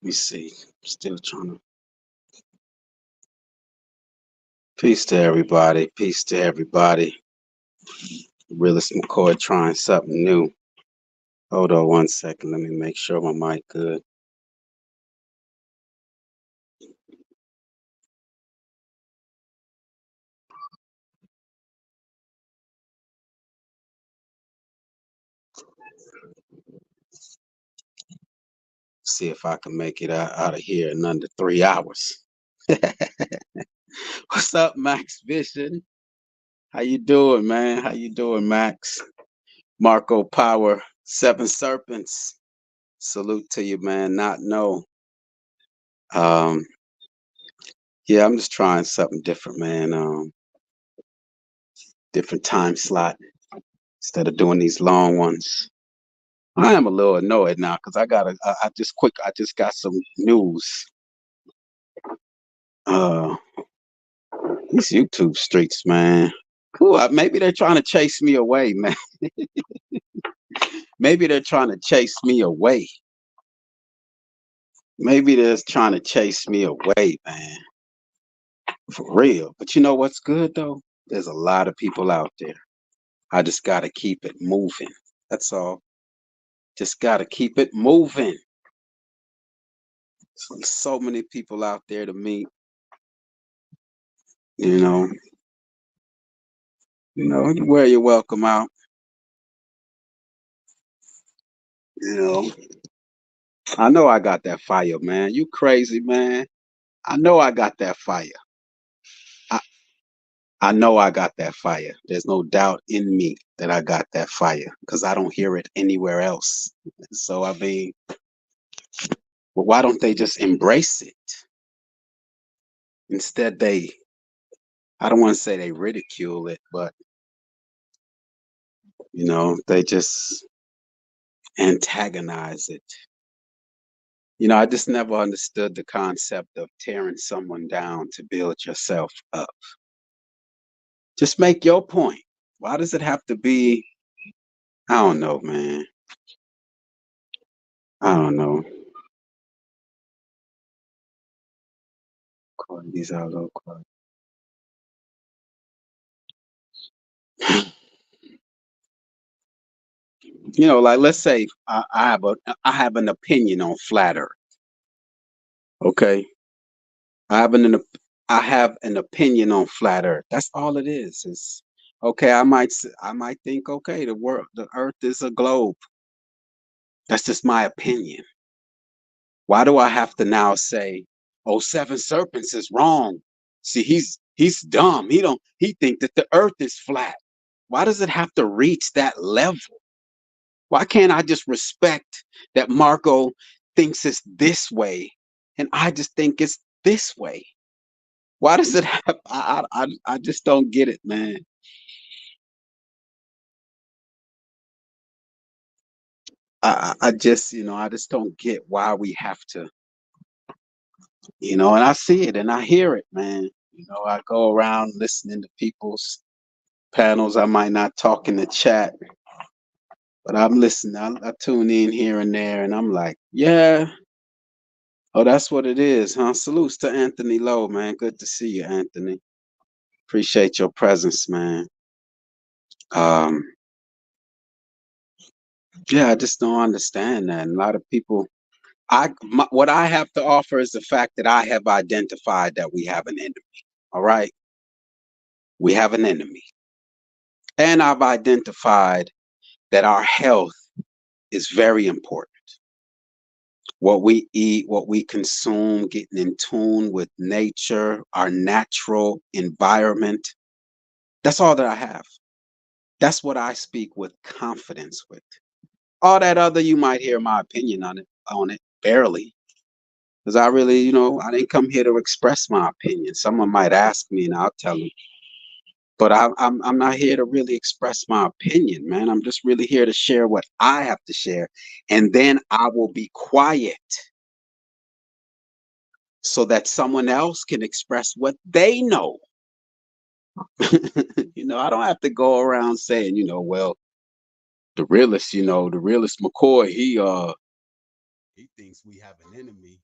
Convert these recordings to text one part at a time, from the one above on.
Let me see. Still trying to. Peace to everybody. Peace to everybody. Realist McCoy trying something new. Hold on 1 second. Let me make sure my mic good. See if I can make it out of here in under 3 hours. What's up, Max Vision? How you doing, man? How you doing, Max? Marco Power, Seven Serpents. Salute to you, man. Not know. Um, yeah, I'm just trying something different, man. Different time slot instead of doing these long ones. I am a little annoyed now because I just got some news. Uh, these YouTube streets, man. Cool. Maybe they're trying to chase me away, man. Maybe they're trying to chase me away. Maybe they're trying to chase me away, man. For real. But you know what's good though? There's a lot of people out there. I just gotta keep it moving. That's all. Just gotta keep it moving. So many people out there to meet. You know, you wear your welcome out. You know, I know I got that fire, man. You crazy, man. I know I got that fire. I, I know I got that fire. There's no doubt in me that I got that fire because I don't hear it anywhere else. So, I mean, well, why don't they just embrace it? Instead, I don't want to say they ridicule it, but, they just antagonize it. I just never understood the concept of tearing someone down to build yourself up. Just make your point. Why does it have to be? I don't know, man. I don't know. These are low quality. Like let's say I have an opinion on flat Earth. Okay, I have I have an opinion on flat Earth. That's all it is. Is okay. I might think okay, the Earth is a globe. That's just my opinion. Why do I have to now say, "Oh, Seven Serpents is wrong"? See, he's dumb. He think that the Earth is flat. Why does it have to reach that level? Why can't I just respect that Marco thinks it's this way, and I just think it's this way? Why does it have? I just don't get it, man. I just I just don't get why we have to and I see it and I hear it, man. I go around listening to people's panels. I might not talk in the chat, but I'm listening. I tune in here and there, and I'm like, yeah. Oh, that's what it is, huh? Salutes to Anthony Lowe, man. Good to see you, Anthony. Appreciate your presence, man. Um, yeah, I just don't understand that. And a lot of people, what I have to offer is the fact that I have identified that we have an enemy. All right, we have an enemy, and I've identified that our health is very important. What we eat, what we consume, getting in tune with nature, our natural environment. That's all that I have. That's what I speak with confidence with. All that other, you might hear my opinion on it, barely. Because I really, I didn't come here to express my opinion. Someone might ask me and I'll tell them. But I'm not here to really express my opinion, man. I'm just really here to share what I have to share. And then I will be quiet so that someone else can express what they know. I don't have to go around saying, well, the realist McCoy, he thinks we have an enemy.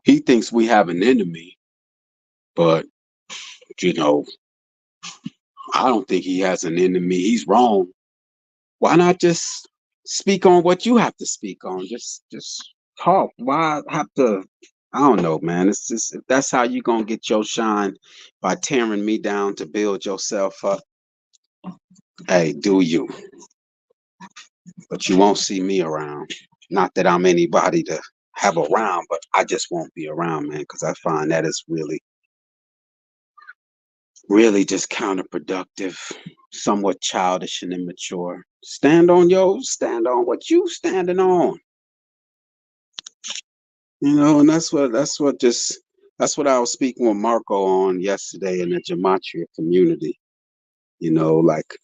he thinks we have an enemy, but you know, I don't think he has an enemy. He's wrong. Why not just speak on what you have to speak on? Just talk. Why have to? I don't know, man. It's just if that's how you gonna get your shine by tearing me down to build yourself up. Hey, do you? But you won't see me around. Not that I'm anybody to have around, but I just won't be around, man, because I find that is really just counterproductive, somewhat childish and immature. Stand on what you standing on. And that's what I was speaking with Marco on yesterday in the gematria community. Like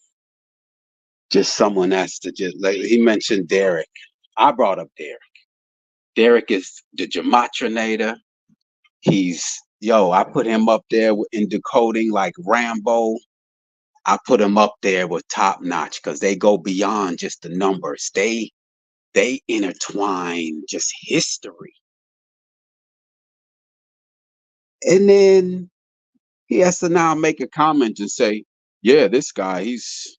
just someone has to just like he mentioned Derek. I brought up Derek. Derek is the gematrinator. I put him up there in decoding like Rambo. I put him up there with top notch because they go beyond just the numbers. They intertwine just history. And then he has to now make a comment and say, yeah, this guy, he's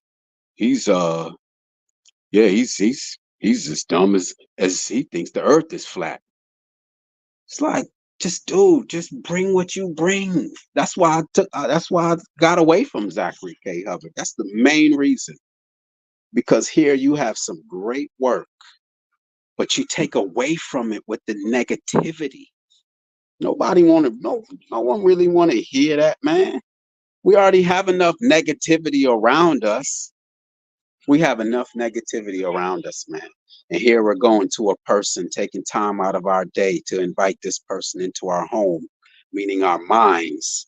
yeah, he's as dumb as he thinks the earth is flat. It's like, just bring what you bring. That's why I got away from Zachary K. Hubbard. That's the main reason. Because here you have some great work, but you take away from it with the negativity. No one really want to hear that, man. We already have enough negativity around us. We have enough negativity around us, man. And here we're going to a person, taking time out of our day to invite this person into our home, meaning our minds,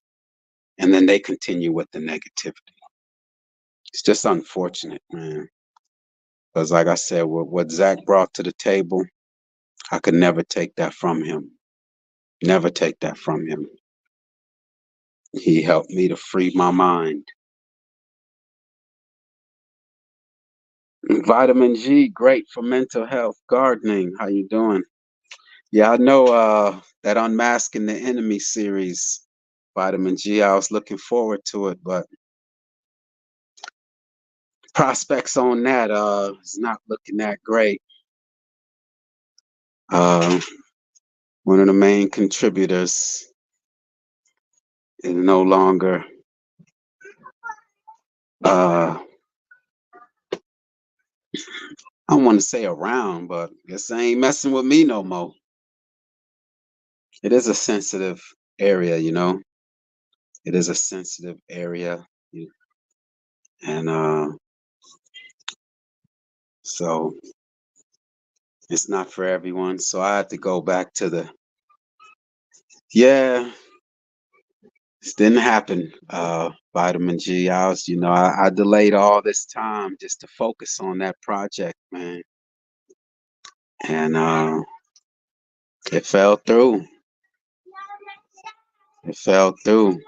and then they continue with the negativity. It's just unfortunate, man. Because, like I said, what Zach brought to the table, I could never take that from him. Never take that from him. He helped me to free my mind. Vitamin G, great for mental health. Gardening, how you doing? Yeah, I know that Unmasking the Enemy series, Vitamin G. I was looking forward to it, but prospects on that is not looking that great. Uh, One of the main contributors is no longer I don't want to say around, but guess they ain't messing with me no more. It is a sensitive area, It is a sensitive area, and so it's not for everyone. So I had to go back to yeah. This didn't happen. Vitamin G. I delayed all this time just to focus on that project, man, and it fell through. It fell through.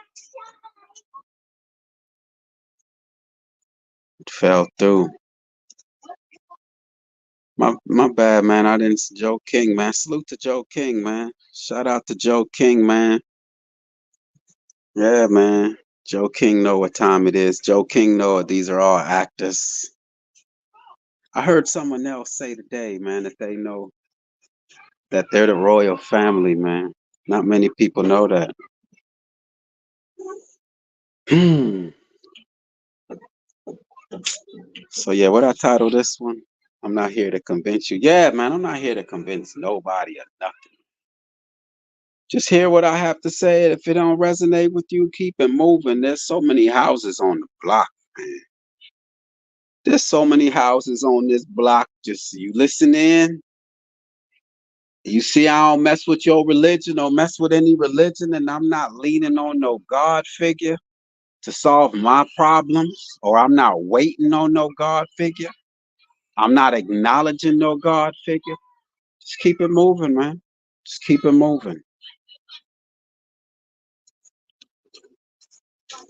It fell through. My bad, man. I didn't. Joe King, man. Salute to Joe King, man. Shout out to Joe King, man. Yeah, man. Joe King know what time it is. Joe King know these are all actors. I heard someone else say today, man, that they know that they're the royal family, man. Not many people know that. So yeah, what I title this one? I'm not here to convince you. Yeah, man, I'm not here to convince nobody or nothing. Just hear what I have to say. If it don't resonate with you, keep it moving. There's so many houses on the block, man. There's so many houses on this block. Just you listen in. You see, I don't mess with your religion or mess with any religion, and I'm not leaning on no God figure to solve my problems, or I'm not waiting on no God figure. I'm not acknowledging no God figure. Just keep it moving, man. Just keep it moving.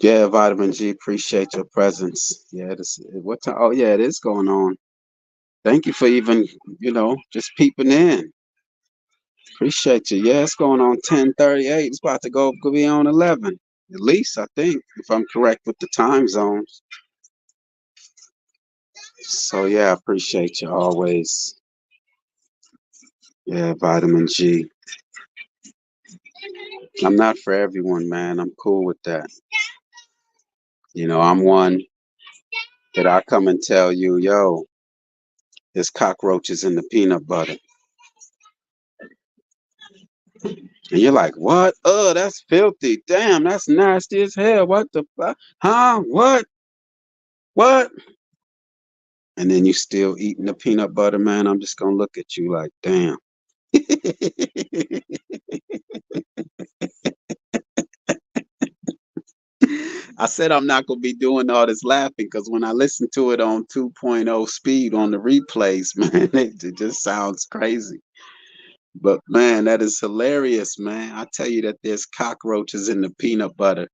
Yeah, Vitamin G, appreciate your presence. Yeah, what time? Oh, yeah, it is going on. Thank you for even, just peeping in. Appreciate you. Yeah, it's going on 10:38. It's about to go be on 11. At least, I think, if I'm correct with the time zones. So, yeah, I appreciate you always. Yeah, vitamin G. I'm not for everyone, man. I'm cool with that. I'm one that I come and tell you, yo, there's cockroaches in the peanut butter. And you're like, what? Oh, that's filthy. Damn, that's nasty as hell. What the fuck? Huh? What? What? And then you still eating the peanut butter, man. I'm just gonna look at you like, damn. I said I'm not gonna be doing all this laughing because when I listen to it on 2.0 speed on the replays, man, it just sounds crazy. But man, that is hilarious, man. I tell you that there's cockroaches in the peanut butter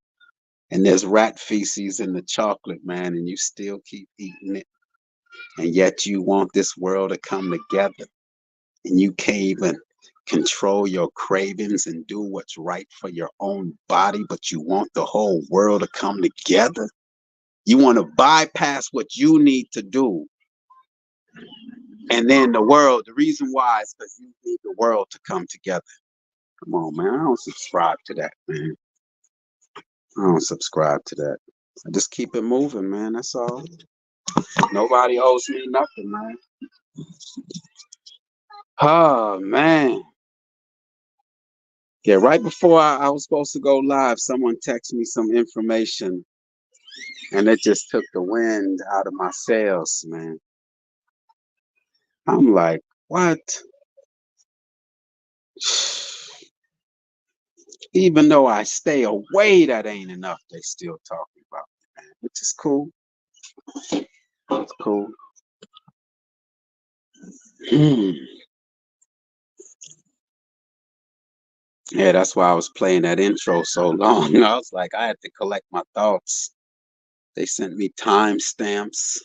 and there's rat feces in the chocolate, man, and you still keep eating it. And yet you want this world to come together. And you can't even control your cravings and do what's right for your own body, but you want the whole world to come together. You want to bypass what you need to do. And then the reason why is because you need the world to come together. Come on, man. I don't subscribe to that, man. I don't subscribe to that. I just keep it moving, man. That's all. Nobody owes me nothing, man. Oh, man. Yeah, right before I was supposed to go live, someone texted me some information and it just took the wind out of my sails, man. I'm like, what? Even though I stay away, that ain't enough. They still talking about me, man, which is cool. It's cool. Yeah, that's why I was playing that intro so long. I was like, I had to collect my thoughts. They sent me timestamps.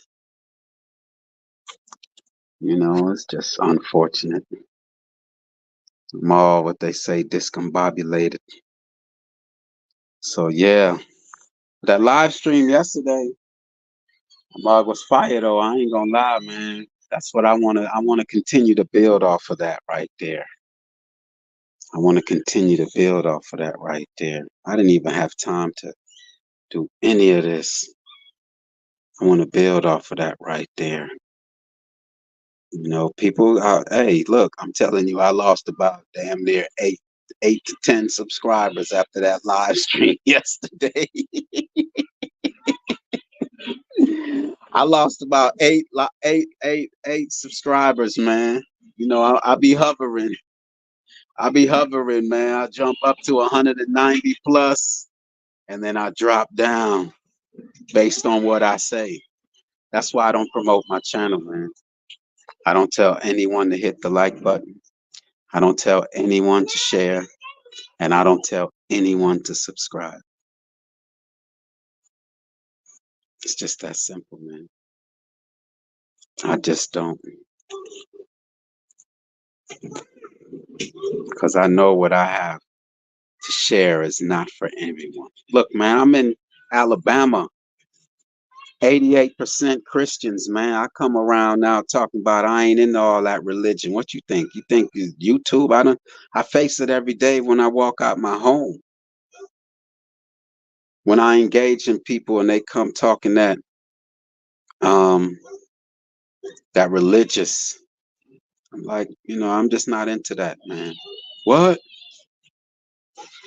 It's just unfortunate. I'm all what they say discombobulated. So yeah, that live stream yesterday, Mug was fire though. I ain't gonna lie, man. That's what I wanna continue to build off of that right there. I wanna continue to build off of that right there. I didn't even have time to do any of this. I wanna build off of that right there. People hey, look, I'm telling you, I lost about damn near eight to 10 subscribers after that live stream yesterday. I lost about eight subscribers, man. I be hovering. I be hovering, man. I jump up to 190 plus, and then I drop down based on what I say. That's why I don't promote my channel, man. I don't tell anyone to hit the like button. I don't tell anyone to share, and I don't tell anyone to subscribe. It's just that simple, man. I just don't. Because I know what I have to share is not for everyone. Look, man, I'm in Alabama. 88% Christians, man. I come around now talking about I ain't into all that religion. What you think? You think YouTube? I face it every day when I walk out my home. When I engage in people and they come talking um that religious, I'm like, I'm just not into that, man. What?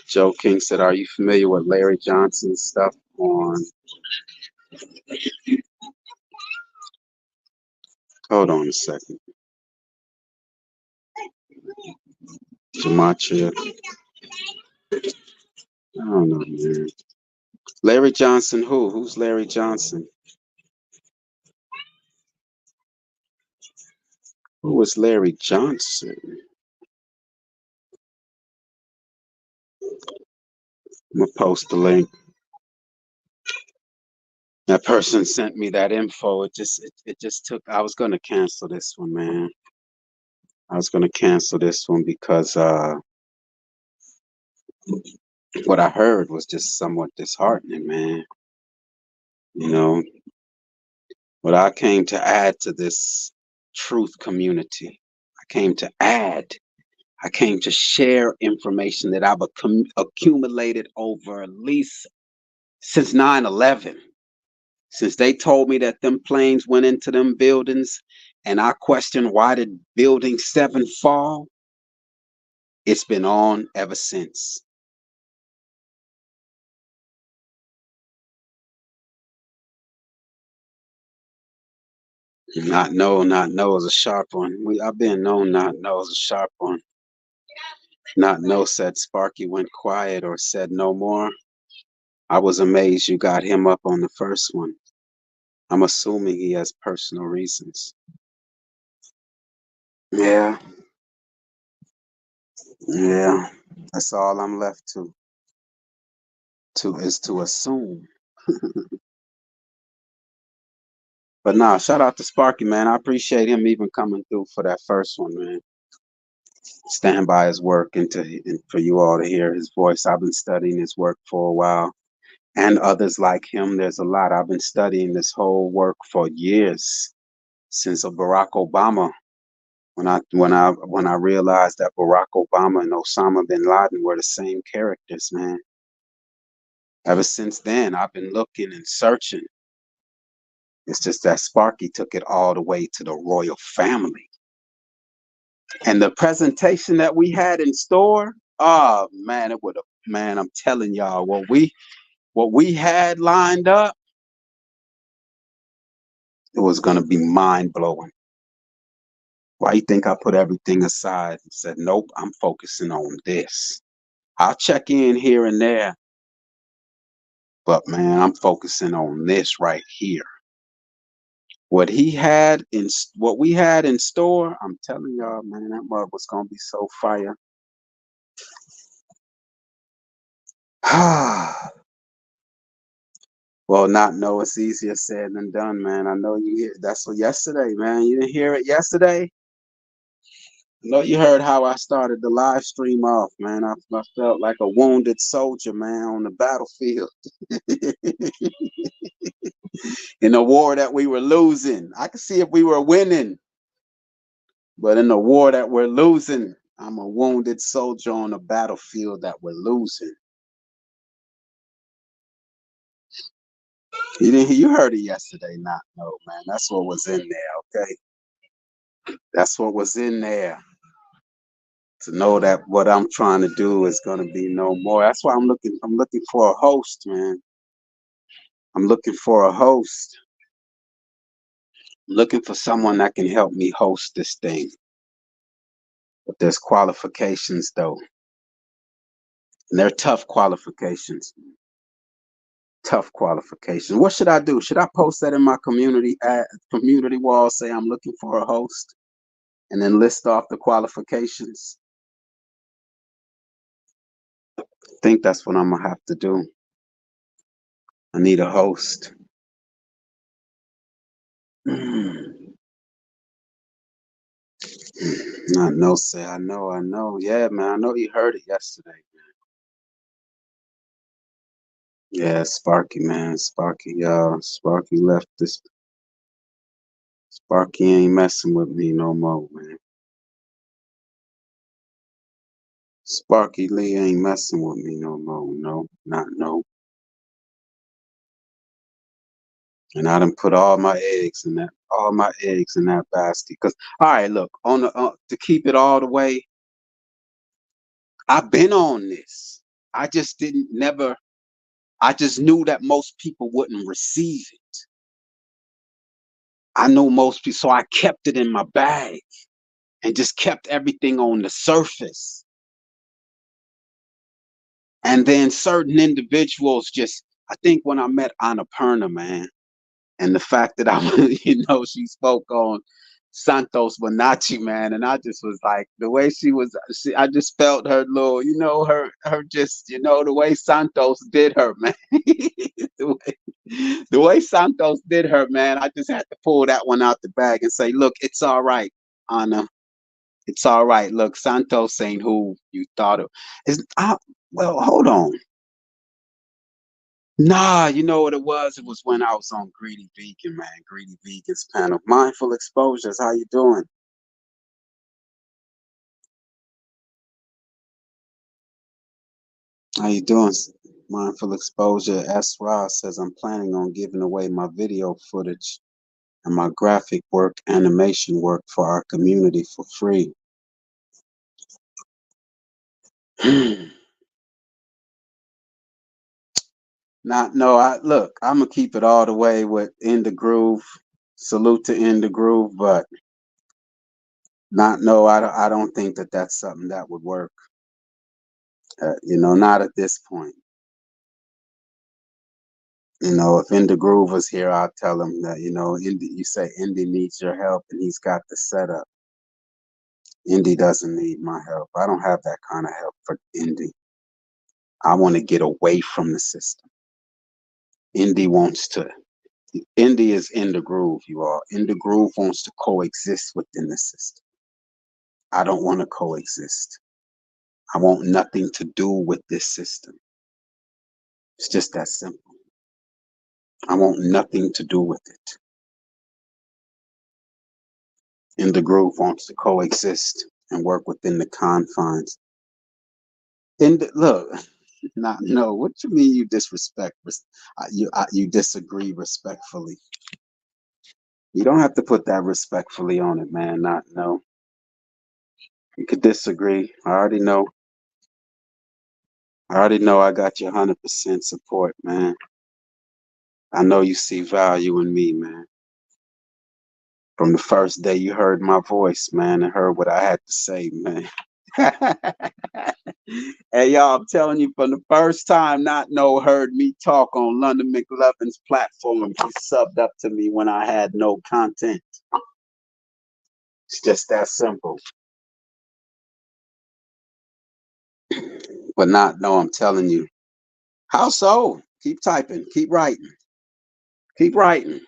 Joe King said, are you familiar with Larry Johnson's stuff on hold on a second. Gematria. I don't know, man. Larry Johnson, who? Who's Larry Johnson? Who was Larry Johnson? I'm gonna post the link. That person sent me that info. It just took. I was gonna cancel this one, man. I was gonna cancel this one because what I heard was just somewhat disheartening, man. You know, what I came to add to this truth community, I came to add, I came to share information that I've accumulated over at least since 9/11. Since they told me that them planes went into them buildings and I questioned why did building 7 fall, it's been on ever since. Not know is a sharp one. I've been known not know is a sharp one. Not know said Sparky went quiet or said no more. I was amazed you got him up on the first one. I'm assuming he has personal reasons. Yeah, yeah. That's all I'm left to is to assume. But nah, shout out to Sparky, man. I appreciate him even coming through for that first one, man. Stand by his work and for you all to hear his voice. I've been studying his work for a while, and others like him. There's a lot. I've been studying this whole work for years since Barack Obama. When I realized that Barack Obama and Osama bin Laden were the same characters, man. Ever since then, I've been looking and searching. It's just that Sparky took it all the way to the royal family. And the presentation that we had in store, oh man, it would have, man, I'm telling y'all, what we had lined up, it was gonna be mind blowing. Why you think I put everything aside and said, nope, I'm focusing on this. I'll check in here and there, but man, I'm focusing on this right here. What we had in store, I'm telling y'all, man, that mug was gonna be so fire. Well, not know it's easier said than done, man. I know you hear that's what yesterday, man. You didn't hear it yesterday? I know you heard how I started the live stream off, man. I felt like a wounded soldier, man, on the battlefield in a war that we were losing. I could see if we were winning, but in the war that we're losing, I'm a wounded soldier on a battlefield that we're losing. You heard it yesterday, not no, man. That's what was in there, okay? That's what was in there. To know that what I'm trying to do is gonna be no more. That's why I'm looking for a host, man. I'm looking for a host. I'm looking for someone that can help me host this thing. But there's qualifications though. And they're tough qualifications. Tough qualifications. What should I do? Should I post that in my community wall, say I'm looking for a host, and then list off the qualifications? I think that's what I'm gonna have to do. I need a host. I know, say I know. Yeah, man, I know you heard it yesterday. Yeah, Sparky, man, Sparky, y'all. Sparky left this. Sparky ain't messing with me no more, man. Sparky Lee ain't messing with me no more. No, not no. And I done put all my eggs in that basket. Cause all right, look, to keep it all the way, I've been on this. I just didn't never. I just knew that most people wouldn't receive it. I know most people, so I kept it in my bag and just kept everything on the surface. And then certain individuals just, I think when I met Annapurna, man, and the fact that she spoke on Santos Bonacci, man, and I just was like, the way I just felt her little, her just, the way Santos did her, man. the way Santos did her, man, I just had to pull that one out the bag and say, look, it's all right, Anna. It's all right. Look, Santos ain't who you thought it is. Well, hold on. Nah, you know what it was? It was when I was on Greedy Vegan, man. Greedy Vegan's panel. Mindful Exposures. How you doing? How you doing? Mindful Exposure. S. Ross says I'm planning on giving away my video footage and my graphic work, animation work for our community for free. Not no. I look. I'm gonna keep it all the way with In the Groove. Salute to In the Groove, but not no. I don't think that that's something that would work. Not at this point. If In the Groove was here, I'll tell him that Indy. You say Indy needs your help, and he's got the setup. Indy doesn't need my help. I don't have that kind of help for Indy. I want to get away from the system. Indy wants to. Indy is in the groove, you all. In the groove wants to coexist within the system. I don't want to coexist. I want nothing to do with this system. It's just that simple. I want nothing to do with it. In the groove wants to coexist and work within the confines. Look, not no. What you mean you disrespect? You disagree respectfully. You don't have to put that respectfully on it, man. Not no. You could disagree. I already know. I already know I got your 100% support, man. I know you see value in me, man. From the first day you heard my voice, man, and heard what I had to say, man. Hey, y'all, I'm telling you, from the first time Not No heard me talk on London McLovin's platform, he subbed up to me when I had no content. It's just that simple. But Not No, I'm telling you. How so? Keep typing, keep writing, keep writing.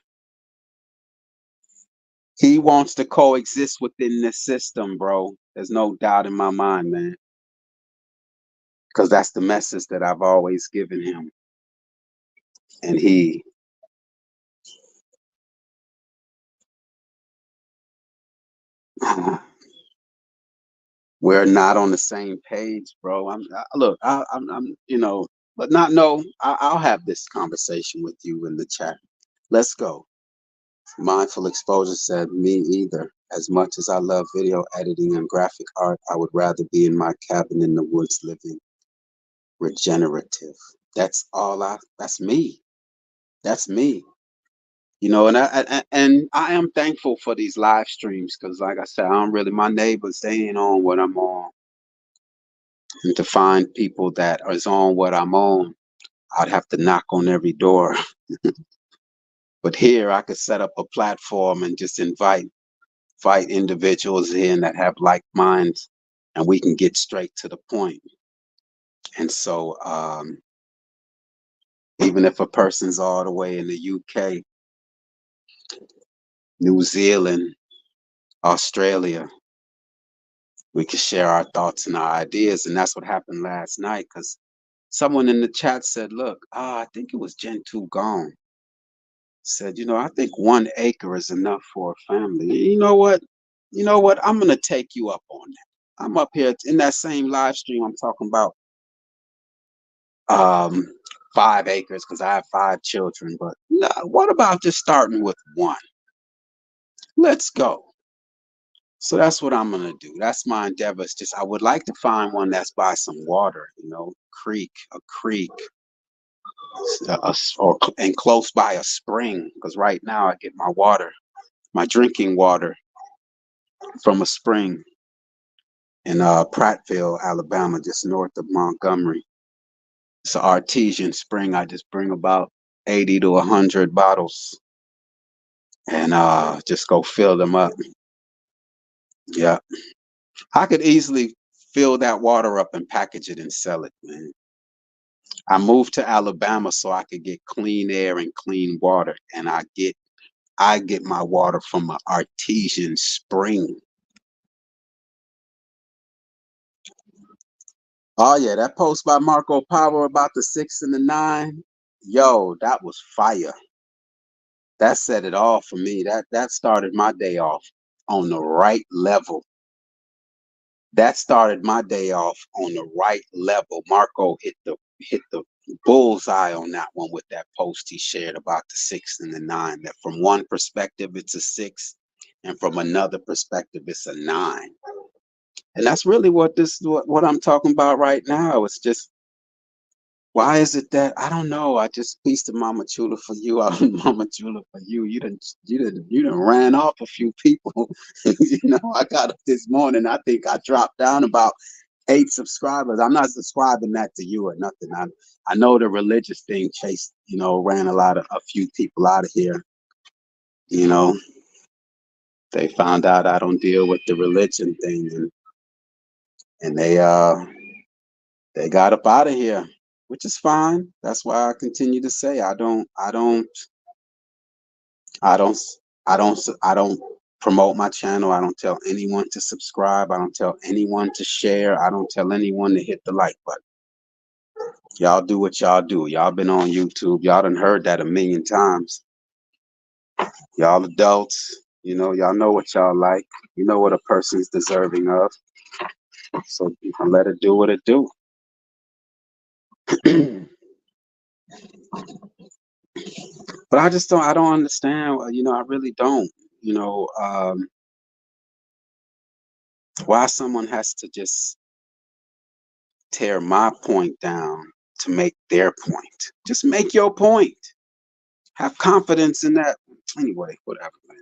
He wants to coexist within this system, bro. There's no doubt in my mind, man. Because that's the message that I've always given him. And we're not on the same page, bro. Look, but Not No. I'll have this conversation with you in the chat. Let's go. Mindful Exposure said, me either. As much as I love video editing and graphic art, I would rather be in my cabin in the woods living regenerative. That's me. That's me. And I am thankful for these live streams because, like I said, I don't really, my neighbors, they ain't on what I'm on. And to find people that is on what I'm on, I'd have to knock on every door. But here I could set up a platform and just invite individuals in that have like minds, and we can get straight to the point. And so, even if a person's all the way in the UK, New Zealand, Australia, we can share our thoughts and our ideas. And that's what happened last night because someone in the chat said, look, I think it was Gentoo Gone, said, I think 1 acre is enough for a family. You know what? I'm going to take you up on that. I'm up here in that same live stream. I'm talking about um, 5 acres because I have 5 children. But no, what about just starting with one? Let's go. So that's what I'm gonna do. That's my endeavor. It's just I would like to find one that's by some water, a creek, and close by a spring. Because right now I get my water, my drinking water, from a spring in Prattville, Alabama, just north of Montgomery. It's an artesian spring. I just bring about 80 to 100 bottles and just go fill them up. Yeah, I could easily fill that water up and package it and sell it, man. I moved to Alabama so I could get clean air and clean water, and I get my water from an artesian spring. Oh yeah, that post by Marco Power about the 6 and the 9. Yo, that was fire. That set it all for me. That started my day off on the right level. That started my day off on the right level. Marco hit the bullseye on that one with that post he shared about the 6 and the 9. That from one perspective it's a 6, and from another perspective it's a 9. And that's really what I'm talking about right now. It's just, why is it that I don't know? I just pieced to Mama Chula for you, out of Mama Chula for you. You done ran off a few people. I got up this morning. I think I dropped down about 8 subscribers. I'm not subscribing that to you or nothing. I know the religious thing chased, ran a few people out of here. You know, they found out I don't deal with the religion thing, and they got up out of here, which is fine. That's why I continue to say I don't I don't promote my channel. I don't tell anyone to subscribe. I don't tell anyone to share. I don't tell anyone to hit the like button. Y'all do what y'all do. Y'all been on YouTube. Y'all done heard that a million times. Y'all adults, y'all know what y'all like. You know what a person's deserving of. So you can let it do what it do. But I don't understand. I really don't. You know, um, why someone has to just tear my point down to make their point. Just make your point. Have confidence in that. Anyway, whatever, man.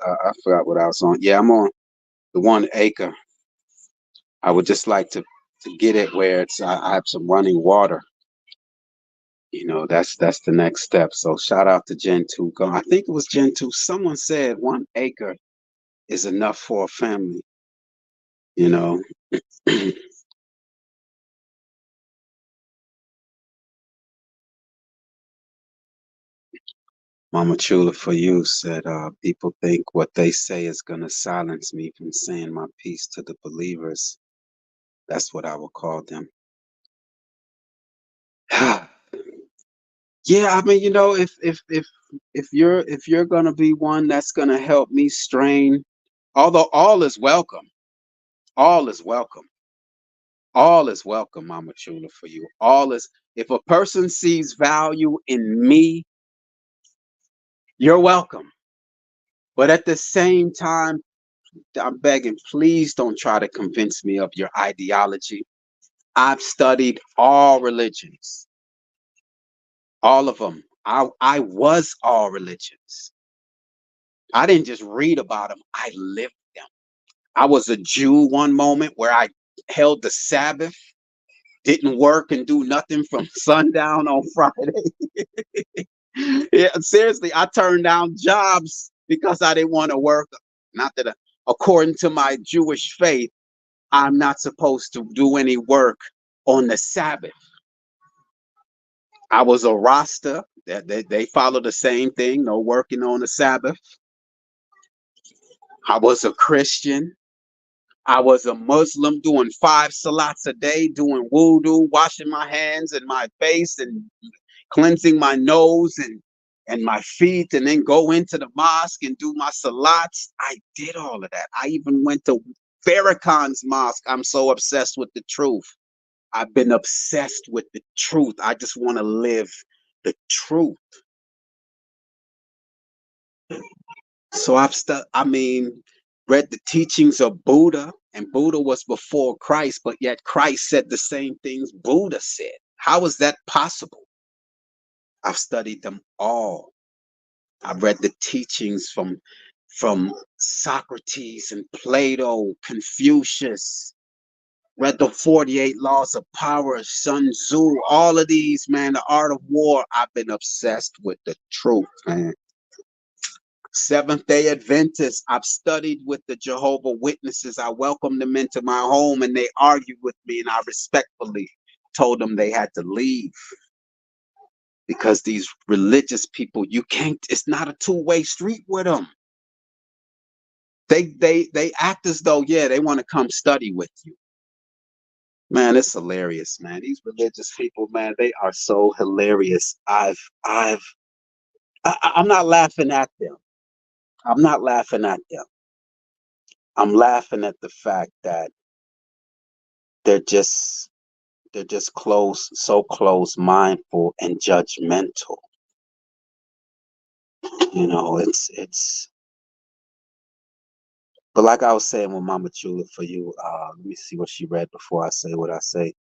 I forgot what I was on. Yeah, I'm on the 1 acre. I would just like to get it where I have some running water. That's the next step. So shout out to Gen 2. I think it was Gen 2. Someone said 1 acre is enough for a family. You know. Mama Chula for you said, people think what they say is going to silence me from saying my piece to the believers. That's what I will call them. Yeah, I mean, if you're going to be one that's going to help me strain, although all is welcome, all is welcome, Mama Chula for you. If a person sees value in me, you're welcome. But at the same time, I'm begging, please don't try to convince me of your ideology. I've studied all religions, all of them. I was all religions. I didn't just read about them, I lived them. I was a Jew one moment where I held the Sabbath, didn't work and do nothing from sundown on Friday. Yeah, seriously, I turned down jobs because I didn't want to work. Not that, according to my Jewish faith, I'm not supposed to do any work on the Sabbath. I was a Rasta. They follow the same thing, no working on the Sabbath. I was a Christian. I was a Muslim doing 5 salats a day, doing wudu, washing my hands and my face and cleansing my nose and my feet, and then go into the mosque and do my salats. I did all of that. I even went to Farrakhan's mosque. I'm so obsessed with the truth. I've been obsessed with the truth. I just want to live the truth. So read the teachings of Buddha, and Buddha was before Christ, but yet Christ said the same things Buddha said. How is that possible? I've studied them all. I've read the teachings from Socrates and Plato, Confucius, read the 48 Laws of Power, Sun Tzu, all of these, man, the art of war. I've been obsessed with the truth, man. Seventh-day Adventists, I've studied with the Jehovah Witnesses. I welcomed them into my home and they argued with me, and I respectfully told them they had to leave, because these religious people, it's not a two-way street with them. They act as though, yeah, they want to come study with you. Man, it's hilarious, man. These religious people, man, they are so hilarious. I'm not laughing at them. I'm not laughing at them. I'm laughing at the fact that they're just they're just close, so close mindful and judgmental. It's but like I was saying with Mama Chula for you, let me see what she read before I say what I say.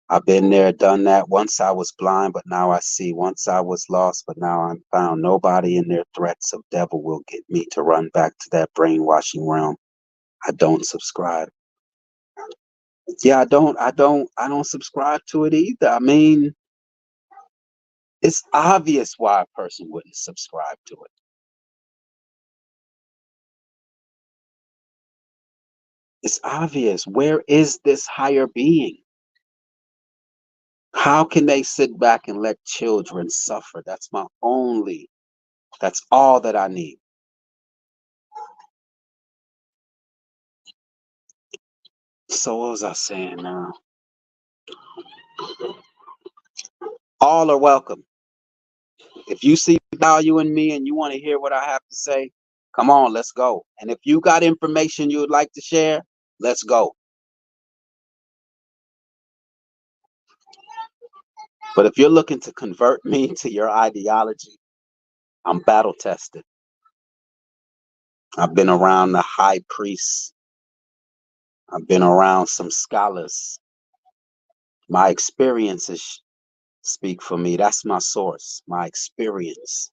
I've been there, done that. Once I was blind, but now I see. Once I was lost, but now I'm found. Nobody in their threats of devil will get me to run back to that brainwashing realm. I don't subscribe. Yeah, I don't subscribe to it either. I mean, it's obvious why a person wouldn't subscribe to it. It's obvious. Where is this higher being? How can they sit back and let children suffer? That's all that I need. So what was I saying now? All are welcome. If you see value in me and you want to hear what I have to say, come on, let's go. And if you got information you would like to share, let's go. But if you're looking to convert me to your ideology, I'm battle tested. I've been around the high priests. I've been around some scholars. My experiences speak for me. That's my source, my experience.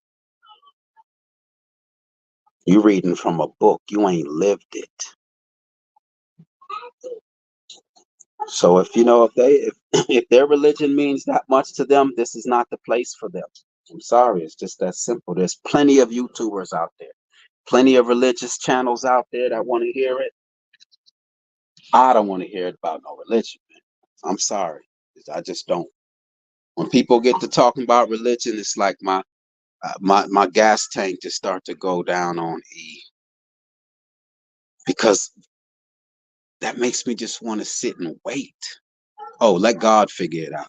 You reading from a book, you ain't lived it. So if their religion means that much to them, this is not the place for them. I'm sorry, it's just that simple. There's plenty of YouTubers out there, plenty of religious channels out there that want to hear it. I don't want to hear it about no religion, man. I'm sorry. I just don't. When people get to talking about religion, it's like my gas tank just start to go down on E, because that makes me just want to sit and wait. Oh, let God figure it out.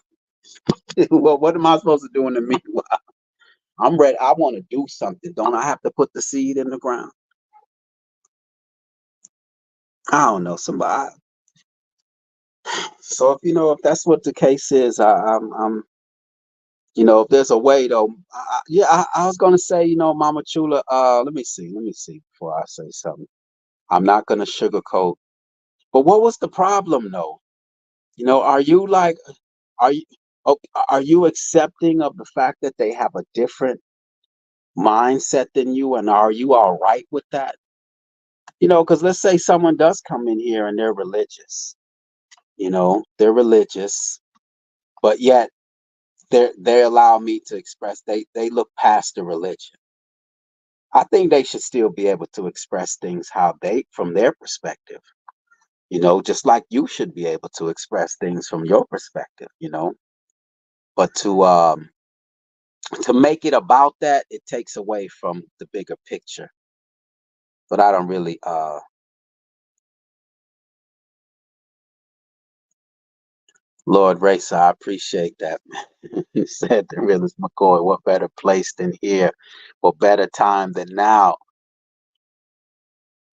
Well, what am I supposed to do in the meanwhile? I'm ready. I want to do something. Don't I have to put the seed in the ground? I don't know. Somebody. So if that's what the case is, if there's a way though, I was gonna say, Mama Chula. Let me see before I say something. I'm not gonna sugarcoat. But what was the problem though? Are you like, are you, oh, are you accepting of the fact that they have a different mindset than you, and are you all right with that? Because let's say someone does come in here and they're religious, but yet they allow me to express. They look past the religion. I think they should still be able to express things how they from their perspective. Just like you should be able to express things from your perspective. But to make it about that, it takes away from the bigger picture. But I don't really Lord Racer, I appreciate that. He said the realist McCoy, what better place than here? What better time than now?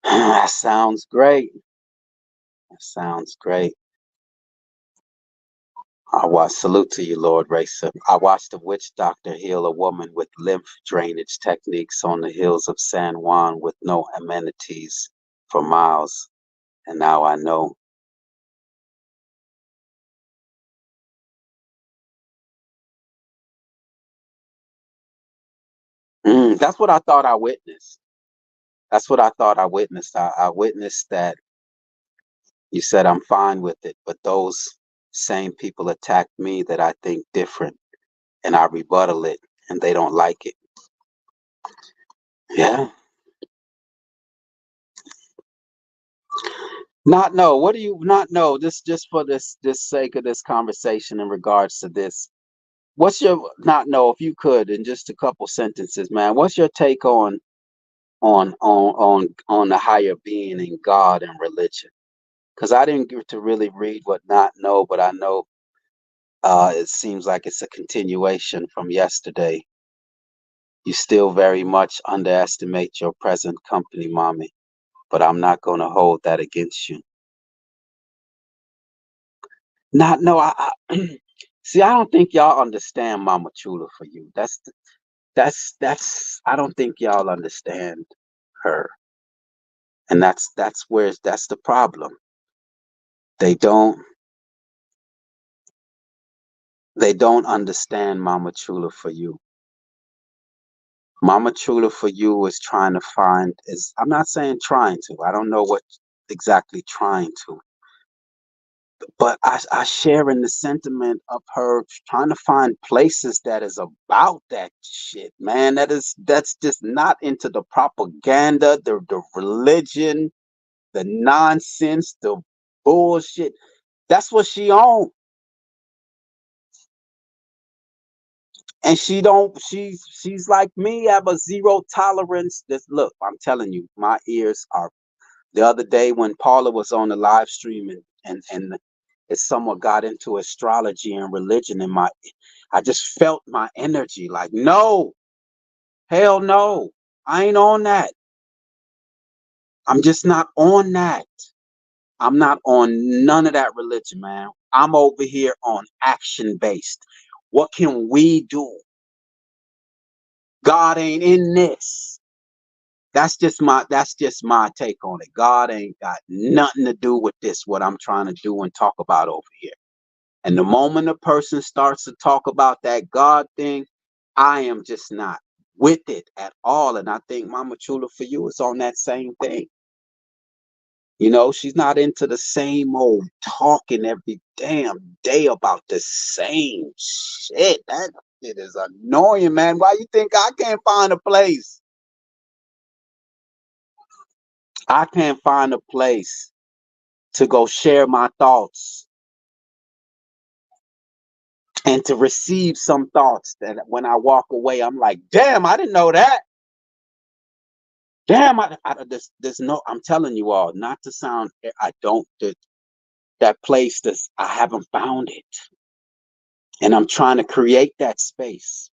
That sounds great. That sounds great. Salute to you, Lord Racer. I watched a witch doctor heal a woman with lymph drainage techniques on the hills of San Juan with no amenities for miles. And now I know. That's what I thought I witnessed. That's what I thought I witnessed. I witnessed that you said I'm fine with it, but those same people attacked me that I think different, and I rebuttal it, and they don't like it. Yeah. Not know. What do you not know? This just for this sake of this conversation in regards to this. What's your not know if you could in just a couple sentences, man? What's your take on the higher being and God and religion? because I didn't get to really read what not know, but I know it seems like it's a continuation from yesterday. You still very much underestimate your present company, mommy, but I'm not going to hold that against you. Not no, I see. I don't think y'all understand Mama Chula for you. That's. I don't think y'all understand her, and that's the problem. They don't they don't understand Mama Chula for you. Mama Chula for you is trying to find is I'm not saying trying to. I don't know what exactly trying to, but I share in the sentiment of her trying to find places that is about that shit, man. That's just not into the propaganda, the religion, the nonsense, the bullshit. That's what she on. And she don't she's like me, have a zero tolerance. This look, I'm telling you, my ears are the other day when Paula was on the live stream and if someone got into astrology and religion and I just felt my energy like, no, hell no, I ain't on that. I'm just not on that. I'm not on none of that religion, man. I'm over here on action based. What can we do? God ain't in this. That's just my take on it. God ain't got nothing to do with this, what I'm trying to do and talk about over here. And the moment a person starts to talk about that God thing, I am just not with it at all. And I think Mama Chula for you is on that same thing. You know, she's not into the same old talking every damn day about the same shit. That shit is annoying, man. Why you think I can't find a place? I can't find a place to go share my thoughts and to receive some thoughts that when I walk away, I'm like, damn, I didn't know that. Damn, there's no, I'm telling you all, not to sound, I don't, that place, I haven't found it. And I'm trying to create that space.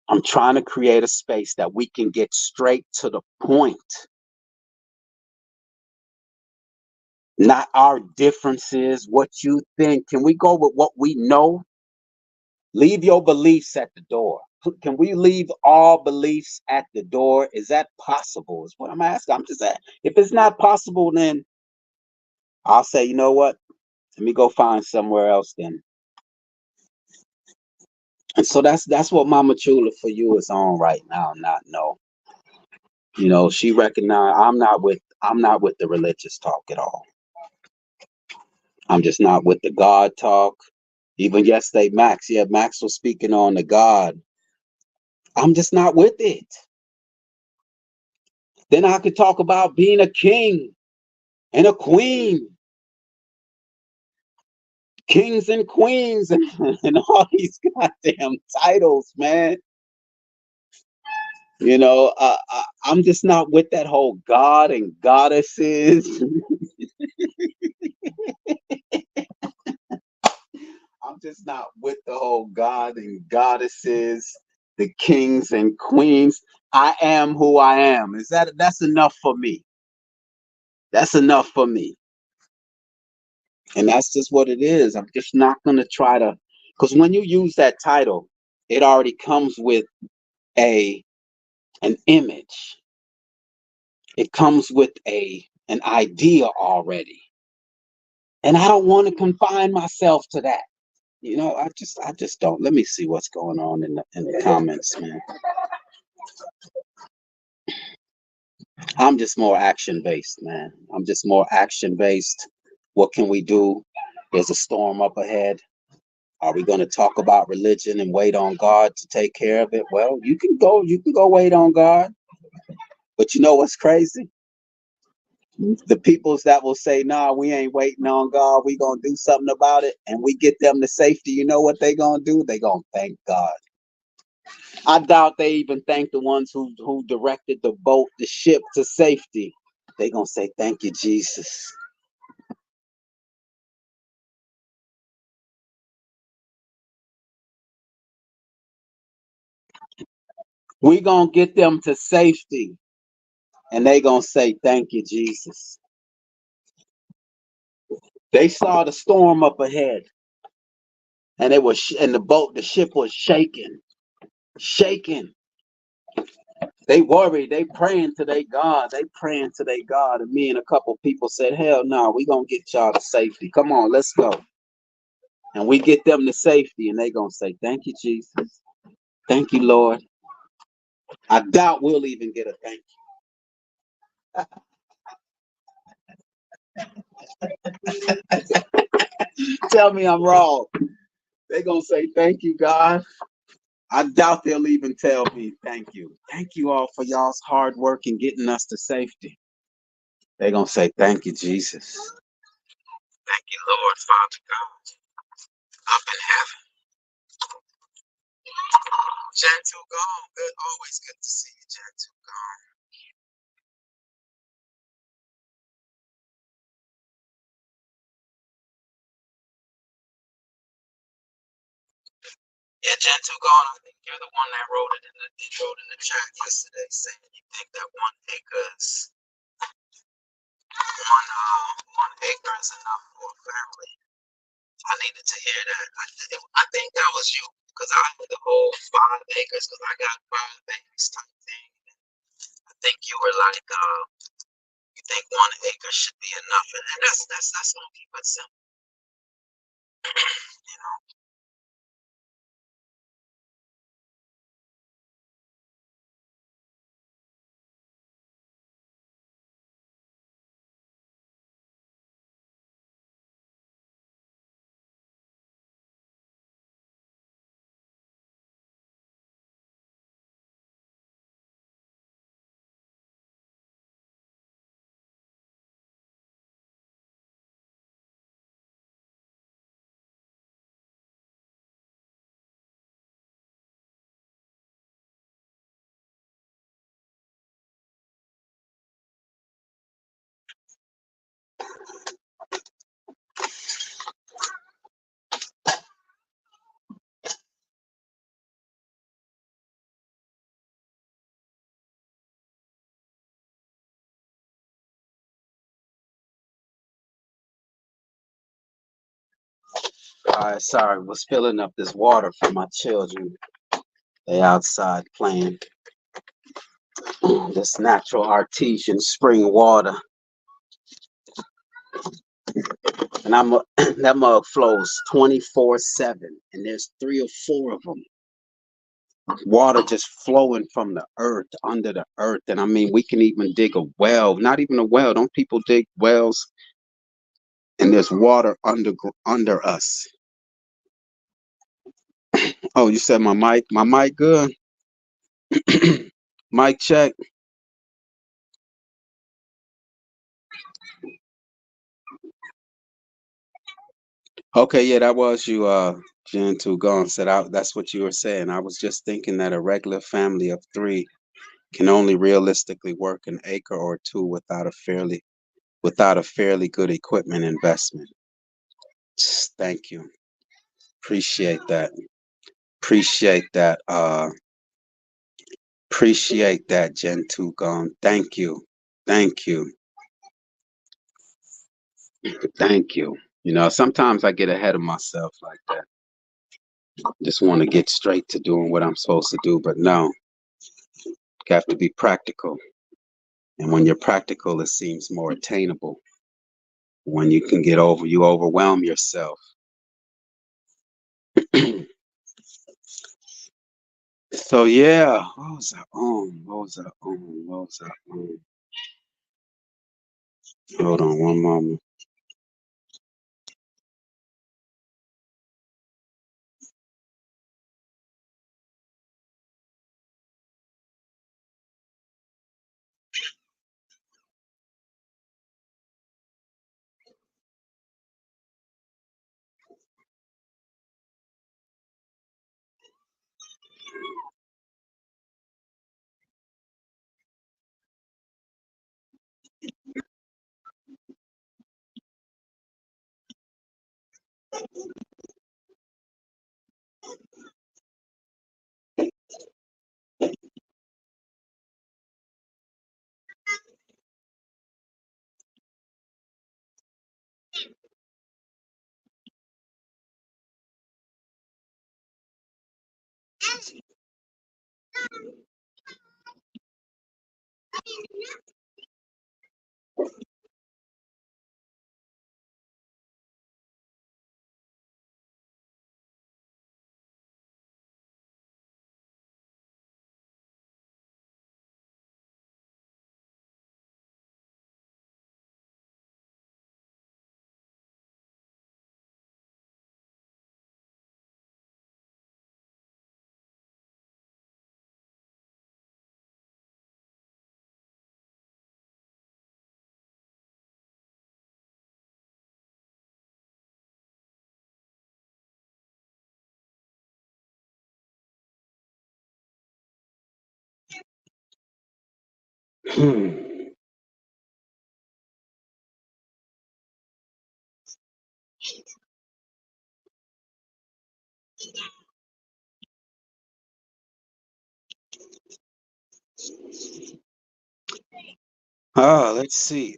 I'm trying to create a space that we can get straight to the point. Not our differences, what you think. Can we go with what we know? Leave your beliefs at the door. Can we leave all beliefs at the door? Is that possible? Is what I'm asking. I'm just asking. If it's not possible, then I'll say, you know what? Let me go find somewhere else then. And so that's what Mama Chula for you is on right now. Not no. You know, she recognized I'm not with the religious talk at all. I'm just not with the God talk. Even yesterday, Max was speaking on the God. I'm just not with it. Then I could talk about being a king and a queen, kings and queens, and all these goddamn titles, man. You know, I'm just not with that whole God and goddesses. I'm just not with the whole God and goddesses, the kings and queens. I am who I am. That's enough for me. That's enough for me. And that's just what it is. I'm just not gonna try to, because when you use that title, it already comes with a an image. It comes with an idea already. And I don't want to confine myself to that. You know, I just don't. Let me see what's going on in the comments, man. I'm just more action based, man. I'm just more action based. What can we do? There's a storm up ahead. Are we going to talk about religion and wait on God to take care of it? Well, you can go wait on God. But you know what's crazy? The peoples that will say, nah, we ain't waiting on God, we gonna do something about it, and we get them to safety, you know what they gonna do? They gonna thank God. I doubt they even thank the ones who directed the boat, the ship to safety. They gonna say, thank you, Jesus. We gonna get them to safety, and they gonna say, thank you, Jesus. They saw the storm up ahead, and it was, and the ship was shaking. They worried. They praying to their God. They praying to their God. And me and a couple people said, hell no, we gonna get y'all to safety. Come on, let's go. And we get them to safety, and they gonna say, thank you, Jesus. Thank you, Lord. I doubt we'll even get a thank you. Tell me I'm wrong. They gonna say, thank you, God. I doubt they'll even tell me thank you. Thank you all for y'all's hard work in getting us to safety. They're going to say, thank you, Jesus. Thank you, Lord, Father God, up in heaven. Gentle gone. Good, always good to see you, Gentle gone. Yeah, Gentle gone. I think you're the one that wrote it in the chat yesterday saying you think that 1 acre is one acre is enough for a family. I needed to hear that. I think that was you because I had the whole 5 acres because I got 5 acres type thing. I think you were like, you think 1 acre should be enough, and that's gonna keep it simple, you know. Sorry, was filling up this water for my children. They outside playing this natural artesian spring water, and that mug flows 24/7, and there's 3 or 4 of them. Water just flowing from the earth, under the earth, and I mean we can even dig a well. Not even a well. Don't people dig wells? And there's water under us. Oh, you said my mic? My mic good? Mic check. Okay, yeah, that was you, Jen Two Gone said out. That's what you were saying. I was just thinking that a regular family of 3 can only realistically work an acre or 2 without a fairly good equipment investment. Thank you. Appreciate that. Appreciate that. Appreciate that, Jen Two Gone. Thank you. Thank you. Thank you. You know, sometimes I get ahead of myself like that. Just want to get straight to doing what I'm supposed to do, but no, you have to be practical. And when you're practical, it seems more attainable. When you can you overwhelm yourself. So yeah, what was I on? What was I on? What was I on? Hold on one moment. Let's see.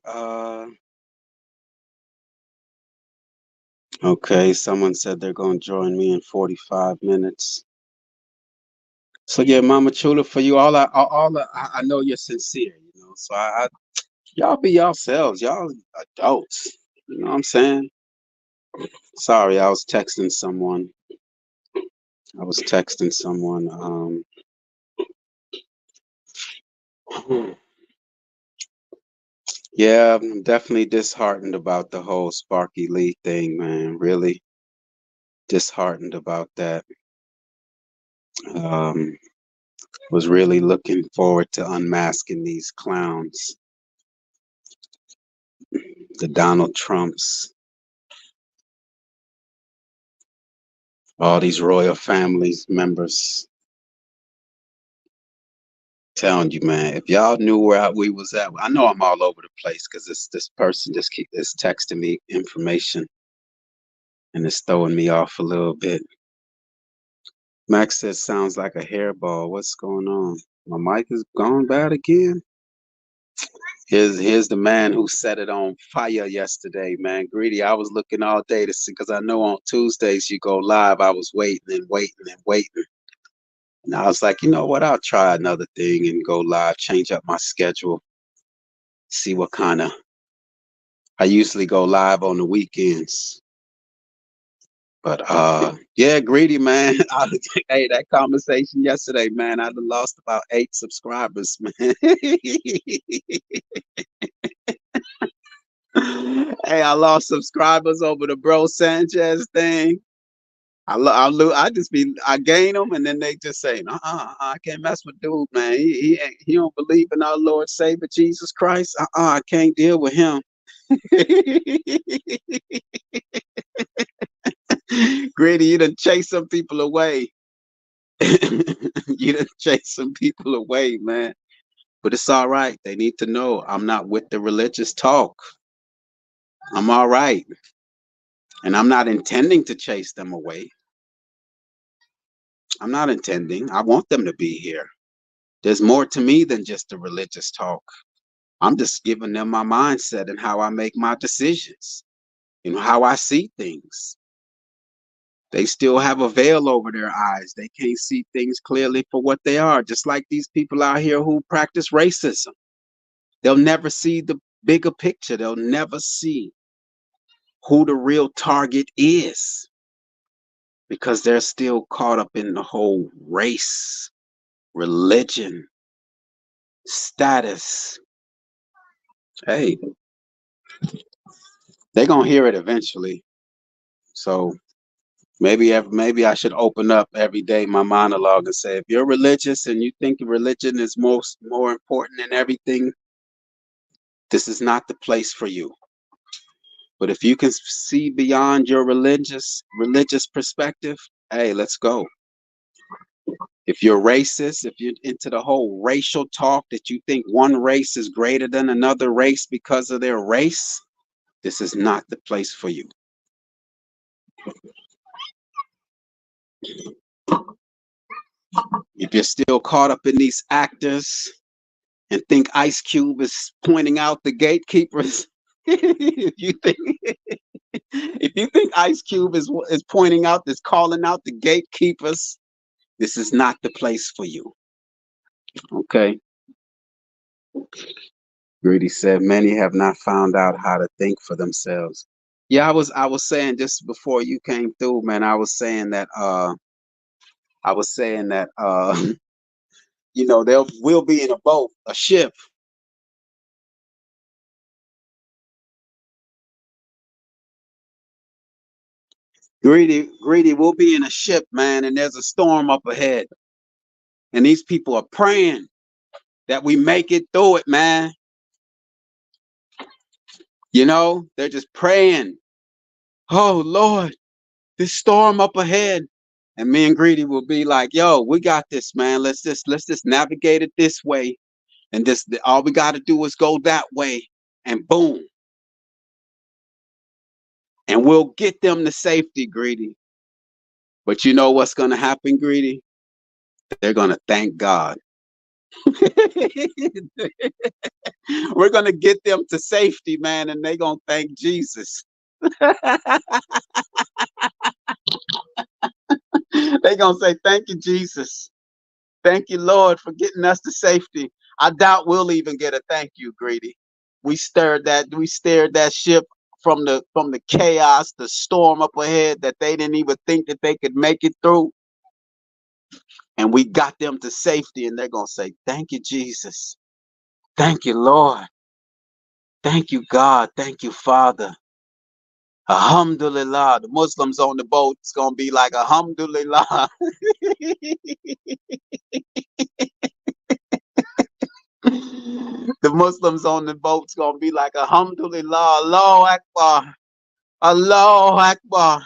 Okay, someone said they're going to join me in 45 minutes. So yeah, Mama Chula, for you I know you're sincere, So y'all be yourselves, y'all adults. You know what I'm saying? Sorry, I was texting someone. Yeah, I'm definitely disheartened about the whole Sparky Lee thing, man. Really disheartened about that. Um, was really looking forward to unmasking these clowns, the Donald Trumps, all these royal families members. Telling you, man, if y'all knew where we was at, I know I'm all over the place because this person just is texting me information and it's throwing me off a little bit. Max says sounds like a hairball. What's going on? My mic is gone bad again. Here's the man who set it on fire yesterday, man. Greedy. I was looking all day to see because I know on Tuesdays you go live. I was waiting and waiting and waiting. And I was like, you know what? I'll try another thing and go live, change up my schedule, see what kind of. I usually go live on the weekends. But yeah, Greedy, man. Hey, that conversation yesterday, man, I lost about 8 subscribers, man. Hey, I lost subscribers over the Bro Sanchez thing. I gain them and then they just say, I can't mess with dude, man. He don't believe in our Lord Savior Jesus Christ. I can't deal with him. Greedy, you done chase some people away. You done chase some people away, man. But it's all right. They need to know I'm not with the religious talk. I'm all right. And I'm not intending to chase them away. I'm not intending. I want them to be here. There's more to me than just the religious talk. I'm just giving them my mindset and how I make my decisions, how I see things. They still have a veil over their eyes. They can't see things clearly for what they are, just like these people out here who practice racism. They'll never see the bigger picture. They'll never see who the real target is because they're still caught up in the whole race, religion, status. Hey, they're going to hear it eventually. So maybe I should open up every day my monologue and say, if you're religious and you think religion is more important than everything, this is not the place for you. But if you can see beyond your religious perspective, hey, let's go. If you're racist, if you're into the whole racial talk that you think one race is greater than another race because of their race, this is not the place for you. If you're still caught up in these actors and think Ice Cube is pointing out the gatekeepers, if you think Ice Cube is pointing out, is calling out the gatekeepers, this is not the place for you. Okay. Greedy said many have not found out how to think for themselves. Yeah, I was saying just before you came through, man, I was saying that there will be in a boat, a ship. Greedy will be in a ship, man, and there's a storm up ahead. And these people are praying that we make it through it, man. They're just praying. Oh Lord, this storm up ahead. And me and Greedy will be like, yo, we got this, man. Let's just navigate it this way. And this all we gotta do is go that way. And boom. And we'll get them to safety, Greedy. But you know what's gonna happen, Greedy? They're gonna thank God. We're gonna get them to safety, man, and they're gonna thank Jesus. They're gonna say, thank you, Jesus. Thank you, Lord, for getting us to safety. I doubt we'll even get a thank you, Greedy. We steered that ship from the chaos, the storm up ahead that they didn't even think that they could make it through. And we got them to safety, and they're gonna say, thank you, Jesus. Thank you, Lord. Thank you, God. Thank you, Father. Alhamdulillah. The Muslims on the boat, it's gonna be like Alhamdulillah. The Muslims on the boat's gonna be like Alhamdulillah, Allahu Akbar, Allahu Akbar.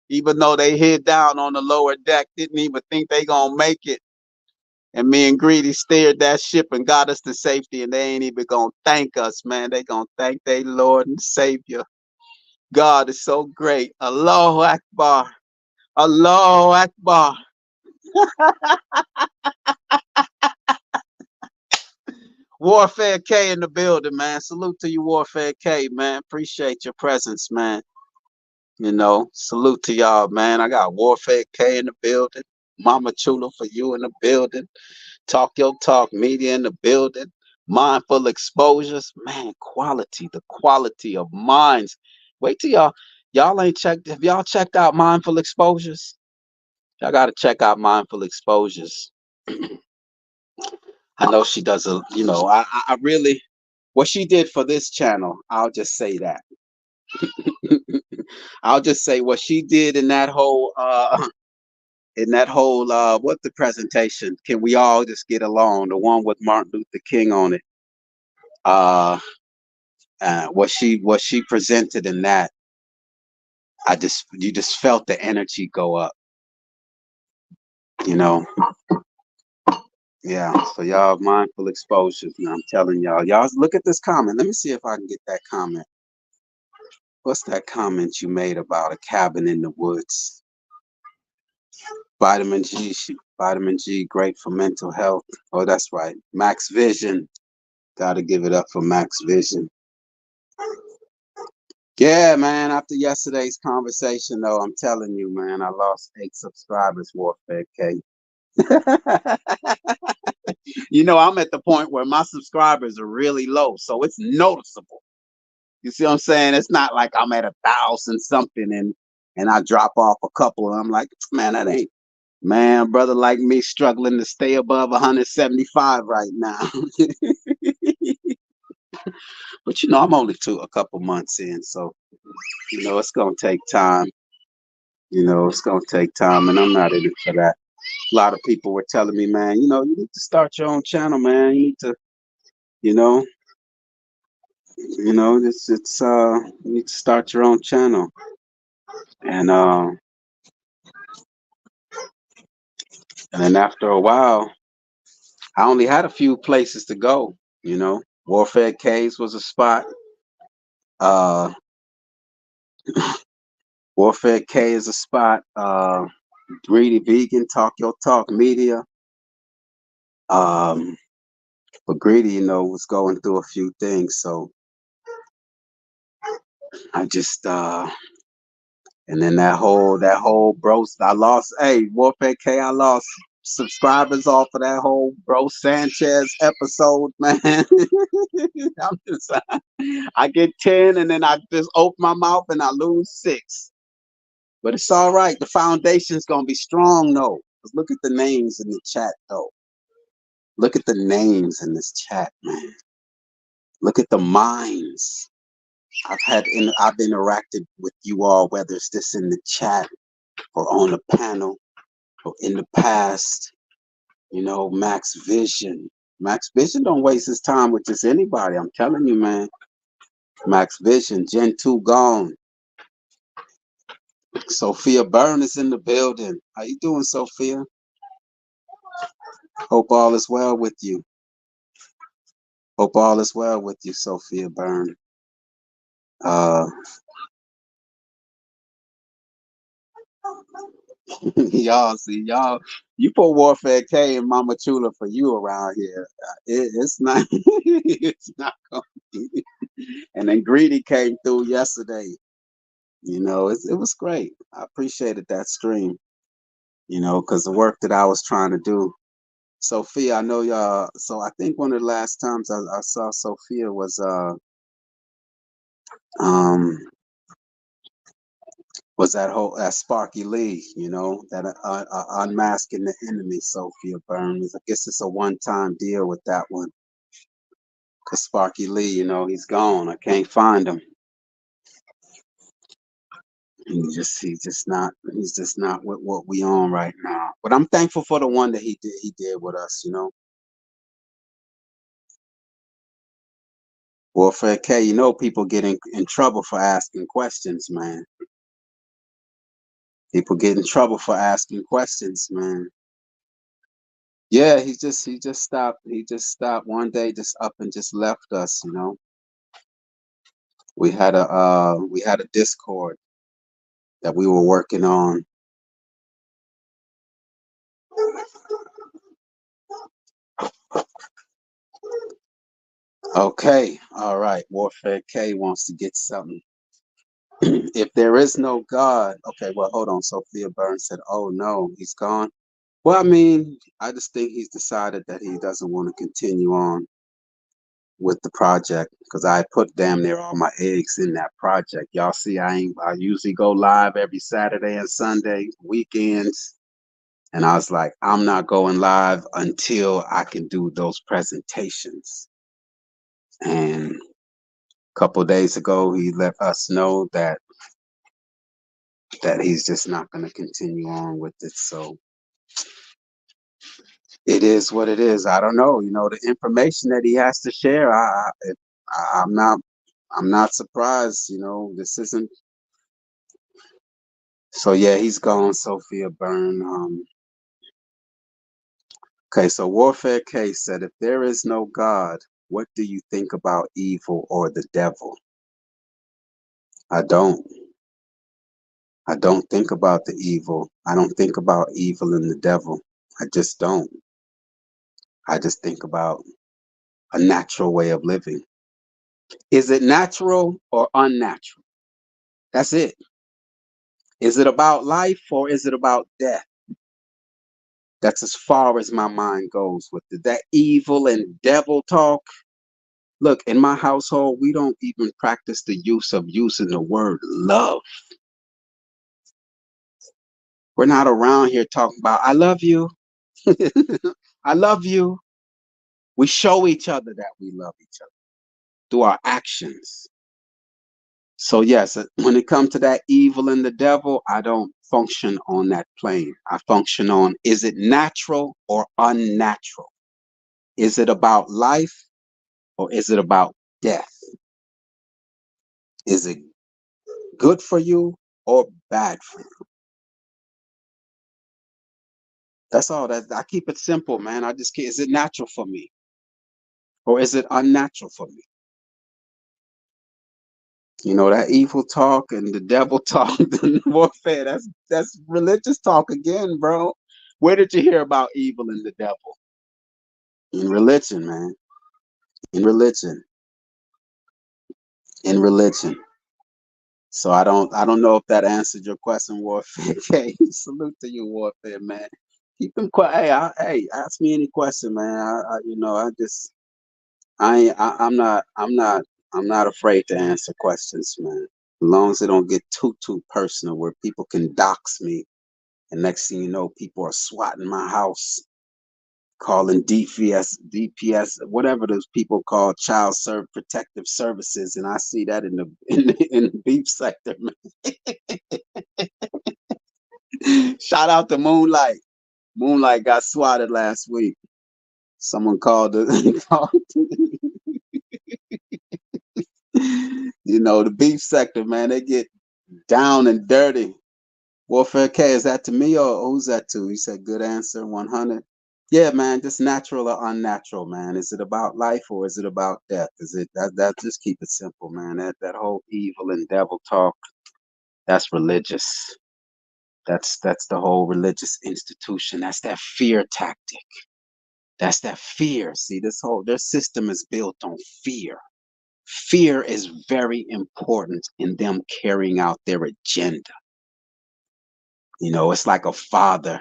Even though they hid down on the lower deck, didn't even think they gonna make it. And me and Greedy steered that ship and got us to safety, and they ain't even gonna thank us, man. They gonna thank their Lord and Savior. God is so great. Allahu Akbar. Allahu Akbar. Warfare K in the building, man. Salute to you, Warfare K, man. Appreciate your presence, man. Salute to y'all, man. I got Warfare K in the building. Mama Chula for you in the building. Talk Your Talk Media in the building. Mindful Exposures, man. The quality of minds. Wait till y'all ain't checked. Have y'all checked out Mindful Exposures? Y'all got to check out Mindful Exposures. I know she does I really, what she did for this channel, I'll just say that. I'll just say what she did in that whole what the presentation, Can We All Just Get Along, the one with Martin Luther King on it. What she presented in that, you just felt the energy go up, Yeah, so y'all, Mindful Exposures, and I'm telling y'all look at this comment. Let me see if I can get that comment. What's that comment you made about a cabin in the woods? Vitamin G, great for mental health. Oh, that's right. Max Vision. Gotta give it up for Max Vision. Yeah, man, after yesterday's conversation, though, I'm telling you, man, I lost 8 subscribers, Warfare K. I'm at the point where my subscribers are really low, so it's noticeable. You see what I'm saying? It's not like I'm at 1,000 something and I drop off a couple and I'm like, man, that ain't, man, brother like me struggling to stay above 175 right now. But I'm only a couple months in, so it's gonna take time. It's gonna take time, and I'm not in it for that. A lot of people were telling me, man, you need to start your own channel, man. You need to, you need to start your own channel. And then after a while, I only had a few places to go. Warfare Caves was a spot. Warfare K is a spot. Greedy Vegan, Talk Your Talk Media. Um, but Greedy, was going through a few things, so I just and then that whole bro, I lost. Hey, Warfare K, I lost subscribers off of that whole Bro Sanchez episode, man. I'm just, I get 10, and then I just open my mouth and I lose 6. But it's all right. The foundation's gonna be strong, though. 'Cause look at the names in the chat, though. Look at the names in this chat, man. Look at the minds. I've interacted with you all, whether it's this in the chat or on the panel or in the past. Max Vision. Max Vision don't waste his time with just anybody. I'm telling you, man. Max Vision, Gen 2 gone. Sophia Byrne is in the building. How you doing, Sophia? Hope all is well with you. Hope all is well with you, Sophia Byrne. Uh, y'all, you put Warfare K and Mama Chula for you around here. It's not, it's not going to be. And then Greedy came through yesterday. It was great. I appreciated that stream, because the work that I was trying to do. Sophia, I know y'all. So I think one of the last times I saw Sophia um was that Sparky Lee, that unmasking the enemy. Sophia Burns. I guess it's a one-time deal with that one. Cause Sparky Lee, he's gone. I can't find him. He's just not with what we on right now. But I'm thankful for the one that he did with us. Warfare K, people get in trouble for asking questions, man. People get in trouble for asking questions, man. Yeah, he just stopped. He just stopped one day, just up and just left us. We had a Discord that we were working on. Okay, all right. Warfare K wants to get something. If there is no God, okay, well, hold on. Sophia Burns said, "Oh no, he's gone." Well, I mean, I just think he's decided that he doesn't want to continue on with the project because I put damn near all my eggs in that project. Y'all see, I usually go live every Saturday and Sunday, weekends. And I was like, I'm not going live until I can do those presentations. And a couple of days ago, he let us know that he's just not going to continue on with it. So it is what it is. I don't know. The information that he has to share, I'm not surprised. This isn't. So yeah, he's gone. Sophia Byrne. Okay, so Warfare K said, if there is no God, what do you think about evil or the devil? I don't. I don't think about the evil. I don't think about evil and the devil. I just don't. I just think about a natural way of living. Is it natural or unnatural? That's it. Is it about life or is it about death? That's as far as my mind goes with it. That evil and devil talk. Look, in my household, we don't even practice the use of using the word love. We're not around here talking about, I love you. I love you. We show each other that we love each other through our actions. So, yes, when it comes to that evil and the devil, I don't function on that plane. I function on, is it natural or unnatural? Is it about life or is it about death? Is it good for you or bad for you? That's all. That I keep it simple, man. I just can't. Is it natural for me or is it unnatural for me? You know, that evil talk and the devil talk, the warfare, that's religious talk again, bro. Where did you hear about evil and the devil? In religion, man. In religion. In religion. So I don't know if that answered your question, Warfare. Okay, salute to you, Warfare, man. Keep them quiet. Hey, ask me any question, man. I just I ain't- I'm not afraid to answer questions, man. As long as it don't get too personal, where people can dox me, and next thing you know, people are swatting my house, calling DPS, whatever those people call protective services, and I see that in the in the beef sector, man. Shout out to Moonlight. Moonlight got swatted last week. Someone called the the beef sector, man. They get down and dirty. Warfare K, is that to me or who's that to? He said, good answer, 100. Yeah, man, just natural or unnatural, man. Is it about life or is it about death? Is it that just keep it simple, man. That whole evil and devil talk, that's religious. That's the whole religious institution. That's that fear tactic. That's that fear. See, their system is built on fear. Fear is very important in them carrying out their agenda. It's like a father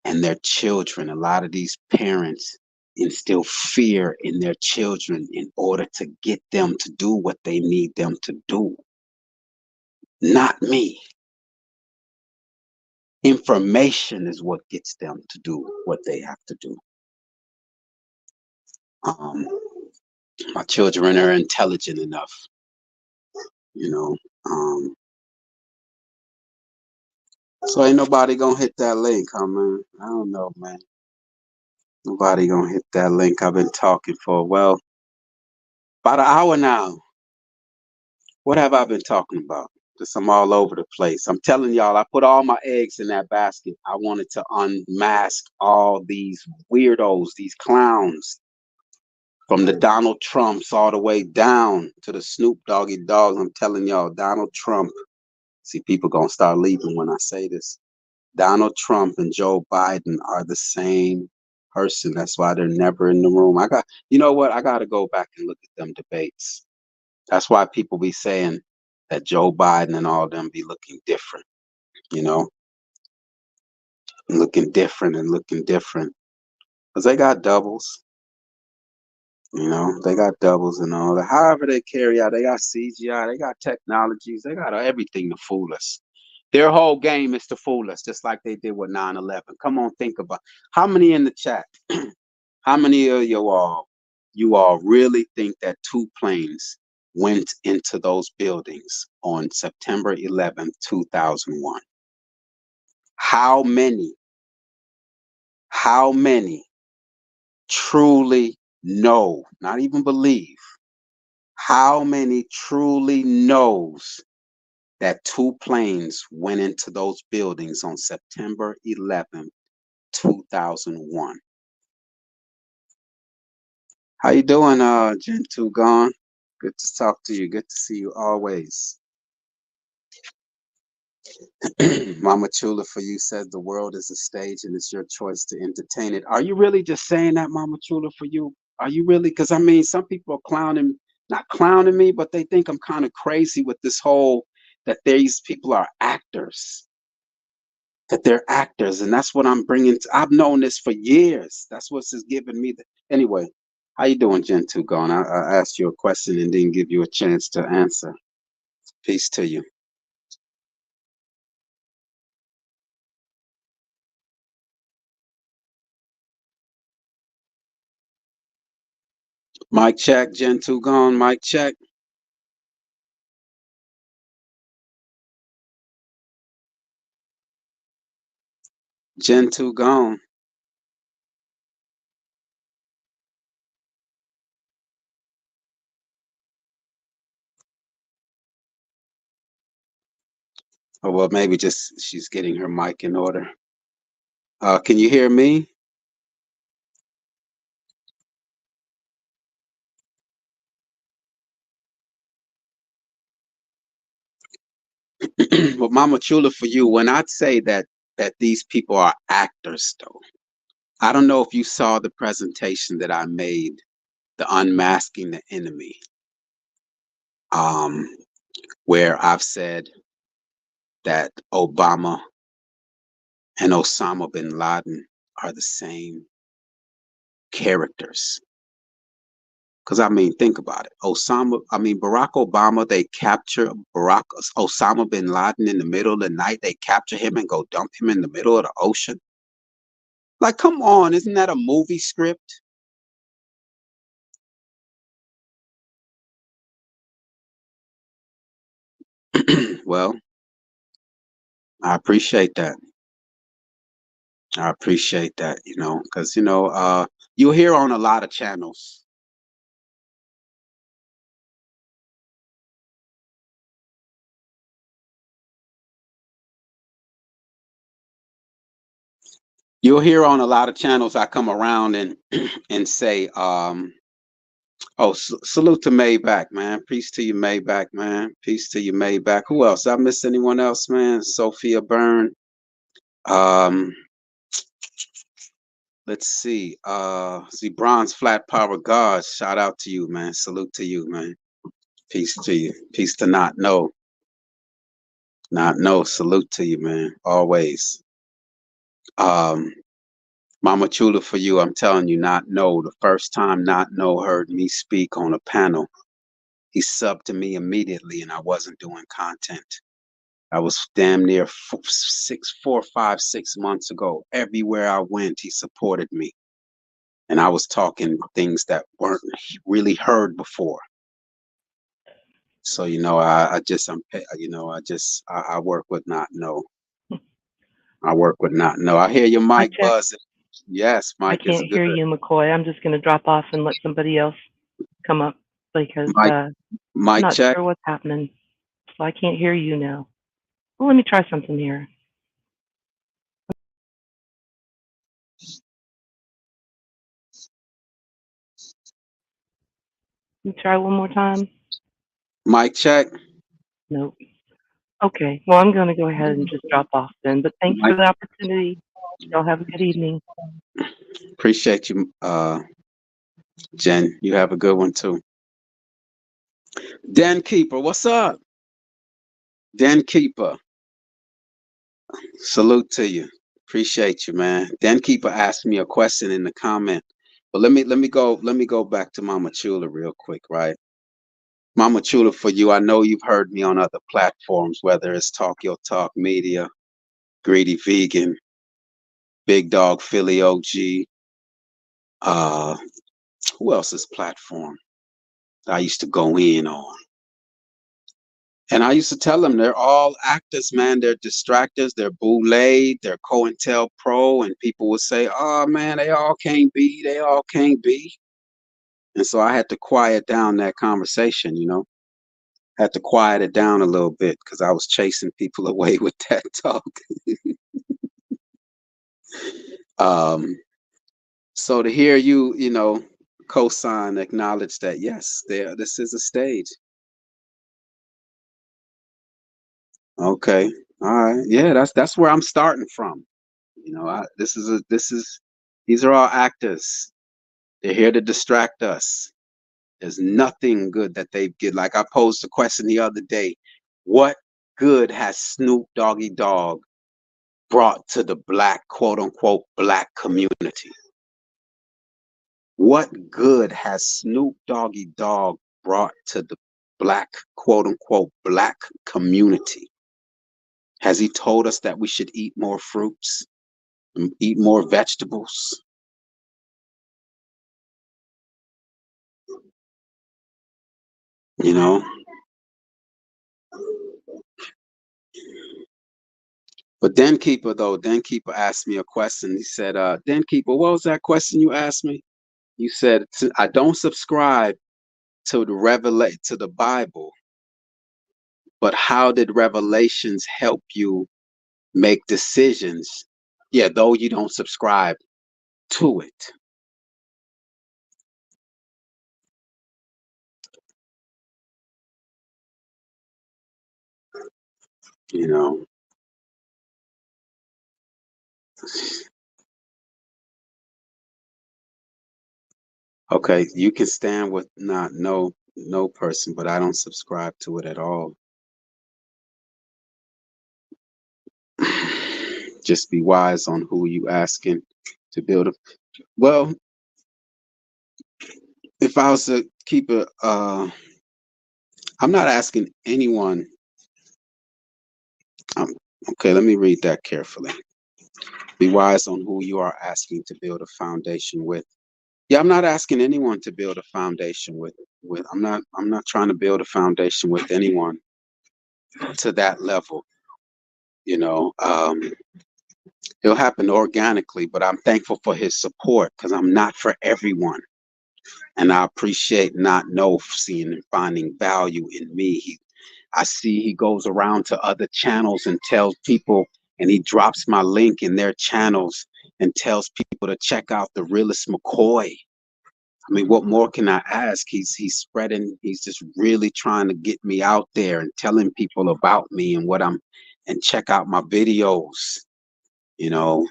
and their children. A lot of these parents instill fear in their children in order to get them to do what they need them to do. Not me. Information is what gets them to do what they have to do. Um, my children are intelligent enough, you know. So ain't nobody gonna hit that link, huh, man? I don't know, man. Nobody gonna hit that link. I've been talking for, well, about an hour now. What have I been talking about? Just I'm all over the place. I'm telling y'all, I put all my eggs in that basket. I wanted to unmask all these weirdos, these clowns, from the Donald Trumps all the way down to the Snoop Doggy Dogs. I'm telling y'all, Donald Trump. See, people gonna start leaving when I say this. Donald Trump and Joe Biden are the same person. That's why they're never in the room. You know what? I got to go back and look at them debates. That's why people be saying that Joe Biden and all them be looking different, you know, looking different and looking different. Because they got doubles, they got doubles and all that. However they carry out, they got CGI, they got technologies, they got everything to fool us. Their whole game is to fool us, just like they did with 9/11. Come on, think about how many in the chat, how many of you all really think that two planes went into those buildings on September 11th, 2001? How many, how many truly know, not even believe, how many truly knows that two planes went into those buildings on September 11th, 2001? How you doing, Gentoo Gone? Good to talk to you. Good to see you always. Mama Chula for you says the world is a stage and it's your choice to entertain it. Are you really just saying that, Mama Chula, for you? Are you really? Because I mean, some people are clowning, not clowning me, but they think I'm kind of crazy with this whole that these people are actors, that they're actors, and that's what I'm bringing. I've known this for years. That's what's just giving me the. Anyway, how you doing, Gentoo Gone? I asked you a question and didn't give you a chance to answer. Peace to you. Mic check, Gentoo Gone. Mic check. Gentoo Gone. Oh, well, maybe just she's getting her mic in order. Can you hear me? But Mama Chula, for you, when I say that these people are actors, though, I don't know if you saw the presentation that I made, the unmasking the enemy, um, where I've said that Obama and Osama bin Laden are the same characters. Because I mean, think about it. Barack Obama, they capture Osama bin Laden in the middle of the night. They capture him and go dump him in the middle of the ocean. Like, come on, isn't that a movie script? Well, I appreciate that. I appreciate that, because, you'll hear on a lot of channels. You'll hear on a lot of channels I come around and and say, oh, salute to Maybach, man. Peace to you, Maybach, man. Peace to you, Maybach. Who else? Did I miss anyone else, man? Sophia Byrne. Um, let's see. See, Bronze Flat Power God. Shout out to you, man. Salute to you, man. Peace to you. Peace to not know. Not know. Salute to you, man. Always. Um, Mama Chula, for you, I'm telling you, not know. The first time not know heard me speak on a panel, he subbed to me immediately, and I wasn't doing content. I was damn near 4, 5, 6 months ago. Everywhere I went, he supported me, and I was talking things that weren't really heard before. So I work with not know. I work with not know. I hear your mic buzzing. Yes, I Mike is can't good. hear you, McCoy. I'm just going to drop off and let somebody else come up because Mike, I'm mic not check. sure what's happening. So I can't hear you now. Well, let me try something here. Let me try one more time. Mic check. Nope. Okay. Well, I'm going to go ahead and just drop off then. But thanks for Mike, the opportunity. Y'all have a good evening. appreciate you, Jen. You have a good one too. Den Keeper, what's up? Den Keeper, salute to you. Appreciate you, man. Den Keeper asked me a question in the comment, but let me go back to Mama Chula real quick, right? Mama Chula, for you, I know you've heard me on other platforms, whether it's Talk Your Talk Media, Greedy Vegan, Big Dog Philly OG. Uh, who else's platform I used to go in on? And I used to tell them they're all actors, man. They're distractors. They're boule. They're COINTELPRO. And people would say, oh, man, they all can't be. They all can't be. And so I had to quiet down that conversation, Had to quiet it down a little bit because I was chasing people away with that talk. um, so to hear you, co-sign, acknowledge that, yes, this is a stage. Okay. All right. Yeah, that's where I'm starting from. These are all actors. They're here to distract us. There's nothing good that they get. Like I posed a question the other day, what good has Snoop Doggy Dogg brought to the black, quote unquote, black community? What good has Snoop Doggy Dogg brought to the black, quote unquote, black community? Has he told us that we should eat more fruits, eat more vegetables? You know, but Den Keeper asked me a question. He said, Den Keeper, what was that question you asked me? You said, I don't subscribe to the Bible, but how did Revelations help you make decisions? Yeah, though you don't subscribe to it. You know, okay, you can stand with not no person, but I don't subscribe to it at all. Just be wise on who you asking to build a. Well, if I was to keep it, I'm not asking anyone. Um, okay, let me read that carefully. Be wise on who you are asking to build a foundation with. Yeah, I'm not asking anyone to build a foundation with. I'm not trying to build a foundation with anyone to that level. You know, it'll happen organically, but I'm thankful for his support because I'm not for everyone. And I appreciate not know seeing and finding value in me. I see he goes around to other channels and tells people, and he drops my link in their channels and tells people to check out the realest McCoy. I mean, what more can I ask? He's spreading. He's just really trying to get me out there and telling people about me and what I'm, and check out my videos. You know,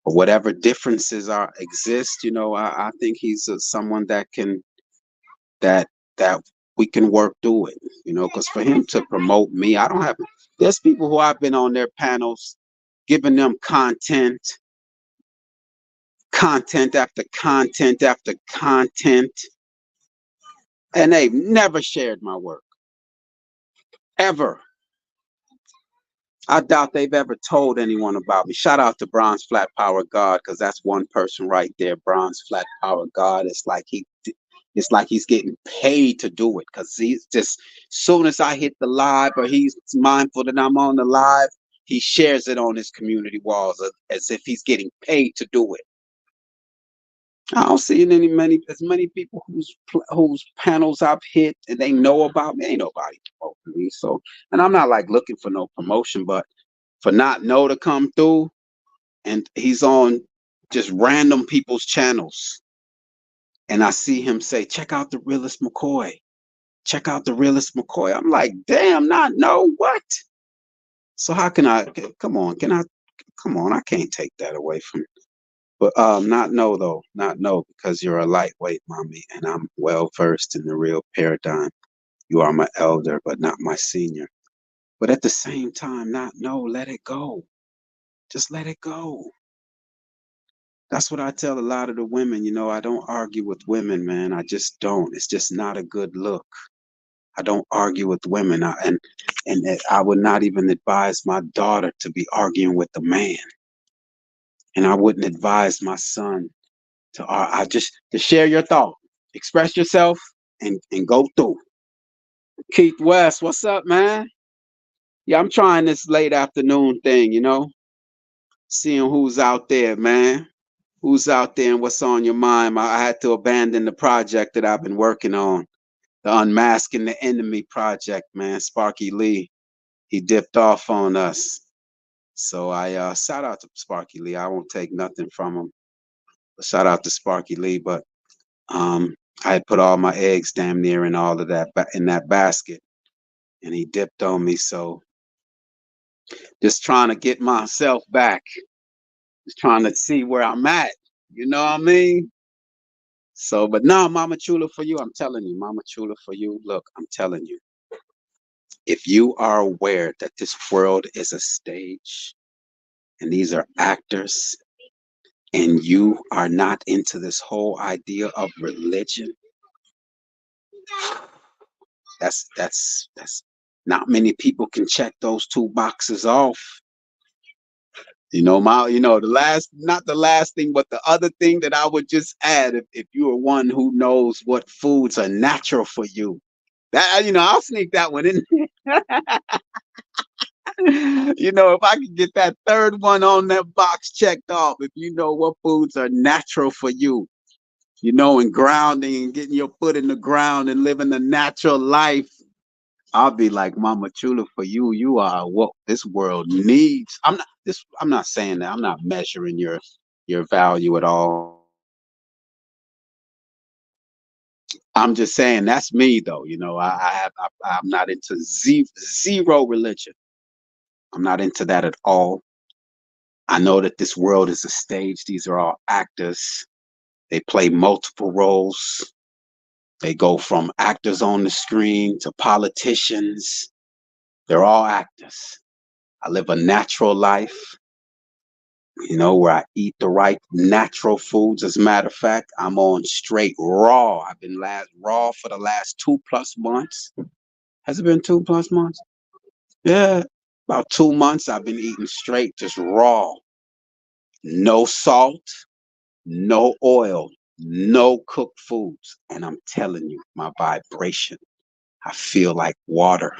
or whatever differences are exist. You know, I think he's someone that can that that we can work through it. You know, because for him to promote me, I don't have. There's people who I've been on their panels, giving them content after content after content, and they've never shared my work ever. I doubt they've ever told anyone about me. Shout out to Bronze Flat Power God, because that's one person right there. Bronze Flat Power God. It's like he's getting paid to do it, because he's just, soon as I hit the live or he's mindful that I'm on the live, he shares it on his community walls as if he's getting paid to do it. I don't see as many people whose panels I've hit and they know about me. Ain't nobody promoting me. So, and I'm not like looking for no promotion, but for not know to come through, and he's on just random people's channels, and I see him say, check out the realest McCoy, check out the realest McCoy. I'm like, damn, not know what. So how can I, come on, can I, come on, I can't take that away from, but not know though, not know, because you're a lightweight, mommy, and I'm well versed in the real paradigm. You are my elder but not my senior. But at the same time, not know, let it go, just let it go. That's what I tell a lot of the women. You know, I don't argue with women, man. I just don't. It's just not a good look. I don't argue with women. And I would not even advise my daughter to be arguing with a man. And I wouldn't advise my son to, I just, to share your thought, express yourself, and go through. Keith West, what's up, man? Yeah, I'm trying this late afternoon thing, you know, seeing who's out there, man. Who's out there and what's on your mind? I had to abandon the project that I've been working on, the Unmasking the Enemy project, man. Sparky Lee, he dipped off on us. So I shout out to Sparky Lee. I won't take nothing from him. Shout out to Sparky Lee, but um, I had put all my eggs damn near in all of that in that basket, and he dipped on me. So just trying to get myself back, just trying to see where I'm at. You know what I mean? So, but no, Mama Chula for you. I'm telling you, Mama Chula for you. Look, I'm telling you, if you are aware that this world is a stage and these are actors, and you are not into this whole idea of religion, that's not many people can check those two boxes off. You know, the last, not the last thing, but the other thing that I would just add, if you are one who knows what foods are natural for you, that, I'll sneak that one in. If I could get that third one on that box checked off, if you know what foods are natural for you, and grounding and getting your foot in the ground and living a natural life, I'll be like, Mama Chula for you. You are what this world needs. I'm not saying that. I'm not measuring your value at all. I'm just saying that's me though. I'm not into zero religion. I'm not into that at all. I know that this world is a stage. These are all actors. They play multiple roles. They go from actors on the screen to politicians. They're all actors. I live a natural life, where I eat the right natural foods. As a matter of fact, I'm on straight raw. I've been raw for the last 2+ months. Has it been 2+ months? Yeah, about 2 months I've been eating straight, just raw. No salt, no oil, no cooked foods. And I'm telling you, my vibration, I feel like water.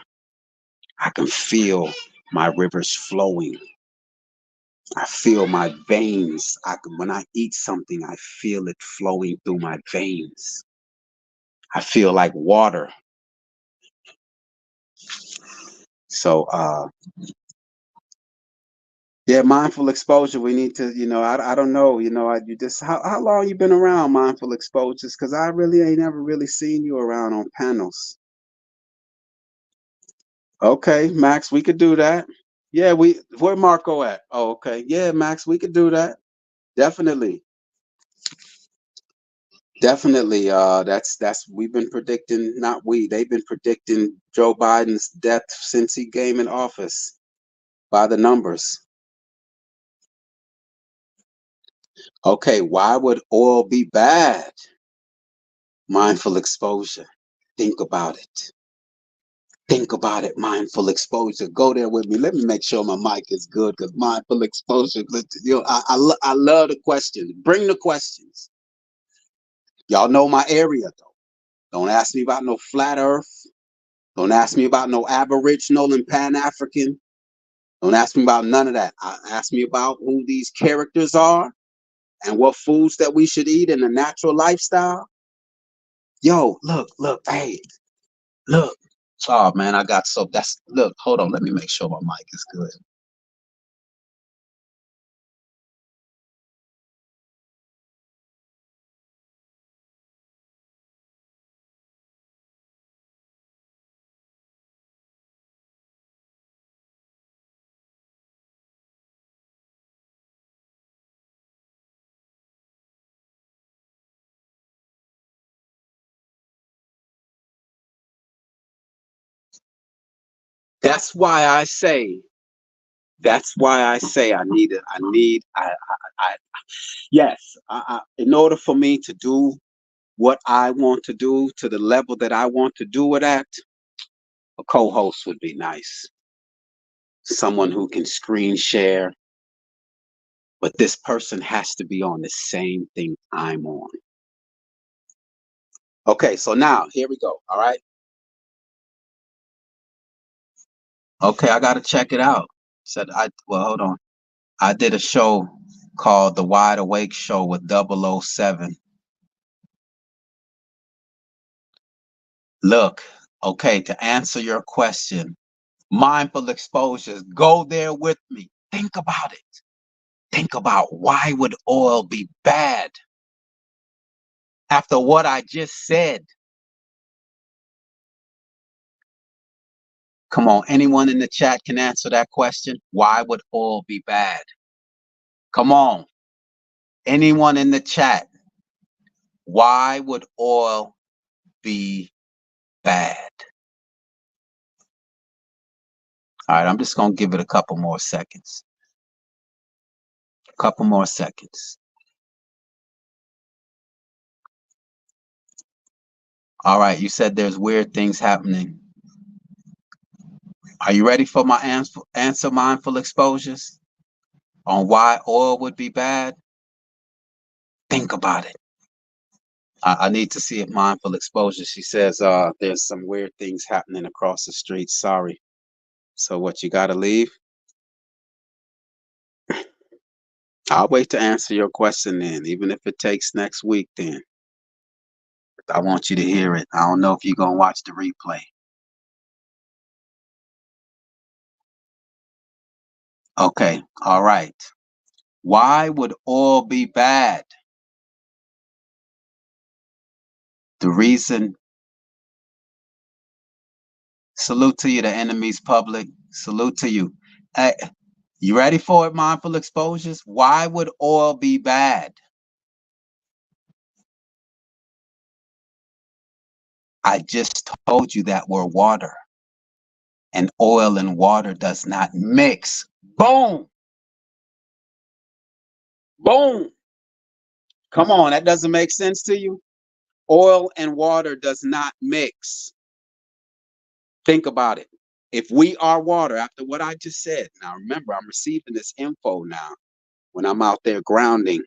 I can feel my rivers flowing. I feel my veins. When I eat something, I feel it flowing through my veins. I feel like water. So, yeah, mindful exposure. We need to, I don't know, you just, how long you been around mindful exposures? Because I really ain't never really seen you around on panels. Okay, Max, we could do that. Yeah, where Marco at? Oh, okay. Yeah, Max, we could do that. Definitely. Definitely. That's we've been predicting, not we, they've been predicting Joe Biden's death since he came in office by the numbers. Okay, why would oil be bad? Mindful exposure. Think about it. Think about it. Mindful exposure. Go there with me. Let me make sure my mic is good because mindful exposure. I love the questions. Bring the questions. Y'all know my area though. Don't ask me about no flat Earth. Don't ask me about no Aboriginal and Pan African. Don't ask me about none of that. Ask me about who these characters are and what foods that we should eat in a natural lifestyle. Yo, look, hey, look. Oh man, look, hold on, let me make sure my mic is good. That's why I say, yes, in order for me to do what I want to do to the level that I want to do it at, a co-host would be nice. Someone who can screen share, but this person has to be on the same thing I'm on. Okay, so now here we go. All right. Okay, I gotta check it out. Hold on. I did a show called The Wide Awake Show with 007. Look, okay, to answer your question, mindful exposures, go there with me. Think about it. Think about why would oil be bad after what I just said. Come on, anyone in the chat can answer that question. Why would oil be bad? Come on, anyone in the chat. Why would oil be bad? All right, I'm just going to give it a couple more seconds. Couple more seconds. All right, you said there's weird things happening. Are you ready for my answer mindful exposures on why oil would be bad? Think about it. I need to see if mindful exposure. She says there's some weird things happening across the street. Sorry. So what, you got to leave? I'll wait to answer your question then, even if it takes next week then. I want you to hear it. I don't know if you're going to watch the replay. Okay. All right. Why would oil be bad? The reason, salute to you, the enemy's public. Salute to you. Hey, you ready for it, mindful exposures? Why would oil be bad? I just told you that we're water, and oil and water does not mix. Boom! Boom! Come on, that doesn't make sense to you? Oil and water does not mix. Think about it. If we are water, after what I just said, now remember, I'm receiving this info now when I'm out there grounding.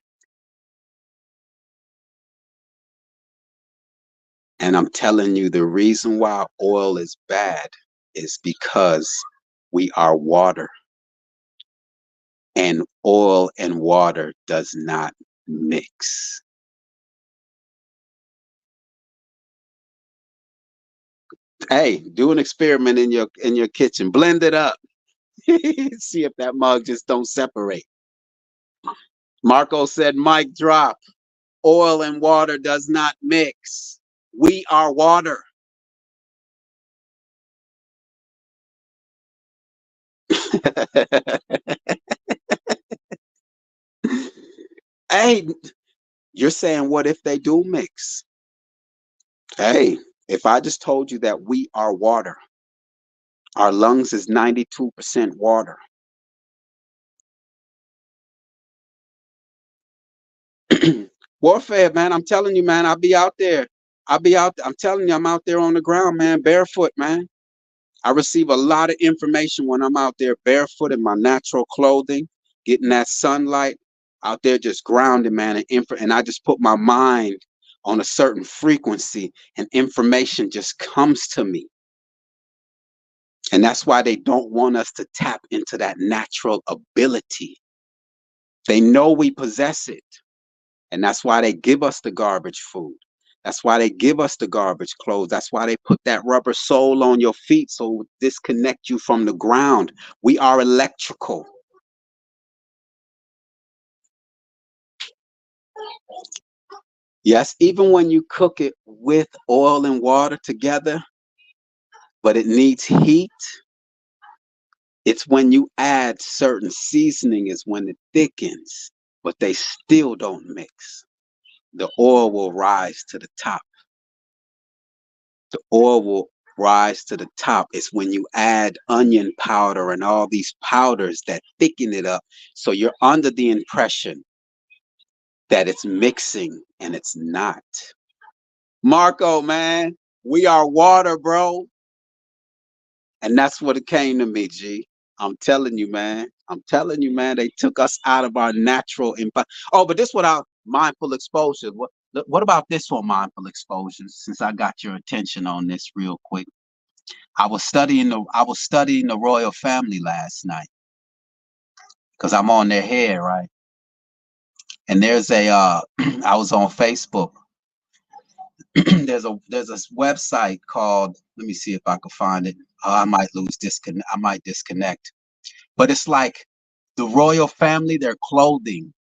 And I'm telling you, the reason why oil is bad is because we are water. And oil and water does not mix. Hey, do an experiment in your kitchen. Blend it up. See if that mug just don't separate. Marco said, mic drop. Oil and water does not mix. We are water. Hey, you're saying, what if they do mix? Hey, if I just told you that we are water, our lungs is 92% water. Warfare, man. I'm telling you, man. I'll be out there. I'm telling you, I'm out there on the ground, man, barefoot, man. I receive a lot of information when I'm out there barefoot in my natural clothing, getting that sunlight out there, just grounded, man. And I just put my mind on a certain frequency, and information just comes to me. And that's why they don't want us to tap into that natural ability. They know we possess it. And that's why they give us the garbage food. That's why they give us the garbage clothes. That's why they put that rubber sole on your feet so disconnect you from the ground. We are electrical. Yes, even when you cook it with oil and water together, but it needs heat, it's when you add certain seasoning is when it thickens, but they still don't mix. The oil will rise to the top. The oil will rise to the top. It's when you add onion powder and all these powders that thicken it up. So you're under the impression that it's mixing, and it's not. Marco, man, we are water, bro. And that's what it came to me, G. I'm telling you, man. I'm telling you, man. They took us out of our natural Oh, but this without mindful exposure. What about this one, mindful exposure? Since I got your attention on this real quick. I was studying the royal family last night because I'm on their head, right? And there's a I was on Facebook. there's a website called, let me see if I can find it. I might disconnect. But it's like the royal family, their clothing.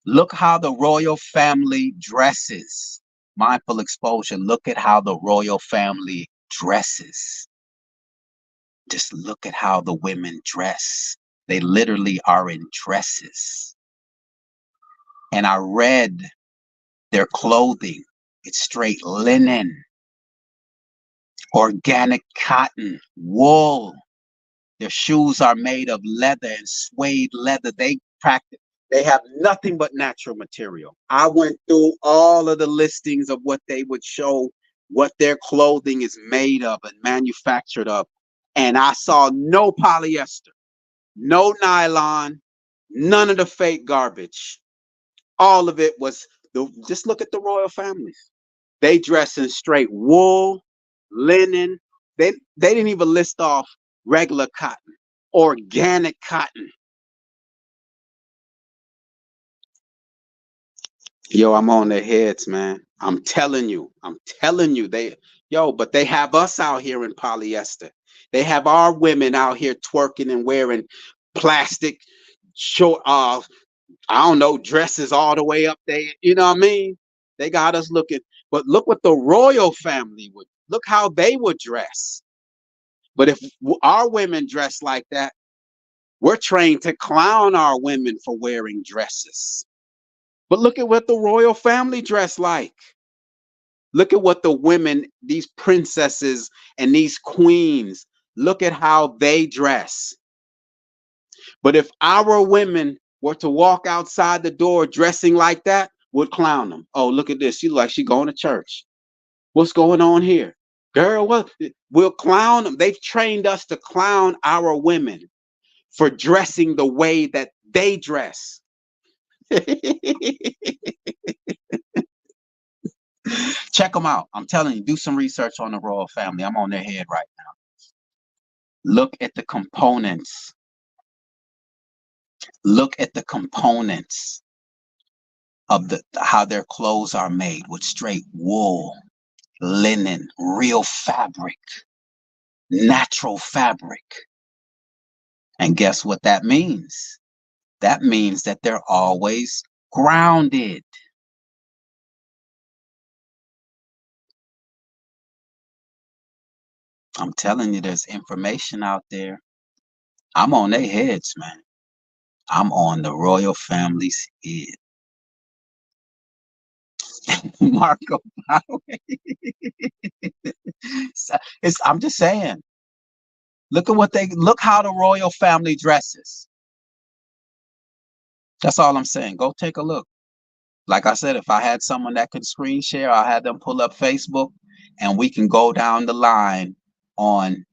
Look how the royal family dresses. Mindful exposure. Look at how the royal family dresses. Just look at how the women dress. They literally are in dresses. And I read their clothing. It's straight linen, organic cotton, wool. Their shoes are made of leather and suede leather. They have nothing but natural material. I went through all of the listings of what they would show, what their clothing is made of and manufactured of. And I saw no polyester, no nylon, none of the fake garbage. All of it was just look at the royal families. They dress in straight wool, linen. They didn't even list off regular cotton, organic cotton. Yo, I'm on their heads, man. I'm telling you. But they have us out here in polyester. They have our women out here twerking and wearing plastic short I don't know, dresses all the way up there. You know what I mean? They got us looking. But look what the royal family would look how they would dress. But if our women dress like that, We're trained to clown our women for wearing dresses. But look at what the royal family dress like. Look at what the women, these princesses and these queens, look at how they dress. But if our women were to walk outside the door dressing like that, we'd clown them. Oh, look at this. She like she going to church. What's going on here? Girl, what? We'll clown them. They've trained us to clown our women for dressing the way that they dress. Check them out. I'm telling you, do some research on the royal family. I'm on their head right now. Look at the components. Look at the components of how their clothes are made with straight wool, linen, real fabric, natural fabric. And guess what that means? That means that they're always grounded. I'm telling you, there's information out there. I'm on their heads, man. I'm on the royal family's head. Marco Power. I'm just saying. Look how the royal family dresses. That's all I'm saying. Go take a look. Like I said, if I had someone that could screen share, I had them pull up Facebook and we can go down the line on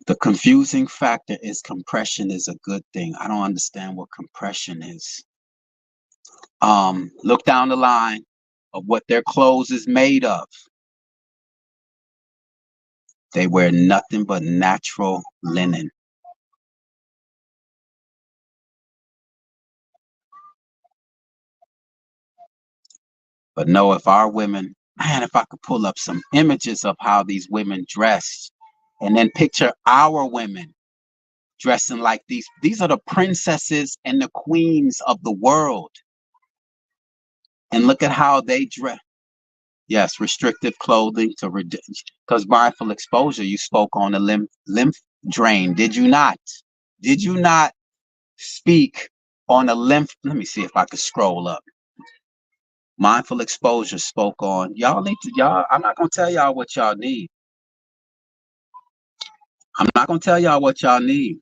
the confusing factor is compression is a good thing. I don't understand what compression is. Look down the line of what their clothes is made of. They wear nothing but natural linen. But no, if our women, man, if I could pull up some images of how these women dress and then picture our women dressing like these are the princesses and the queens of the world. And look at how they dress. Yes, restrictive clothing to because mindful exposure, you spoke on the lymph drain. Did you not? Did you not speak on a lymph? Let me see if I could scroll up. Mindful exposure spoke on. Y'all need to, I'm not gonna tell y'all what y'all need. I'm not gonna tell y'all what y'all need.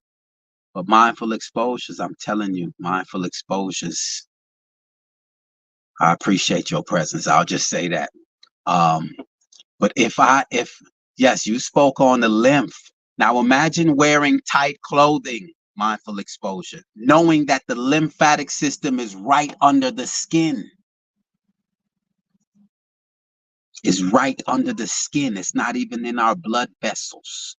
But mindful exposures, I'm telling you, mindful exposures. I appreciate your presence. I'll just say that. But yes, you spoke on the lymph. Now imagine wearing tight clothing, mindful exposure, knowing that the lymphatic system is right under the skin. It's right under the skin. It's not even in our blood vessels.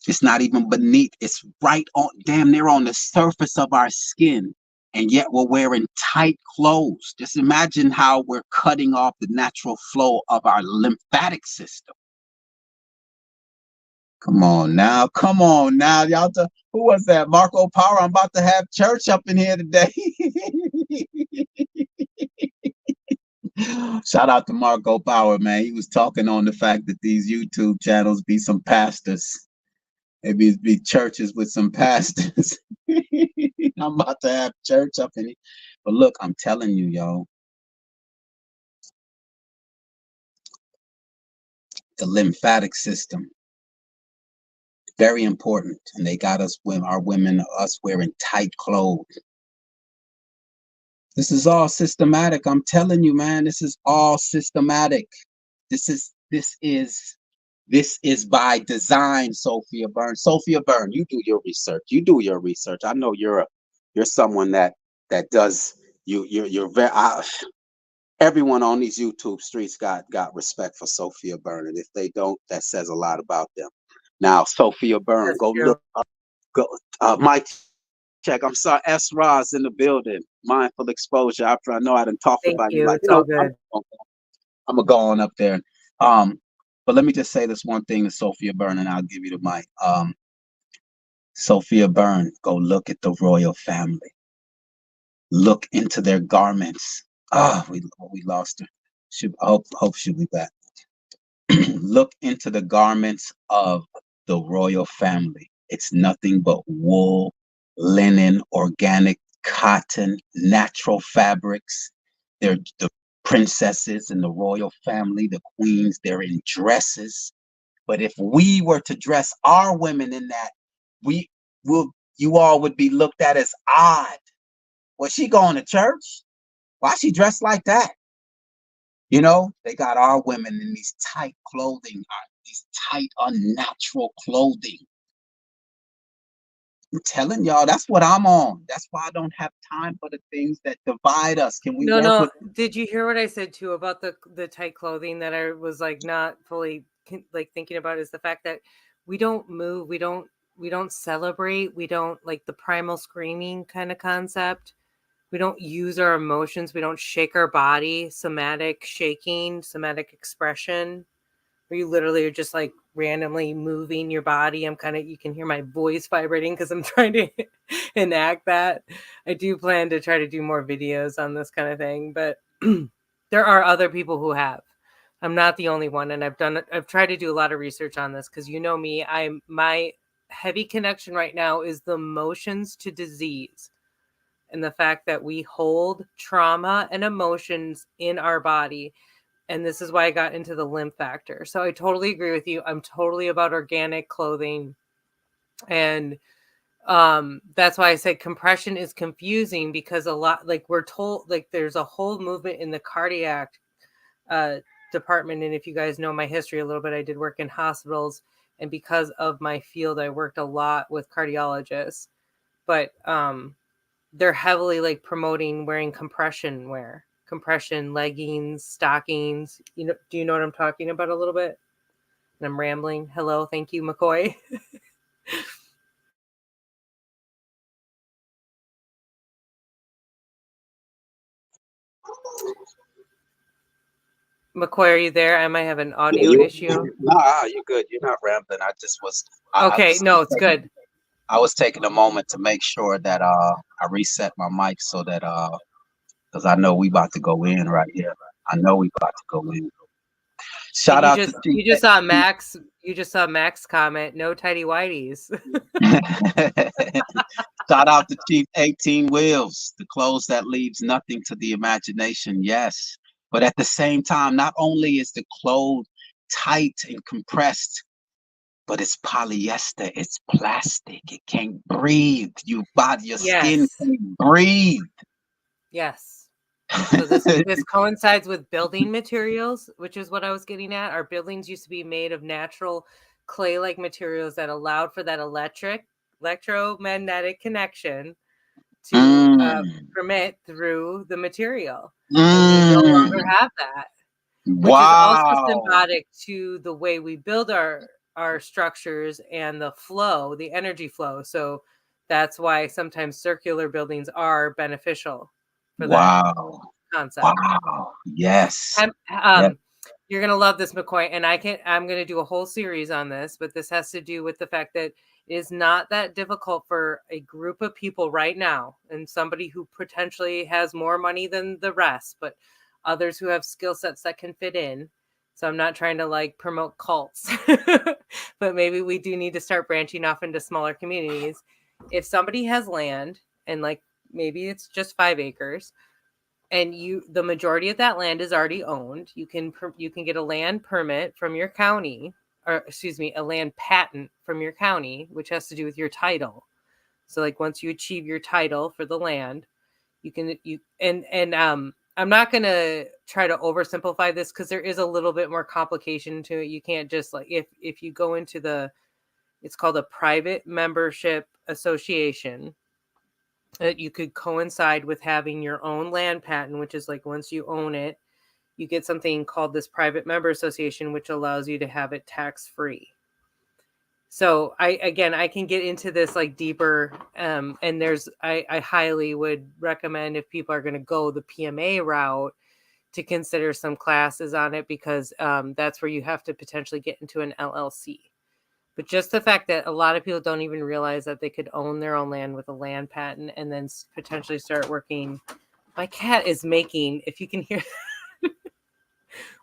It's not even beneath. It's right on, damn near on the surface of our skin. And yet we're wearing tight clothes. Just imagine how we're cutting off the natural flow of our lymphatic system. Come on now. Y'all, who was that? Marco Power. I'm about to have church up in here today. Shout out to Marco Power, man. He was talking on the fact that these YouTube channels be some pastors. Maybe be churches with some pastors. I'm about to have church up in here. But look, I'm telling you, y'all. The lymphatic system. Very important. And they got us, our women, us wearing tight clothes. This is all systematic. I'm telling you, man, this is all systematic. This is by design, Sophia Byrne. Sophia Byrne, you do your research. I know you're someone that does you're very everyone on these YouTube streets got respect for Sophia Byrne, and if they don't, that says a lot about them. Now, Sophia Byrne, That's go true. look up. Mike check. I'm sorry, S. Roz in the building. Mindful exposure. After I know I done talked Thank about you, you. like It's all good. I'm gonna go on up there. But let me just say this one thing to Sophia Byrne, and I'll give you the mic. Sophia Byrne, go look at the royal family. Look into their garments. We lost her. I hope she'll be back. look into the garments of the royal family. It's nothing but wool, linen, organic cotton, natural fabrics. They're the princesses in the royal family, the queens, they're in dresses. But if we were to dress our women in that, we will, you all would be looked at as odd. Was she going to church? Why she dressed like that? You know, they got our women in these tight clothing, these tight, unnatural clothing. I'm telling y'all, that's what I'm on. That's why I don't have time for the things that divide us. Can we work with? Did you hear what I said too about the tight clothing that I was like not fully like thinking about is the fact that we don't move, we don't celebrate, we don't like the primal screaming kind of concept. We don't use our emotions, we don't shake our body, somatic shaking, somatic expression. Where you literally are just like randomly moving your body. You can hear my voice vibrating because I'm trying to enact that. I do plan to try to do more videos on this kind of thing, but there are other people who have. I'm not the only one, and I've tried to do a lot of research on this because you know me. My heavy connection right now is the emotions to disease and the fact that we hold trauma and emotions in our body. And this is why I got into the lymph factor. So I totally agree with you. I'm totally about organic clothing. And that's why I said compression is confusing because a lot, like we're told, like there's a whole movement in the cardiac department. And if you guys know my history a little bit, I did work in hospitals. And because of my field, I worked a lot with cardiologists. But they're heavily like promoting wearing compression wear. Compression leggings, stockings. You know, do you know what I'm talking about a little bit? And I'm rambling. Hello, thank you, McCoy. McCoy, are you there? I might have an audio issue. Nah, you're good. You're not rambling. I just was. Okay, no, it's good. I was taking a moment to make sure that I reset my mic so that because I know we about to go in right here. I know we about to go in. Shout out to you just saw Max. You just saw Max comment. No tidy whities. Shout out to Chief 18 Wheels. The clothes that leaves nothing to the imagination. Yes, but at the same time, not only is the clothes tight and compressed, but it's polyester. It's plastic. It can't breathe. Your skin can't breathe. Yes. So this coincides with building materials, which is what I was getting at. Our buildings used to be made of natural clay-like materials that allowed for that electromagnetic connection to permit through the material. And we no longer have that, which is also symbolic to the way we build our structures and the flow, the energy flow. So that's why sometimes circular buildings are beneficial for that concept. Wow. Yes. You're going to love this, McCoy. And I'm going to do a whole series on this, but this has to do with the fact that it is not that difficult for a group of people right now and somebody who potentially has more money than the rest, but others who have skill sets that can fit in. So I'm not trying to like promote cults, but maybe we do need to start branching off into smaller communities. If somebody has land and like maybe it's just 5 acres, and the majority of that land is already owned, you can get a land permit from your county, or excuse me, a land patent from your county, which has to do with your title. So like once you achieve your title for the land, I'm not going to try to oversimplify this because there is a little bit more complication to it. You can't just like, if you go into it's called a private membership association, that you could coincide with having your own land patent, which is like once you own it, you get something called this private member association, which allows you to have it tax free. So I can get into this like deeper. And I highly would recommend if people are going to go the PMA route to consider some classes on it, because that's where you have to potentially get into an LLC. But just the fact that a lot of people don't even realize that they could own their own land with a land patent and then potentially start working. My cat is making, if you can hear,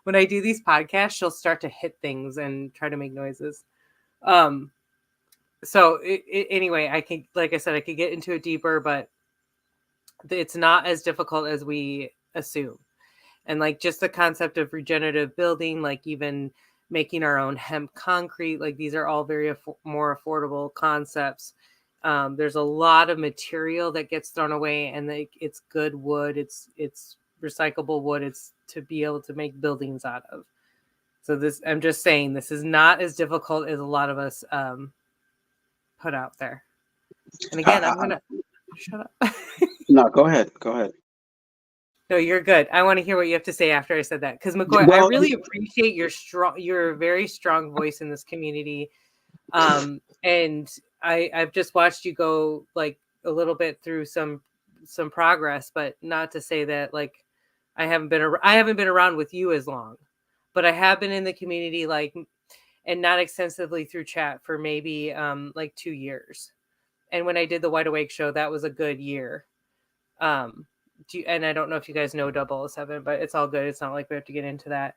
when I do these podcasts, she'll start to hit things and try to make noises. So anyway, I can, like I said, I could get into it deeper, but it's not as difficult as we assume. And like just the concept of regenerative building, like even making our own hemp concrete, like these are all very more affordable concepts. There's a lot of material that gets thrown away, and it's good wood, it's recyclable wood, it's to be able to make buildings out of. So this, I'm just saying, this is not as difficult as a lot of us put out there. And again, I'm gonna shut up. No, go ahead. Go ahead. No, you're good. I want to hear what you have to say after I said that, because McCoy, I really appreciate your very strong voice in this community. And I've just watched you go like a little bit through some progress, but not to say that like I haven't been around with you as long, but I have been in the community like, and not extensively through chat for maybe like 2 years. And when I did the Wide Awake show, that was a good year. And I don't know if you guys know 007, but it's all good. It's not like we have to get into that.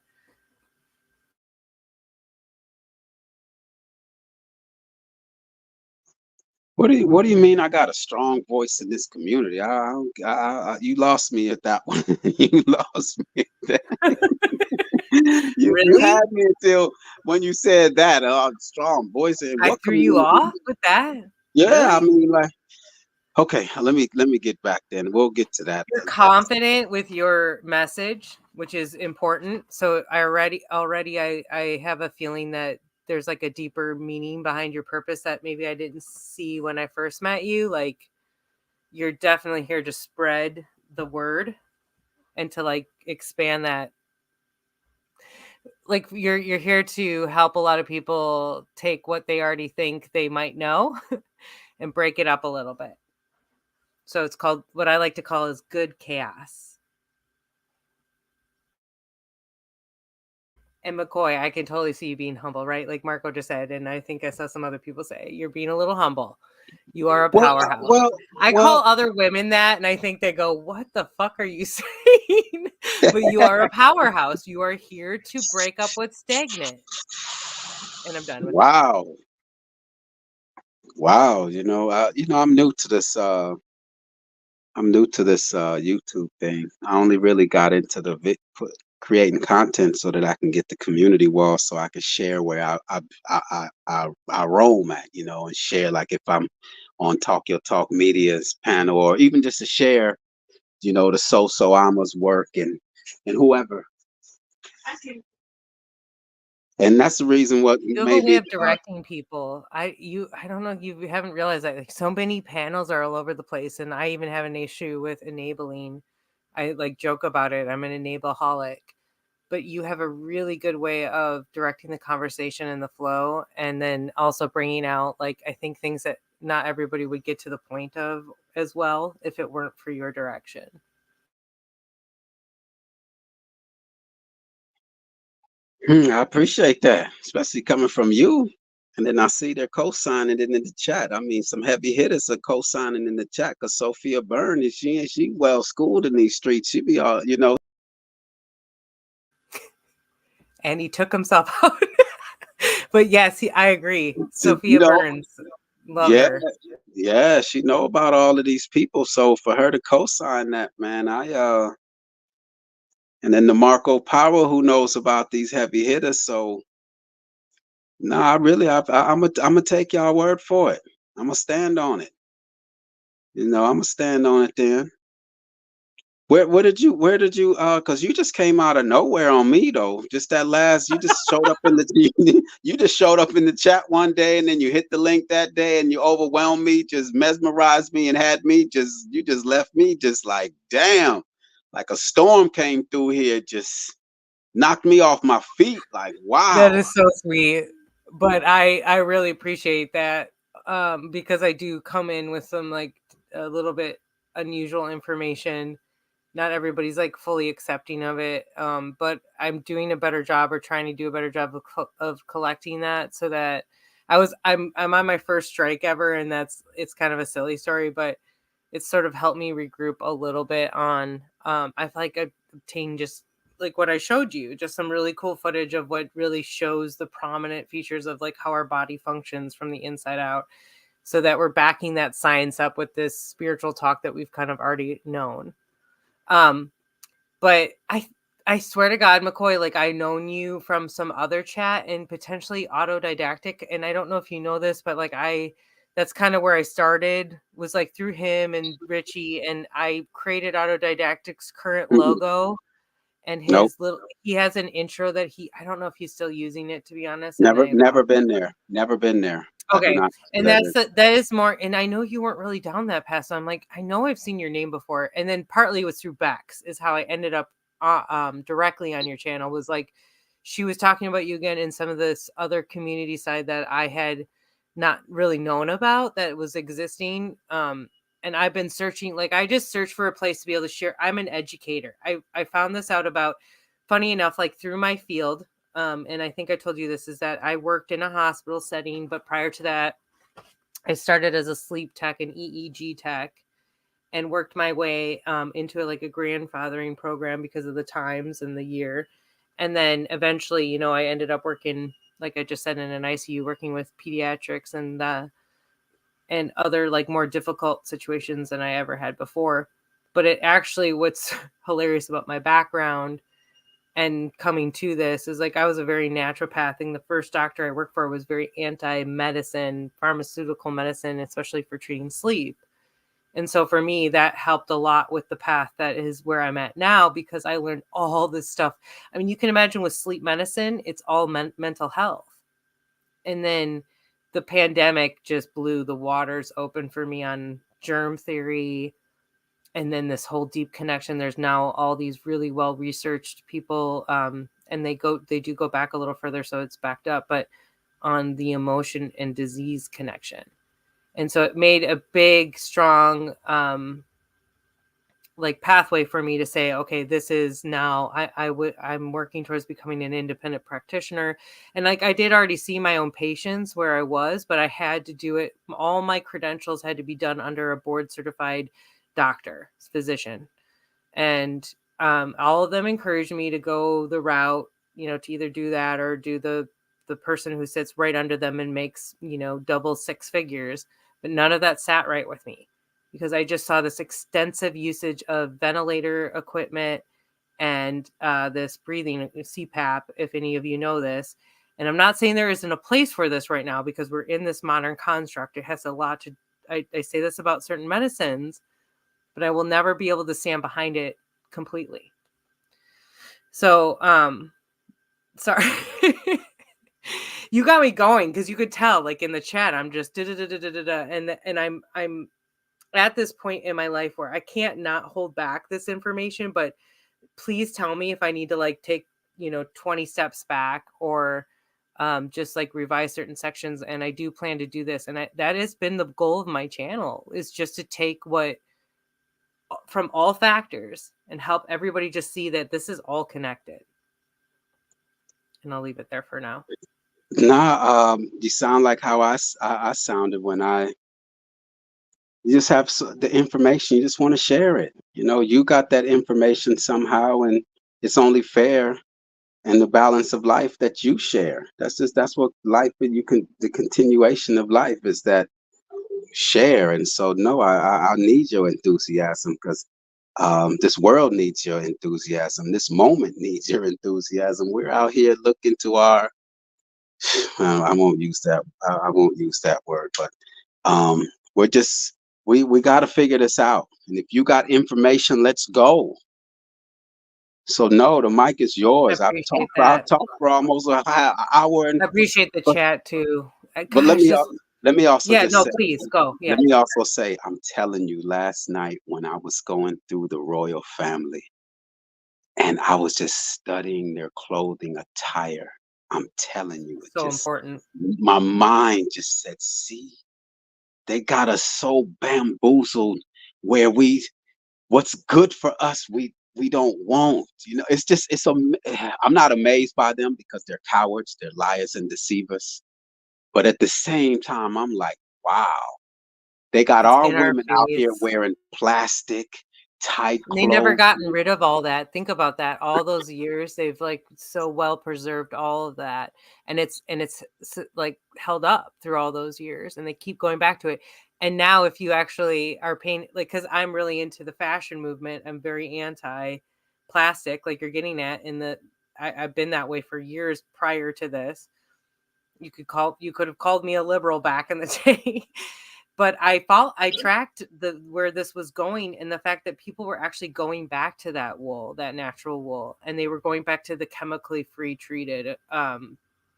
What do you mean? I got a strong voice in this community? You lost me at that one. You lost me at that. You had me until when you said that. Strong voice. I threw you off with that. Yeah, really? I mean, like, okay. Let me get back then. We'll get to that. You're confident with your message, which is important. So I already I have a feeling that there's like a deeper meaning behind your purpose that maybe I didn't see when I first met you. Like you're definitely here to spread the word and to like expand that. Like you're here to help a lot of people take what they already think they might know and break it up a little bit. So it's called, what I like to call is good chaos. And McCoy, I can totally see you being humble, right? Like Marco just said, and I think I saw some other people say, you're being a little humble. You are a powerhouse. I call other women that, and I think they go, what the fuck are you saying? But you are a powerhouse. You are here to break up what's stagnant. And I'm done with that. Wow. I'm new to this. YouTube thing. I only really got into the creating content so that I can get the community wall, so I can share where I roam at, and share, like if I'm on Talk Your Talk Media's panel, or even just to share, the So Ama's work and whoever. And that's the reason what maybe of directing people. I don't know if you haven't realized that, like, so many panels are all over the place, and I even have an issue with enabling. I like joke about it. I'm an enable-holic, but you have a really good way of directing the conversation and the flow, and then also bringing out, like, I think things that not everybody would get to the point of as well if it weren't for your direction. I appreciate that, especially coming from you. And then I see they're co-signing it in the chat. I mean, some heavy hitters are co-signing in the chat, because Sophia Byrne, she well schooled in these streets. She be all, And he took himself out. But yes, I agree. Sophia Burns. Love her. Yeah, she know about all of these people. So for her to co-sign that, man, and then the Marco Power, who knows about these heavy hitters. So no, I'm gonna take y'all word for it. I'm gonna stand on it. I'm gonna stand on it then. Where did you because you just came out of nowhere on me though. Just that last, you just showed up in the you just showed up in the chat one day, and then you hit the link that day, and you overwhelmed me, just mesmerized me, and you just left me just like, damn, like a storm came through here, just knocked me off my feet. Like, wow. That is so sweet. But I really appreciate that, because I do come in with some like a little bit unusual information. Not everybody's like fully accepting of it, but I'm doing a better job, or trying to do a better job of collecting that, so that I'm on my first strike ever, and it's kind of a silly story, but it's sort of helped me regroup a little bit on I feel like I've obtained just like what I showed you, just some really cool footage of what really shows the prominent features of like how our body functions from the inside out, so that we're backing that science up with this spiritual talk that we've kind of already known. But I swear to God, McCoy, like I known you from some other chat and potentially autodidactic. And I don't know if you know this, but like that's kind of where I started, was like through him and Richie, and I created Autodidactic's current logo and Nope. his little, he has an intro that I don't know if he's still using it, to be honest. Never been there. Never been there. I do Okay. not. And that is more, and I know you weren't really down that path. So I'm like, I know I've seen your name before. And then partly it was through Bex is how I ended up directly on your channel. Was like, she was talking about you again in some of this other community side that I had not really known about that was existing. And I've been searching, like I just searched for a place to be able to share. I'm an educator. I found this out about, funny enough, like through my field. And I think I told you this, is that I worked in a hospital setting, but prior to that, I started as a sleep tech and EEG tech and worked my way into like a grandfathering program because of the times and the year. And then eventually, you know, I ended up working, like I just said, in an ICU, working with pediatrics and other like more difficult situations than I ever had before. But it actually, what's hilarious about my background and coming to this is like I was a very naturopath, and the first doctor I worked for was very anti-medicine, pharmaceutical medicine, especially for treating sleep. And so for me, that helped a lot with the path that is where I'm at now, because I learned all this stuff. I mean, you can imagine with sleep medicine, it's all mental health. And then the pandemic just blew the waters open for me on germ theory, and then this whole deep connection. There's now all these really well researched people, and they do go back a little further, so it's backed up, but on the emotion and disease connection. And so it made a big, strong like pathway for me to say, okay, this is now I'm working towards becoming an independent practitioner. And like I did already see my own patients where I was, but I had to do it. All my credentials had to be done under a board certified doctor, physician. And all of them encouraged me to go the route, you know, to either do that or do the person who sits right under them and makes, you know, double six figures. But none of that sat right with me, because I just saw this extensive usage of ventilator equipment and this breathing CPAP, if any of you know this. And I'm not saying there isn't a place for this right now, because we're in this modern construct. It has a lot to, I say this about certain medicines, but I will never be able to stand behind it completely. So, sorry. You got me going, because you could tell, like in the chat, I'm just and I'm at this point in my life where I can't not hold back this information, but please tell me if I need to like take, you know, 20 steps back, or just like revise certain sections. And I do plan to do this. And that has been the goal of my channel, is just to take what from all factors and help everybody just see that this is all connected. And I'll leave it there for now. Nah, you sound like how I sounded when you just have the information, you just want to share it. You know, you got that information somehow, and it's only fair in the balance of life that you share. That's what life, the continuation of life is, that share. And so, no, I need your enthusiasm, because this world needs your enthusiasm. This moment needs your enthusiasm. We're out here looking to our, I won't use that. I won't use that word, but we're just, we got to figure this out. And if you got information, let's go. So no, the mic is yours. I've talked for almost an hour. I appreciate the chat too. But let me also yeah, just no, say, please go. Yeah. Let me also say, I'm telling you, last night when I was going through the royal family and I was just studying their clothing attire, I'm telling you, it So just, important. my mind just said, see, they got us so bamboozled where what's good for us, we don't want. You know, it's just, I'm not amazed by them, because they're cowards, they're liars and deceivers. But at the same time, I'm like, wow, they got It's our in our women out here face. wearing plastic tight They never clothes. gotten rid of all that. Think about that. All those years, they've like so well preserved all of that, and it's like held up through all those years, and they keep going back to it. And now, if you actually are paying, like, because I'm really into the fashion movement, I'm very anti plastic, like you're getting at. I've been that way for years prior to this. You could have called me a liberal back in the day. But I tracked where this was going, and the fact that people were actually going back to that wool, that natural wool, and they were going back to the chemically free treated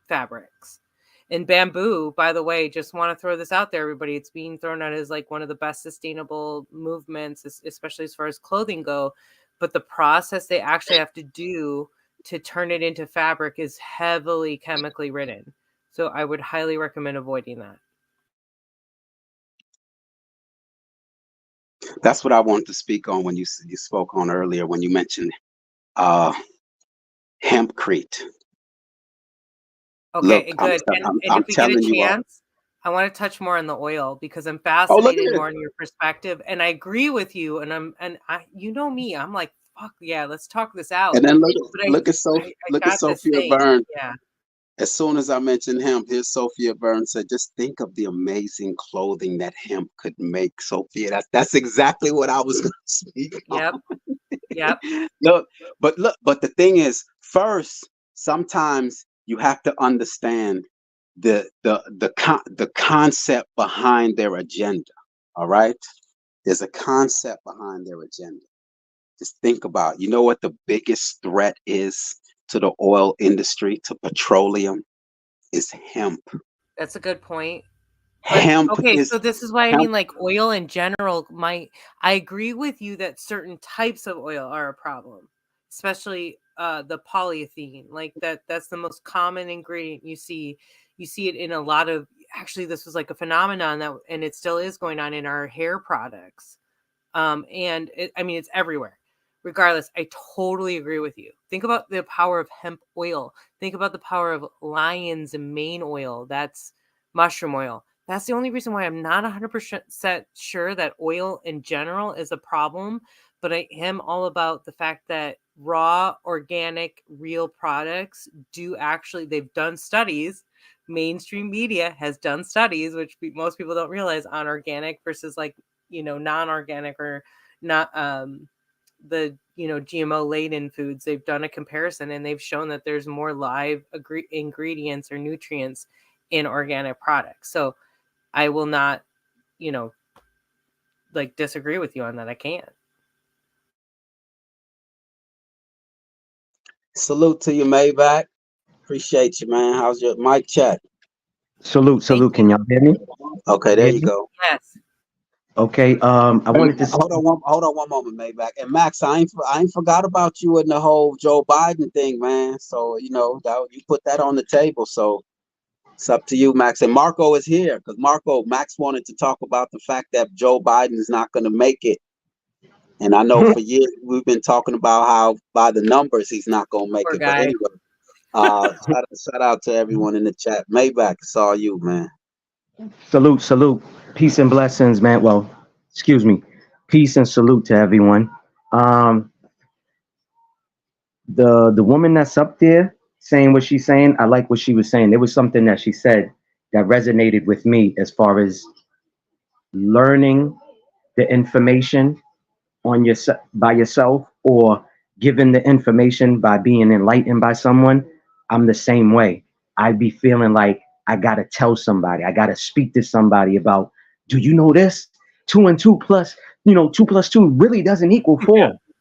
fabrics. And bamboo, by the way, just want to throw this out there, everybody. It's being thrown out as like one of the best sustainable movements, especially as far as clothing go. But the process they actually have to do to turn it into fabric is heavily chemically ridden. So I would highly recommend avoiding that. That's what I wanted to speak on when you spoke on earlier when you mentioned uh, hempcrete. Okay, Look, good. And I'm if we get a telling you all. chance, I want to touch more on the oil because I'm Oh, look fascinated at more it. in your perspective. And I agree with you. You know me, I'm like, fuck yeah, let's talk this out. And then But I look at got this Sophia thing. Byrne. Yeah. As soon as I mentioned hemp, here's Sophia Byrne said, just think of the amazing clothing that hemp could make, Sophia. That's exactly what I was going to speak on. Yep. Yep. Look, but the thing is, first, sometimes you have to understand the concept behind their agenda. All right? There's a concept behind their agenda. Just think about, you know what the biggest threat is to the oil industry, to petroleum, is hemp. That's a good point. But Hemp okay, is so this is why I hemp. mean, like, oil in general I agree with you that certain types of oil are a problem, especially the polyethylene. Like that's the most common ingredient you see. You see it in a lot of, actually this was like a phenomenon and it still is going on in our hair products. I mean, it's everywhere. Regardless, I totally agree with you. Think about the power of hemp oil. Think about the power of lion's mane oil. That's mushroom oil. That's the only reason why I'm not 100% sure that oil in general is a problem. But I am all about the fact that raw, organic, real products they've done studies. Mainstream media has done studies, which most people don't realize, on organic versus like, non-organic or not the GMO laden foods. They've done a comparison and they've shown that there's more live ingredients or nutrients in organic products. So I will not like disagree with you on that. I can't. Salute to you, Maybach. Appreciate you, man. How's your mic check? Salute. Thank you. Can y'all hear me? Okay, You there hear you me? go. Yes. Okay. I wanted to. Hold on one moment, Maybach. And Max, I ain't forgot about you and the whole Joe Biden thing, man. So that you put that on the table. So it's up to you, Max. And Marco is here because Max wanted to talk about the fact that Joe Biden is not going to make it. And I know for years we've been talking about how by the numbers he's not going to make Poor it. guy. But anyway, shout out to everyone in the chat. Maybach, it's all you, man. Salute. Peace and blessings, man. Well, excuse me. Peace and salute to everyone. Um, the woman that's up there saying what she's saying, I like what she was saying. There was something that she said that resonated with me as far as learning the information on your by yourself or given the information by being enlightened by someone. I'm the same way. I'd be feeling like I gotta tell somebody, I gotta speak to somebody about, do you know this? 2 and 2 plus, 2 plus 2 really doesn't equal 4.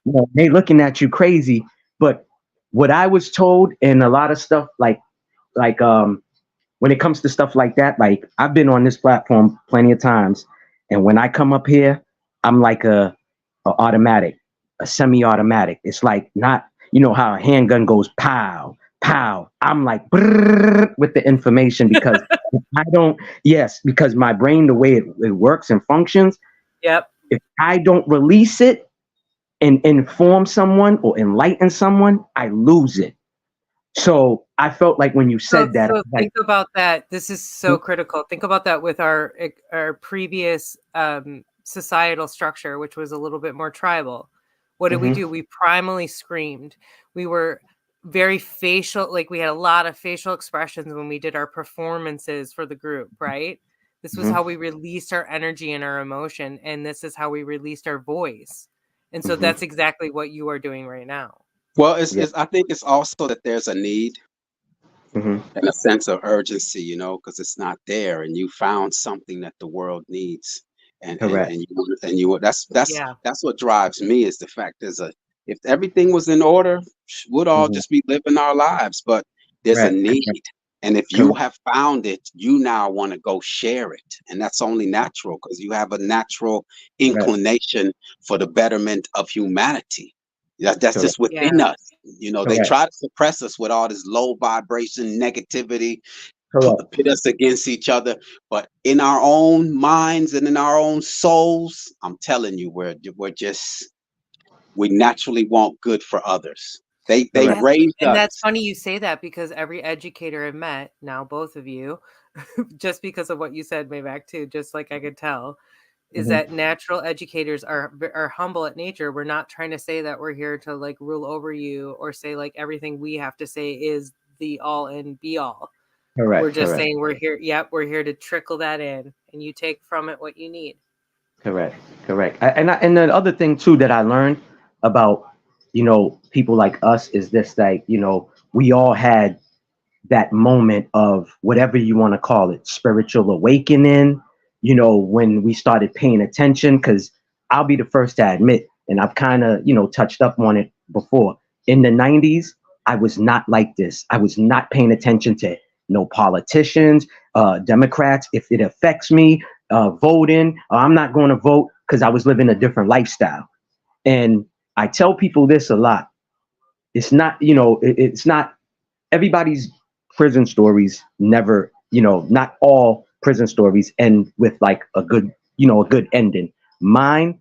Yeah. They looking at you crazy. But what I was told, and a lot of stuff like when it comes to stuff like that, like I've been on this platform plenty of times, and when I come up here, I'm like a automatic, a semi-automatic. It's like not, how a handgun goes pow, pow. I'm like with the information because because my brain, the way it works and functions, Yep. if I don't release it and inform someone or enlighten someone, I lose it. So I felt like when you said that, So like, think about that. This is so critical. Think about that with our previous societal structure, which was a little bit more tribal. What did we Mhm. do? We primally screamed. We were very facial, like we had a lot of facial expressions when we did our performances for the group, right? This was Mhm. how we released our energy and our emotion, and this is how we released our voice. And so Mhm. that's exactly what you are doing right now. Well, Yeah. I think it's also that there's a need Mhm. and a sense of urgency, you know, because it's not there, and you found something that the world needs, Correct. Yeah. that's what drives me is the fact there's a if everything was in order, we'd all Mhm. just be living our lives, but there's a Correct. need, and if you Correct. have found it, you now want to go share it, and that's only natural because you have a natural Correct. inclination for the betterment of humanity. That's Correct. just within Yeah. us. You know, they Correct. try to suppress us with all this low vibration negativity, Correct. pit us against each other. But in our own minds and in our own souls, I'm telling you, we naturally want good for others. They Correct. That's raised and that's us. funny you say that because every educator I've met, now both of you, just because of what you said, Maybach too, just like I could tell, is Mhm. that natural educators are humble at nature. We're not trying to say that we're here to like rule over you or say like everything we have to say is the all and be all. We're Correct. just Correct. saying we're here. Yep, we're here to trickle that in, and you take from it what you need. Correct. Correct. And the other thing too that I learned about, people like us is this, like, we all had that moment of whatever you want to call it, spiritual awakening, when we started paying attention. Because I'll be the first to admit, and I've kind of, touched up on it before. In the 90s, I was not like this. I was not paying attention to no politicians, Democrats. If it affects me, voting, I'm not going to vote because I was living a different lifestyle. And I tell people this a lot. It's not, it's not everybody's prison stories never, not all prison stories end with like a good ending. Mine,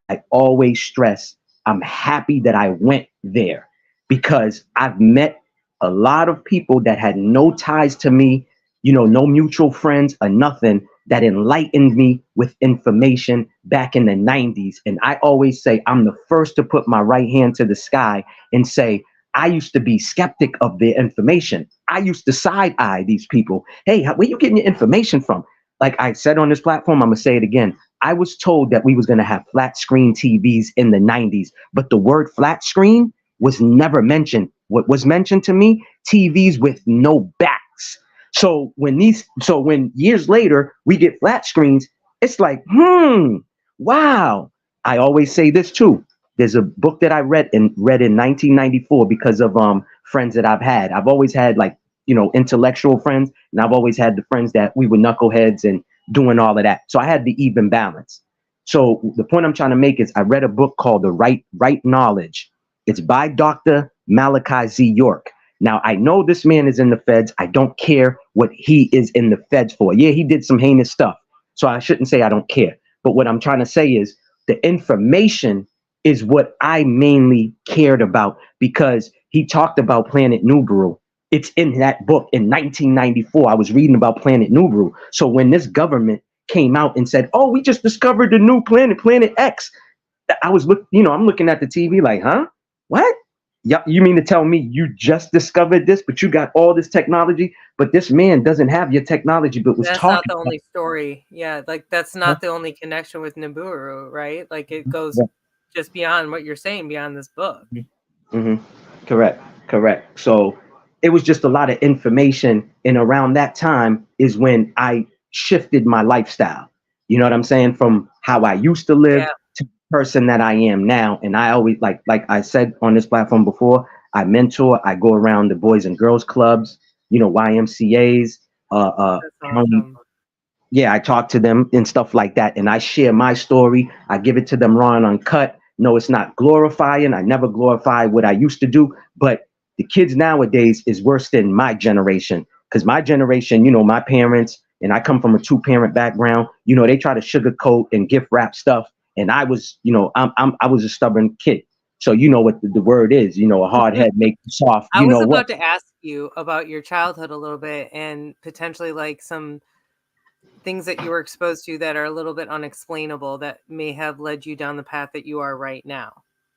I always stress, I'm happy that I went there because I've met a lot of people that had no ties to me, no mutual friends or nothing that enlightened me with information back in the 90s. And I always say I'm the first to put my right hand to the sky and say, I used to be skeptic of their information. I used to side eye these people. Hey, where you getting your information from? Like I said on this platform, I'm gonna say it again. I was told that we was gonna have flat screen TVs in the 90s, but the word flat screen was never mentioned. What was mentioned to me? TVs with no backs. So when years later we get flat screens, it's like, wow. I always say this too. There's a book that I read in 1994 because of friends that I've had. I've always had like, intellectual friends, and I've always had the friends that we were knuckleheads and doing all of that. So I had the even balance. So the point I'm trying to make is I read a book called The Right Knowledge. It's by Dr. Malachi Z. York. Now I know this man is in the feds. I don't care what he is in the feds for. Yeah, he did some heinous stuff. So I shouldn't say I don't care. But what I'm trying to say is the information is what I mainly cared about because he talked about Planet Nubaru. It's in that book in 1994. I was reading about Planet Nubaru. So when this government came out and said, "Oh, we just discovered the new planet, Planet X," I'm looking at the TV like, "Huh? What? Yeah, you mean to tell me you just discovered this, but you got all this technology, but this man doesn't have your technology, but was That's not talking the about only story. Yeah, like that's it?" not the only connection with Nibiru, right? Like it goes Yeah. just beyond what you're saying, beyond this book. Hmm. Correct, correct. So it was just a lot of information, and around that time is when I shifted my lifestyle. You know what I'm saying? From how I used to live Yeah, to the person that I am now. And I always like I said on this platform before, I mentor. I go around the boys and girls clubs, YMCA's, that's county. awesome. Yeah, I talk to them and stuff like that, and I share my story. I give it to them raw and uncut. No, it's not glorifying. I never glorify what I used to do, but the kids nowadays is worse than my generation. Because my generation, my parents, and I come from a two-parent background. They try to sugarcoat and gift wrap stuff, and I was, I was a stubborn kid. So you know what the word is. A hard head make you soft. I You was know what? about to ask you about your childhood a little bit and potentially like some things that you were exposed to that are a little bit unexplainable that may have led you down the path that you are right now.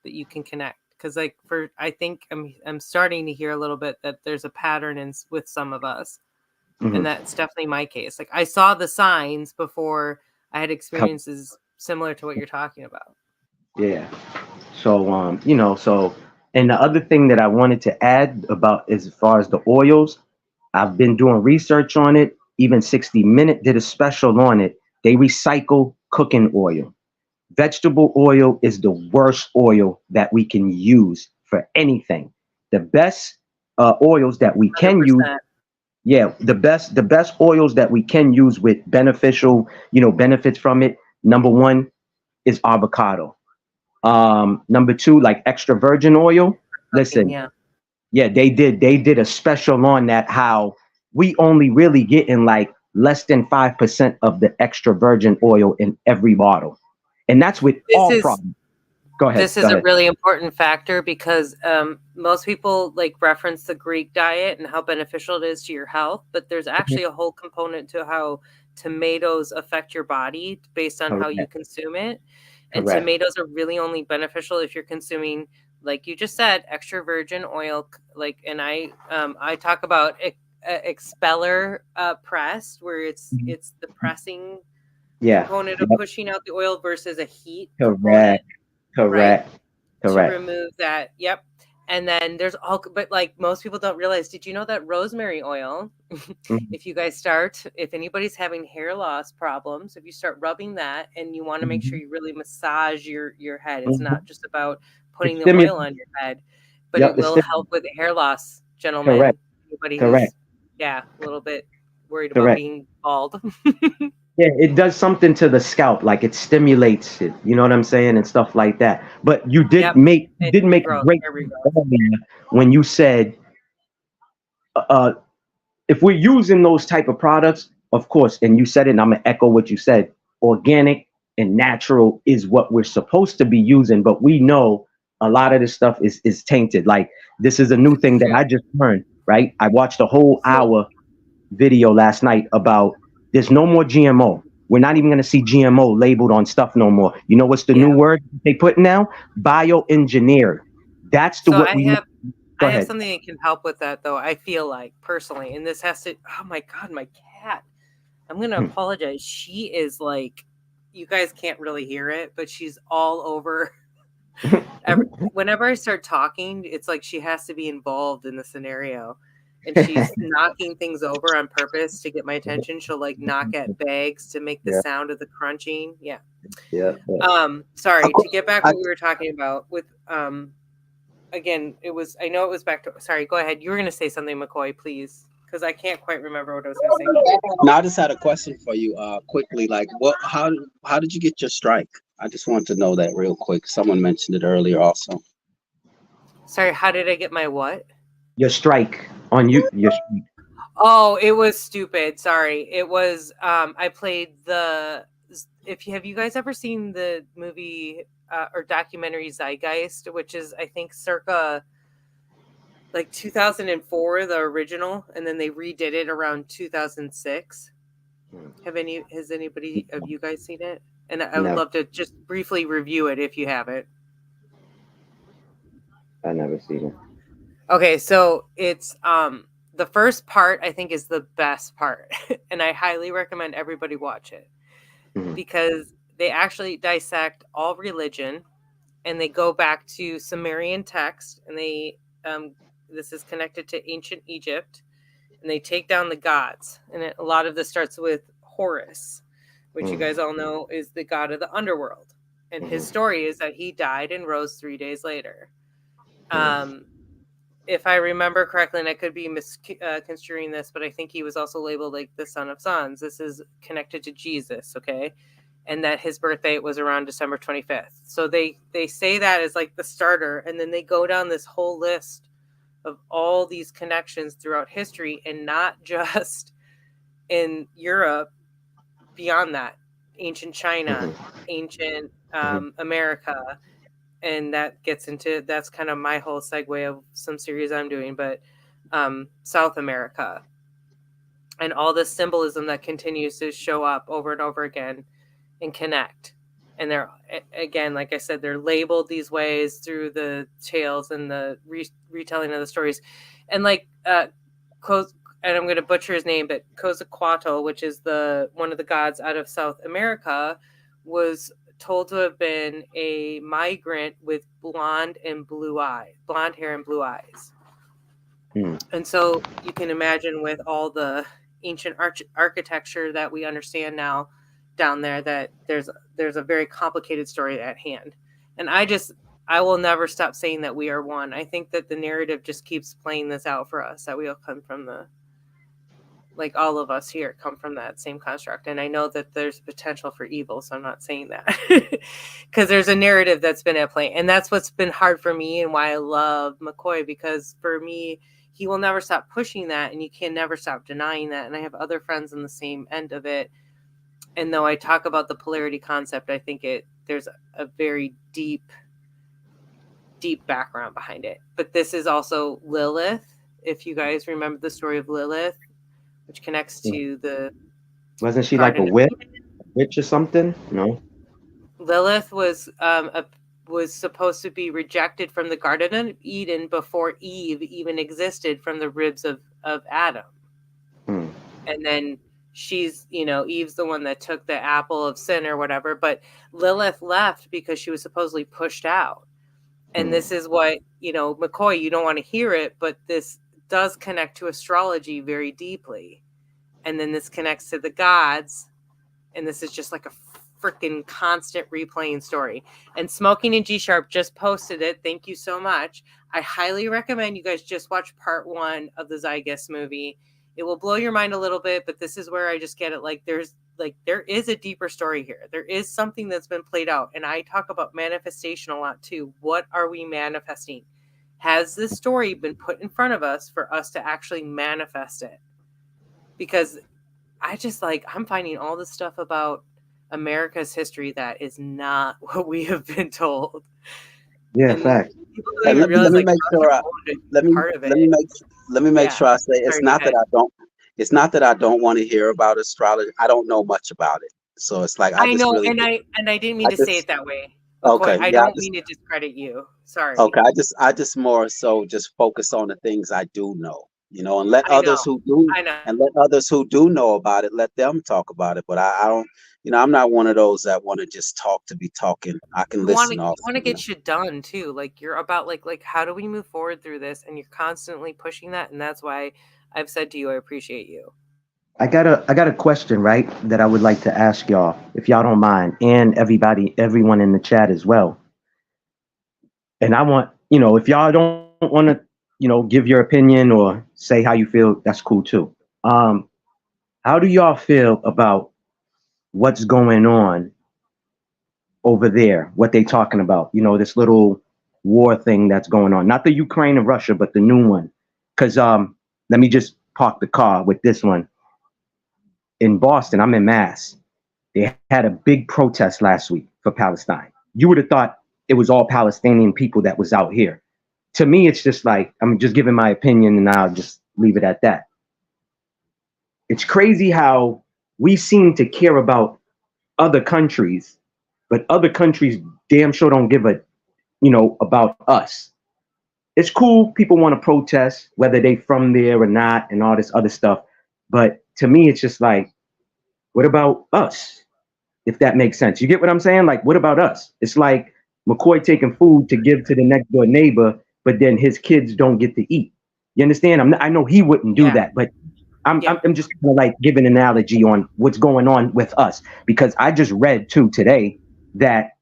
that you can connect. Because like I think I'm starting to hear a little bit that there's a pattern with some of us, Mhm. and that's definitely my case. Like I saw the signs before I had experiences similar to what you're talking about. Yeah. So, and the other thing that I wanted to add about as far as the oils, I've been doing research on it. Even 60 Minute did a special on it. They recycle cooking oil. Vegetable oil is the worst oil that we can use for anything. The best oils that we can use, 100%. yeah, the best oils that we can use with beneficial, benefits from it. Number one is avocado. Number two, like extra virgin oil. Cooking, Listen, yeah. yeah, they did a special on that, how we only really getting like less than 5% of the extra virgin oil in every bottle. And that's with This all is products. Go ahead. This is Go a ahead. really important factor because most people like reference the Greek diet and how beneficial it is to your health, but there's actually a whole component to how tomatoes affect your body based on how you Correct. consume it. And Correct. tomatoes are really only beneficial if you're consuming, like you just said, extra virgin oil. Like, and I talk about expeller pressed, where Mhm. it's the pressing Yeah. component of Yep. pushing out the oil versus a heat component, Correct. right? Correct. To Correct. remove that. Yep. And then there's but like most people don't realize, did you know that rosemary oil, Mhm. if anybody's having hair loss problems, if you start rubbing that and you want to make sure Mhm. you really massage your head, it's not Mhm. just about It putting the stimulates. oil on your head, but it Yep. will help with hair loss, Correct. gentlemen. Anybody Correct. who's, yeah, a little bit worried about Correct. being bald. Yeah, it does something to the scalp, like it stimulates it. You know what I'm saying, and stuff like that. But you did Yep. make you And did make a regrowth, great hair point regrowth. earlier when you said, uh, if we're using those type of products, of course, and you said it, and I'm gonna echo what you said. Organic and natural is what we're supposed to be using, but we know a lot of this stuff is tainted. Like this is a new thing that True. I just learned. Right, I watched a whole So hour video last night about there's no more GMO. We're not even going to see GMO labeled on stuff no more. You know what's the new yeah. word they put now? Bioengineered. That's the So what we need. Go I have ahead. something that can help with that, though. I feel like personally, and this has to. Oh my god, my cat! I'm gonna Hmm. apologize. She is like, you guys can't really hear it, but she's all over. Whenever I start talking, it's like she has to be involved in the scenario, and she's knocking things over on purpose to get my attention. She'll like knock at bags to make the Yeah, sound of the crunching. Yeah. yeah, yeah. I, Sorry, to get back I, what we were talking about with again, I know it was back to, sorry, go ahead. You were going to say something, McCoy, please, because I can't quite remember what I was going to say. now I just had a question for you, quickly. Like, how did you get your strike? I just want to know that real quick. Someone mentioned it earlier, also. Sorry, how did I get my what? Your strike on you. Your Oh, it was stupid. Sorry. It was, I played have you guys ever seen the movie or documentary Zeitgeist, which is, I think, circa like 2004, the original, and then they redid it around 2006. Has anybody of you guys seen it? And I would never. love to just briefly review it if you haven't. I never seen it. Okay, so it's the first part I think is the best part, and I highly recommend everybody watch it Mhm. because they actually dissect all religion and they go back to Sumerian text and they this is connected to ancient Egypt and they take down the gods and a lot of this starts with Horus, which you guys all know is the god of the underworld, and his story is that he died and rose 3 days later. If I remember correctly, and I could be misconstruing this, but I think he was also labeled like the son of sons. This is connected to Jesus, okay? And that his birthday was around December 25th. So they say that as like the starter, and then they go down this whole list of all these connections throughout history, and not just in Europe, beyond that, ancient China, ancient America, and that gets into, that's kind of my whole segue of some series I'm doing, but South America and all this symbolism that continues to show up over and over again and connect. And they're, again, like I said, they're labeled these ways through the tales and the retelling of the stories. And like and I'm going to butcher his name, but Quetzalcoatl, which is one of the gods out of South America, was told to have been a migrant with blonde hair and blue eyes. And so you can imagine, with all the ancient architecture that we understand now down there, that there's a very complicated story at hand. And I will never stop saying that we are one. I think that the narrative just keeps playing this out for us, that we all come from like all of us here come from that same construct. And I know that there's potential for evil, so I'm not saying that, because there's a narrative that's been at play. And that's what's been hard for me, and why I love McCoy, because for me, he will never stop pushing that, and you can never stop denying that. And I have other friends on the same end of it. And though I talk about the polarity concept, I think there's a very deep background behind it. But this is also Lilith. If you guys remember the story of Lilith, which connects to the... Wasn't she like a witch or something? No. Lilith was supposed to be rejected from the Garden of Eden before Eve even existed from the ribs of Adam. And then she's, Eve's the one that took the apple of sin or whatever, but Lilith left because she was supposedly pushed out. And this is what, McCoy, you don't want to hear it, but this does connect to astrology very deeply. And then this connects to the gods. And this is just like a freaking constant replaying story. And Smoking and G-Sharp just posted it. Thank you so much. I highly recommend you guys just watch part 1 of the Zygus movie. It will blow your mind a little bit, but this is where I just get it. There is a deeper story here. There is something that's been played out. And I talk about manifestation a lot too. What are we manifesting? Has this story been put in front of us for us to actually manifest it? Because I'm finding all this stuff about America's history that is not what we have been told. Yeah, fact. Let me make sure I say it's not that I don't want to hear about astrology. I don't know much about it, so it's like I know, and I didn't mean to say it that way. Okay, I don't mean to discredit you. Sorry. Okay, I just more so just focus on the things I do know, and let others who do know about it, let them talk about it. But I don't, I'm not one of those that want to just talk to be talking. I can listen. You want to get shit done too. Like, you're about like how do we move forward through this, and you're constantly pushing that, and that's why I've said to you, I appreciate you. I got a question, right, that I would like to ask y'all, if y'all don't mind, and everyone in the chat as well. And I want, if y'all don't want to, give your opinion or say how you feel, that's cool too. How do y'all feel about what's going on over there? What they talking about? This little war thing that's going on. Not the Ukraine and Russia, but the new one. Because let me just park the car with this one. In Boston, I'm in Mass. They had a big protest last week for Palestine. You would have thought it was all Palestinian people that was out here. To me, it's just like, I'm just giving my opinion and I'll just leave it at that. It's crazy how we seem to care about other countries, but other countries damn sure don't give a, about us. It's cool. People want to protest, whether they from there or not, and all this other stuff. But to me, it's just like, what about us? If that makes sense. You get what I'm saying? Like, what about us? It's like McCoy taking food to give to the next door neighbor, but then his kids don't get to eat. You understand? I know he wouldn't do that, but I'm just kind of like giving an analogy on what's going on with us, because I just read too today that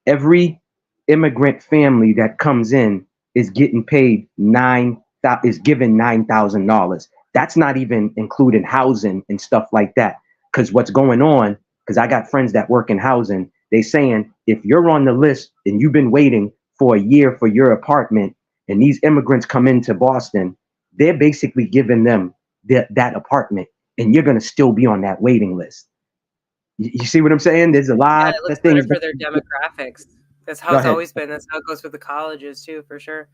every immigrant family that comes in is getting paid given $9,000. That's not even including housing and stuff like that. Because what's going on, because I got friends that work in housing, they saying if you're on the list and you've been waiting for a year for your apartment, and these immigrants come into Boston, they're basically giving them that apartment, and you're going to still be on that waiting list. You see what I'm saying? There's a lot of things for their demographics. That's how it's always been. That's how it goes with the colleges too, for sure.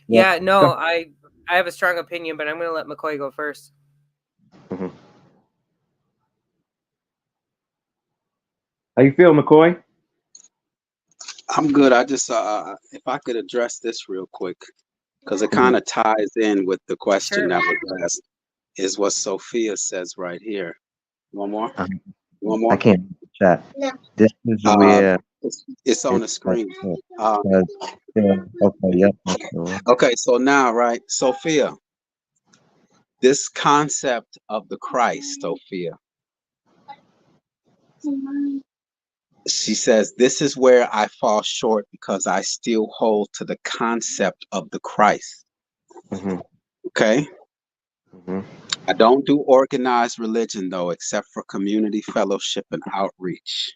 Yeah, no, I have a strong opinion, but I'm going to let McCoy go first. Mm-hmm. How you feel, McCoy? I'm good. I just if I could address this real quick, because it kind of ties in with the question Sure. that was asked, is what Sophia says right here. One more. Um, One I more. can't chat. This is Uh, where it's on the it's screen. Uh, yeah, okay, yep. Okay. okay, so now, right, Sophia, this concept of the Christ, Sophia, she says, this is where I fall short because I still hold to the concept of the Christ. Mm-hmm. Okay. Mm-hmm. I don't do organized religion though, except for community fellowship and outreach.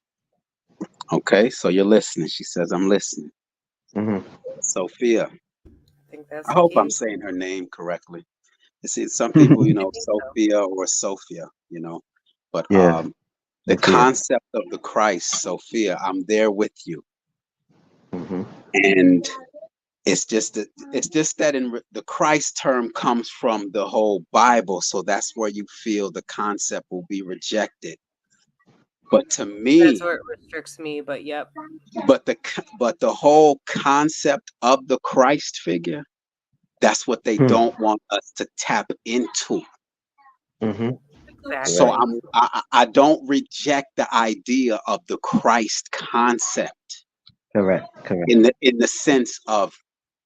Okay, so you're listening. She says, I'm listening. Mm-hmm. Sophia, I think that's I the hope I'm key. saying her name correctly. You see, some people, I think so. Sophia or Sophia, but Yeah, the Sophia. concept of the Christ, Sophia, I'm there with you. Mm-hmm. And it's just that the Christ term comes from the whole Bible, so that's where you feel the concept will be rejected. But to That's me, where it restricts me, but yep. but the whole concept of the Christ figure, that's what they Hmm. don't want us to tap into. Mm-hmm. So Exactly. I don't reject the idea of the Christ concept Correct. in the sense of,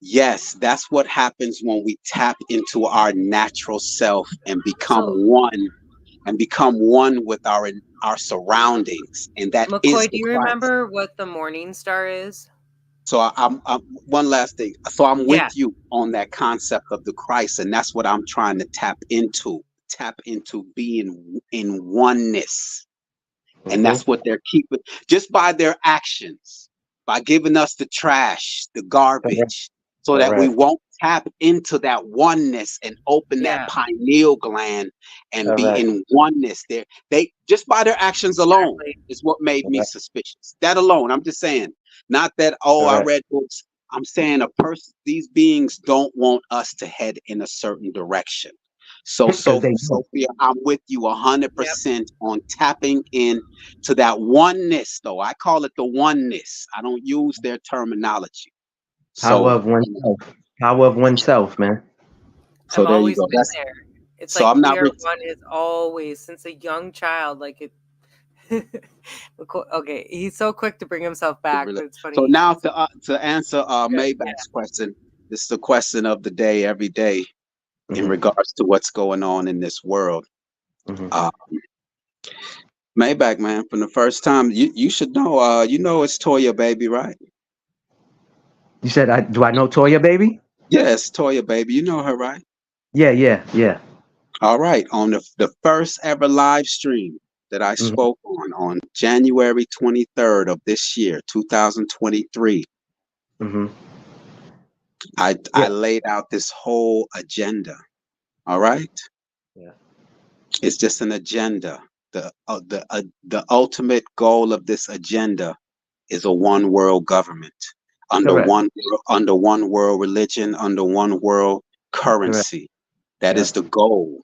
yes, that's what happens when we tap into our natural self and become So, one with our surroundings, and that is McCoy, do the you Christ. remember what the Morning Star is? So I'm one last thing. So I'm with Yeah. you on that concept of the Christ, and that's what I'm trying to tap into being in oneness. And that's what they're keeping just by their actions, by giving us the trash, the garbage, so that we Correct. won't tap into that oneness and open that Yeah. pineal gland and be Correct. in oneness. They just by their actions alone Exactly. is what made me Correct. suspicious. That alone, I'm just saying, not that, oh, I Correct. read books. I'm saying these beings don't want us to head in a certain direction. So, Because they don't. Sophia, I'm with you 100% on tapping in to that oneness, though. I call it the oneness. I don't use their terminology. Power So, of oneself. Power of oneself, man. so I've there you always go. been there. It's So like I'm we not. are one is always since a young child. Like it. Okay, he's so quick to bring himself back, but it's funny. So now to answer Yeah. Maybach's question, this is the question of the day every day in regards to what's going on in this world. Maybach, man, from the first time, you should know. It's Toya Baby, right? You said, do I know Toya, baby? Yes, Toya Baby. You know her, right? Yeah. All right. On the first ever live stream that I spoke on January 23rd of this year, 2023, I laid out this whole agenda. All right. Yeah. It's just an agenda. The ultimate goal of this agenda is a one world government under Correct. one world religion, under one world currency. That is the goal.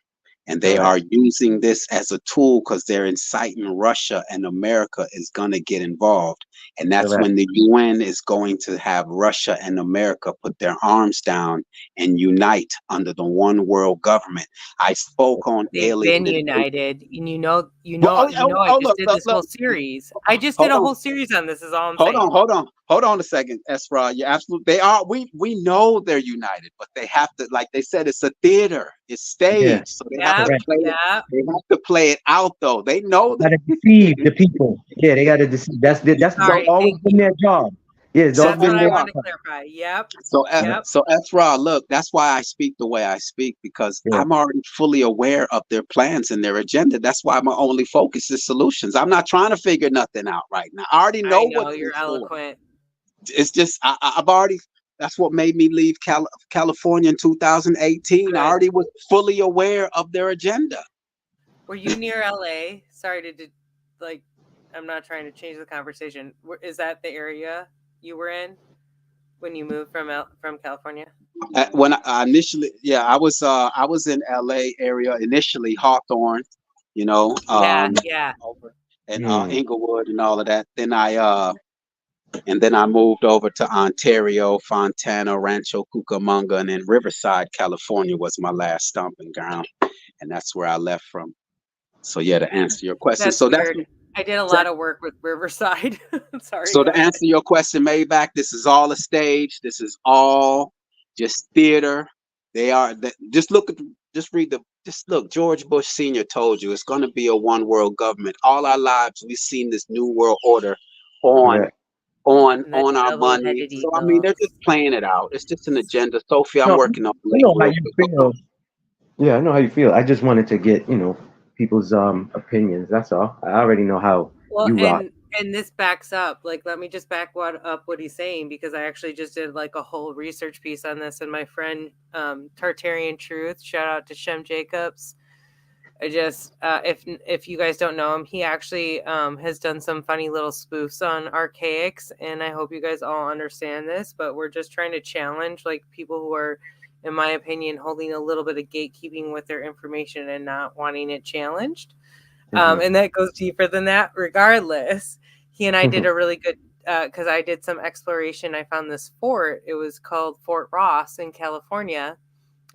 And they are using this as a tool because they're inciting Russia, and America is going to get involved. And that's Correct. when the UN is going to have Russia and America put their arms down and unite under the one world government. I spoke on They've alien. been united, and Well, I just did this whole series. I just did a whole series on this. Is all I'm saying. Hold on a second, Esra. You're absolutely. They are. We know they're united, but they have to, like they said, it's a theater. It's staged, so they have to play it. They have to play it out, though. They know They that. gotta deceive the people. Yeah, they gotta deceive. That's Sorry, always thank been their job. Yeah, it's always That's what been I their want to job. clarify. Yep. So, Yep. so Esra, look, that's why I speak the way I speak, because Yeah. I'm already fully aware of their plans and their agenda. That's why my only focus is solutions. I'm not trying to figure nothing out right now. I already know what You're eloquent. It's just I've already. That's what made me leave California in 2018. Good. I already was fully aware of their agenda. Were you near LA? Sorry to like. I'm not trying to change the conversation. Is that the area you were in when you moved from California? When I initially, I was in LA area initially, Hawthorne, Yeah. over and Inglewood and all of that. Then I And then I moved over to Ontario, Fontana, Rancho Cucamonga, and then Riverside, California was my last stomping ground. And that's where I left from. So yeah, to answer your question. That's So that's weird. I did a lot of work with Riverside. Sorry. so go to ahead. answer your question, Maybach, this is all a stage. This is all just theater. They are just look at just look, George Bush Sr. told you it's gonna be a one world government. All our lives we've seen this new world order on Correct. And that on our money. double-headed So I mean they're eagle. just playing it out. It's just an agenda. Sophia, I'm No, working on I know how real you quick. feel. Yeah, I know how you feel. I just wanted to get, people's opinions. That's all. I already know how Well, you rock. and this backs up. Like, let me just back up what he's saying, because I actually just did like a whole research piece on this, and my friend Tartarian Truth, shout out to Shem Jacobs. I just if you guys don't know him, he actually has done some funny little spoofs on archaics, and I hope you guys all understand this. But we're just trying to challenge like people who are, in my opinion, holding a little bit of gatekeeping with their information and not wanting it challenged. And that goes deeper than that. Regardless, he and I did a really good because I did some exploration. I found this fort. It was called Fort Ross in California.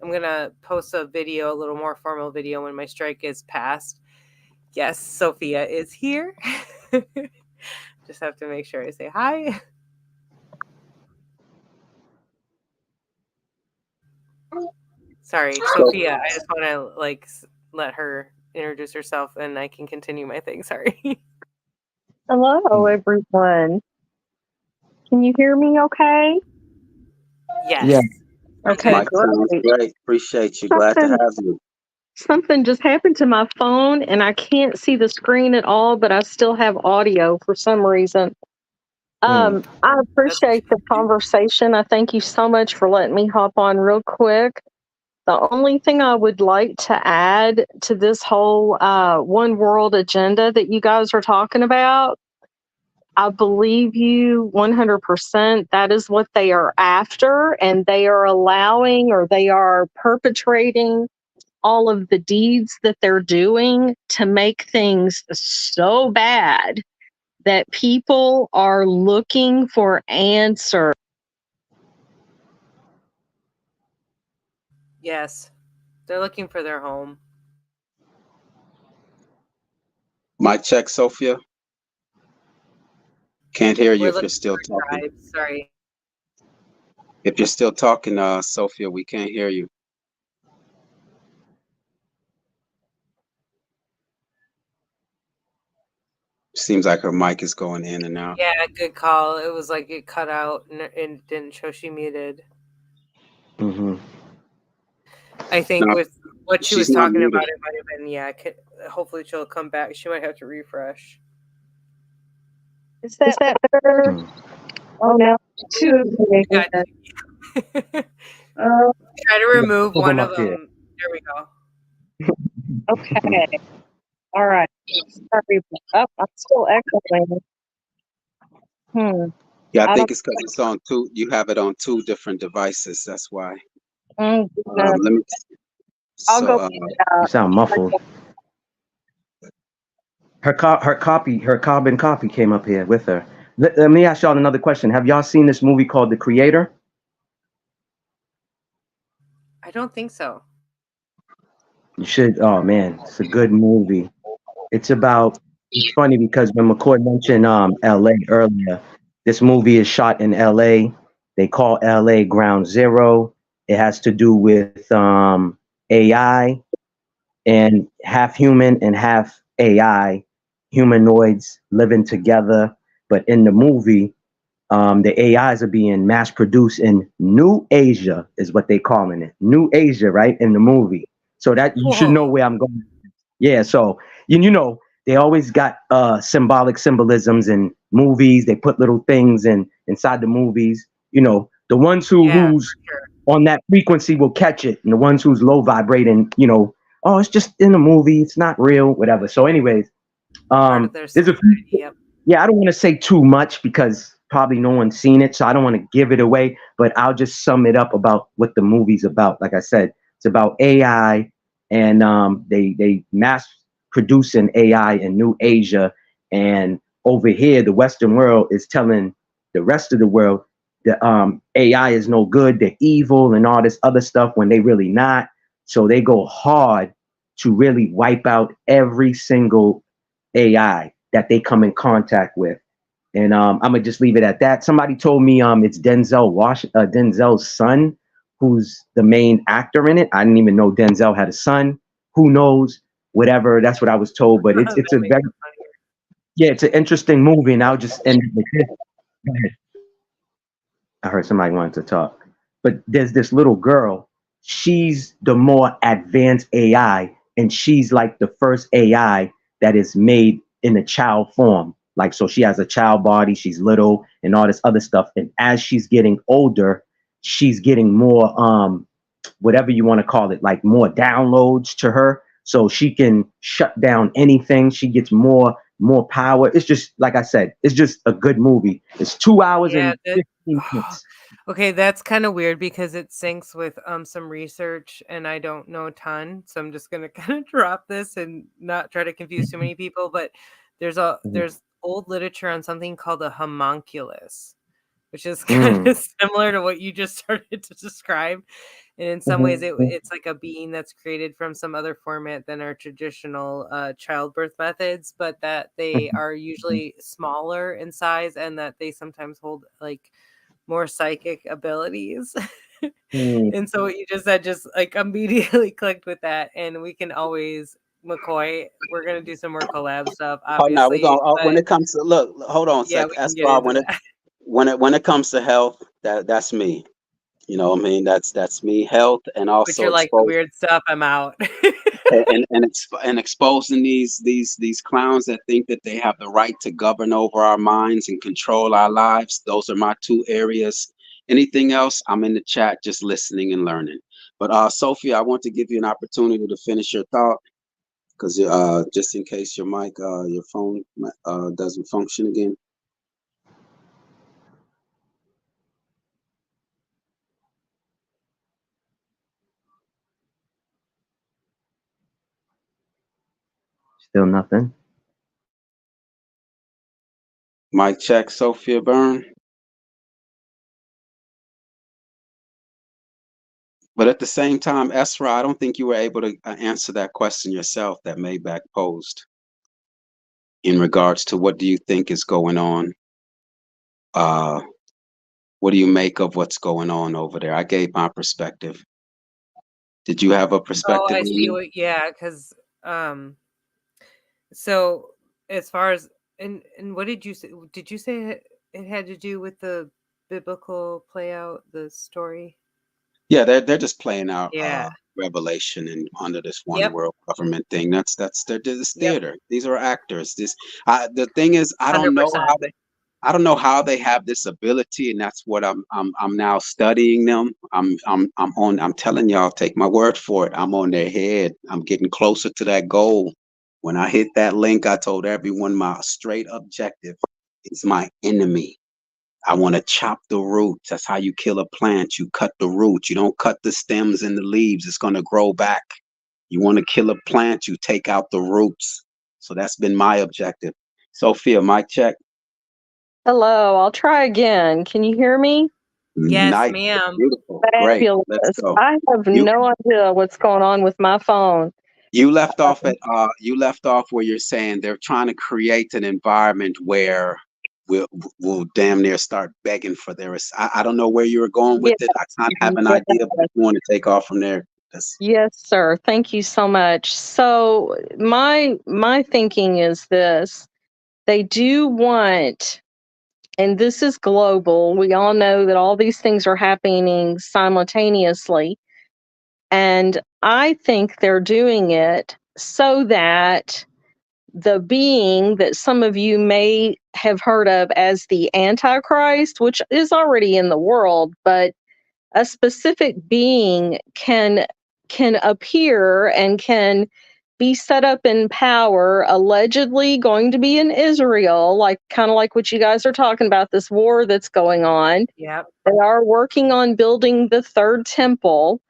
I'm going to post a video, a little more formal video, when my strike is passed. Yes, Sophia is here. Just have to make sure I say hi. Sorry, Sophia. I just want to let her introduce herself, and I can continue my thing. Sorry. Hello, everyone. Can you hear me okay? Yes. Yeah. Okay, Mike sounds great. great. Appreciate you. Glad to have you. Something just happened to my phone, and I can't see the screen at all, but I still have audio for some reason. I appreciate the conversation. I thank you so much for letting me hop on real quick. The only thing I would like to add to this whole one world agenda that you guys are talking about, I believe you 100%. That is what they are after, and they are allowing, or they are perpetrating all of the deeds that they're doing to make things so bad that people are looking for answers. Yes. They're looking for their home. Mic check, Sophia. Can't hear you We're if you're looking still for talking. tribes. Sorry. If you're still talking, Sophia, we can't hear you. Seems like her mic is going in and out. Yeah, good call. It was like it cut out and it didn't show she muted. I think No, with what she was she's not talking muted. about, it might have been, yeah, hopefully she'll come back. She might have to refresh. Is that better? Oh, no. Got Try to remove Pull one them of up them. here. There we go. Okay. All right. Sorry. Oh, I'm still echoing. Yeah, I I think it's because it's on two. You have it on two different devices. That's why. don't. Let me. I'll So, go. You sound muffled. Her carbon copy came up here with her. Let me ask y'all another question. Have y'all seen this movie called The Creator? I don't think so. You should. Oh man, it's a good movie. It's funny because when McCoy mentioned LA earlier, this movie is shot in LA. They call LA Ground Zero. It has to do with AI and half human and half AI humanoids living together. But in the movie, the AIs are being mass produced in New Asia, is what they calling it. New Asia, right? In the movie. So that you should know where I'm going. Yeah, so you know, they always got symbolisms in movies. They put little things inside the movies. You know, the ones who's on that frequency will catch it, and the ones who's low vibrating, oh, it's just in a movie, it's not real, whatever. So anyways, there's a few, yeah, I don't want to say too much because probably no one's seen it, so I don't want to give it away, but I'll just sum it up about what the movie's about. Like I said, it's about AI, and they mass producing AI in New Asia, and over here the Western world is telling the rest of the world, the AI is no good, they're evil and all this other stuff when they really not. So they go hard to really wipe out every single AI that they come in contact with. And I'm gonna just leave it at that. Somebody told me it's Denzel's son who's the main actor in it. I didn't even know Denzel had a son. Who knows? Whatever. That's what I was told. But it's That a makes very, it funnier. yeah, it's an interesting movie. And I'll just end it with this. Go ahead. I heard somebody wanted to talk. But there's this little girl. She's the more advanced AI, and she's like the first AI that is made in a child form. Like, so she has a child body, she's little, and all this other stuff. And as she's getting older, she's getting more, whatever you want to call it, like more downloads to her. So she can shut down anything. She gets more power. It's just, like I said, it's just a good movie. It's 2 hours Yeah, and 15 minutes. okay, that's kind of weird because it syncs with some research and I don't know a ton, so I'm just gonna kind of drop this and not try to confuse too many people. But there's old literature on something called a homunculus, which is kind of similar to what you just started to describe. And in some ways, it's like a being that's created from some other format than our traditional childbirth methods, but that they are usually smaller in size and that they sometimes hold like more psychic abilities. And so what you just said just like immediately clicked with that. And we can always, McCoy, we're going to do some more collab stuff, Oh no, we're obviously. gonna when But it comes to look, hold on a yeah, sec. we can get Escobar, into that. when it comes to health, that's me. You know what I mean? That's me. Health and But also you're like the weird stuff, I'm out. and exposing these clowns that think that they have the right to govern over our minds and control our lives. Those are my two areas. Anything else, I'm in the chat just listening and learning. But Sophia, I want to give you an opportunity to finish your thought because just in case your mic your phone doesn't function again. Still nothing. Mic check, Sophia Byrne. But at the same time, Esra, I don't think you were able to answer that question yourself that Maybach posed in regards to what do you think is going on? What do you make of what's going on over there? I gave my perspective. Did you have a Oh, perspective? I see what, yeah, because so as far as and what did you say? Did you say it had to do with the biblical play out, the story? Yeah, they're just playing out Yeah. Revelation and under this one Yep. world government thing. That's this Yep. theater. These are actors. The thing is, I don't know 100%. how they have this ability, and that's what I'm now studying them. I'm telling y'all, take my word for it. I'm on their head. I'm getting closer to that goal. When I hit that link, I told everyone my straight objective is my enemy. I want to chop the roots. That's how you kill a plant. You cut the roots. You don't cut the stems and the leaves. It's going to grow back. You want to kill a plant, you take out the roots. So that's been my objective. Sophia, mic check. Hello, I'll try again. Can you hear me? Yes, Nice. ma'am. Beautiful. Great. Fabulous. Let's go. I have You no idea what's going on with my phone. you left off where you're saying they're trying to create an environment where we'll damn near start begging for their I don't know where you were going with it. I kind of have an idea, but if you want to take off from there. Yes, sir. Thank you so much. So my thinking is this. They do want, and this is global. We all know that all these things are happening simultaneously. And I think they're doing it so that the being that some of you may have heard of as the Antichrist, which is already in the world, but a specific being can appear and can be set up in power, allegedly going to be in Israel, like kind of like what you guys are talking about, this war that's going on. Yep. They are working on building the third temple.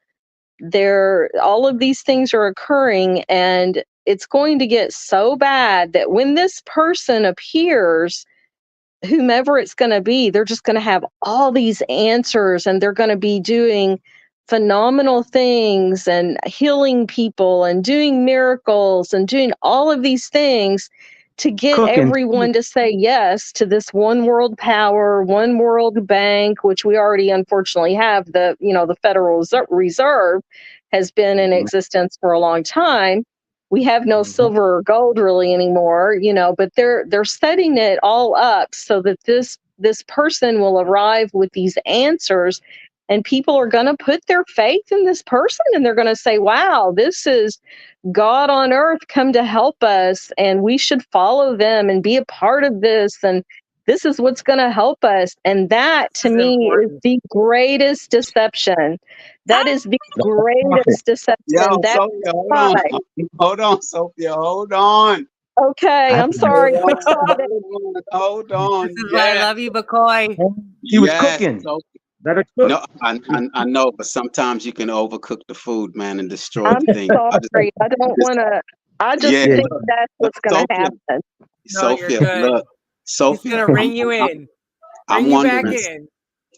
All of these things are occurring, and it's going to get so bad that when this person appears, whomever it's going to be, they're just going to have all these answers, and they're going to be doing phenomenal things and healing people and doing miracles and doing all of these things to get Cooking. everyone to say yes to this one world power, one world bank, which we already unfortunately have. The Federal Reserve has been in existence for a long time. We have no silver or gold really anymore, but they're setting it all up so that this person will arrive with these answers, and people are going to put their faith in this person, and they're going to say, wow, this is God on earth come to help us, and we should follow them and be a part of this, and this is what's going to help us. And that, to me, is the greatest deception. That is the greatest deception. Yo, That's Sophia, hold on. why. Hold on, Sophia. Hold on. Okay, I'm sorry. I'm sorry. Hold on. This is why I love you, McCoy. He was Yes, cooking. Sophia. Let her cook. No, I know, but sometimes you can overcook the food, man, and destroy I'm the thing. sorry. I don't want to. I just Yeah. think that's what's going to Sophia. happen. No, you're Sophia, good. look, He's Sophia, gonna ring you in. I'm Bring you back wondering, in.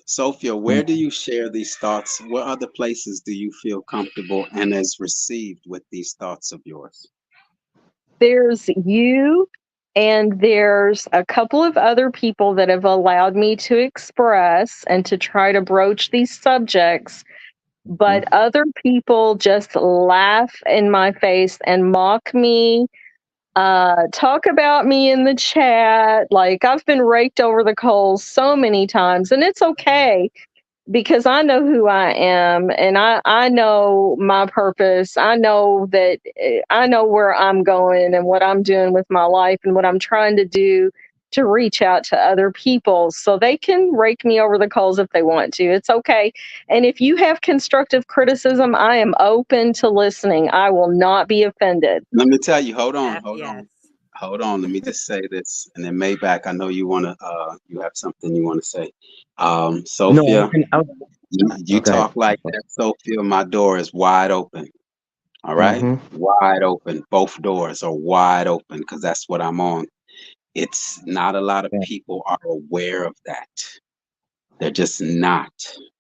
Sophia, where do you share these thoughts? What other places do you feel comfortable and is received with these thoughts of yours? There's you, and there's a couple of other people that have allowed me to express and to try to broach these subjects. But other people just laugh in my face and mock me, talk about me in the chat. Like, I've been raked over the coals so many times, and it's okay because I know who I am, and I know my purpose. I know that I know where I'm going and what I'm doing with my life and what I'm trying to do to reach out to other people, so they can rake me over the coals if they want to. It's okay. And if you have constructive criticism, I am open to listening. I will not be offended. Let me tell you, hold on. Yes. Hold on. Let me just say this, and then Maybach, I know you wanna you have something you want to say. Sophia, you Okay. talk like that, Sophia. My door is wide open. All right, wide open. Both doors are wide open because that's what I'm on. It's not a lot of people are aware of that. They're just not.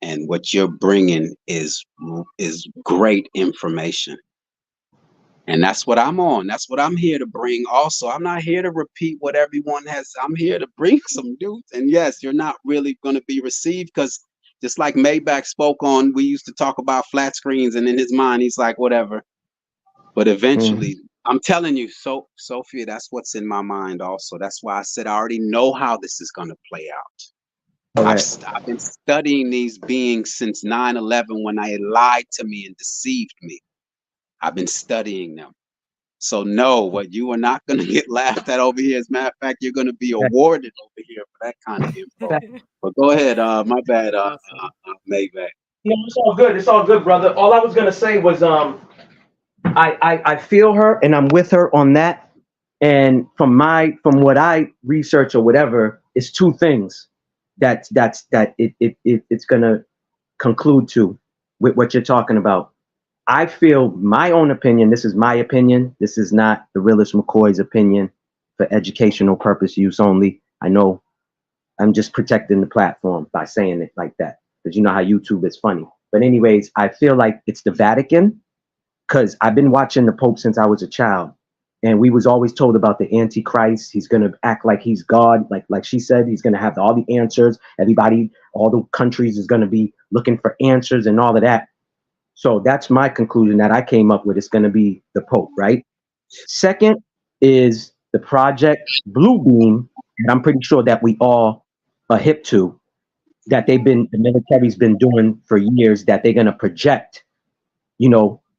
And what you're bringing is great information. And that's what I'm on. That's what I'm here to bring also. I'm not here to repeat what everyone has. I'm here to bring some news. And yes, you're not really going to be received because just like Maybach spoke on, we used to talk about flat screens, and in his mind, he's like, whatever. But eventually, I'm telling you, Sophia, that's what's in my mind also. That's why I said I already know how this is going to play out. I've been studying these beings since 9/11 when they lied to me and deceived me. I've been studying them. So no, what you are not going to get laughed at over here. As a matter of fact, you're going to be awarded over here for that kind of info. But go ahead. My bad, Maybach. No, it's all good. It's all good, brother. All I was gonna say was, I feel her and I'm with her on that. And from what I research or whatever, it's two things that it's gonna conclude to with what you're talking about. I feel my own opinion. This is my opinion. This is not the realist McCoy's opinion for educational purpose use only. I know I'm just protecting the platform by saying it like that, because you know how YouTube is funny. But anyways, I feel like it's the Vatican, because I've been watching the Pope since I was a child, and we was always told about the Antichrist. He's gonna act like he's God, like she said. He's gonna have all the answers. Everybody, all the countries is gonna be looking for answers and all of that. So that's my conclusion that I came up with. It's gonna be the Pope, right? Second is the Project Bluebeam, and I'm pretty sure that we all are hip to, that the military's been doing for years, that they're gonna project,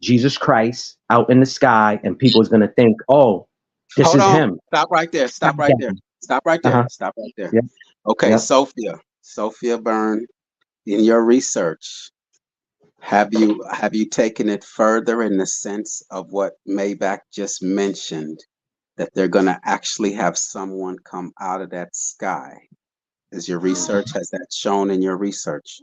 Jesus Christ out in the sky, and people is gonna think, oh, this Hold is on. him. Stop right there. Stop right there. Stop right there. Stop right there. Yep. Okay, Yep. Sophia Byrne, in your research, have you taken it further in the sense of what Maybach just mentioned, that they're gonna actually have someone come out of that sky? Has that shown in your research?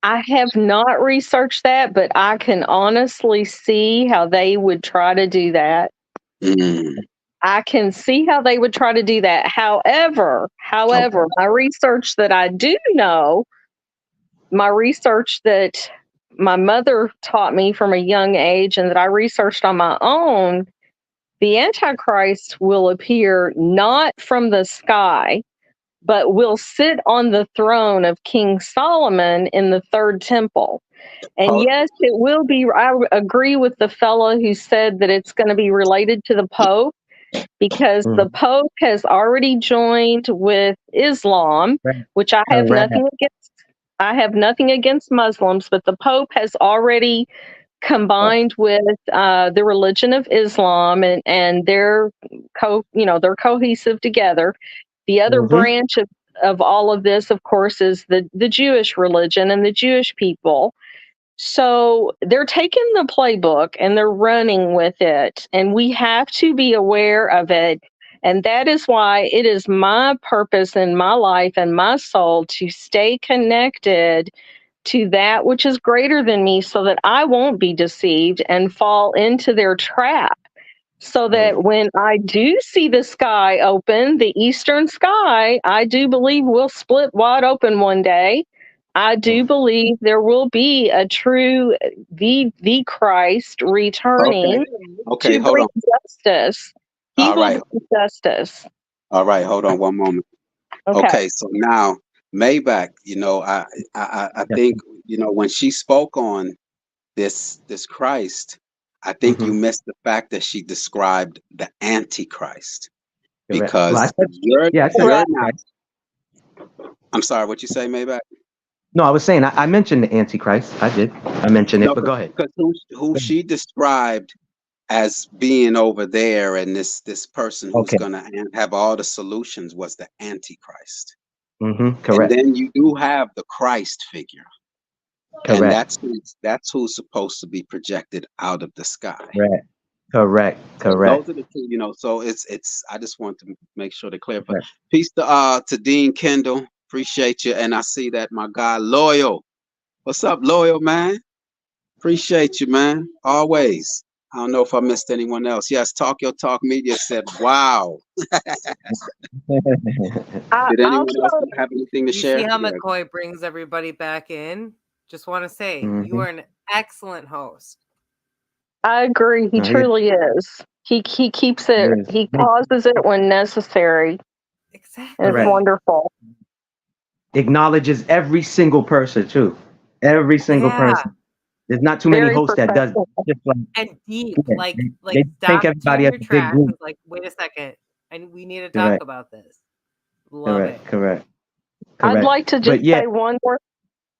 I have not researched that, but I can honestly see how they would try to do that. Mm. I can see how they would try to do that. However, my research that I do know, my research that my mother taught me from a young age and that I researched on my own, the Antichrist will appear not from the sky, but will sit on the throne of King Solomon in the third temple. And yes, it will be. I agree with the fellow who said that it's going to be related to the Pope, because the Pope has already joined with Islam, which I have nothing against. I have nothing against Muslims, but the Pope has already combined with the religion of Islam, and they're they're cohesive together. The other branch of all of this, of course, is the Jewish religion and the Jewish people. So they're taking the playbook and they're running with it, and we have to be aware of it. And that is why it is my purpose in my life and my soul to stay connected to that which is greater than me, so that I won't be deceived and fall into their trap. So that when I do see the sky open, the eastern sky, I do believe will split wide open one day. I do believe there will be a true, the Christ returning to hold bring on. justice. He will bring justice. All right, hold on one moment. Okay, so now Maybach, I think, when she spoke on this Christ, I think you missed the fact that she described the Antichrist. Because you're not. I'm sorry, what you say, Maybach? No, I was saying I mentioned the Antichrist. I did. I mentioned it, but go ahead. Because who she described as being over there, and this person who's gonna have all the solutions, was the Antichrist. Correct. And then you do have the Christ figure. Correct. And that's who's supposed to be projected out of the sky. Correct. So those are the two, so it's I just want to make sure to clarify. Peace to Dean Kendall. Appreciate you. And I see that my guy Loyal. What's up, Loyal, man? Appreciate you, man. Always. I don't know if I missed anyone else. Yes, Talk Your Talk Media said, wow. Did anyone else have anything to share? You see how McCoy brings everybody back in? Just want to say, you are an excellent host. I agree. He truly is. He keeps it. He pauses it when necessary. Exactly. It's wonderful. Acknowledges every single person too. Every single person. There's not too many hosts that does just and deep, like they stop think everybody has a big group. Like, wait a second, and we need to talk about this. Love it. Correct. I'd like to just say one more.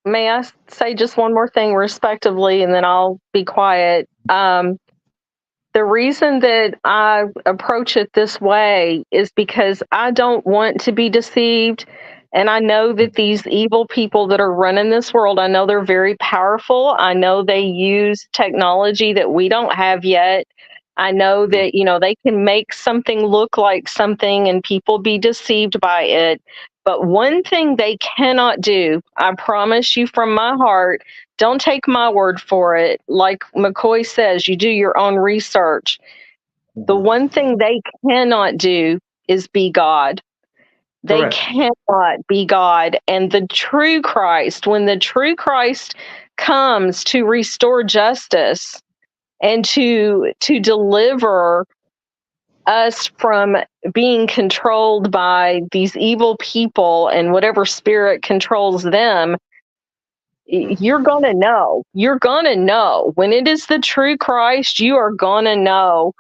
May I say just one more thing respectively, and then I'll be quiet. The reason that I approach it this way is because I don't want to be deceived. And I know that these evil people that are running this world, I know they're very powerful. I know they use technology that we don't have yet. I know that, they can make something look like something and people be deceived by it. But one thing they cannot do, I promise you from my heart, don't take my word for it. Like McCoy says, you do your own research. The one thing they cannot do is be God. They cannot be God. And the true Christ, when the true Christ comes to restore justice and to deliver us from being controlled by these evil people and whatever spirit controls them, you're going to know. You're going to know. When it is the true Christ, you are going to know.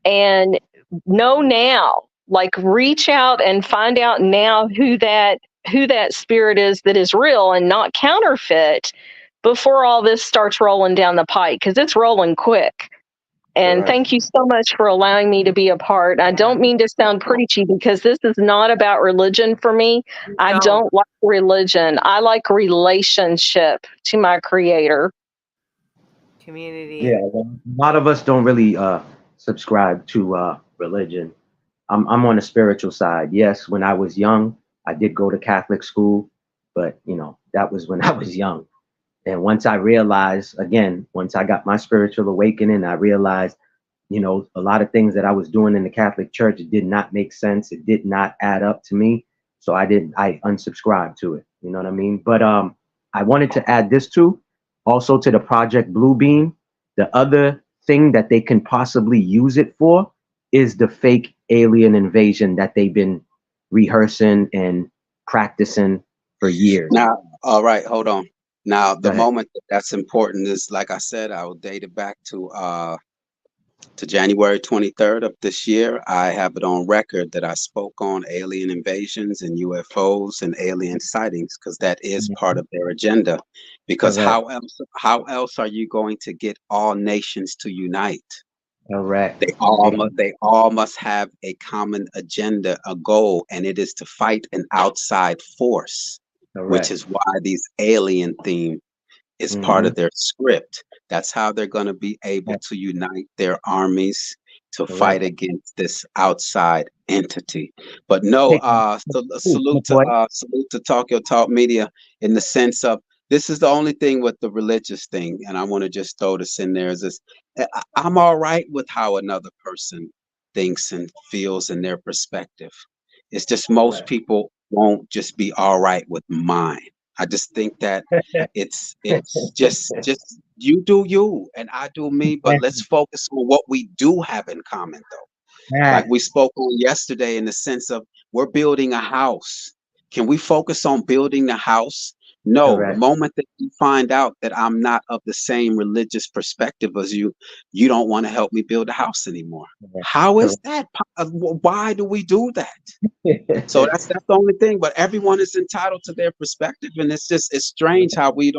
And know now. Like, reach out and find out now who that spirit is that is real and not counterfeit before all this starts rolling down the pike, because it's rolling quick. And thank you so much for allowing me to be a part. I don't mean to sound preachy, because this is not about religion for me. I don't like religion. I like relationship to my Creator. Community. Yeah, well, a lot of us don't really subscribe to religion. I'm on the spiritual side. Yes, when I was young, I did go to Catholic school, but that was when I was young. And once I realized, again, once I got my spiritual awakening, I realized, you know, a lot of things that I was doing in the Catholic Church, it did not make sense. It did not add up to me. So I unsubscribed to it. You know what I mean? But I wanted to add this too, also to the Project Bluebeam. The other thing that they can possibly use it for is the fake alien invasion that they've been rehearsing and practicing for years. Now, all right, hold on. Now, Go the ahead. moment that's important is, like I said, I will date it back to January 23rd of this year. I have it on record that I spoke on alien invasions and UFOs and alien sightings because that is part of their agenda. Because Correct. how else are you going to get all nations to unite? Correct. They all must have a common agenda, a goal, and it is to fight an outside force, which Correct. is why these alien theme is part of their script. That's how they're going to be able to unite their armies to fight Correct. against this outside entity. But no, salute to Tokyo Talk Media in the sense of this is the only thing with the religious thing, and I want to just throw this in there. Is this? I'm all right with how another person thinks and feels in their perspective. It's just most Correct. people won't just be all right with mine. I just think that it's just you do you and I do me, but let's focus on what we do have in common though. Like we spoke on yesterday in the sense of we're building a house. Can we focus on building the house? No, the Correct. moment that you find out that I'm not of the same religious perspective as you, you don't want to help me build a house anymore. How is that? Why do we do that? So that's the only thing. But everyone is entitled to their perspective, and it's strange how we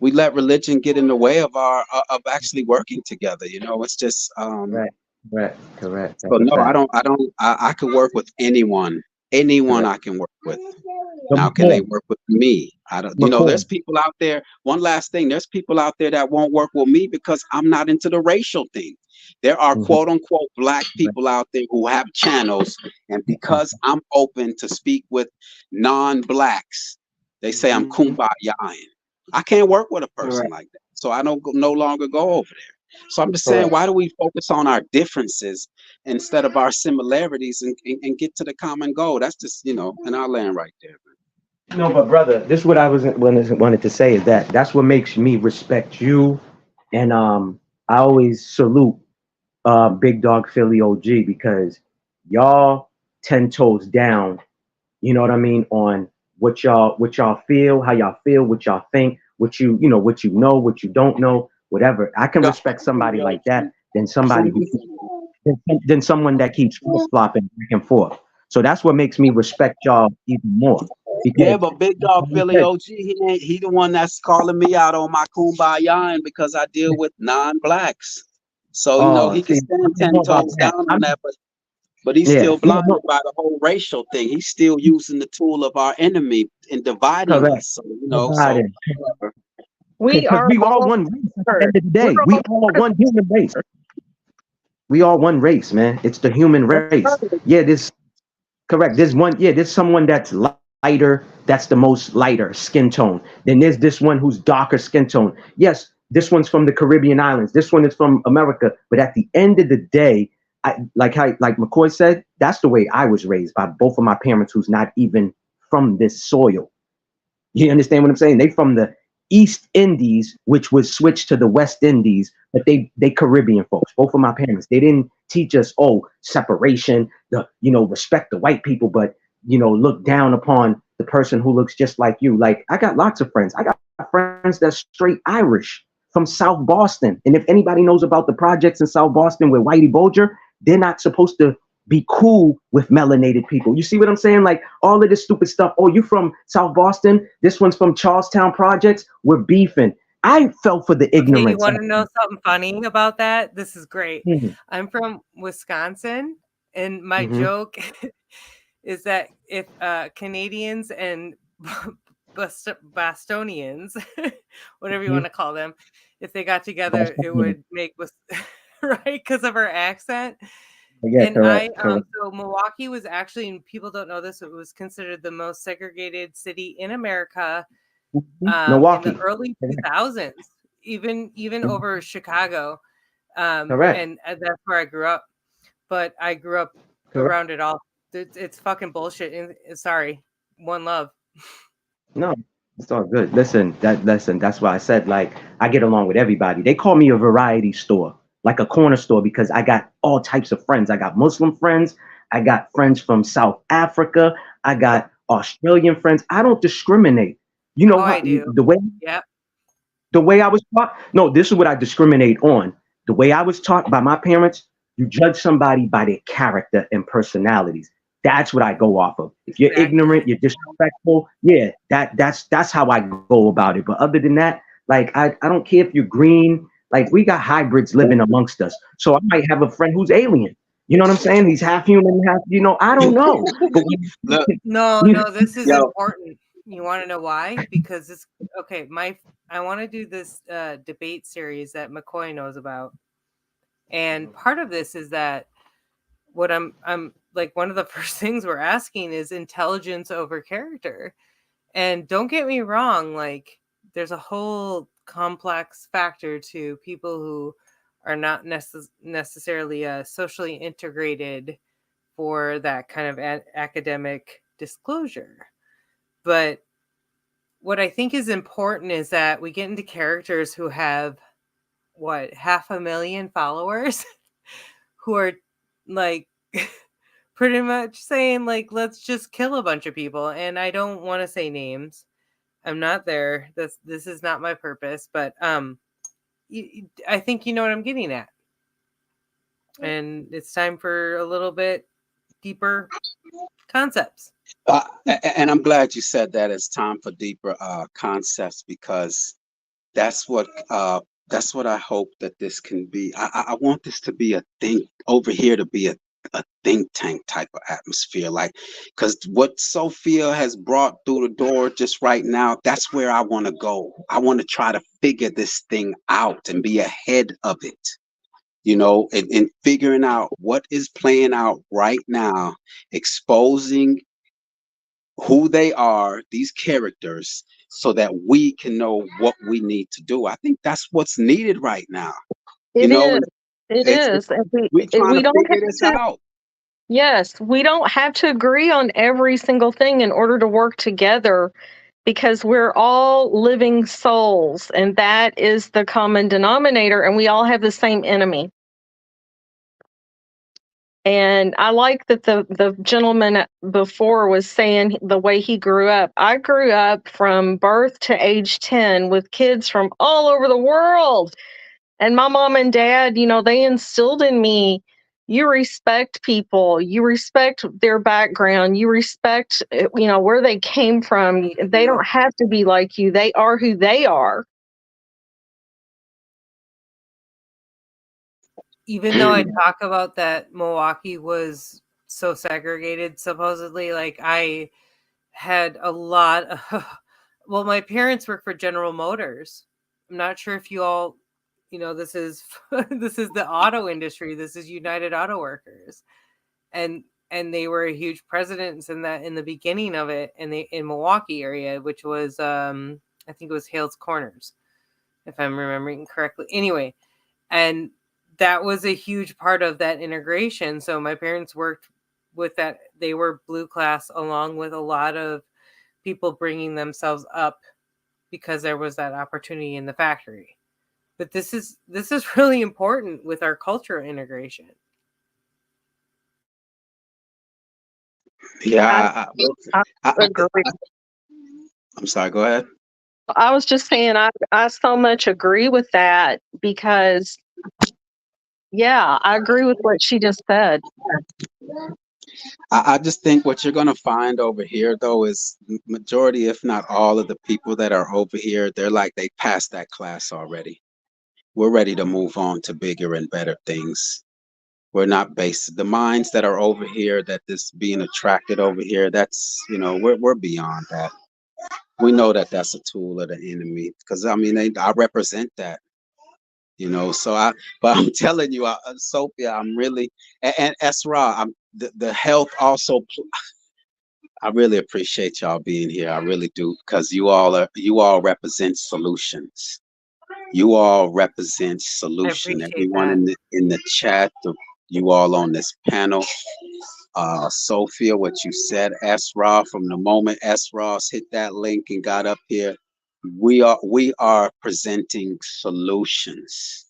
let religion get in the way of our of actually working together. You know, it's just Correct. So no, I could work with anyone. Anyone Correct. I can work with. So Now, can they McCoy, work with me? I don't, you know, there's people out there. One last thing, there's people out there that won't work with me because I'm not into the racial thing. There are quote unquote black people out there who have channels, and because I'm open to speak with non-blacks, they say I'm kumbayaing. I can't work with a person like that. So I don't no longer go over there. So I'm just saying, why do we focus on our differences instead of our similarities and get to the common goal? That's just, you know, and I'll land right there. No, but brother, this is what I wanted to say is that's what makes me respect you, and I always salute Big Dog Philly OG because y'all 10 toes down. You know what I mean on what y'all feel, how y'all feel, what y'all think, what you know, what you know, what you don't know, whatever. I can respect somebody like that than somebody than someone that keeps flip-flopping back and forth. So that's what makes me respect y'all even more. Yeah, but Big Dog Philly OG, he the one that's calling me out on my kumbaya because I deal with non-blacks. So you know he can stand 10 toes down on that, but he's still blinded by the whole racial thing. He's still using the tool of our enemy in dividing us. So you know, we are all one race at the end of the day. We all one human race. We all one race, man. It's the human race. Yeah, this correct. There's one. Yeah, there's someone that's lighter. That's the most lighter skin tone. Then there's this one who's darker skin tone. Yes, this one's from the Caribbean islands. This one is from America. But at the end of the day, like McCoy said, that's the way I was raised by both of my parents, who's not even from this soil. You understand what I'm saying? They from the East Indies, which was switched to the West Indies, but they Caribbean folks. Both of my parents, they didn't teach us, separation, respect the white people, but look down upon the person who looks just like you. Like I got lots of friends. I got friends that's straight Irish from South Boston. And if anybody knows about the projects in South Boston with Whitey Bulger, they're not supposed to be cool with melanated people. You see what I'm saying? Like all of this stupid stuff. Oh, you from South Boston? This one's from Charlestown Projects. We're beefing. I fell for the ignorance. Okay, you want to know something funny about that? This is great. I'm from Wisconsin, and my joke is that if Canadians and Bostonians, whatever you want to call them, if they got together, it would make right because of our accent. Yeah, and correct. So Milwaukee was actually, and people don't know this, it was considered the most segregated city in America Milwaukee in the early 2000s, even over Chicago. Correct. And that's where I grew up. But I grew up Correct. around it all. It's fucking bullshit. Sorry, one love. No, it's all good. Listen, that's why I said like I get along with everybody. They call me a variety store, like a corner store, because I got all types of friends. I got Muslim friends, I got friends from South Africa, I got Australian friends. I don't discriminate. You know Oh, I how do. Yep. the way I was taught? No, this is what I discriminate on. The way I was taught by my parents, you judge somebody by their character and personalities. That's what I go off of. If you're Exactly. ignorant, you're disrespectful, yeah, that's how I go about it. But other than that, like I don't care if you're green, like we got hybrids living amongst us. So I might have a friend who's alien. You know what I'm saying? He's half human, half, I don't know. But Look, No, you- no, this is Yo. important. You want to know why? Because it's okay. I want to do this debate series that McCoy knows about, and part of this is that what I'm like one of the first things we're asking is intelligence over character. And don't get me wrong, like there's a whole complex factor to people who are not necessarily socially integrated for that kind of academic disclosure. But what I think is important is that we get into characters who have what 500,000 followers who are like pretty much saying like let's just kill a bunch of people. And I don't want to say names. I'm not there. This is not my purpose, but I think you know what I'm getting at. And it's time for a little bit deeper concepts. And I'm glad you said that. It's time for deeper concepts, because that's what I hope that this can be. I want this to be a thing over here, to be a think tank type of atmosphere, like, because what Sophia has brought through the door just right now, that's where I want to go. I want to try to figure this thing out and be ahead of it, and figuring out what is playing out right now, exposing who they are, these characters, so that we can know what we need to do. I think that's what's needed right now. It is. It it's is. And we're trying we to don't figure have this to. out. Yes, we don't have to agree on every single thing in order to work together, because we're all living souls, and that is the common denominator, and we all have the same enemy. And I like that the gentleman before was saying the way he grew up. I grew up from birth to age 10 with kids from all over the world. And my mom and dad, they instilled in me, you respect people, you respect their background, you respect, where they came from. They don't have to be like you. They are who they are. Even though I talk about that Milwaukee was so segregated, supposedly, like I had a lot of, well, my parents work for General Motors. I'm not sure if you all, this is this is the auto industry. This is United Auto Workers. And they were a huge presence in the beginning of it in Milwaukee area, which was I think it was Hales Corners, if I'm remembering correctly. Anyway, and that was a huge part of that integration. So my parents worked with that. They were blue class along with a lot of people bringing themselves up because there was that opportunity in the factory. But this is really important with our cultural integration. Yeah, I agree. I'm sorry. Go ahead. I was just saying, I so much agree with that, because, yeah, I agree with what she just said. I just think what you're going to find over here, though, is majority, if not all of the people that are over here, they're like they passed that class already. We're ready to move on to bigger and better things. We're not based. The minds that are over here, that this being attracted over here, that's, we're beyond that. We know that that's a tool of the enemy, because I mean, I represent that. But I'm telling you, Sophia, I'm really, and Esra, the health also. I really appreciate y'all being here. I really do, because you all represent solutions. You all represent solution. appreciate Everyone that. in the chat, you all on this panel. Sophia, what you said, Esra, from the moment Esra's hit that link and got up here, we are presenting solutions.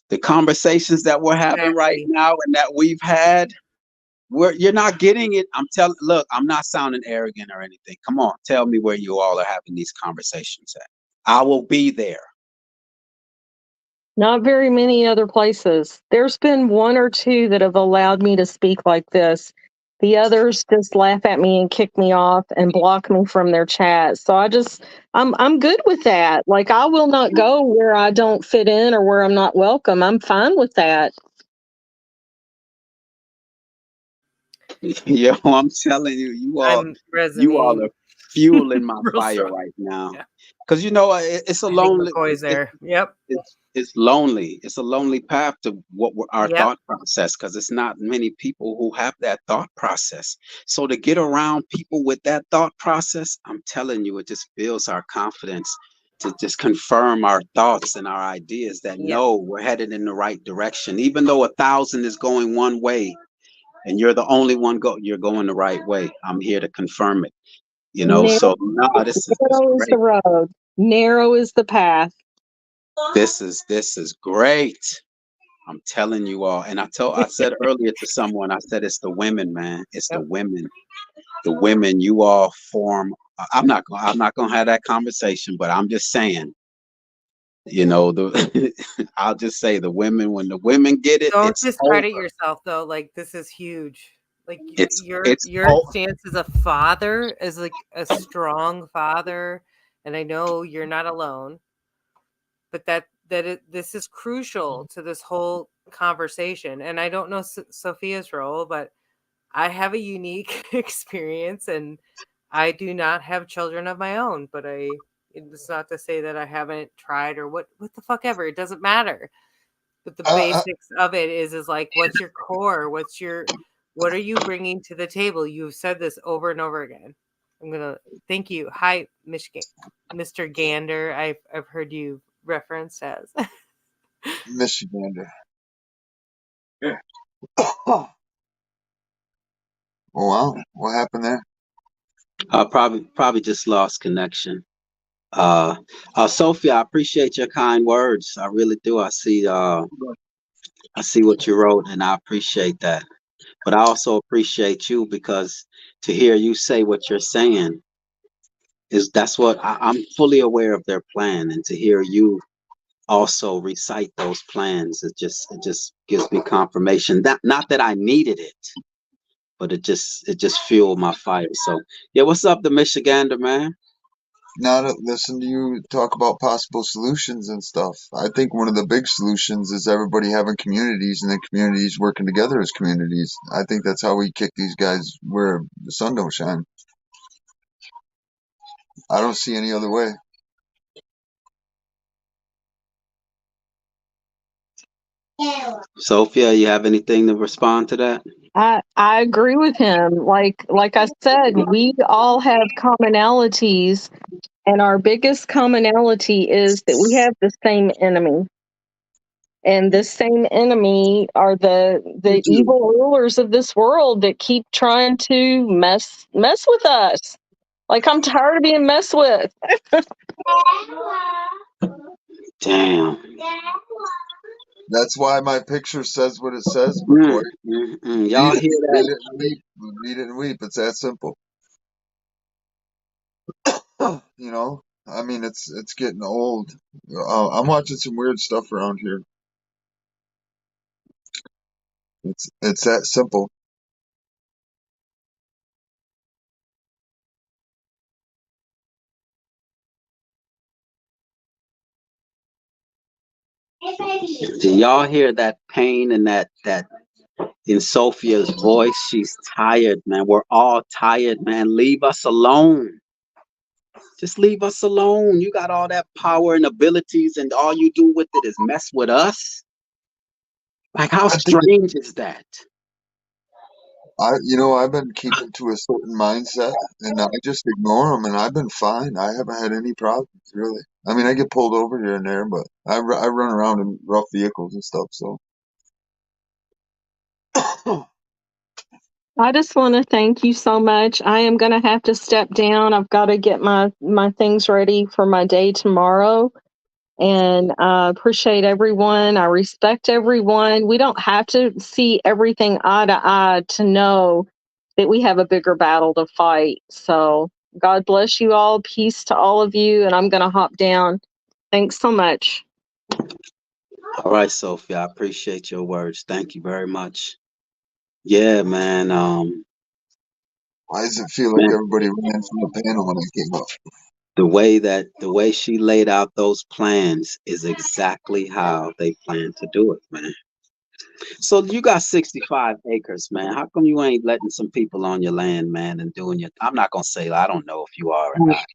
The conversations that we're having right Exactly. now and that we've had, you're not getting it. Look, I'm not sounding arrogant or anything. Come on, tell me where you all are having these conversations at. I will be there. Not very many other places. There's been one or two that have allowed me to speak like this. The others just laugh at me and kick me off and block me from their chat. So I'm good with that. Like, I will not go where I don't fit in or where I'm not welcome. I'm fine with that. Yo, I'm telling you, you all I'm resonating. are fueling my Real fire strong. right now. Yeah. Because you know it's a I think lonely. McCoy's there. Yep. It's lonely. It's a lonely path to our Yep. thought process, because it's not many people who have that thought process. So to get around people with that thought process, I'm telling you, it just builds our confidence to just confirm our thoughts and our ideas that Yep. no, we're headed in the right direction. Even though 1,000 is going one way and you're the only one you're going the right way. I'm here to confirm it. You know, so no, this is Narrow is the great. road. Narrow is the path. This is great. I'm telling you all. And I said earlier to someone, I said it's the women, man. It's the Yep. women. The women, you all form. I'm not gonna have that conversation, but I'm just saying, you know, I'll just say the women, when the women get it, Don't it's discredit over. yourself though. Like, this is huge. Like, It's your over. stance as a father, as like a strong father, and I know you're not alone, but this is crucial to this whole conversation. And I don't know Sophia's role, but I have a unique experience, and I do not have children of my own. But it's not to say that I haven't tried or what the fuck ever. It doesn't matter. But the basics of it is like, what's your core? What are you bringing to the table? You've said this over and over again. I'm gonna thank you. Hi, Michigan, Mr. Gander. I've heard you referenced as. Michigander. Oh wow, what happened there? Probably just lost connection. Sophia, I appreciate your kind words. I really do. I see what you wrote, and I appreciate that. But I also appreciate you, because to hear you say what you're saying that's what I'm fully aware of their plan, and to hear you also recite those plans, it just gives me confirmation. Not that I needed it, but it just fueled my fire. So yeah, what's up, the Michigander, man? Now to listen to you talk about possible solutions and stuff. I think one of the big solutions is everybody having communities and then communities working together as communities. I think that's how we kick these guys where the sun don't shine. I don't see any other way. Sophia, you have anything to respond to that? I agree with him. Like I said, we all have commonalities, and our biggest commonality is that we have the same enemy. And the same enemy are the evil rulers of this world that keep trying to mess with us. Like, I'm tired of being messed with. Damn. That's why my picture says what it says, McCoy. Y'all hear Read that? it and weep. Read it and weep. It's that simple. You know, I mean, it's getting old. I'm watching some weird stuff around here. It's that simple. Do y'all hear that pain and that in Sophia's voice? She's tired, man. We're all tired, man. Leave us alone. Just leave us alone. You got all that power and abilities, and all you do with it is mess with us. Like, how strange is that? I've been keeping to a certain mindset, and I just ignore them, and I've been fine. I haven't had any problems, really. I mean, I get pulled over here and there, but I run around in rough vehicles and stuff. So I just want to thank you so much. I am going to have to step down. I've got to get my things ready for my day tomorrow. And I appreciate everyone. I respect everyone. We don't have to see everything eye to eye to know that we have a bigger battle to fight. So God bless you all. Peace to all of you. And I'm going to hop down. Thanks so much. All right, Sophia, I appreciate your words. Thank you very much. Yeah, man. why does it feel like Man, everybody ran from the panel when I came up? the way she laid out those plans is exactly how they plan to do it, man. So you got 65 acres, man. How come you ain't letting some people on your land, man, and doing your? I'm not gonna say I don't know if you are or not,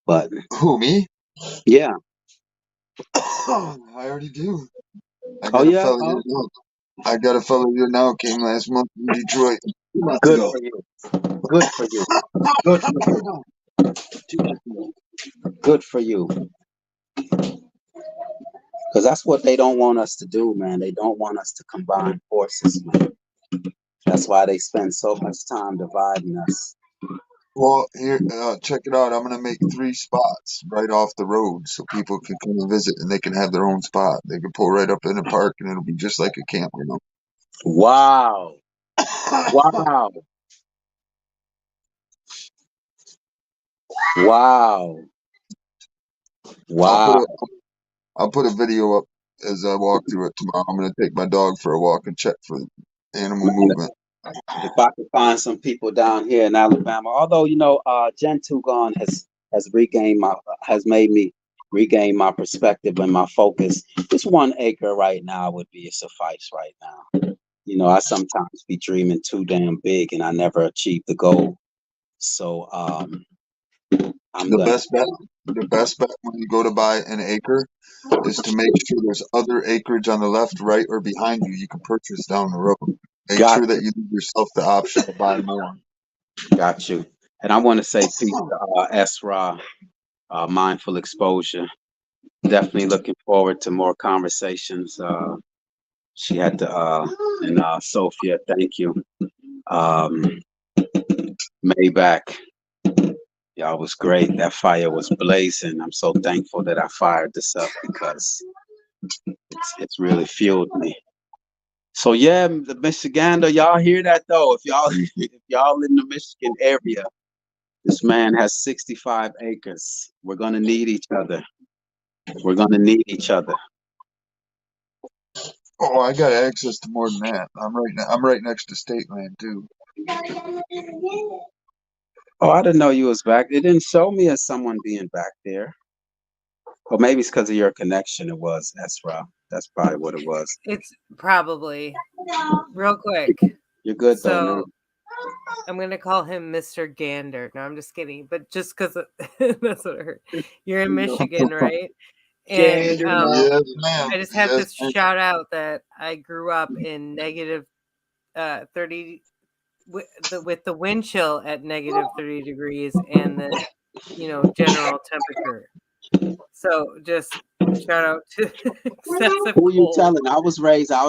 but Who, me? yeah. I already do. I Oh got a yeah. fella here now. I got a fella here now. Came last month from Detroit. 2 months Good ago. for you. Good for you. Good for you. 2 months ago. Good for you. Because that's what they don't want us to do, man. They don't want us to combine forces, man. That's why they spend so much time dividing us. Well, here, check it out. I'm gonna make 3 spots right off the road, so people can come and visit, and they can have their own spot. They can pull right up in the park, and it'll be just like a camp, you know. Wow. Wow. Wow. I'll put Wow. a I'll put a video up as I walk through it tomorrow. I'm gonna take my dog for a walk and check for animal Man, movement. if I could find some people down here in Alabama, although Jen Tugon has regained my has made me regain my perspective and my focus. Just 1 acre right now would be a suffice right now. I sometimes be dreaming too damn big and I never achieve the goal. So I'm The gonna best bet, the best bet when you go to buy an acre is to make sure there's other acreage on the left, right, or behind you. You can purchase down the road. Make got sure that you give yourself the option to buy more. got you. And I want to say peace to Esra, mindful exposure. Definitely looking forward to more conversations. She had to and Sophia, thank you. Um Maybach, y'all was great. That fire was blazing. I'm so thankful that I fired this up because it's really fueled me. So yeah, the Michigander, y'all hear that though? If y'all if y'all in the Michigan area, this man has 65 acres. We're gonna need each other. We're gonna need each other. Oh, I got access to more than that. I'm right next to state land too. Oh, I didn't know you was back. It didn't show me as someone being back there. Or maybe it's because of your connection. It was Esra. That's probably what it was. It's probably real quick. You're good though, man. So I'm gonna call him Mr. Gander. No, I'm just kidding. But just because that's what I heard. You're in Michigan, right? And Gander, Yes, ma'am. I just have Yes, to ma'am. shout out that I grew up in negative 30 with the wind chill at negative 30 degrees and the general temperature. So just shout out to excessive Who you cold. telling? I was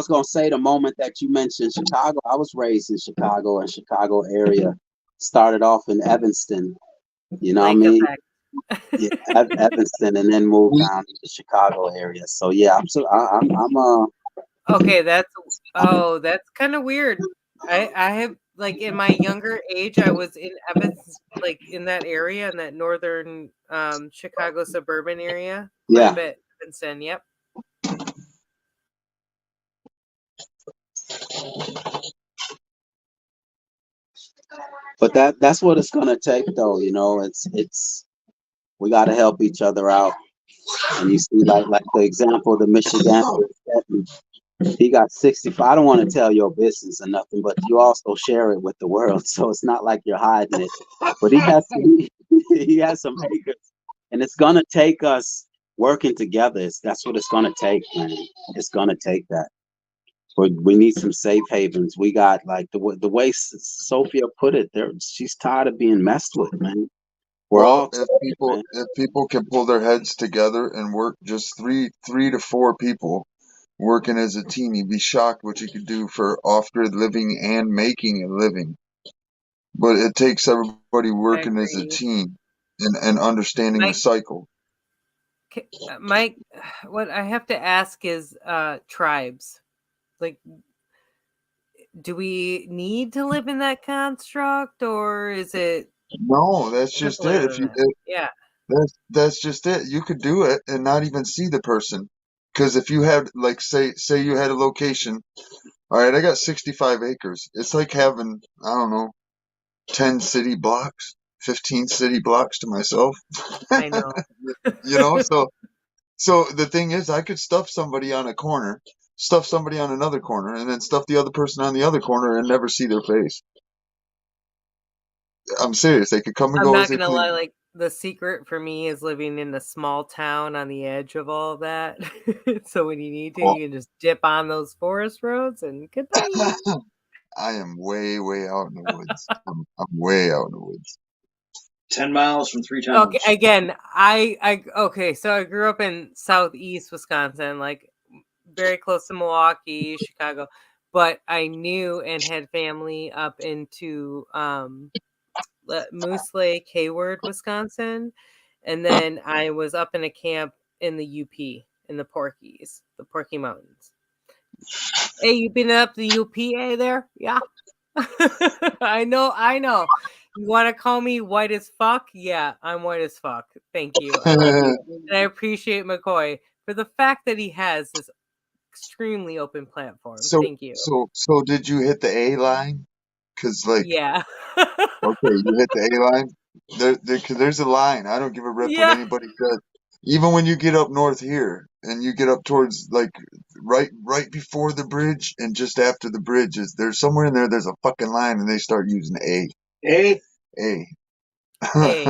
gonna say the moment that you mentioned Chicago, I was raised in Chicago and Chicago area. Started off in Evanston, you know what I Lake mean? effect. Yeah, Evanston, and then moved We, down to the Chicago area. So yeah, I'm Okay, that's kind of weird. I have like in my younger age, I was in Evans, like in that area, in that northern Chicago suburban area, quite a yeah. bit. Evanston, yep. But that's what it's gonna take though, it's we gotta help each other out. And you see like the example of the Michigan, he got 65. I don't want to tell your business or nothing, but you also share it with the world. So it's not like you're hiding it. But he has some acres. And it's gonna take us working together. That's what it's gonna take, man. It's gonna take that. We need some safe havens. We got like the way Sophia put it. She's tired of being messed with, man. We're all Well, together, man. if people can pull their heads together and work, just three to four people working as a team, you'd be shocked what you could do for off-grid living and making a living. But it takes everybody I working as a agree. team and understanding the Mike, cycle. Mike, what I have to ask is tribes. Like, do we need to live in that construct, or is it No, that's just simpler it. If than you, that? Yeah. that's just it. You could do it and not even see the person. Because if you had, like, say you had a location. All right, I got 65 acres. It's like having, I don't know, 10 city blocks, 15 city blocks to myself. I know. You know, so the thing is, I could stuff somebody on a corner, stuff somebody on another corner, and then stuff the other person on the other corner and never see their face. I'm serious. They could come and I'm go as not they gonna lie, please. like the secret for me is living in a small town on the edge of all of that. So when you need to, Well, you can just dip on those forest roads and goodbye. I am way, way out in the woods. I'm way out in the woods. 10 miles from three Okay, towns. again, okay, so I grew up in southeast Wisconsin, like very close to Milwaukee, Chicago, but I knew and had family up into Moose Lake, Hayward, Wisconsin, and then I was up in a camp in the UP in the Porky Mountains. Hey, you been up the UPA there? Yeah. I know. You want to call me white as fuck? Yeah, I'm white as fuck. Thank you. I love you. And I appreciate McCoy for the fact that he has this extremely open platform. So, Thank you. so did you hit the A line? Cause like, Yeah. okay, you hit the A line. Cause there's a line. I don't give a rip what Yeah. anybody says. Even when you get up north here and you get up towards like right before the bridge and just after the bridge is there's somewhere in there there's a fucking line and they start using A. Hey, A. Hey,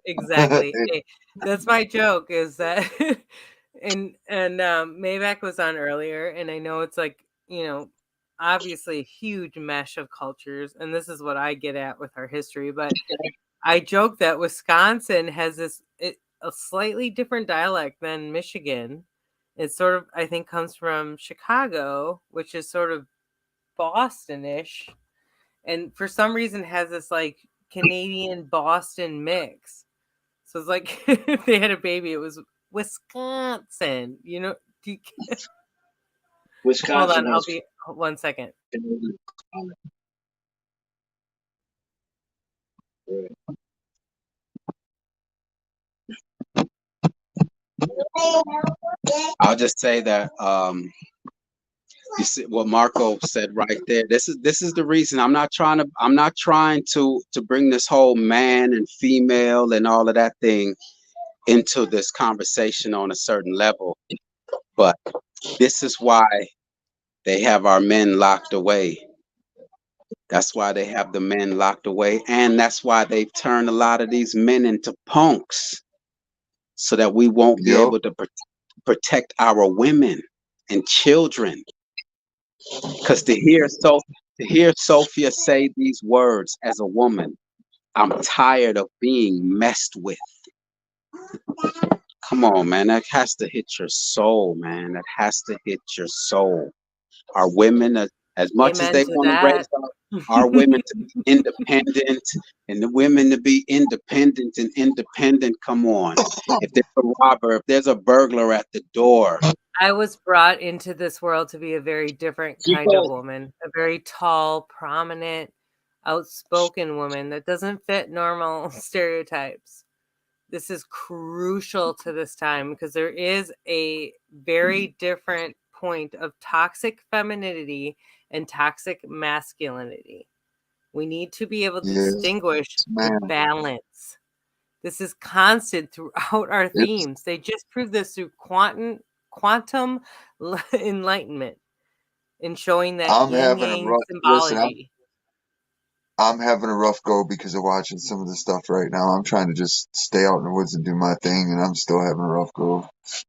exactly. Hey, that's my joke is that and Maybach was on earlier and I know it's like, obviously a huge mesh of cultures and this is what I get at with our history, but I joke that Wisconsin has a slightly different dialect than Michigan. It sort of I think comes from Chicago, which is sort of Boston-ish, and for some reason has this like Canadian Boston mix. So it's like if they had a baby, it was Wisconsin. Do you, hold Wisconsin on, I'll has. be 1 second. I'll just say that you see what Marco said right there. This is the reason I'm not trying to bring this whole man and female and all of that thing into this conversation on a certain level. But this is why they have our men locked away. That's why they have the men locked away. And that's why they've turned a lot of these men into punks so that we won't be Yep. able to protect our women and children. Because to hear Sophia say these words as a woman, I'm tired of being messed with. Come on, man. That has to hit your soul, man. That has to hit your soul. Our women, as much as Amen they to want to that. raise our women to be independent and the women to be independent and independent, come on. If there's a robber, if there's a burglar at the door. I was brought into this world to be a very different kind of woman, a very tall, prominent, outspoken woman that doesn't fit normal stereotypes. This is crucial to this time because there is a very different point of toxic femininity and toxic masculinity. We need to be able to Yes, distinguish the man. balance. This is constant throughout our It's themes. They just proved this through quantum enlightenment in showing that I'm yin having a yang rough listen, symbology. I'm having a rough go because of watching some of the stuff right now. I'm trying to just stay out in the woods and do my thing and I'm still having a rough go.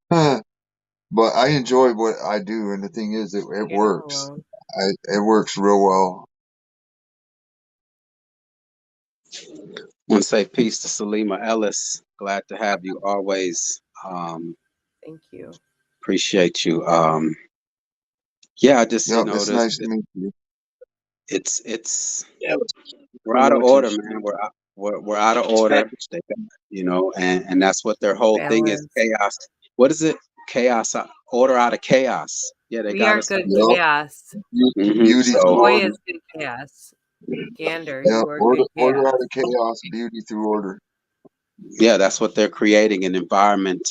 But I enjoy what I do and the thing is it You're not works. alone. It works real well. want to say peace to Salima Ellis. Glad to have you always. Thank you. Appreciate you. Yeah, I just, Yep, it's nice to meet you. it's Yeah, we're out of order, man. We're out of order. They and that's what their whole thing is, Balance. chaos. What is it? Chaos, order out of chaos. Yeah, they We got are us. good Yep. chaos. Beauty So through Boy order. is good chaos. Gander, Yep, you are good order chaos. out of chaos, beauty through order. yeah, that's what they're creating, an environment.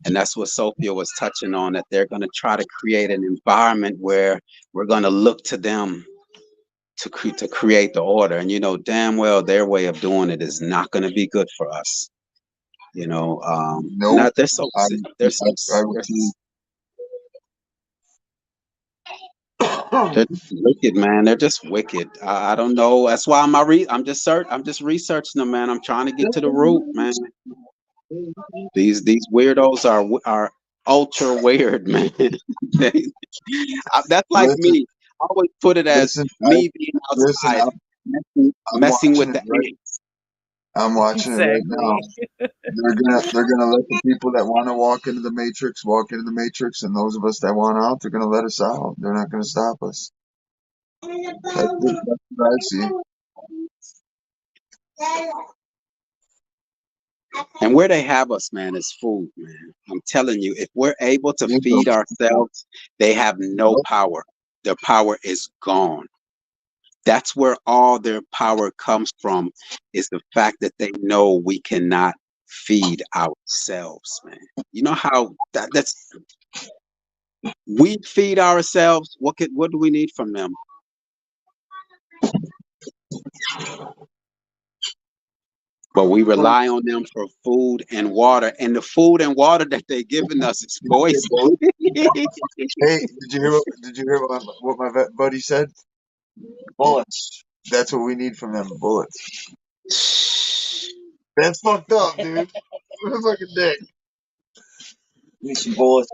And that's what Sophia was touching on, that they're going to try to create an environment where we're going to look to them to create the order. And damn well their way of doing it is not going to be good for us. Nope. Not they're so I sick. They're so I refuse. they're wicked, man. They're just wicked. I don't know. That's why I'm just researching them, man. I'm trying to get to the root, man. These weirdos are ultra weird, man. That's like Listen, me. I always put it as listen, me being listen. outside, I'm messing with watching the it right. ants. I'm watching it right now. Exactly. They're gonna let the people that want to walk into the matrix, and those of us that want out, they're gonna let us out. They're not gonna stop us. That's what I see. And where they have us, man, is food, man. I'm telling you, if we're able to feed ourselves, they have no power. Their power is gone. That's where all their power comes from, is the fact that they know we cannot feed ourselves, man. You know how that's we feed ourselves. What do we need from them? But we rely on them for food and water, and the food and water that they're giving us is poison. Hey, did you hear what my vet buddy said? Bullets. That's what we need from them. Bullets. That's fucked up, dude. That's like a dick. need some bullets.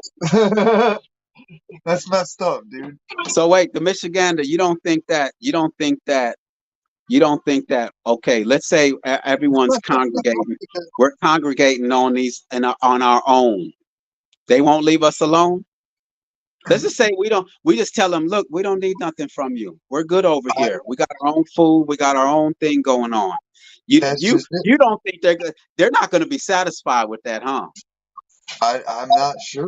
That's messed up, dude. So wait, the Michigander, you don't think that okay, let's say everyone's congregating, we're congregating on these and on our own, they won't leave us alone. Let's just say we just tell them, look, we don't need nothing from you, we're good over here, we got our own food, we got our own thing going on. That's just it. You don't think they're not going to be satisfied with that, huh? I'm not sure.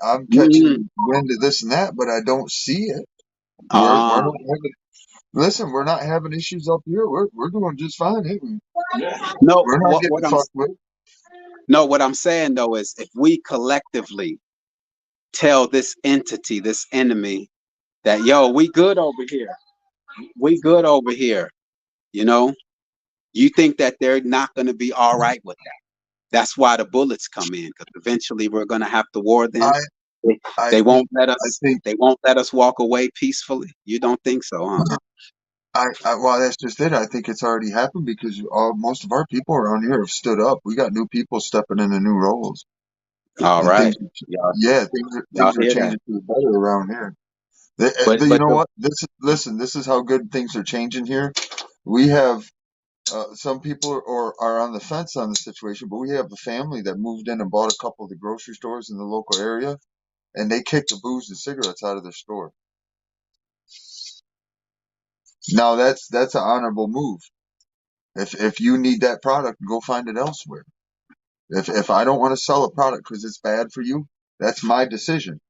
I'm catching wind of this and that, but I don't see it. We're not having, listen, we're not having issues up here. We're doing just fine, ain't we? No, We're not getting fucked with. No, what I'm saying though is, if we collectively tell this entity, this enemy, that yo, we good over here, you think that they're not going to be all right with that? That's why the bullets come in, because eventually we're going to have to war them. They won't let us. They won't let us walk away peacefully. You don't think so, huh? Well, that's just it. I think it's already happened because most of our people around here have stood up. We got new people stepping into new roles. All right. Things are changing for the better around here. But you know what? This is how good things are changing here. We have some people are on the fence on the situation, but we have a family that moved in and bought a couple of the grocery stores in the local area, and they kicked the booze and cigarettes out of their store. Now that's an honorable move. If you need that product, go find it elsewhere. If I don't want to sell a product because it's bad for you, that's my decision.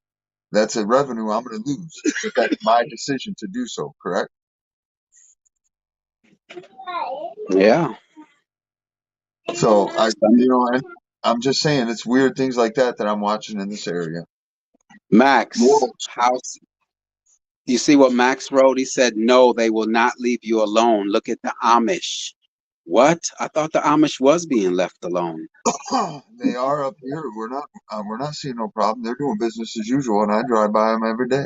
That's a revenue I'm going to lose. But that's my decision to do so. Correct? Yeah. So I'm just saying, it's weird things like that I'm watching in this area. Max, you see what Max wrote? He said, no, they will not leave you alone. Look at the Amish. What? I thought the Amish was being left alone. They are up here. We're not seeing no problem. They're doing business as usual, and I drive by them every day.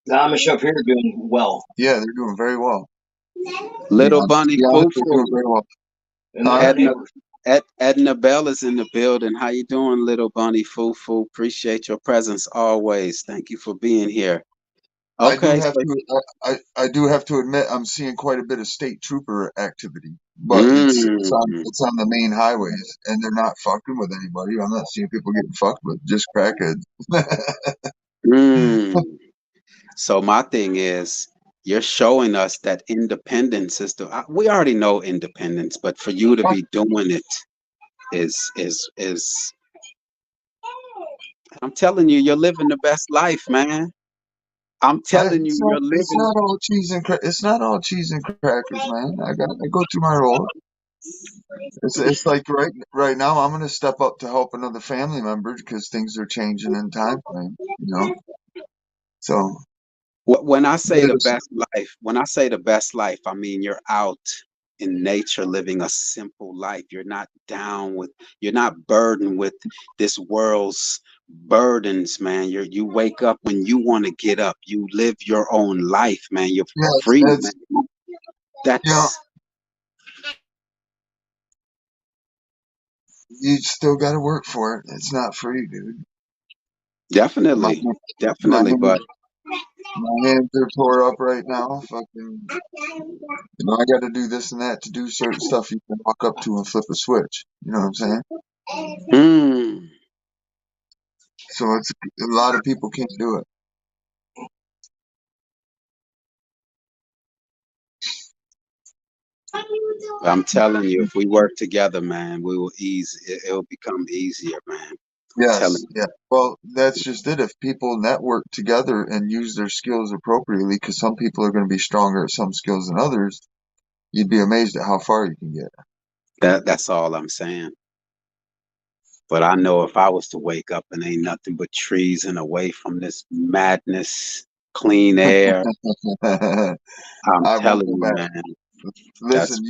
The Amish up here are doing well. Yeah, they're doing very well. Little Bunny Foo doing very well. Edna Bell is in the building. How you doing, Little Bunny Foo? Appreciate your presence always. Thank you for being here. Okay, so I do have to admit I'm seeing quite a bit of state trooper activity, but mm, it's on the main highways, and they're not fucking with anybody. I'm not seeing people getting fucked with, just crackheads. mm. So my thing is, you're showing us that independence is we already know independence, but for you to be doing it is I'm telling you, you're living the best life, man. I'm telling you, you're It's living. not all cheese and it's not all cheese and crackers, man. I go through my role. It's like right now I'm gonna step up to help another family member because things are changing in time frame, you know. So When I say the yes, best life, when I say the best life, I mean you're out in nature living a simple life. You're not burdened with this world's burdens, man. You wake up when you want to get up. You live your own life, man. You're free, it's man. you know, That's you still got to work for it. It's not free, dude. My definitely, my definitely, but hands my hands are tore up right now. Fucking, I got to do this and that to do certain stuff. You can walk up to and flip a switch. You know what I'm saying? mm, So it's a lot of people can't do it. I'm telling you, if we work together, man, we will it'll become easier, man. I'm telling Yes, yeah. Well, that's just it. If people network together and use their skills appropriately, because some people are going to be stronger at some skills than others, you'd be amazed at how far you can get. that's all I'm saying. But I know if I was to wake up and ain't nothing but trees and away from this madness, clean air, I'm I won't telling go you, back. man, that's Listen,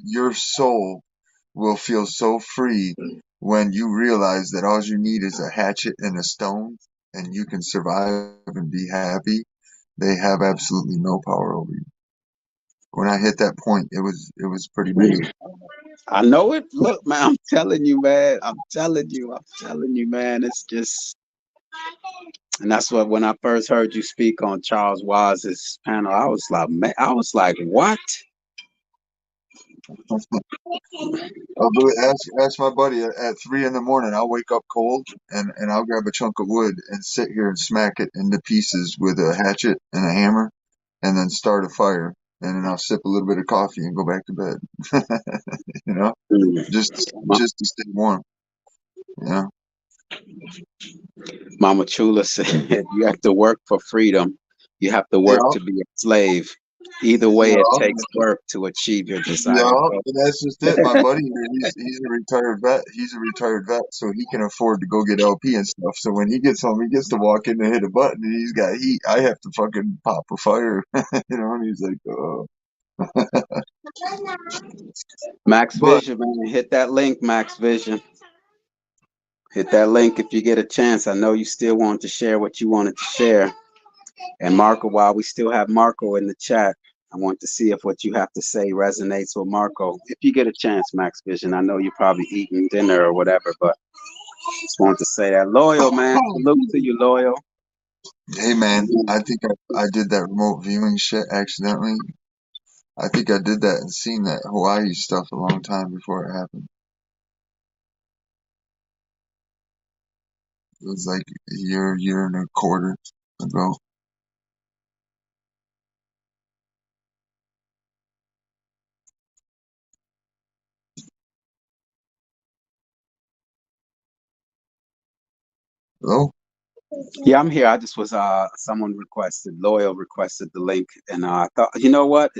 your soul will feel so free when you realize that all you need is a hatchet and a stone and you can survive and be happy. They have absolutely no power over you. When I hit that point, it was pretty major. I know it. Look, man, I'm telling you, man. I'm telling you, man. It's just, and that's what when I first heard you speak on Charles Waz's panel, I was like, man, I was like, what? Ask my buddy at 3 in the morning. I'll wake up cold and I'll grab a chunk of wood and sit here and smack it into pieces with a hatchet and a hammer, and then start a fire. And then I'll sip a little bit of coffee and go back to bed. you know, Mm. just to stay warm. You know. Mama Chula said, you have to work for freedom. You have to work Yeah, to be a slave. Either way, it yeah. takes work to achieve your desired Yeah, goal. and that's just it. My buddy here, he's a retired vet. He's a retired vet, so he can afford to go get LP and stuff. So when he gets home, he gets to walk in and hit a button, and he's got heat. I have to fucking pop a fire, And he's like, Max but Vision, man, hit that link, Max Vision. Hit that link if you get a chance. I know you still want to share what you wanted to share. And Marco, while we still have Marco in the chat, I want to see if what you have to say resonates with Marco. If you get a chance, Max Vision, I know you're probably eating dinner or whatever, but just want to say that. Loyal, man. Salute to you, Loyal. hey, man, I think I did that remote viewing shit accidentally. I think I did that and seen that Hawaii stuff a long time before it happened. It was like a year and a quarter ago. Hello? Yeah, I'm here. I just was someone requested, Loyal requested the link, and I thought, you know what?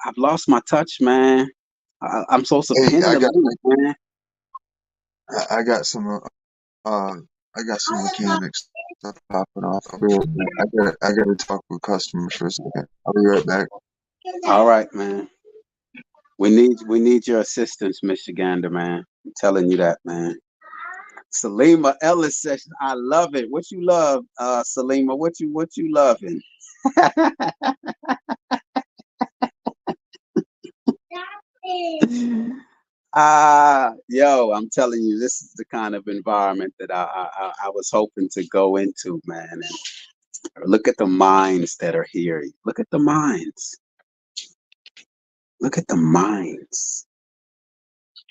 I've lost my touch, man. I'm supposed to Hey, pin the link, man. I got some Uh, I got some mechanics stuff popping off. I'll be right back. I gotta talk with customers for a second. I'll be right back. All right, man. We need your assistance, Michigander, man. I'm telling you that, man. Salima Ellis says, I love it. What you love, Salima? What you loving? Yo, I'm telling you, this is the kind of environment that I was hoping to go into, man. And Look at the minds that are here. Look at the minds. Look at the minds.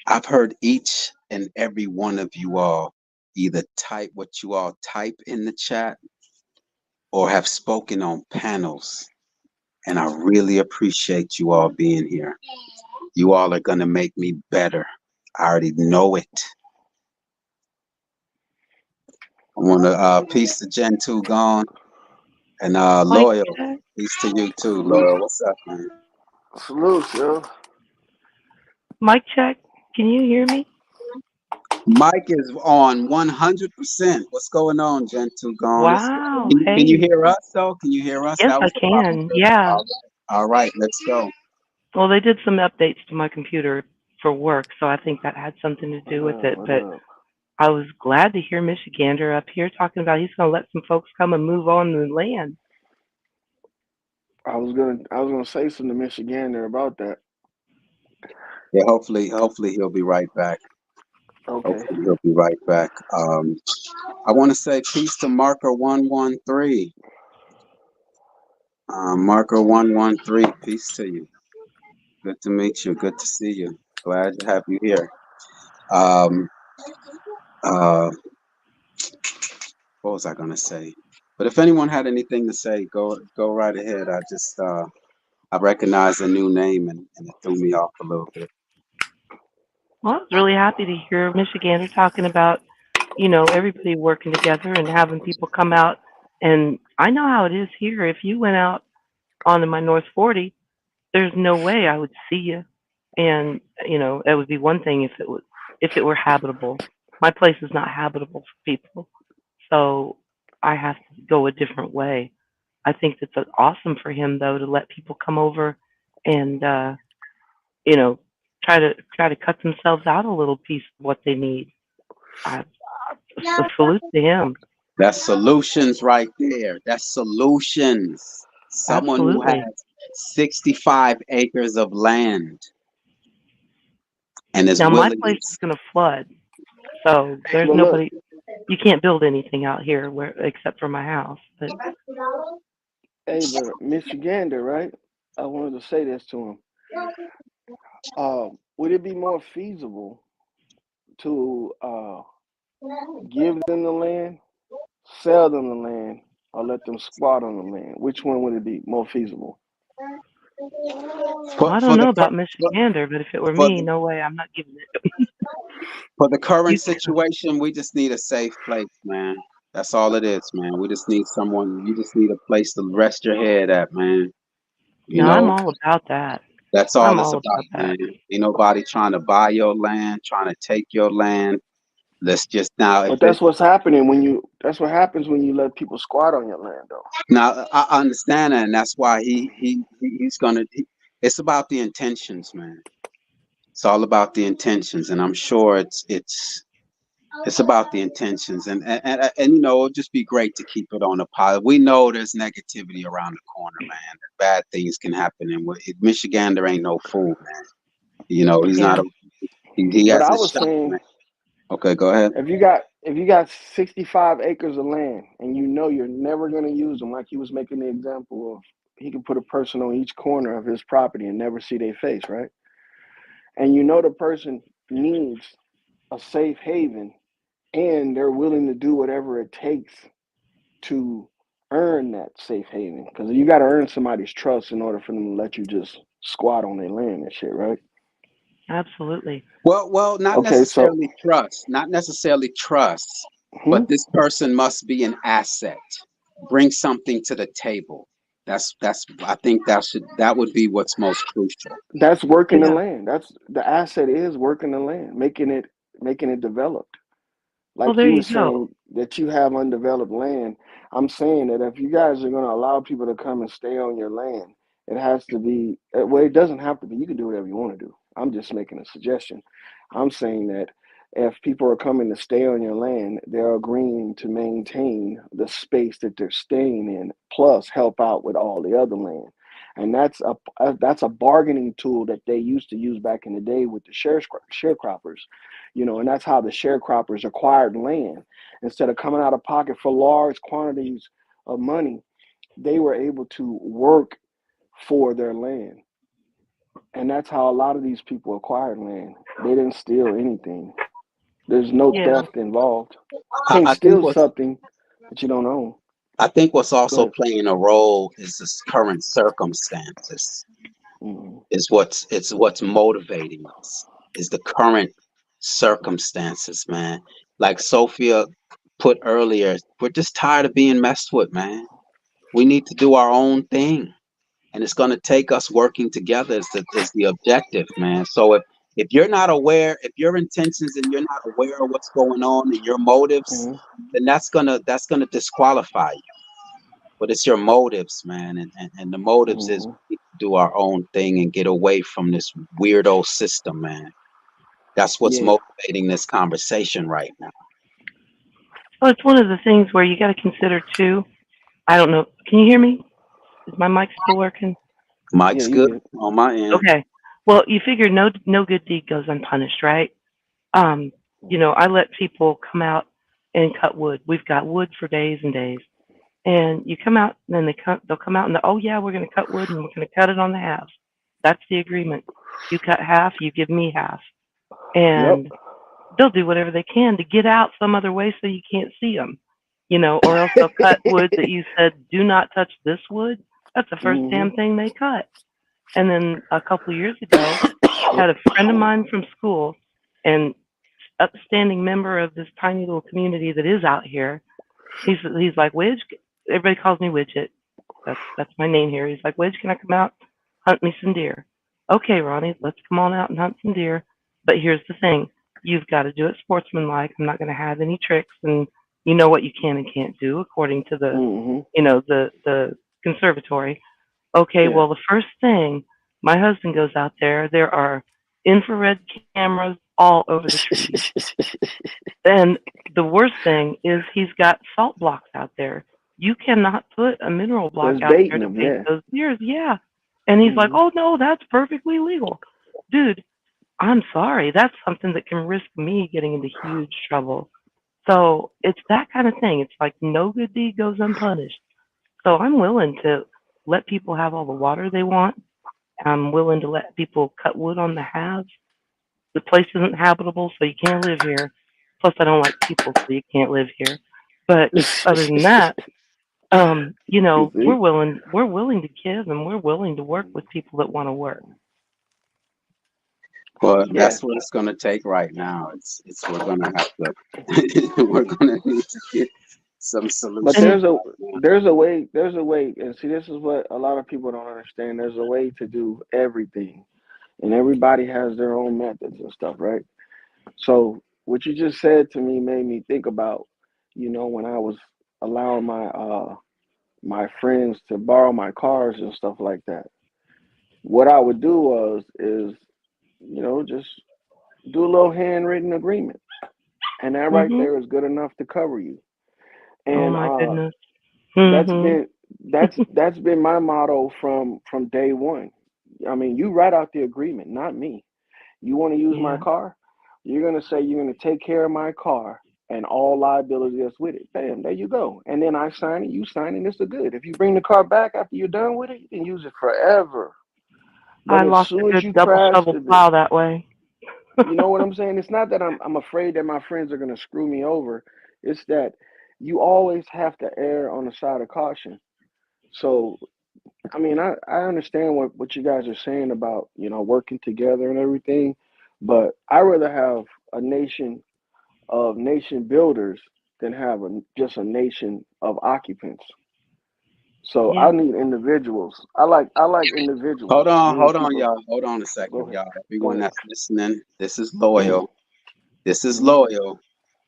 I've heard each and every one of you all either type what you all type in the chat or have spoken on panels. And I really appreciate you all being here. You all are going to make me better. I already know it. I want to peace to Gen 2 gone. And Mike Loyal, check. peace to you too, Salute. Loyal. What's up, man? Salute, yo. Mike check. Can you hear me? Mike is on 100%. What's going on, Gen 2 gone? Wow. Can you Hey. hear us though? Can you hear us? Yes, That I was the problem. can. Yeah. All right, let's go. Well, they did some updates to my computer for work, so I think that had something to do with it. What But up? I was glad to hear Michigander up here talking about he's going to let some folks come and move on the land. I was gonna say something to Michigander about that. Yeah, hopefully he'll be right back. Okay. Hopefully he'll be right back. I want to say peace to Marker 113. Marker 113, peace to you. Good to meet you. Good to see you. Glad to have you here. What was I gonna say? But if anyone had anything to say, go right ahead. I recognized a new name and it threw me off a little bit. Well, I was really happy to hear Michigander talking about, everybody working together and having people come out. And I know how it is here. If you went out onto my North 40, there's no way I would see you. And, that would be one thing if it were habitable. My place is not habitable for people. So I have to go a different way. I think that's awesome for him though to let people come over and you know try to cut themselves out a little piece of what they need. I, a salute to him. That's solutions right there. That's solutions. Someone who Absolutely. has 65 acres of land and is Now my willing. place is going to flood, so there's But look, nobody. You can't build anything out here except for my house. But hey, but Michigander, right? I wanted to say this to him. Would it be more feasible to give them the land, sell them the land, or let them squat on the land? Which one would it be more feasible? well, I For don't know the about Michigander, but if it were for me, the, no way, I'm not giving it. for the current You, situation, we just need a safe place, man. That's all it is, man. We just need someone. You just need a place to rest your head at, man. You no, I'm know, all about that. that's all I'm it's all about, about man. that. Ain't nobody trying to buy your land, trying to take your land. Let's just now, if But it that's what's happening when you. That's what happens when you let people squat on your land, though. now, I understand that, and that's why he's gonna. It's about the intentions, man. It's all about the intentions, and I'm sure it's about the intentions, and it'll just be great to keep it on a pile. We know there's negativity around the corner, man. Bad things can happen, and Michigan, there ain't no fool, man. He's Yeah. not. He But has I his was shot, man. saying, Okay, go ahead. if you got 65 acres of land and you know you're never going to use them, like he was making the example of, he could put a person on each corner of his property and never see their face, right? And you know the person needs a safe haven and they're willing to do whatever it takes to earn that safe haven, because you got to earn somebody's trust in order for them to let you just squat on their land and shit, right? Absolutely. Well, not Okay, so not necessarily trust, but this person must be an asset, bring something to the table. I think that would be what's most crucial. that's working the Yeah. land. That's the asset, is working the land, making it developed. Well, Like there he you was go. saying that you have undeveloped land. I'm saying that if you guys are going to allow people to come and stay on your land, it has to be, well, it doesn't have to be. You can do whatever you want to do. I'm just making a suggestion. I'm saying that if people are coming to stay on your land, they're agreeing to maintain the space that they're staying in, plus help out with all the other land. And that's a bargaining tool that they used to use back in the day with the sharecroppers. And that's how the sharecroppers acquired land. Instead of coming out of pocket for large quantities of money, they were able to work for their land. And that's how a lot of these people acquired land. They didn't steal anything. There's no Yeah. theft involved. I, Can't I think steal what's something that you don't own. I think what's Go also ahead. playing a role is this current circumstances. Mhm. It's what's motivating us. Is the current circumstances, man. Like Sophia put earlier, we're just tired of being messed with, man. We need to do our own thing, and it's going to take us working together is the objective, man. So if you're not aware, if your intentions and you're not aware of what's going on and your motives, Mhm. then that's gonna disqualify you. But it's your motives, man, and the motives is Mhm. we need to do our own thing and get away from this weirdo system, man. That's what's Yeah. motivating this conversation right now. Well, it's one of the things where you got to consider too. I don't know. Can you hear me? Is my mic still working? Yeah. Mike's You good good? on my end. Okay. Well, you figure no good deed goes unpunished, right? I let people come out and cut wood. We've got wood for days and days. And you come out, and then they'll come out and oh yeah, we're going to cut wood and we're going to cut it on the halves. That's the agreement. You cut half, you give me half, Yep. and they'll do whatever they can to get out some other way so you can't see them, or else they'll cut wood that you said do not touch this wood. That's the first Mhm. damn thing they cut. And then a couple of years ago, had a friend of mine from school and upstanding member of this tiny little community that is out here. He's like, Widge, everybody calls me Widget. That's my name here. He's like, Widge, can I come out, hunt me some deer? Okay, Ronnie, let's come on out and hunt some deer. But here's the thing. You've got to do it sportsmanlike. I'm not going to have any tricks, and you know what you can and can't do according to the, Mhm. the conservatory. Okay, Yeah. well, the first thing, my husband goes out there. There are infrared cameras all over the trees. Then the worst thing is he's got salt blocks out there. You cannot put a mineral block It's out there baiting to them. bait Yeah. those deers. Yeah. And he's like, Mhm. oh no, that's perfectly legal. Dude, I'm sorry. That's something that can risk me getting into huge trouble. So it's that kind of thing. It's like no good deed goes unpunished. So I'm willing to let people have all the water they want. I'm willing to let people cut wood on the halves. The place isn't habitable, so you can't live here. Plus, I don't like people, so you can't live here. But other than that, You we're see? willing to give, and we're willing to work with people that want to work. Well, Yeah. that's what it's gonna take right now. It's we're gonna have to we're gonna need to get some But And solutions. there's a way, and see, this is what a lot of people don't understand. There's a way to do everything, and everybody has their own methods and stuff, right? So what you just said to me made me think about, when I was allowing my friends to borrow my cars and stuff like that. What I would do is, just do a little handwritten agreement, and that right mhm. there is good enough to cover you. Oh And my goodness. that's Mhm. been that's been my motto from day one. I mean, you write out the agreement, not me. You want to use my Yeah. car? You're gonna say you're gonna take care of my car and all liability that's with it. Bam, there you go. And then I sign it, you sign it, it's a good. If you bring the car back after you're done with it, you can use it forever. But I as lost a soon as good you double crash shovel the, plow that way. you know what I'm saying? It's not that I'm afraid that my friends are gonna screw me over. It's that you always have to err on the side of caution. So I mean, I understand what you guys are saying about, working together and everything, but I rather have a nation of nation builders than have just a nation of occupants. So I Yeah. need individuals. I like individuals. Hold Me and hold on, people. y'all. Hold on a Go second, ahead. y'all. Go Everyone ahead. that's listening, this is loyal. This is Hmm. loyal.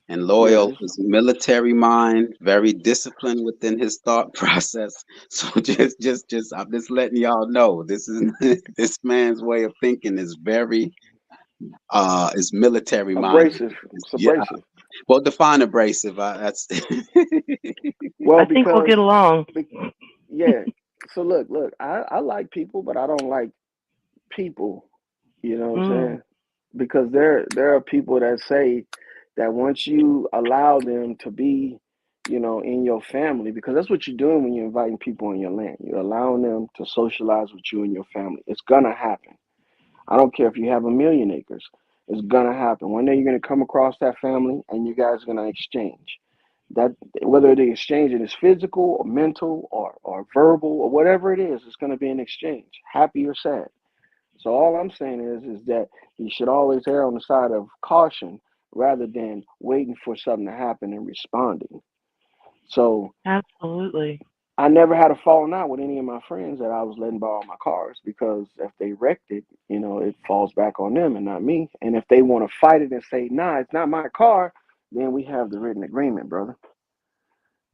And Yeah, loyal just is military mind, very disciplined within his thought process. So just I'm just letting y'all know this is this man's way of thinking is very is military minded. abrasive. It's Yeah, abrasive. well, define abrasive. That's Well, I think we'll because get along. be- yeah. So look. I like people, but I don't like people. You know what I'm Mm. saying? Because there are people that say that once you allow them to be, in your family, because that's what you're doing when you're inviting people on your land. You're allowing them to socialize with you and your family. It's gonna happen. I don't care if you have 1,000,000 acres. It's gonna happen. One day you're gonna come across that family, and you guys are gonna exchange. That whether the exchange is physical or mental or verbal or whatever it is, it's gonna be an exchange, happy or sad. So all I'm saying is that you should always err on the side of caution rather than waiting for something to happen and responding. So Absolutely. I never had a falling out with any of my friends that I was letting borrow my cars, because if they wrecked it, it falls back on them and not me. And if they want to fight it and say, nah, it's not my car, then we have the written agreement, brother.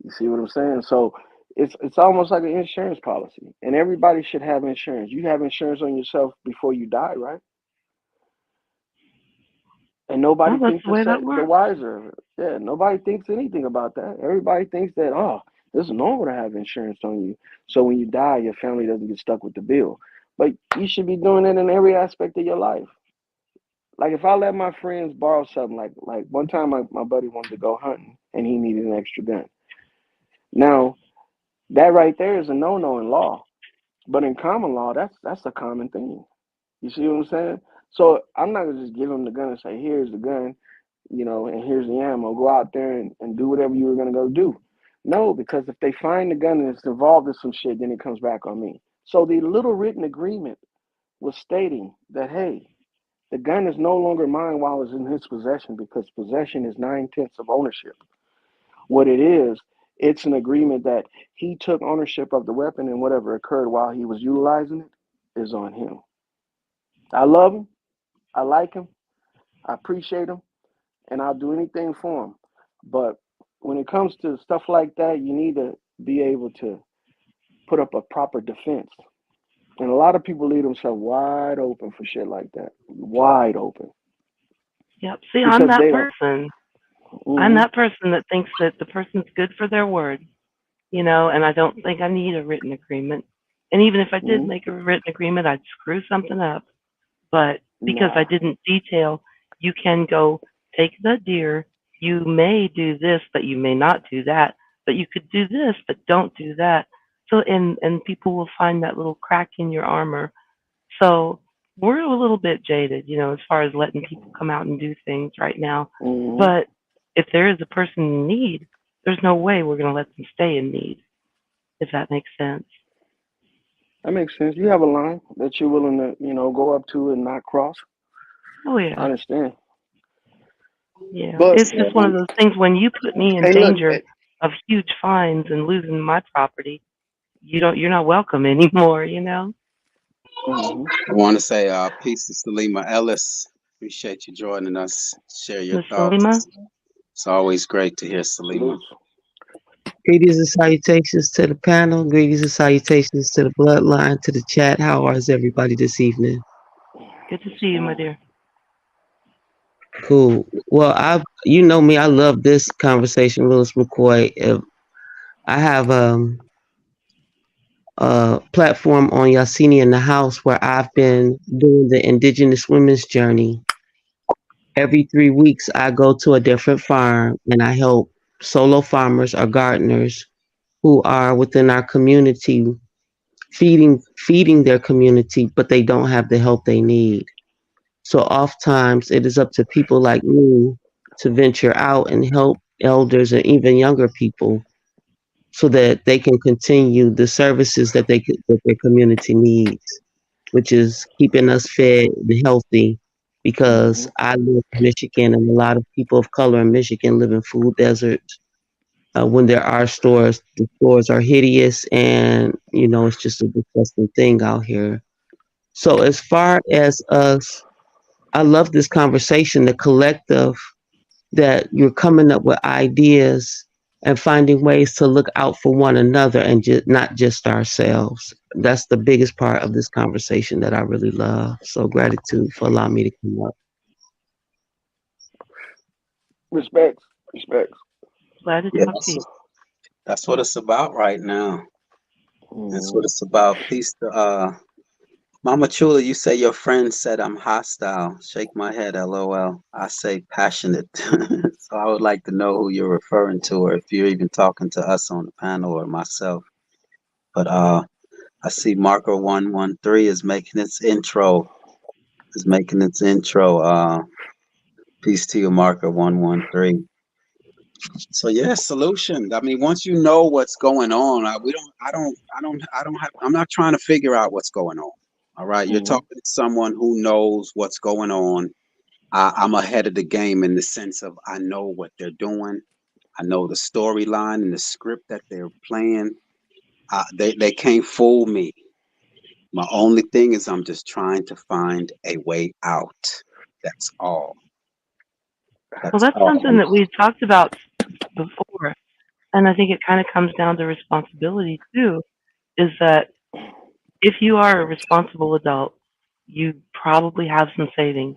You see what I'm saying? So it's almost like an insurance policy, and everybody should have insurance. You have insurance on yourself before you die, right? And nobody Well, that's thinks the way that the works. wiser of it. Yeah, nobody thinks anything about that. Everybody thinks that, oh, this is normal to have insurance on you. So when you die, your family doesn't get stuck with the bill. But you should be doing it in every aspect of your life. Like if I let my friends borrow something, like one time my buddy wanted to go hunting and he needed an extra gun. Now, that right there is a no-no in law. But in common law, that's a common thing. You see what I'm saying? So I'm not gonna just give him the gun and say, here's the gun, and here's the ammo. Go out there and do whatever you were gonna go do. No, because if they find the gun and it's involved in some shit, then it comes back on me. So the little written agreement was stating that, hey, the gun is no longer mine while it's in his possession, because possession is 9/10 of ownership. What it is, it's an agreement that he took ownership of the weapon, and whatever occurred while he was utilizing it is on him. I love him. I like him. I appreciate him, and I'll do anything for him. But when it comes to stuff like that, you need to be able to put up a proper defense. And a lot of people leave themselves wide open for shit like that. Wide open. Yep. See, I'm Because that they don't. person. I'm Mm-hmm. that person that thinks that the person's good for their word, and I don't think I need a written agreement. And even if I did Mm-hmm. make a written agreement, I'd screw something up. But because I Nah. didn't detail, you can go take the deer, you may do this, but you may not do that, but you could do this, but don't do that. So, and people will find that little crack in your armor. So we're a little bit jaded, as far as letting people come out and do things right now. Mm-hmm. But if there is a person in need, there's no way we're going to let them stay in need, if that makes sense. That makes sense. You have a line that you're willing to, go up to and not cross. Oh, I yeah. understand. Yeah. But It's just one of those things when you put me in hey, look, danger of huge fines and losing my property, you're not welcome anymore. mm-hmm. I want to say peace to Salima Ellis. Appreciate you joining us. Share your Miss Salima? thoughts. It's always great to hear Salima. Salutes. Greetings and salutations to the panel. Greetings and salutations to the bloodline, to the chat. How is everybody this evening? Good to see you, my dear. Cool. Well, you know me, I love this conversation, Louis McCoy. I have a platform on Yasini in the House where I've been doing the Indigenous Women's Journey. Every 3 weeks, I go to a different farm and I help solo farmers or gardeners who are within our community feeding their community, but they don't have the help they need. So oftentimes it is up to people like me to venture out and help elders and even younger people so that they can continue the services that that their community needs, which is keeping us fed and healthy. Because Mm-hmm. I live in Michigan, and a lot of people of color in Michigan live in food deserts. When there are stores, the stores are hideous, and it's just a disgusting thing out here. So as far as us, I love this conversation, the collective, that you're coming up with ideas and finding ways to look out for one another and not just ourselves. That's the biggest part of this conversation that I really love. So gratitude for allowing me to come up. Respects. Respects. Glad to Yeah, talk to you. that's what it's about right now. That's what Mm-hmm. it's about. Peace to Mama Chula, you say your friend said I'm hostile. Shake my head, LOL. I say passionate. So I would like to know who you're referring to, or if you're even talking to us on the panel or myself. But I see Marker 113 is making its intro. Peace to you, Marker 113. So yeah, solution. I mean, once you know what's going on, I'm not trying to figure out what's going on. All right, you're Mm-hmm. talking to someone who knows what's going on. I'm ahead of the game in the sense of I know what they're doing. I know the storyline and the script that they're playing. They can't fool me. My only thing is I'm just trying to find a way out. That's all. Well, That's that's all. something that we talked about before. And I think it kind of comes down to responsibility too, is that if you are a responsible adult, you probably have some savings.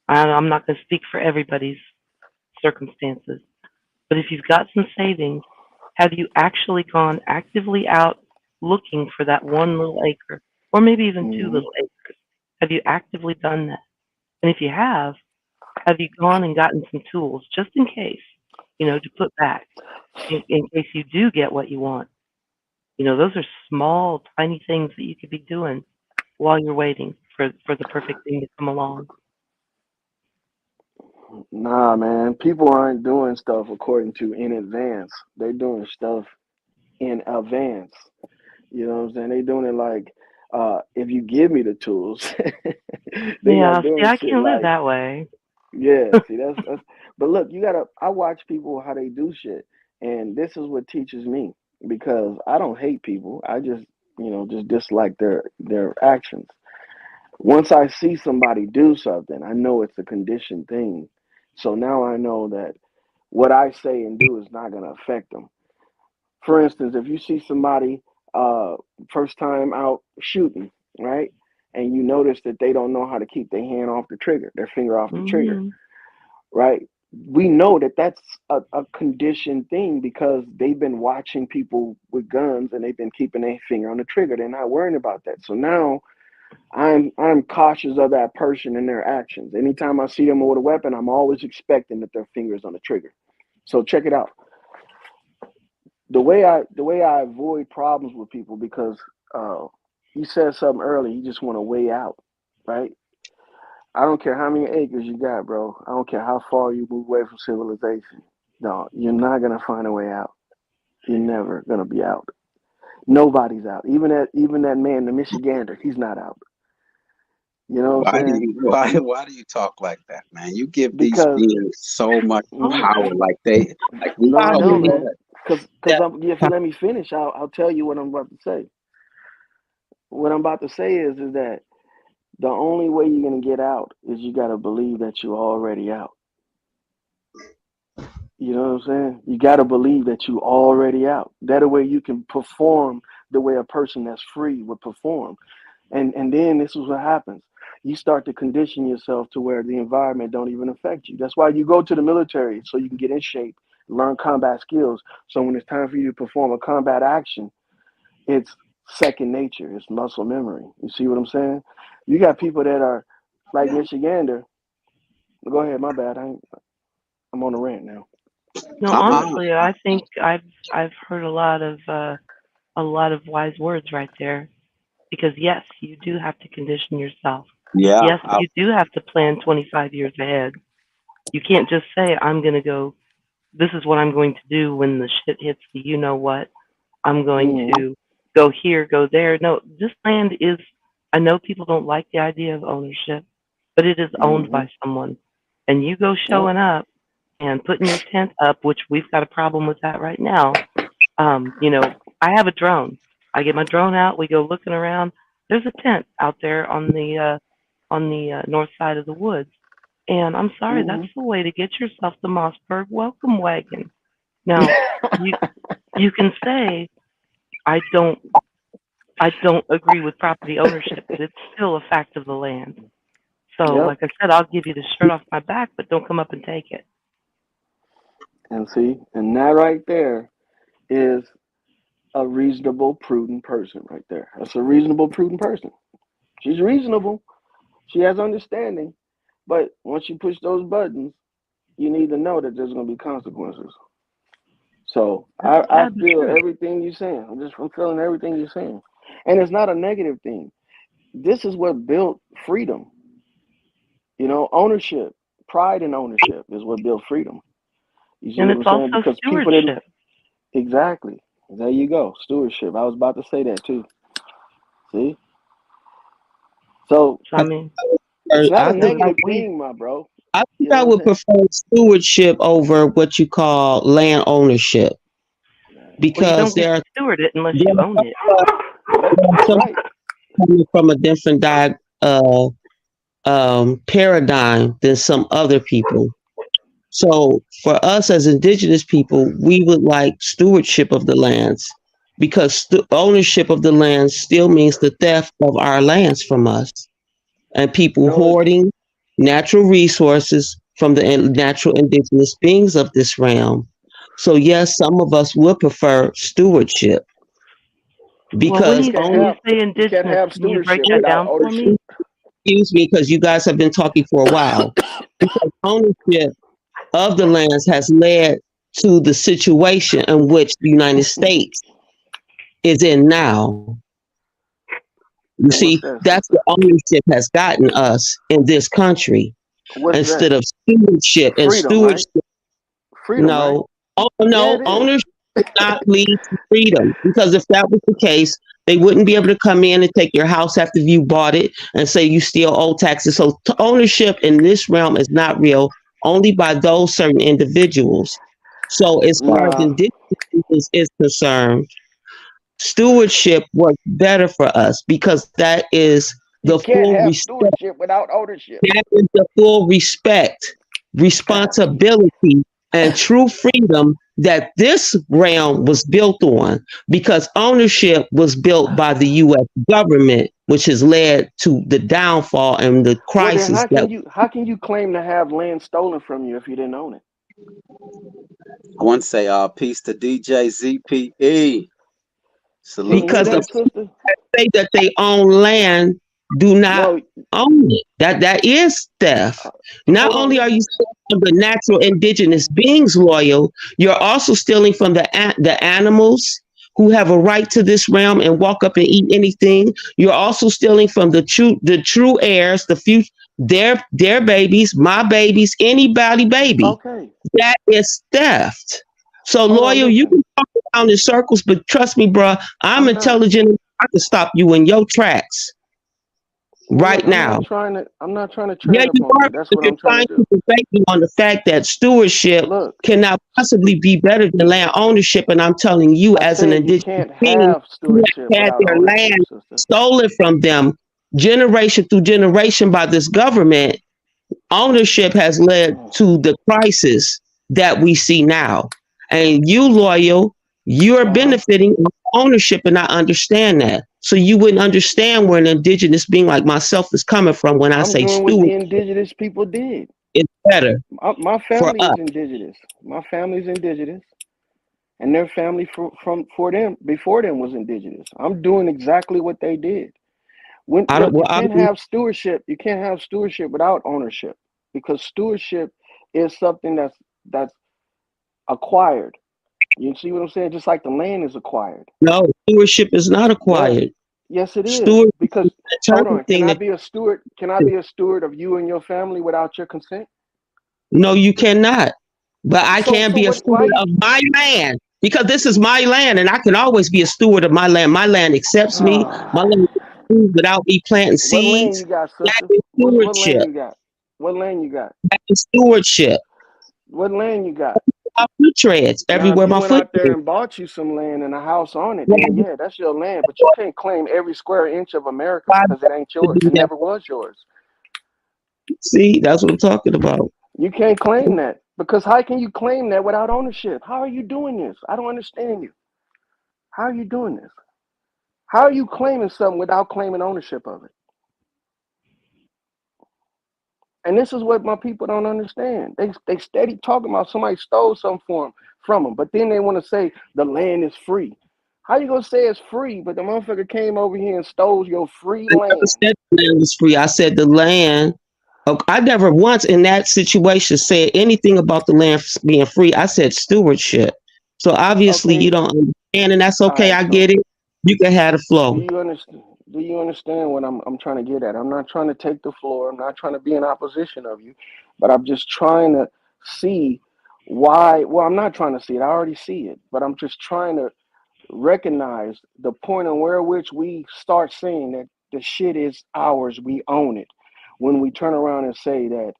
I'm not going to speak for everybody's circumstances, but if you've got some savings, have you actually gone actively out looking for that one little acre, or maybe even two Mm-hmm. little acres? Have you actively done that? And if you have you gone and gotten some tools just in case, to put back in case you do get what you want? Those are small, tiny things that you could be doing while you're waiting for the perfect thing to come along. Nah, man. People aren't doing stuff according to in advance. They're doing stuff in advance. You know what I'm saying? They doing it like, if you give me the tools, they Yeah, not see, doing I shit can't live like, that way. yeah. See, that's. But look, I watch people how they do shit, and this is what teaches me because I don't hate people. I just, just dislike their actions. Once I see somebody do something, I know it's a conditioned thing. So now I know that what I say and do is not going to affect them. For instance, if you see somebody uh, first time out shooting, right, and you notice that they don't know how to keep their hand off the trigger, their finger off the trigger, Hmm. right? We know that that's a conditioned thing because they've been watching people with guns and they've been keeping their finger on the trigger. They're not worrying about that. So now I'm cautious of that person and their actions. Anytime I see them with a weapon, I'm always expecting that their finger's on the trigger. So check it out. The way I avoid problems with people because you said something early, you just want a way out, right? I don't care how many acres you got, bro. I don't care how far you move away from civilization. No, you're not gonna find a way out. You're never gonna be out. Nobody's out. Even that man, the Michigander, he's not out. You know what I'm Why do saying? you why do you talk like that, man? You give these Because beings so much mm, power, like we no, I talking know, Finally, man. about. Because if you let me finish, I'll tell you what I'm about to say. What I'm about to say is that the only way you're gonna get out is you gotta believe that you're already out. You know what I'm saying? You gotta believe that you're already out. That way you can perform the way a person that's free would perform. And then this is what happens. You start to condition yourself to where the environment don't even affect you. That's why you go to the military so you can get in shape, learn combat skills. So when it's time for you to perform a combat action, it's second nature. It's muscle memory. You see what I'm saying? You got people that are like Michigander. Go ahead, my bad. I'm on a rant now. No, Uh-uh. honestly, I think I've heard a lot of wise words right there. Because yes, you do have to condition yourself. Yeah, Yes, you do have to plan 25 years ahead. You can't just say, I'm going to go, this is what I'm going to do when the shit hits the you know what. I'm going Mm-hmm. to go here, go there. No, this land is, I know people don't like the idea of ownership, but it is owned Mm-hmm. by someone. And you go Yep. showing up and putting your tent up, which we've got a problem with that right now. I have a drone. I get my drone out. We go looking around. There's a tent out there on the north side of the woods. And I'm sorry, Mm-hmm. that's the way to get yourself the Mossberg welcome wagon. Now, you you can say I don't I don't agree with property ownership, but it's still a fact of the land. So, Yep. like I said, I'll give you the shirt off my back, but don't come up and take it. And see, and that right there is a reasonable, prudent person right there. That's a reasonable, prudent person. She's reasonable. She has understanding. But once you push those buttons, you need to know that there's going to be consequences. So I feel everything you're saying. I'm feeling everything you're saying. And it's not a negative thing. This is what built freedom. You know, ownership, pride in ownership is what built freedom. You see And what it's I'm saying? also Because people didn't. stewardship. Exactly. There you go. Stewardship. I was about to say that too. See? So I mean, it's not I a think negative thing, my bro. I You think know I what would I'm saying? prefer stewardship over what you call land ownership, well, you because don't get there to are, steward it unless there you are own it. That's some right. coming from a different paradigm than some other people. So for us as indigenous people, we would like stewardship of the lands, because ownership of the lands still means the theft of our lands from us, and people No, hoarding natural resources from the natural indigenous beings of this realm. So yes, some of us would prefer stewardship, Well, when because you can't when you ownership, have say you can't indigenous, have can you break stewardship that without down for ownership. me? excuse me, because you guys have been talking for a while, because ownership of the lands has led to the situation in which the United States is in now. You And what's see, that, that's sister? what ownership has gotten us in this country, What's that? instead of stewardship. And Freedom, right? stewardship, Freedom, right? no, oh Yeah, no, it is. ownership does not lead to freedom. Because if that was the case, they wouldn't be able to come in and take your house after you bought it and say you still owe taxes. So ownership in this realm is not real, only by those certain individuals. So as far as Nah, indigenous is concerned, stewardship works better for us, because that is you the can't full have respect. stewardship without ownership. That is the full respect, responsibility, and true freedom that this realm was built on, because ownership was built by the U.S. government, which has led to the downfall and the Well, then crisis that. how can you claim to have land stolen from you if you didn't own it? I want to say peace to DJ ZPE. Can you Salute hear to Because the you. that, sister? say that they own land do not No, own it. That is theft. Not hold on. only are Listen. you stealing from the natural indigenous beings, loyal, you're also stealing from the animals who have a right to this realm and walk up and eat anything. You're also stealing from the true heirs, the future, their babies, my babies, anybody baby. Okay. That is theft. So Hold on. loyal, you Listen. can talk around in circles, but trust me, bruh, I'm I'm not. intelligent. I can stop you in your tracks Well, look. right now. I'm not trying to Yeah, tread you upon are, you. That's because what you're I'm trying to trying do. to debate me on the fact that stewardship Look. cannot possibly be better than land ownership. And I'm telling you, I as an said you indigenous can't being have who stewardship has had without their ownership, land sister. stolen from them generation through generation by this government, ownership has led to the crisis that we see now. And you, loyal, you're Uh-huh. benefiting from ownership, and I understand that. So you wouldn't understand where an indigenous being like myself is coming from when I I'm say doing what the steward indigenous people did. is better My for family us. is indigenous. My family's indigenous, and their family for them before them was indigenous. I'm doing exactly what they did. When I don't, look, well, I don't, you can't have stewardship without ownership, because stewardship is something that's acquired. You see what I'm saying? Just like the land is acquired. no, stewardship is not Yeah. acquired. Yes, it is. Steward is Because an hold eternal on, can thing I that be a steward? Can I be a steward of you and your family without your consent? no, you cannot. But I can So be a what? Why steward you? of my land, because this is my land, and I can always be a steward of my land. My land accepts me. My land without me planting What land seeds. you got, That sister? is What land stewardship. you got? What land you got? That is stewardship. What land you got? Our foot treads Now, if everywhere you my went foot out there is. and bought you some land and a house on it, Why then yeah, that's your land. But you can't claim every square inch of America why because it ain't to yours. do It that? never was yours. See, that's what I'm talking about. You can't claim that, because how can you claim that without ownership? How are you doing this? I don't understand you. How are you doing this? How are you claiming something without claiming ownership of it? And this is what my people don't understand. They steady talking about somebody stole something from them, but then they want to say the land is free. How you gonna say it's free, but the motherfucker came over here and stole your free I never land? said the land was free. I said the land. I never once in that situation said anything about the land being free. I said stewardship. So obviously Okay, you don't understand, and that's all okay. right. I So get it. You can have the do flow. you understand? Do you understand what I'm trying to get at? I'm not trying to take the floor. I'm not trying to be in opposition of you, but I'm just trying to see why. Well, I'm not trying to see it. I already see it, but I'm just trying to recognize the point on where which we start saying that the shit is ours, we own it. When we turn around and say that,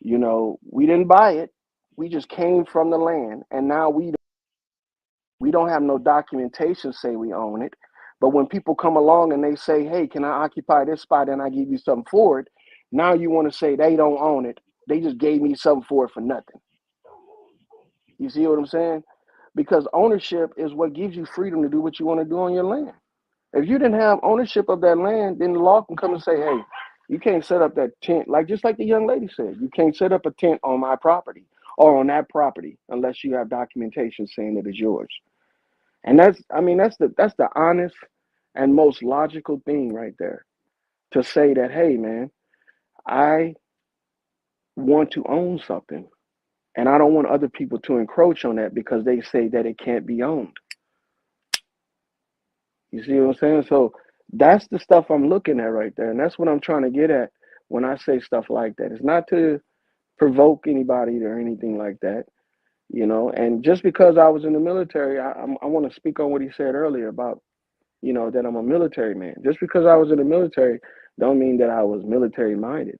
you know, we didn't buy it, we just came from the land, and now we don't have no documentation say we own it. But when people come along and they say, hey, can I occupy this spot and I give you something for it, now you want to say they don't own it. They just gave me something for it for nothing. You see what I'm saying? Because ownership is what gives you freedom to do what you want to do on your land. If you didn't have ownership of that land, then the law can come and say, hey, you can't set up that tent, like just like the young lady said, you can't set up a tent on my property or on that property unless you have documentation saying that it's yours. And that's the honest and most logical thing right there, to say that, hey man, I want to own something and I don't want other people to encroach on that because they say that it can't be owned. You see what I'm saying? So that's the stuff I'm looking at right there. And that's what I'm trying to get at when I say stuff like that. It's not to provoke anybody or anything like that, you know. And just because I was in the military, I want to speak on what he said earlier about, you know, that I'm a military man. Just because I was in the military don't mean that I was military minded.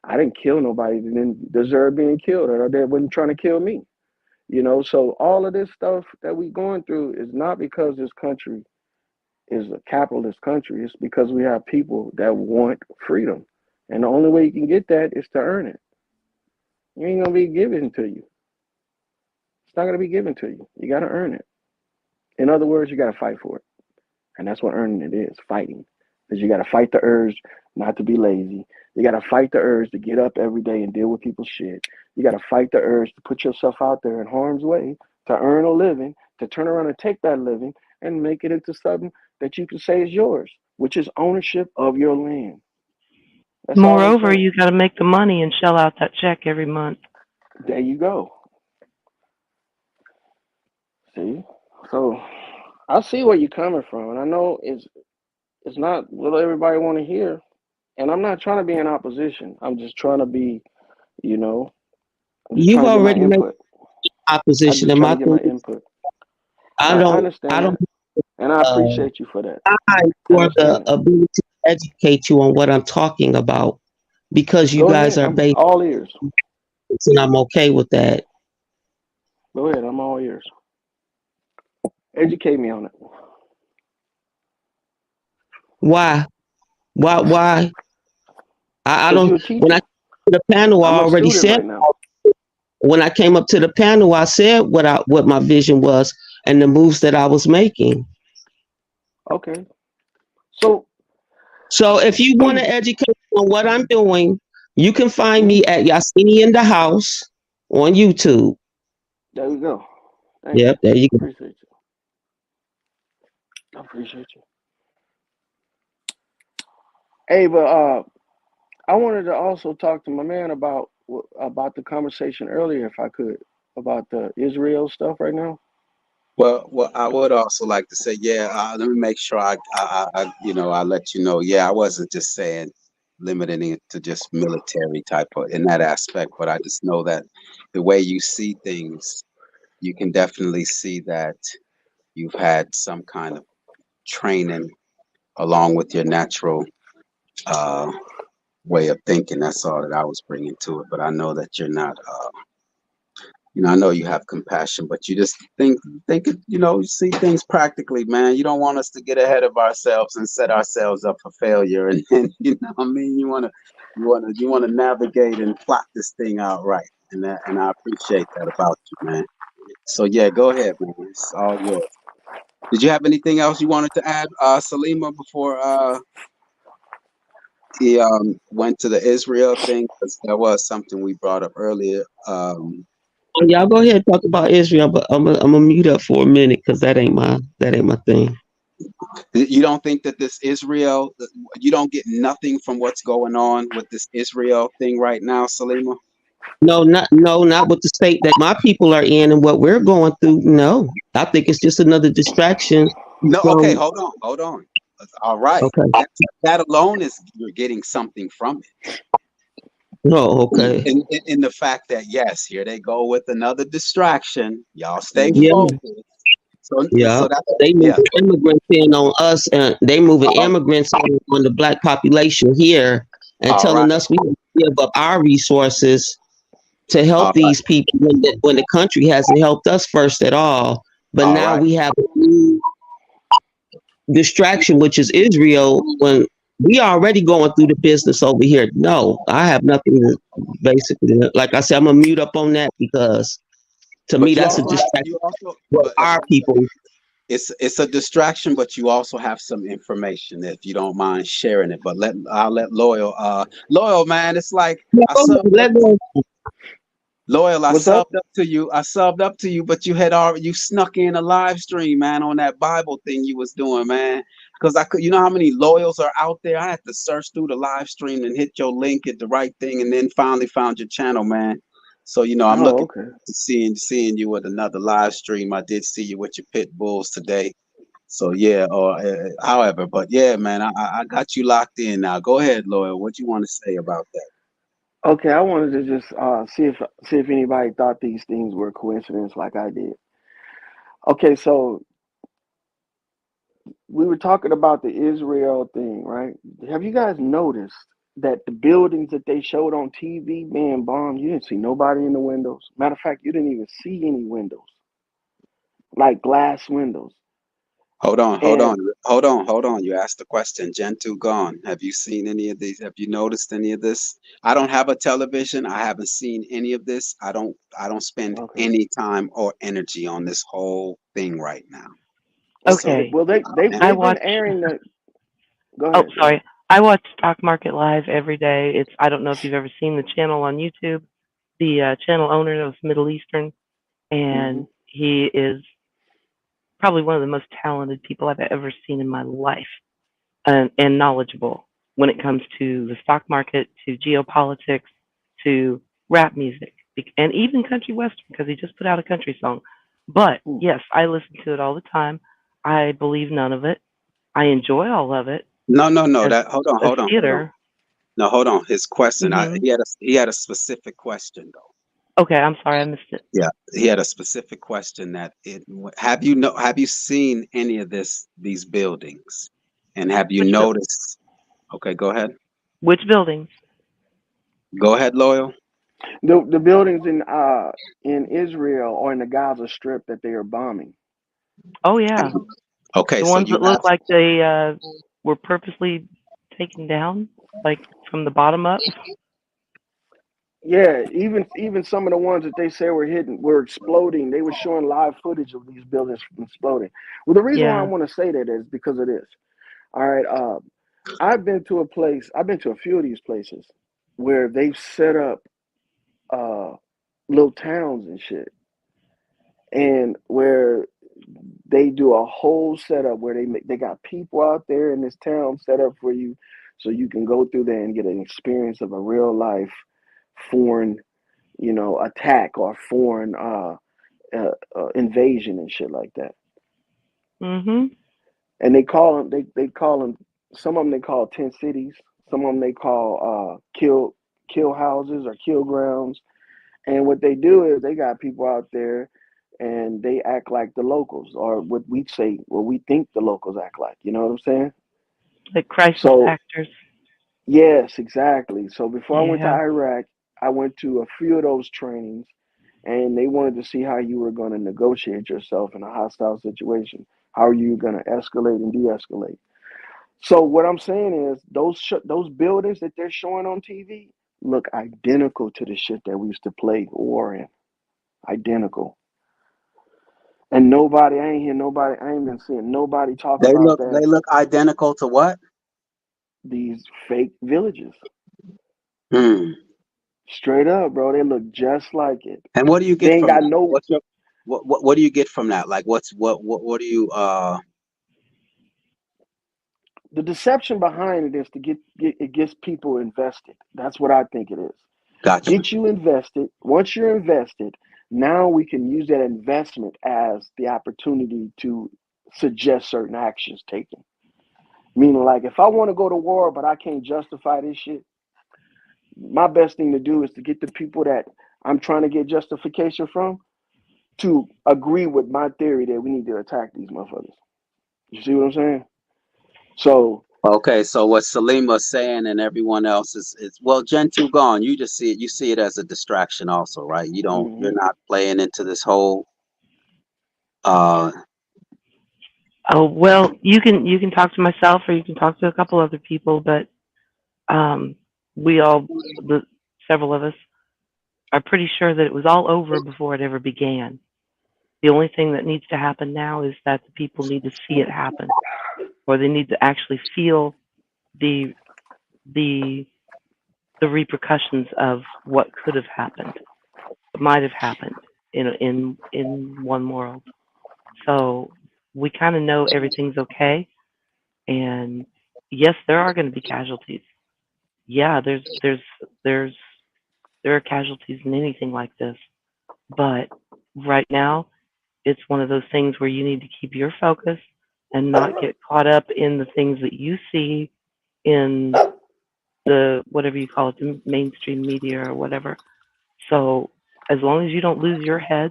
I didn't kill nobody that didn't deserve being killed or that wasn't trying to kill me. You know, so all of this stuff that we going through is not because this country is a capitalist country. It's because we have people that want freedom. And the only way you can get that is to earn it. You ain't gonna be given to you. It's not gonna be given to you. You gotta earn it. In other words, you gotta fight for it. And that's what earning it is, fighting. Because you gotta fight the urge not to be lazy. You gotta fight the urge to get up every day and deal with people's shit. You gotta fight the urge to put yourself out there in harm's way, to earn a living, to turn around and take that living and make it into something that you can say is yours, which is ownership of your land. That's all I'm Moreover, saying. you got to make the money and shell out that check every month. There you go. See? So I see where you're coming from, and I know it's not what everybody want to hear. And I'm not trying to be in opposition. I'm just trying to be, you know, I'm just You've trying to get my already made input. I'm opposition, just and trying my to get thing my is, input. I I don't, understand that, and I uh, appreciate you for that. I for the understand it. ability to educate you on what I'm talking about, because you Go guys ahead. are I'm based, all ears. and I'm okay with that. Go ahead. I'm all ears. Educate me on it. Why? Why? I Because you're don't. a When I teacher. came to the panel, I I'm a already student said. right now. When I came up to the panel, I said what my vision was and the moves that I was making. Okay. So So if you want to educate on what I'm doing, you can find me mhm, at Yasini in the House on YouTube. there we go. Thank you. Yep, there you go. Appreciate you. I appreciate you. Hey, but I wanted to also talk to my man about the conversation earlier, if I could, about the Israel stuff right now. Well, I would also like to say, yeah. Let me make sure I let you know. Yeah, I wasn't just saying limiting it to just military type of in that aspect, but I just know that the way you see things, you can definitely see that you've had some kind of training along with your natural uh, way of thinking. That's all that I was bringing to it. But I know that you're not. I know you have compassion, but you just think it. You see things practically, man. You don't want us to get ahead of ourselves and set ourselves up for failure. And then, what I mean, you want to navigate and plot this thing out right. And I appreciate that about you, man. So yeah, go ahead, man. It's all yours. Did you have anything else you wanted to add, Salima, before he went to the Israel thing? Because that was something we brought up earlier. Y'all go ahead and talk about Israel, but I'm gonna mute up for a minute because that ain't my thing. You don't think that this Israel, you don't get nothing from what's going on with this Israel thing right now, Salima? Not with the state that my people are in and what we're going through. No, I think it's just another distraction No, okay, from. hold on. All right. Okay. That alone is you're getting something from it. Oh, okay. In the fact that yes, here they go with another distraction. Y'all stay Yeah, focused. yeah. So that's They yeah. moving immigrants in on us, and they moving Oh, immigrants on the black population here, and all right, telling us we have to give up our resources to help all right, these people when the country hasn't helped us first at all. But all now right. we have a new distraction, which is Israel, when we already going through the business over here. No, I have nothing to basically, like I said, I'm gonna mute up on that because to me But that's a distraction for but our people. it's a distraction, but you also have some information if you don't mind sharing it. But I'll let Loyal man, it's like Yeah, I go ahead, subbed up. let go. Loyal, I What's up? subbed up to you. I subbed up to you, but you snuck in a live stream, man, on that Bible thing you was doing, man. Because I could, you know how many loyals are out there. I had to search through the live stream and hit your link at the right thing, and then finally found your channel, man. So I'm Oh, looking okay. to seeing you with another live stream. I did see you with your pit bulls today. So yeah, or however, but yeah, man, I got you locked in now. Go ahead, Loyal. What you want to say about that? Okay, I wanted to just see if anybody thought these things were coincidence like I did. Okay, so we were talking about the Israel thing, right? Have you guys noticed that the buildings that they showed on TV being bombed, you didn't see nobody in the windows? Matter of fact, you didn't even see any windows, like glass windows. Hold on, hold And on, hold on, hold on. You asked the question. Gentoo gone. Have you seen any of these? Have you noticed any of this? I don't have a television. I haven't seen any of this. I don't spend okay, any time or energy on this whole thing right now. So Okay, well I they've been watch. airing the. Go Oh, ahead, go ahead. sorry. I watch Stock Market Live every day. I don't know if you've ever seen the channel on YouTube. The channel owner was Middle Eastern, Hmm. and he is probably one of the most talented people I've ever seen in my life, and knowledgeable when it comes to the stock market, to geopolitics, to rap music, and even country western because he just put out a country song. But yes, I listen to it all the time. I believe none of it. I enjoy all of it no. as That as hold on. theater. No, hold on. His question. Hmm. He had a specific question though. Okay, I'm sorry, I missed it. Yeah, he had a specific question that have you seen any of these buildings, and have you Which noticed? Okay, go ahead. which buildings? Go ahead, Loyal. The buildings in Israel or in the Gaza Strip that they are bombing. Oh yeah, Okay, the so ones you that have look like they were purposely taken down, like from the bottom up. Yeah, even some of the ones that they say were hidden were exploding. They were showing live footage of these buildings exploding. Well, the reason why I Yeah. want to say that is because of this. All right, I've been to a few of these places where they've set up uh, little towns and shit, and where they do a whole setup where they got people out there in this town set up for you, so you can go through there and get an experience of a real life foreign, attack or foreign invasion and shit like that. Mhm. And they call them, some of them they call tent cities, some of them they call kill houses or kill grounds. And what they do is they got people out there and they act like the locals, or what we think the locals act like. You know what I'm saying? Like crisis So actors. yes, exactly. So before I went to Yeah. Iraq, I went to a few of those trainings, and they wanted to see how you were going to negotiate yourself in a hostile situation. How are you going to escalate and de-escalate? So what I'm saying is those buildings that they're showing on TV look identical to the shit that we used to play war in. Identical. And I ain't been seeing nobody talk They about look that. they look identical to what? These fake villages. Hmm. Straight up, bro. They look just like it. And what do you They get ain't from got that? no What do you get from that? Like what do you the deception behind it is to get it gets people invested. That's what I think it is. Gotcha. Get you invested. Once you're invested, now we can use that investment as the opportunity to suggest certain actions taken. Meaning, like, if I want to go to war, but I can't justify this shit, my best thing to do is to get the people that I'm trying to get justification from to agree with my theory that we need to attack these motherfuckers. You see what I'm saying? So Okay, so what Salima's saying and everyone else is well, Gentoo gone. You just see it as a distraction also, right? You're not playing into this whole Oh, well, you can talk to myself or you can talk to a couple other people, but several of us are pretty sure that it was all over before it ever began. The only thing that needs to happen now is that the people need to see it happen, or they need to actually feel the repercussions of what could have happened, might have happened in one world. So we kind of know everything's okay, and yes, there are going to be casualties. Yeah, there are casualties in anything like this, but right now it's one of those things where you need to keep your focus and not get caught up in the things that you see in the whatever you call it, the mainstream media or whatever. So as long as you don't lose your head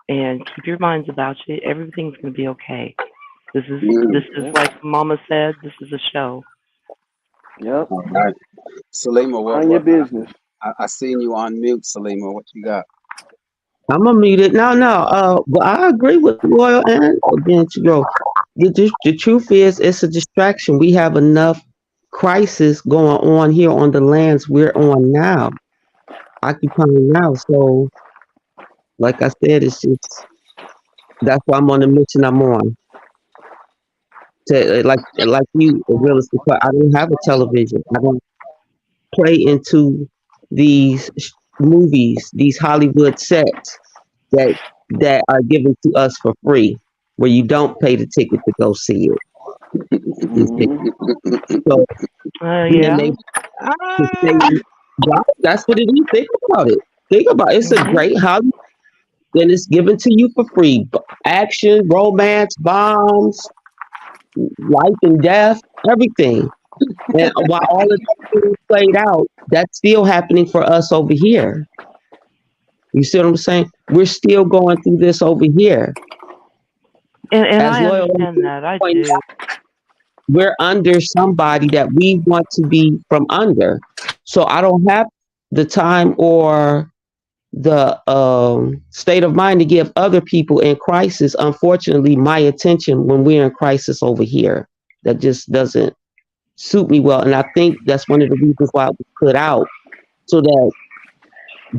and keep your minds about you, everything's going to be okay. This is like Mama said. This is a show. Yep. All right. Salima, Mind your business. I seen you on mute, Salima. What you got? I'm gonna mute it. No. But I agree with Royal and again to go. The truth is, it's a distraction. We have enough crisis going on here on the lands we're on now, occupying now. So, like I said, it's just that's why I'm on the mission I'm on. To like you, realistic. I don't have a television. I don't play into these movies, these Hollywood sets that are given to us for free, where you don't pay the ticket to go see it. So, yeah. That's what it is. Think about it. It's a great Hollywood, and it's given to you for free. Action, romance, bombs, life and death, everything. And while all of that is played out, that's still happening for us over here. You see what I'm saying? We're still going through this over here. And I understand that. I do. We're under somebody that we want to be from under. So I don't have the time or the state of mind to give other people in crisis, unfortunately, my attention when we're in crisis over here. That just doesn't suit me well. And I think that's one of the reasons why it was put out, so that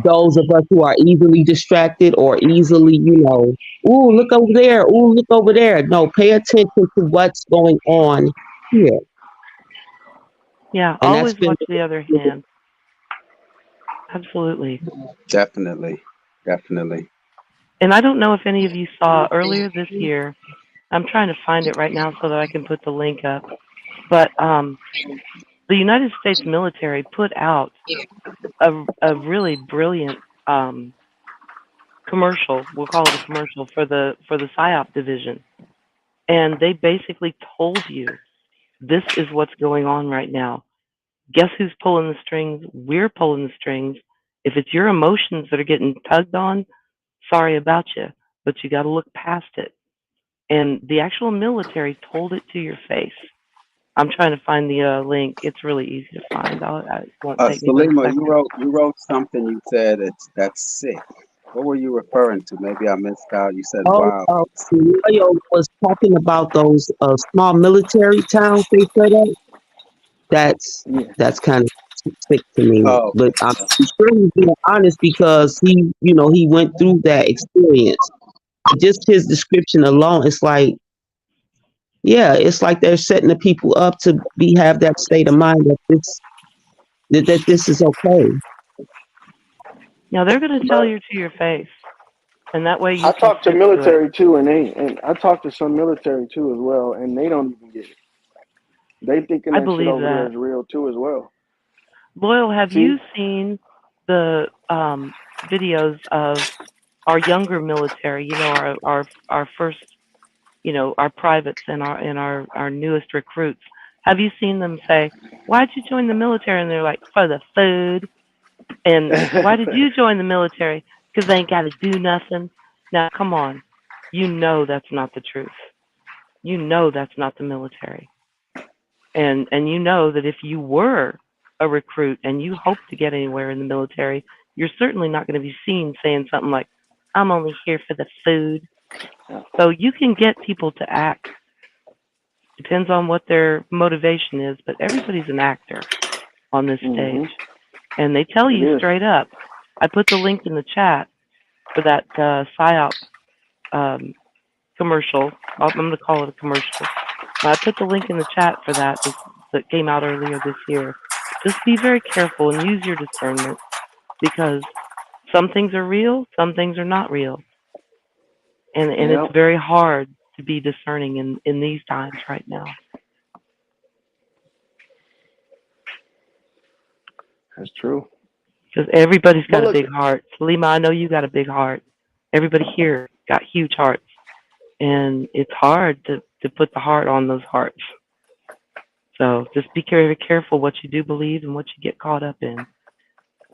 those of us who are easily distracted or easily, ooh, look over there. Ooh, look over there. No, pay attention to what's going on here. Yeah, And always watch the other hand. Absolutely. Definitely. And I don't know if any of you saw earlier this year, I'm trying to find it right now so that I can put the link up, but the United States military put out a really brilliant commercial. We'll call it a commercial for the PSYOP division, and they basically told you this is what's going on right now. Guess who's pulling the strings? We're pulling the strings. If it's your emotions that are getting tugged on, sorry about you, but you got to look past it. And the actual military told it to your face. I'm trying to find the link. It's really easy to find. It won't take me Salima, one second. you wrote something. You said that's sick. What were you referring to? Maybe I missed out. You said, wow. Leo was talking about those small military towns they set up. That's kind of sick to me. Oh, but I'm sure he's being honest because he went through that experience. Just his description alone, it's like they're setting the people up to have that state of mind that this is okay. Now they're going to tell you to your face, and that way you. I talked to military too, and I talked to some military too as well, and they don't even get it. They thinking I that shit believe over there that. is real too as well. Loyal, have See? you seen the videos of our younger military? You know, our first, you know, our privates and our newest recruits. Have you seen them say, "Why'd you join the military?" And they're like, "For the food." And why did you join the military? Because they ain't got to do nothing. Now, come on, you know that's not the truth. You know that's not the military. And you know that if you were a recruit and you hope to get anywhere in the military, you're certainly not going to be seen saying something like, "I'm only here for the food." So you can get people to act. Depends on what their motivation is, but everybody's an actor on this Mhm. stage. And they tell It you is. straight up. I put the link in the chat for that PSYOP commercial. I'm going to call it a commercial. I put the link in the chat for that came out earlier this year. Just be very careful and use your discernment, because some things are real, some things are not real. And it's Yep. very hard to be discerning in these times right now. That's true. Because everybody's But got a look, big heart. Salima, I know you got a big heart. Everybody here got huge hearts. And it's hard to put the heart on those hearts. So just be very careful what you do believe and what you get caught up in.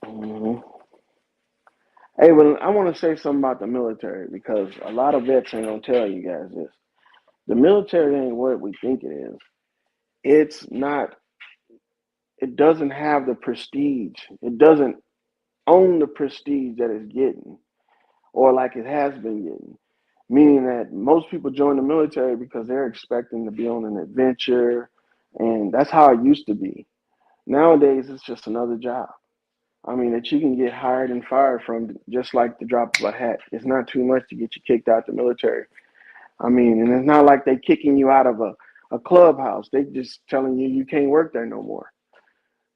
mhm. Hey, well, I want to say something about the military because a lot of vets ain't gonna tell you guys this. The military ain't what we think it is. It's not. It doesn't have the prestige. It doesn't own the prestige that it's getting, or like it has been getting. Meaning that most people join the military because they're expecting to be on an adventure, and that's how it used to be. Nowadays, it's just another job. I mean, that you can get hired and fired from just like the drop of a hat. It's not too much to get you kicked out the military. I mean, and it's not like they kicking you out of a clubhouse. They just telling you you can't work there no more.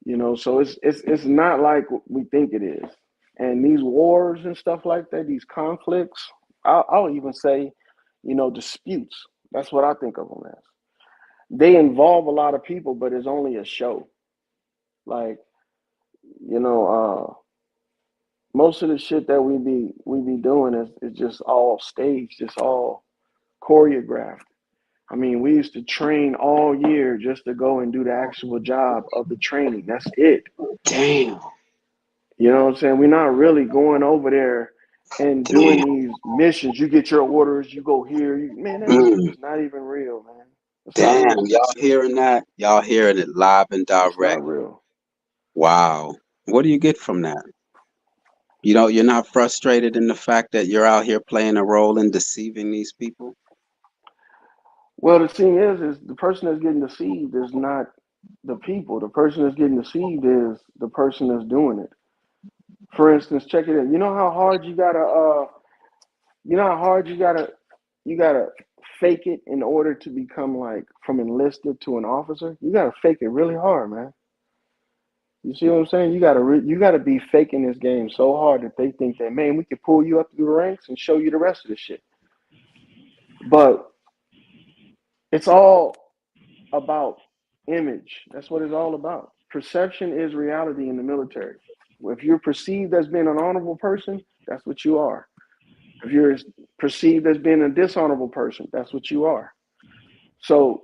You know, so it's not like we think it is. And these wars and stuff like that, these conflicts, I'll even say, you know, disputes. That's what I think of them as. They involve a lot of people, but it's only a show. Like, you know, most of the shit that we be doing is just all staged, just all choreographed. I mean, we used to train all year just to go and do the actual job of the training. That's it. Damn. You know what I'm saying? We're not really going over there and doing Damn. these missions. You get your orders, you go here. Man, that shit Mm, is not even real, man. It's not damn. real. Y'all hearing that? Y'all hearing it live and It's direct. not real. Wow. What do you get from that? You know, you're not frustrated in the fact that you're out here playing a role in deceiving these people? Well, the thing is the person that's getting deceived is not the people. The person that's getting deceived is the person that's doing it. For instance, check it in. You know how hard you know how hard you gotta fake it in order to become like from enlisted to an officer? You gotta fake it really hard, man. You see what I'm saying? You gotta be faking this game so hard that they think that, man, we can pull you up through the ranks and show you the rest of the shit. But it's all about image. That's what it's all about. Perception is reality in the military. If you're perceived as being an honorable person, that's what you are. If you're perceived as being a dishonorable person, that's what you are. So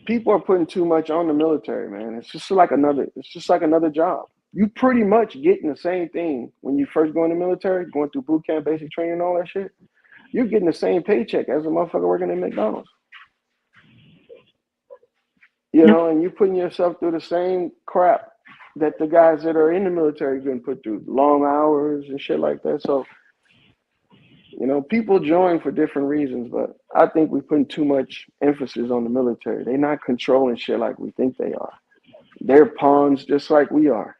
people are putting too much on the military, man. It's just like another job. You pretty much getting the same thing when you first go in the military, going through boot camp, basic training, and all that shit. You're getting the same paycheck as a motherfucker working at McDonald's. You Yep. know, and you're putting yourself through the same crap that the guys that are in the military been put through, long hours and shit like that. So, you know, people join for different reasons, but I think we're putting too much emphasis on the military. They're not controlling shit like we think they are. They're pawns just like we are.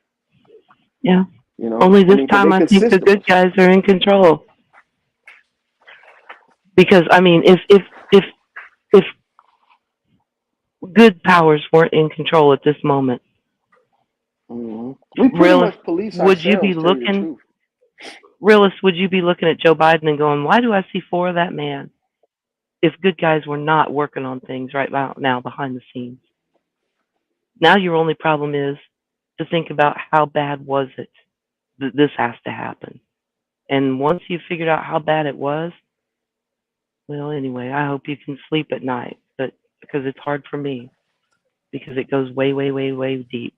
Yeah. You know, Only I this mean, because time they I could think the system good us. guys are in control. Because I mean, if good powers weren't in control at this moment, Mm-hmm. We pretty realist, much police would you be ourselves, tell you the looking? truth. Realist, would you be looking at Joe Biden and going, "Why do I see four of that man?" If good guys were not working on things right now behind the scenes. Now your only problem is to think about how bad was it that this has to happen. And once you've figured out how bad it was, well, anyway, I hope you can sleep at night, but because it's hard for me because it goes way, way, way, way deep.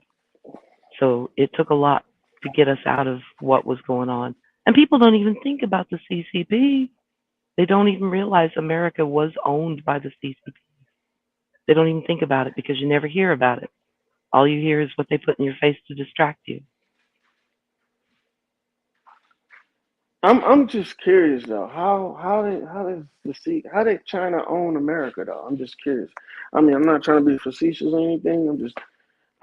So it took a lot to get us out of what was going on. And people don't even think about the CCP. They don't even realize America was owned by the CCP. They don't even think about it because you never hear about it. All you hear is what they put in your face to distract you. I'm just curious though. How did China own America though? I'm just curious. I mean, I'm not trying to be facetious or anything.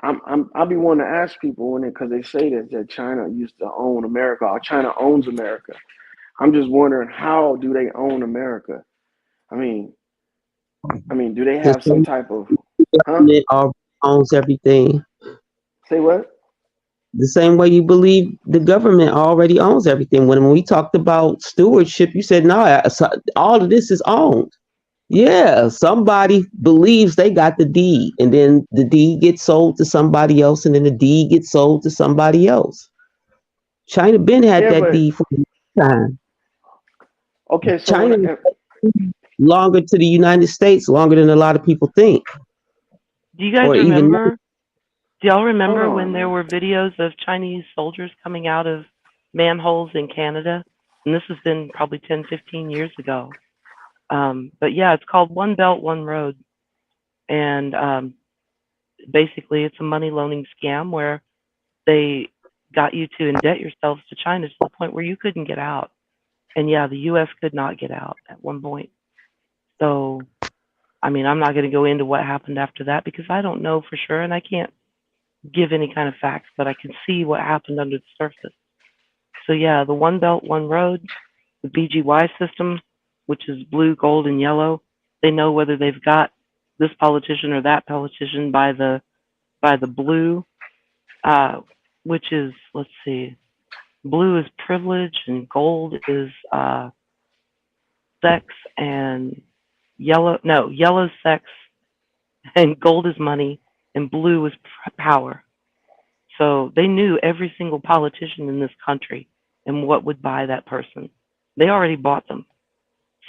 I'll be wanting to ask people when because they say that China used to own America or China owns America. I'm just wondering how do they own America? I mean, do they The have some type of government already owns everything. Say what? The same way you believe the government already owns everything. When we talked about stewardship, you said, no, all of this is owned. Yeah, somebody believes they got the deed, and then the deed gets sold to somebody else, and then the deed gets sold to somebody else. China been had Yeah, that but deed for a long time. okay, so China is longer to the United States, longer than a lot of people think. Do you guys Or even remember? Do y'all remember Hold on, when there man. were videos of Chinese soldiers coming out of manholes in Canada? And this has been probably 10, 15 years ago. But yeah, it's called One Belt, One Road. And basically, it's a money loaning scam where they got you to indebt yourselves to China to the point where you couldn't get out. And yeah, the U.S. could not get out at one point. So, I mean, I'm not going to go into what happened after that because I don't know for sure and I can't give any kind of facts, but I can see what happened under the surface. So yeah, the One Belt, One Road, the BGY system, which is blue, gold, and yellow, they know whether they've got this politician or that politician by the blue, which is, let's see, blue is privilege and gold is sex and yellow's sex and gold is money and blue is power. So they knew every single politician in this country and what would buy that person. They already bought them.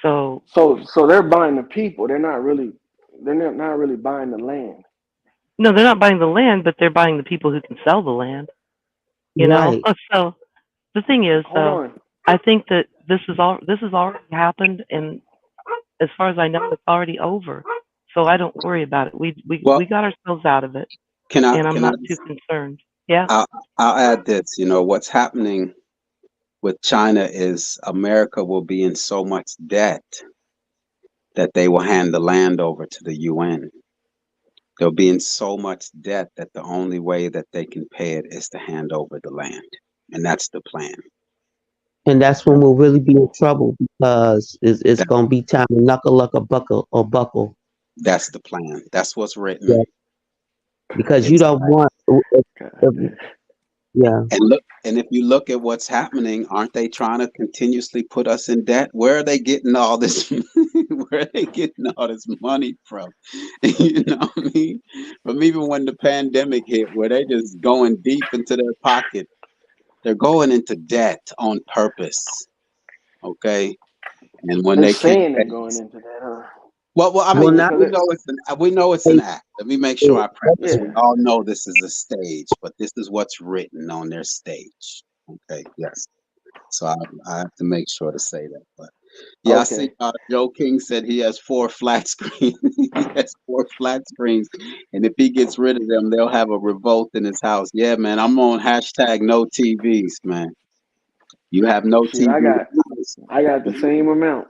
So So they're buying the people. They're not really buying the land. no, they're not buying the land, but they're buying the people who can sell the land. You know. right. So the thing is, Hold though, on. I think that this has already happened, and as far as I know, it's already over. So I don't worry about it. Well, We got ourselves out of it, can I and I'm can I not too concerned. Yeah. I'll add this, what's happening with China is America will be in so much debt that they will hand the land over to the UN. They'll be in so much debt that the only way that they can pay it is to hand over the land. And that's the plan. And that's when we'll really be in trouble because it's going to be time to knuckle a buckle or buckle. That's the plan. That's what's written. Yeah. Because you don't want, yeah. And if you look at what's happening, aren't they trying to continuously put us in debt? Where are they getting all this? Where are they getting all this money from? You know what I mean? From even when the pandemic hit, where they just going deep into their pocket, they're going into debt on purpose. Okay, and when They're they can't saying pay, they're going into that, huh? well, I Well, mean, now, we know it's an act. Let me make sure I preface. Yeah. We all know this is a stage, but this is what's written on their stage. Okay, yes. So I have to make sure to say that. But yeah, Okay. I see Joe King said he has 4 flat screens. He has 4 flat screens, and if he gets rid of them, they'll have a revolt in his house. Yeah, man, I'm on hashtag no TVs, man. You have no Shoot, TV. I got the same amount.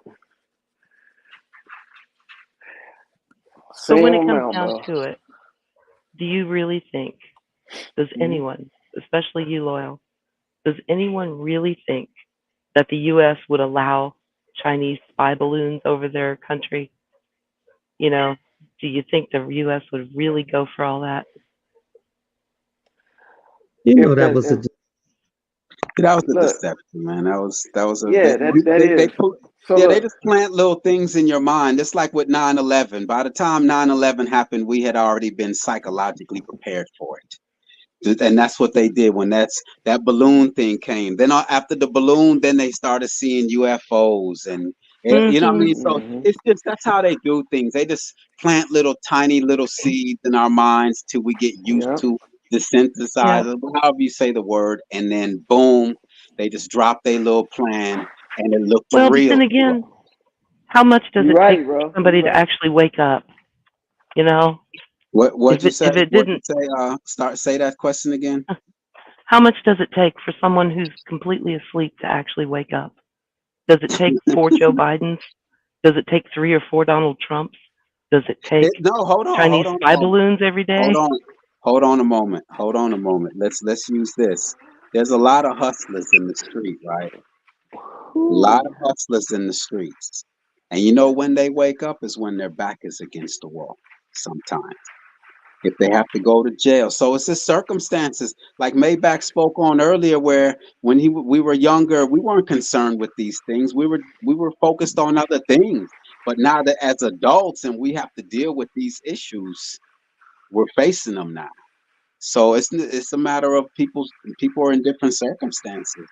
So when Same it comes amount, down bro. to it, do you really think, does anyone, especially you, Loyal, does anyone really think that the U.S. would allow Chinese spy balloons over their country? You know, do you think the U.S. would really go for all that? you know If that that was a That was a Look, deception, man. That was a yeah, that they is. put So yeah, they look, just plant little things in your mind. It's like with 9/11. By the time 9/11 happened, we had already been psychologically prepared for it. And that's what they did when that balloon thing came. Then after the balloon, then they started seeing UFOs and you know what I Hmm. mean. So hmm it's just that's how they do things. They just plant little tiny little seeds in our minds till we get used yeah. to the Yeah. synthesizer, however you say the word, and then boom, they just drop their little plan, and it looked Well, but real then to us. again, how much does You it take right, for bro. You somebody to right. actually wake up? You know, What'd you say? if it What'd you didn't, say? Say that question again. how much does it take for someone who's completely asleep to actually wake up? Does it take 4 Joe Bidens? Does it take 3 or 4 Donald Trumps? Does it take No, hold Chinese on a spy moment. balloons every Hold day? on. Hold on a moment. Hold on a moment. Let's use this. There's a lot of hustlers in the street, right? A lot Whew. of hustlers in the streets. And you know when they wake up is when their back is against the wall sometimes. If they have to go to jail. So it's the circumstances like Maybach spoke on earlier where when we were younger, we weren't concerned with these things. We were focused on other things. But now that as adults and we have to deal with these issues, we're facing them now. So it's a matter of people are in different circumstances.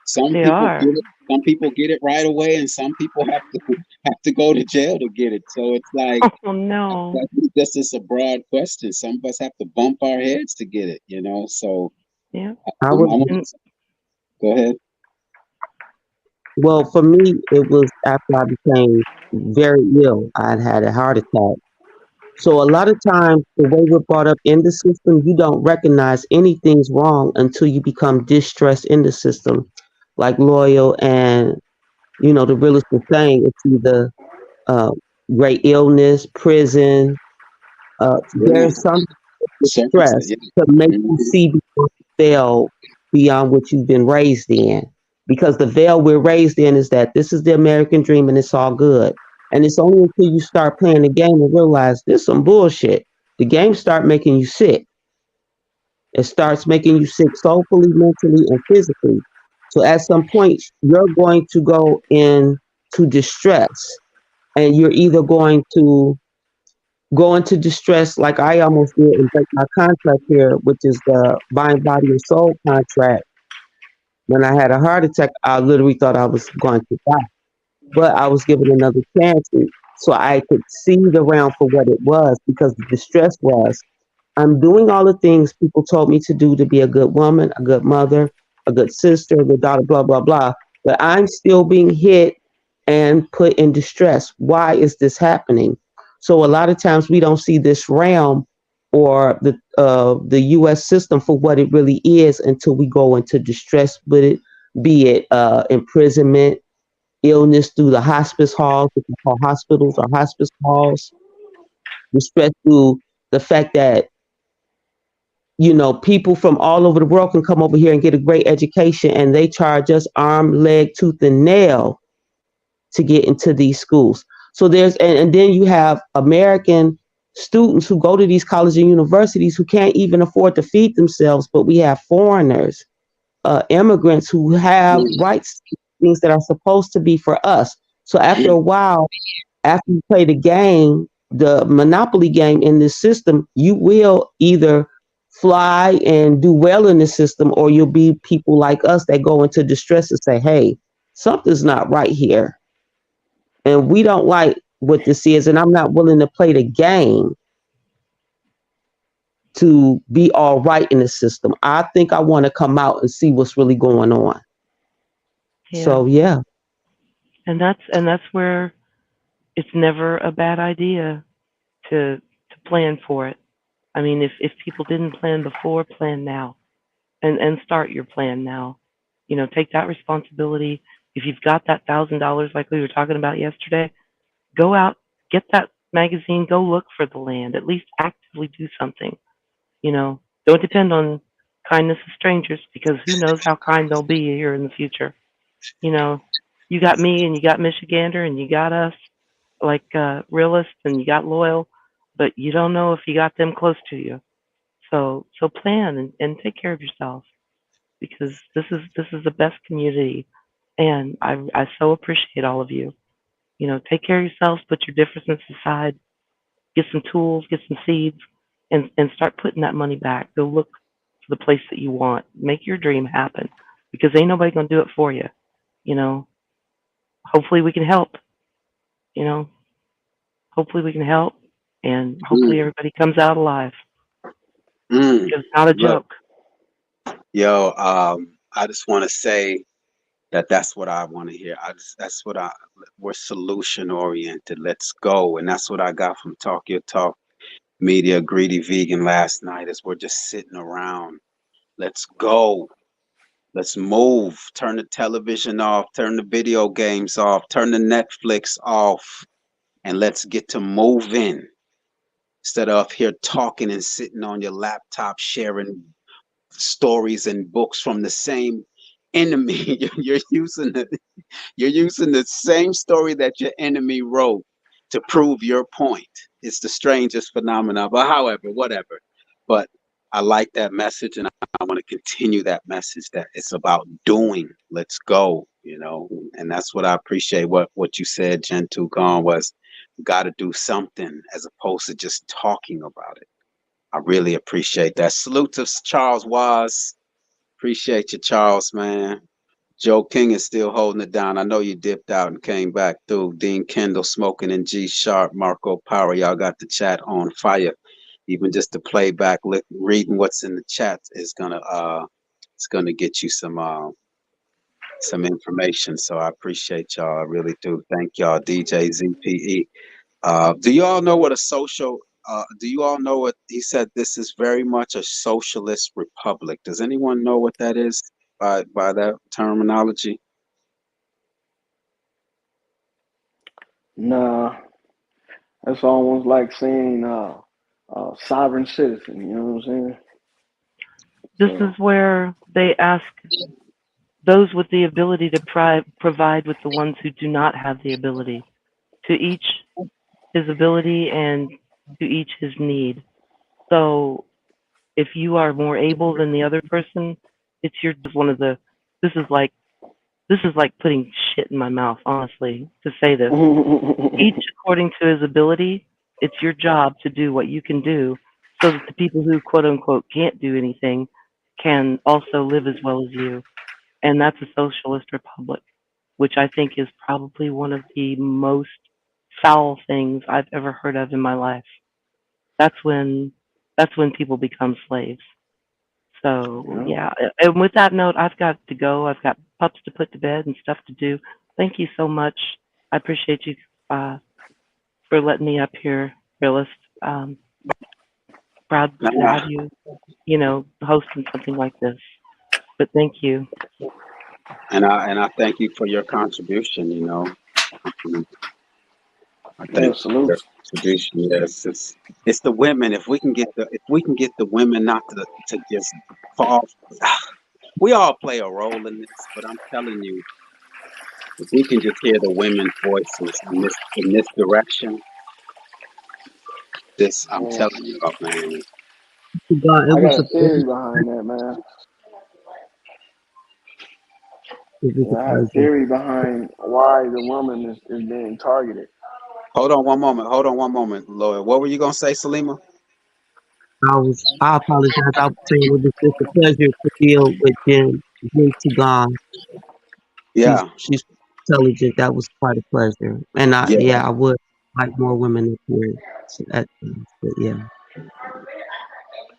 Some They people are. get it. Some people get it right away, and some people have to go to jail to get it. So it's like Oh no. I think this is a broad question. Some of us have to bump our heads to get it. So Yeah. I I'm, was, I'm And go ahead. well, for me, it was after I became very ill. I'd had a heart attack. So a lot of times, the way we're brought up in the system, you don't recognize anything's wrong until you become distressed in the system. Like Loyal and, the realist was saying, it's either uh, great illness, prison. Yeah, There's some circumstance. stress Yeah. to make you Mhm. see beyond the veil, beyond what you've been raised in. Because the veil we're raised in is that this is the American dream and it's all good. And it's only until you start playing the game and realize this some bullshit. The game start making you sick. It starts making you sick soulfully, mentally, and physically. So at some point, you're going to go into distress, and you're either going to go into distress like I almost did and break my contract here, which is the mind, body, and soul contract. When I had a heart attack, I literally thought I was going to die, but I was given another chance so I could see the realm for what it was because the distress was I'm doing all the things people told me to do to be a good woman, a good mother, a good sister, a good daughter, blah, blah, blah. But I'm still being hit and put in distress. Why is this happening? So a lot of times we don't see this realm or the U.S. system for what it really is until we go into distress with it, be it imprisonment, illness through the hospice halls, which we call hospitals or hospice halls, distress through the fact that people from all over the world can come over here and get a great education and they charge us arm, leg, tooth, and nail to get into these schools. So and then you have American students who go to these colleges and universities who can't even afford to feed themselves, but we have foreigners, immigrants who have rights, things that are supposed to be for us. So after a while, after you play the game, the monopoly game in this system, you will either fly and do well in the system, or you'll be people like us that go into distress and say, hey, something's not right here. And we don't like what this is, and I'm not willing to play the game to be all right in the system. I think I want to come out and see what's really going on. yeah. So yeah. And that's where it's never a bad idea to plan for it. I mean, if people didn't plan before, plan now, and start your plan now. Take that responsibility. If you've got that $1,000, like we were talking about yesterday, go out, get that magazine, go look for the land. At least actively do something. Don't depend on kindness of strangers because who knows how kind they'll be here in the future. You know, you got me and you got Michigander and you got us like realists and you got loyal, but you don't know if you got them close to you. So plan and take care of yourself. because this is the best community, and I so appreciate all of you. You know, take care of yourselves, put your differences aside, get some tools, get some seeds, and start putting that money back. Go look for the place that you want. Make your dream happen, because ain't nobody gonna do it for you. You know, hopefully we can help. You know, hopefully we can help, and hopefully Mm, everybody comes out alive. mm. Because it's not a Look, joke. yo, I just want to say that that's what I want to hear. That's what we're solution oriented. Let's go. And that's what I got from Talk Your Talk Media Greedy Vegan last night is we're just sitting around. Let's go. Let's move. Turn the television off, turn the video games off, turn the Netflix off, and let's get to moving. Instead of here talking and sitting on your laptop sharing stories and books from the same enemy. You're using the same story that your enemy wrote to prove your point. It's the strangest phenomenon, but however, whatever. But I like that message, and I want to continue that message that it's about doing. Let's go, and that's what I appreciate. What you said, Gentoo Gone, was got to do something as opposed to just talking about it. I really appreciate that. Salute to Charles Waz. Appreciate you, Charles, man. Joe King is still holding it down. I know you dipped out and came back through. Dean Kendall smoking in G Sharp. Marco Power, y'all got the chat on fire. Even just the playback, reading what's in the chat is it's gonna get you some information. So I appreciate y'all. I really do. Thank y'all, DJ ZPE. Do you all know what a social? Do you all know what he said? This is very much a socialist republic. Does anyone know what that is by that terminology? Nah, that's almost like saying sovereign citizen. You know what I'm saying? This So, is where they ask those with the ability to provide with the ones who do not have the ability. To each his ability and to each his need. So if you are more able than the other person, it's your one of the. This is like putting shit in my mouth, honestly, to say this. Each according to his ability, it's your job to do what you can do so that the people who quote unquote can't do anything can also live as well as you. And that's a socialist republic, which I think is probably one of the most foul things I've ever heard of in my life. That's when people become slaves. So yeah. yeah, and with that note, I've got to go. I've got pups to put to bed and stuff to do. Thank you so much. I appreciate you for letting me up here, realist. Proud to have you, hosting something like this. But thank you. And I thank you for your contribution. I Yeah, thank you for your salute. contribution. Yes, it's the women. If we can get the women not to just fall. We all play a role in this, but I'm telling you, if we can just hear the women's voices in this direction, I'm Yeah. telling you, man. God, it I was got a a theory pleasure. behind that, man. It was Yeah, I a have a pleasure. theory behind why the woman is being targeted. Hold on one moment, Lloyd. What were you gonna say, Salima? I apologize. I was saying it was just a pleasure to deal with Jen Tugan. Yeah, She's intelligent. That was quite a pleasure. And yeah, I would like more women up here at times. But yeah.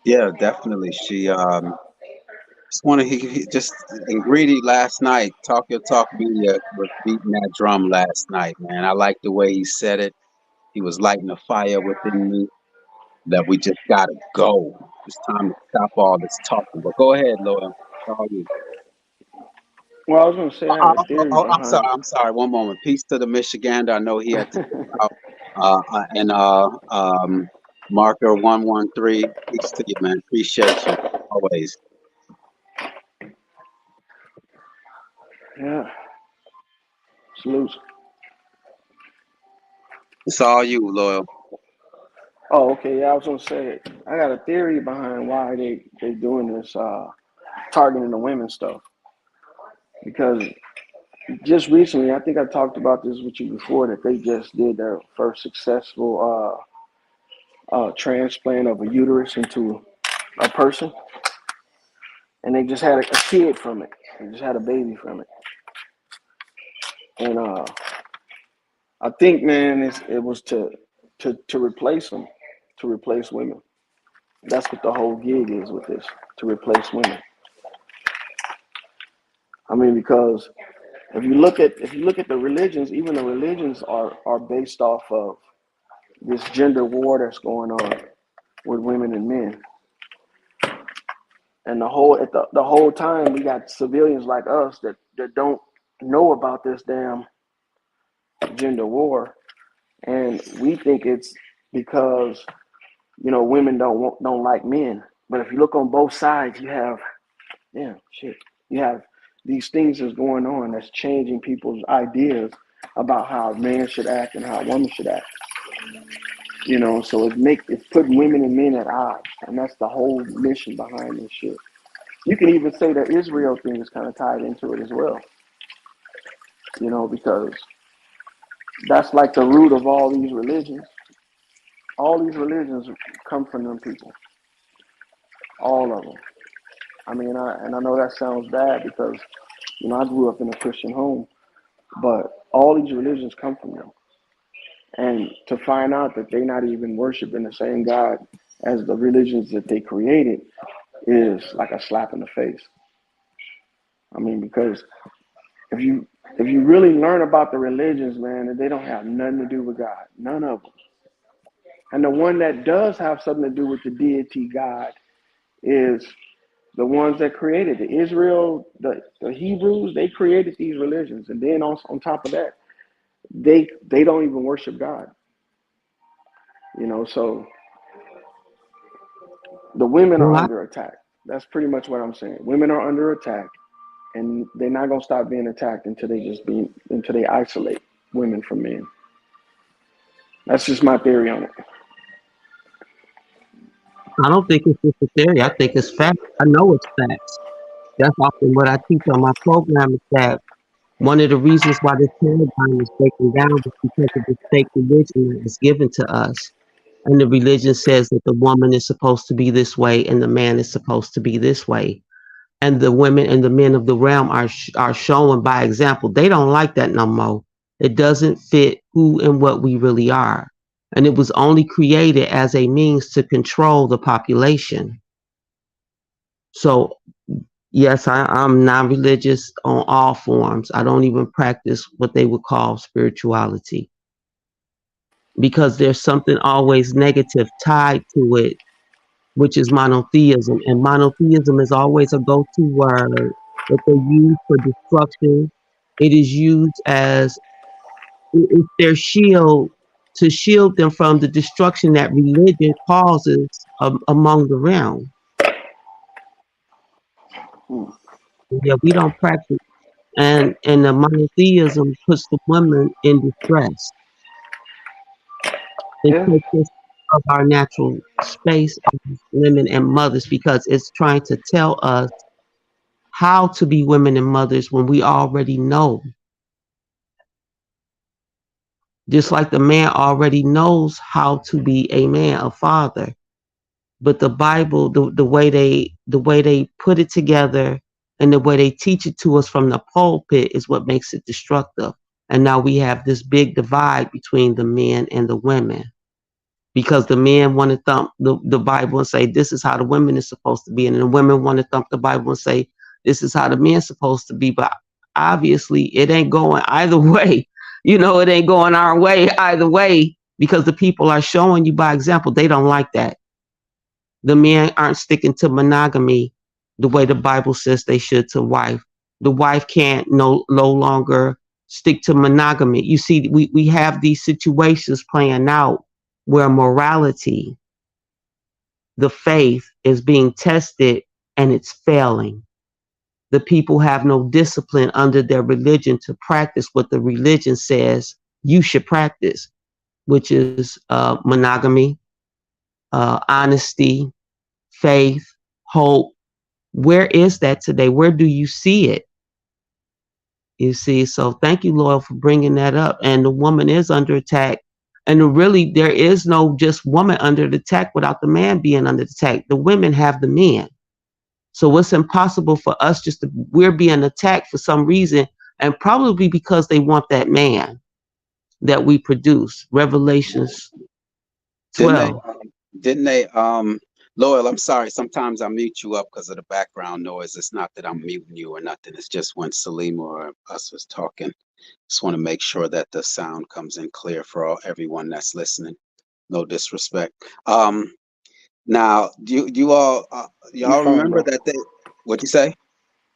yeah, definitely. She just want to just in Greedy last night. Talk Your Talk Media was beating that drum last night, man. I like the way he said it. He was lighting a fire within me that we just gotta go. It's time to stop all this talking. But go ahead, Lloyd. It's all you. Well, I was gonna say I had a theory I'm sorry. behind. I'm sorry. One moment. Peace to the Michigander. I know he had to dip out. And marker 113. Peace to you, man. Appreciate you always. Yeah, salute. It's all you, Loyal. Oh, okay. Yeah, I was gonna say I got a theory behind why they doing this targeting the women stuff, because just recently, I think I talked about this with you before, that they just did their first successful transplant of a uterus into a person, and they just had a kid from it. They just had a baby from it, and I think, man, it was to replace them, to replace women. That's what the whole gig is with this, to replace women. I mean, because if you look at the religions, even the religions are based off of this gender war that's going on with women and men. And the whole time we got civilians like us that don't know about this damn gender war, and we think it's because, you know, women don't like men. But if you look on both sides, you have these things that's going on that's changing people's ideas about how a man should act and how a woman should act. You know, so it's putting women and men at odds, and that's the whole mission behind this shit. You can even say that Israel thing is kind of tied into it as well. You know, because that's like the root of all these religions. All these religions come from them people. All of them. I mean, I know that sounds bad because, you know, I grew up in a Christian home, but all these religions come from them. And to find out that they're not even worshiping the same God as the religions that they created is like a slap in the face. I mean, because if you really learn about the religions, man, they don't have nothing to do with God. None of them. And the one that does have something to do with the deity God is the ones that created it. Israel, the Hebrews, they created these religions. And then on top of that, they don't even worship God. You know, so the women are under attack. That's pretty much what I'm saying. Women are under attack, and they're not gonna stop being attacked until they isolate women from men. That's just my theory on it. I don't think it's just a theory. I think it's fact. I know it's facts. That's often what I teach on my program, is that one of the reasons why this paradigm is breaking down is because of the fake religion that is given to us. And the religion says that the woman is supposed to be this way and the man is supposed to be this way. And the women and the men of the realm are showing by example. They don't like that no more. It doesn't fit who and what we really are. And it was only created as a means to control the population. So, yes, I'm non-religious on all forms. I don't even practice what they would call spirituality, because there's something always negative tied to it, which is monotheism. And monotheism is always a go-to word that they use for destruction. It is used as it's their shield to shield them from the destruction that religion causes among the realm. Yeah, we don't practice, and the monotheism puts the women in distress. It takes us of our natural space as women and mothers, because it's trying to tell us how to be women and mothers when we already know. Just like the man already knows how to be a man, a father. But the Bible, the way they put it together and the way they teach it to us from the pulpit is what makes it destructive. And now we have this big divide between the men and the women, because the men want to thump the Bible and say, this is how the women is supposed to be. And the women want to thump the Bible and say, this is how the men's supposed to be. But obviously it ain't going either way. You know, it ain't going our way either way, because the people are showing you by example. They don't like that. The men aren't sticking to monogamy the way the Bible says they should to wife. The wife can't no longer stick to monogamy. You see, we have these situations playing out where morality, the faith, is being tested and it's failing. The people have no discipline under their religion to practice what the religion says you should practice, which is monogamy, honesty, faith, hope, Where is that today? Where do you see it? You see, so thank you, Loyal, for bringing that up. And the woman is under attack. And really, there is no just woman under the attack without the man being under attack. The women have the men. So it's impossible for us we're being attacked for some reason, and probably because they want that man that we produce. Revelations 12. Didn't they, Loyal, I'm sorry, sometimes I mute you up because of the background noise. It's not that I'm muting you or nothing. It's just when Salim or us was talking. Just want to make sure that the sound comes in clear for everyone that's listening. No disrespect. Now, do you all y'all fine, remember bro. that what'd you say?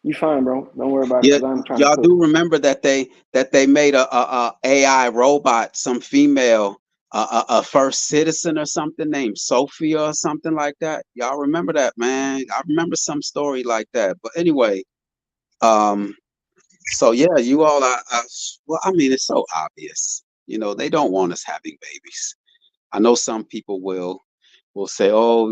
You fine, bro. Don't worry about it. Yeah, 'Cause I'm trying y'all to do cook. remember that they made a AI robot, some female, a first citizen or something named Sophia or something like that. Y'all remember that, man? I remember some story like that. But anyway, so yeah, you all are. Well, I mean, it's so obvious. You know, they don't want us having babies. I know some people will say, "Oh,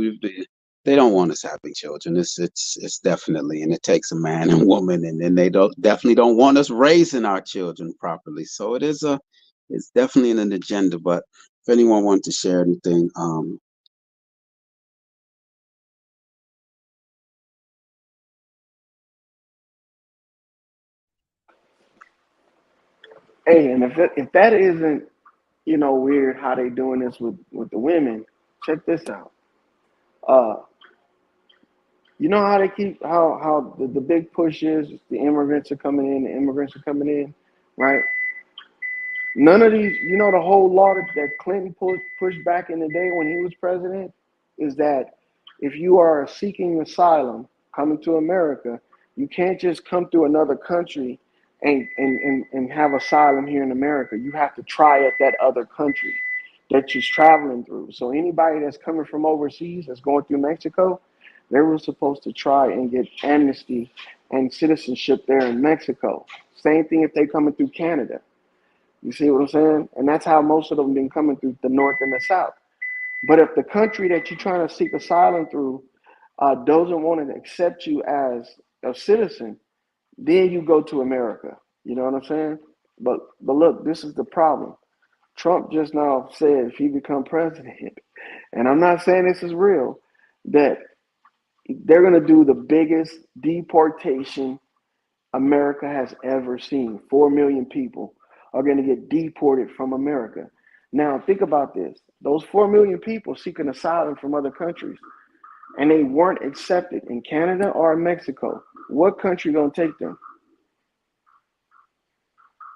they don't want us having children." It's definitely, and it takes a man and woman, and then they definitely don't want us raising our children properly. So it's definitely an agenda. But if anyone wants to share anything, Hey, and if that isn't, weird how they doing this with the women, check this out. You know how they keep how the big push is the immigrants are coming in, right? None of these, the whole law that Clinton pushed back in the day when he was president is that if you are seeking asylum coming to America, you can't just come through another country and have asylum here in America. You have to try at that other country that you're traveling through. So anybody that's coming from overseas that's going through Mexico, they were supposed to try and get amnesty and citizenship there in Mexico. Same thing if they coming through Canada. You see what I'm saying? And that's how most of them been coming through the north and the south. But if the country that you're trying to seek asylum through doesn't want to accept you as a citizen, then you go to America. You know what I'm saying? But look, this is the problem. Trump just now said if he become president, and I'm not saying this is real, that they're going to do the biggest deportation America has ever seen. 4 million people are going to get deported from America. Now, think about this. Those 4 million people seeking asylum from other countries, and they weren't accepted in Canada or in Mexico. What country going to take them?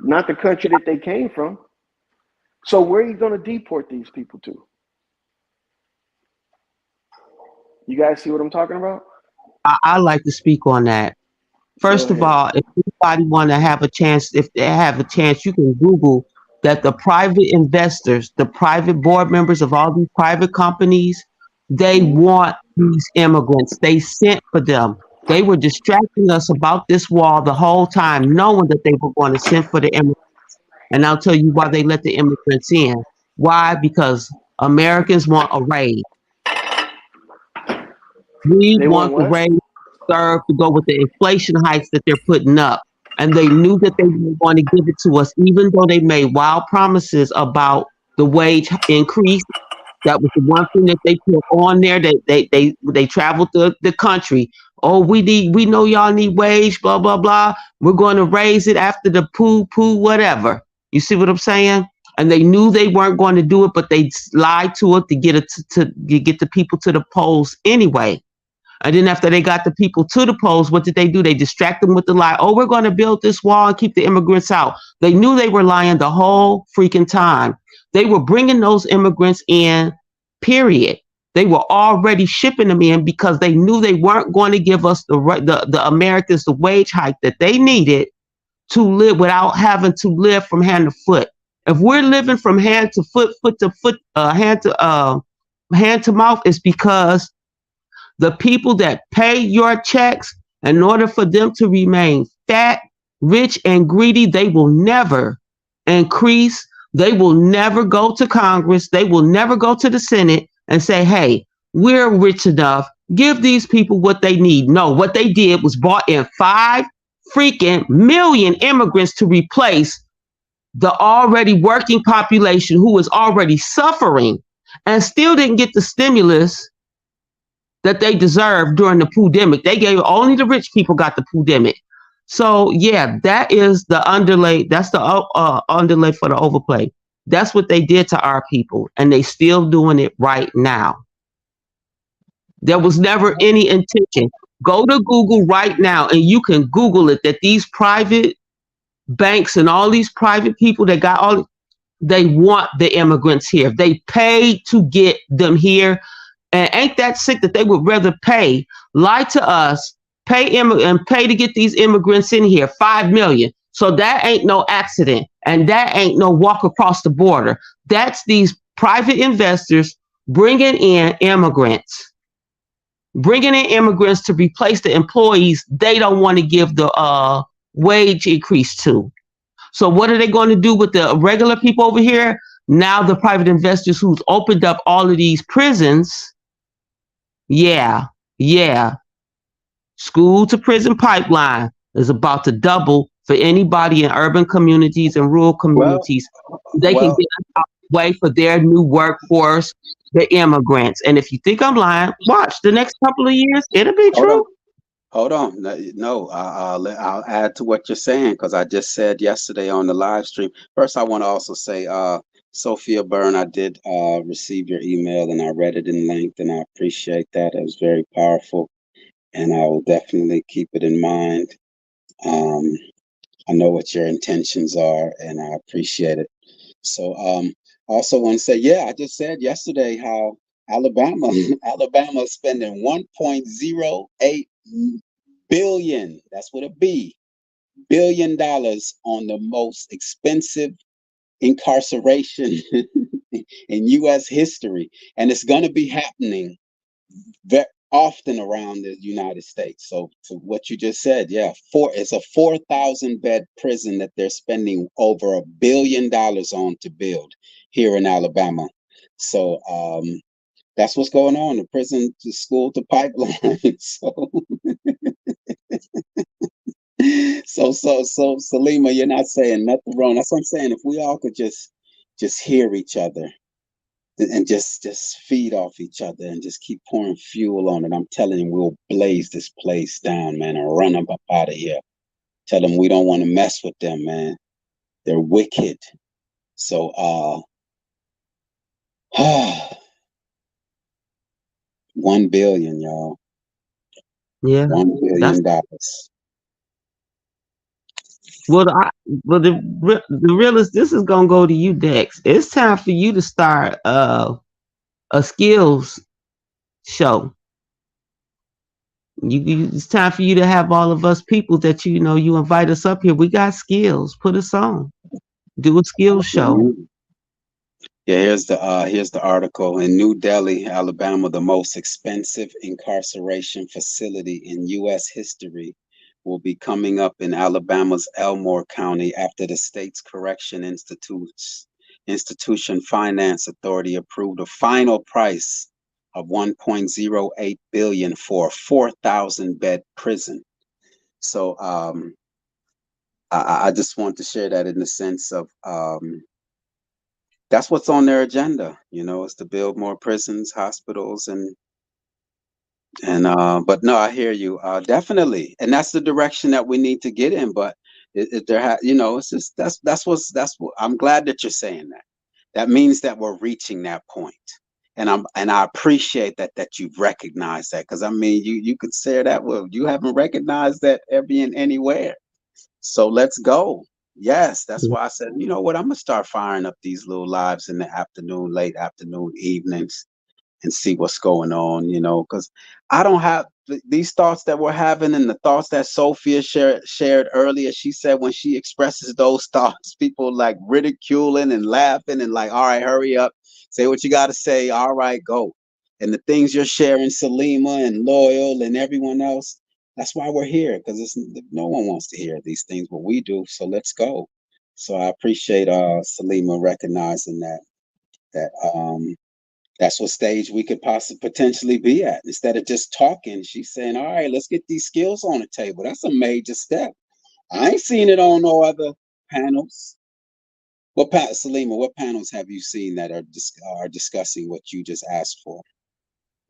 Not the country that they came from. So where are you going to deport these people to? You guys see what I'm talking about? I like to speak on that. First of all, if anybody want to have a chance, if they have a chance, you can Google that the private investors, the private board members of all these private companies, they want these immigrants. They sent for them. They were distracting us about this wall the whole time, knowing that they were going to send for the immigrants. And I'll tell you why they let the immigrants in. Why? Because Americans want a raise. We want the raise to go with the inflation hikes that they're putting up. And they knew that they didn't want to give it to us, even though they made wild promises about the wage increase. That was the one thing that they put on there. They traveled the country. Oh, we know y'all need wage, blah, blah, blah. We're going to raise it after the poo, whatever. You see what I'm saying? And they knew they weren't going to do it, but they lied to it to get it to get the people to the polls anyway. And then after they got the people to the polls, what did they do? They distract them with the lie. Oh, we're going to build this wall and keep the immigrants out. They knew they were lying the whole freaking time. They were bringing those immigrants in, period. They were already shipping them in because they knew they weren't going to give us the Americans the wage hike that they needed to live without having to live from hand to foot. If we're living from hand to foot, hand to mouth, it's because the people that pay your checks, in order for them to remain fat, rich, and greedy, they will never increase. They will never go to Congress. They will never go to the Senate and say, hey, we're rich enough. Give these people what they need. No, what they did was brought in 5 freaking million immigrants to replace the already working population who was already suffering and still didn't get the stimulus that they deserved during the pandemic. They gave only the rich people got the pandemic. So yeah, that is the underlay. That's the underlay for the overplay. That's what they did to our people, and they still doing it right now. There was never any intention. Go to Google right now, and you can Google it. That these private banks and all these private people that got all, they want the immigrants here. They paid to get them here. And ain't that sick that they would rather lie to us, pay to get these immigrants in here, 5 million. So that ain't no accident. And that ain't no walk across the border. That's these private investors bringing in immigrants to replace the employees they don't want to give the wage increase to. So what are they going to do with the regular people over here? Now the private investors who's opened up all of these prisons, yeah. School to prison pipeline is about to double for anybody in urban communities and rural communities. They can get a way for their new workforce, the immigrants. And if you think I'm lying, watch the next couple of years, it'll be true. Hold on. No, I'll add to what you're saying, because I just said yesterday on the live stream. First, I want to also say, Sophia Byrne, I did receive your email and I read it in length, and I appreciate that. It was very powerful, and I will definitely keep it in mind. I know what your intentions are, and I appreciate it. So I also want to say, yeah, I just said yesterday how Alabama is spending $1.08 billion, that's with a B, $1 billion on the most expensive incarceration in U.S. history. And it's going to be happening very often around the United States. So to what you just said, yeah, it's a 4,000 bed prison that they're spending over $1 billion on to build here in Alabama. So that's what's going on, the prison to school to pipeline. So Salima, you're not saying nothing wrong. That's what I'm saying. If we all could just hear each other and just feed off each other and just keep pouring fuel on it, I'm telling you, we'll blaze this place down, man, and run them up out of here. Tell them we don't want to mess with them, man. They're wicked. So $1 billion, y'all. Yeah. $1 billion. Well, the realist, this is gonna go to you, Dex. It's time for you to start a skills show. It's time for you to have all of us people that you invite us up here. We got skills. Put us on. Do a skills show. Yeah, here's the article. In New Delhi, Alabama, the most expensive incarceration facility in U.S. history will be coming up in Alabama's Elmore County after the state's correction institution finance authority approved a final price of $1.08 billion for a 4,000 bed prison. So I just want to share that in the sense of that's what's on their agenda, is to build more prisons, hospitals, and but no, I hear you, definitely, and that's the direction that we need to get in. But it's just that's what I'm glad that you're saying that. That means that we're reaching that point, and I appreciate that you've recognized that, because I mean you could say that, well, you haven't recognized that being anywhere. So let's go. Yes, that's why I said, you know what, I'm gonna start firing up these little lives in the afternoon, late afternoon, evenings, and see what's going on, because I don't have these thoughts that we're having, and the thoughts that Sophia shared earlier. She said when she expresses those thoughts, people like ridiculing and laughing and like, all right, hurry up, say what you got to say, all right, go. And the things you're sharing, Salima and Loyal and everyone else, that's why we're here, because no one wants to hear these things, but we do. So let's go. So I appreciate Salima recognizing that That's what stage we could possibly potentially be at. Instead of just talking, she's saying, all right, let's get these skills on the table. That's a major step. I ain't seen it on no other panels. Salima, what panels have you seen that are discussing what you just asked for?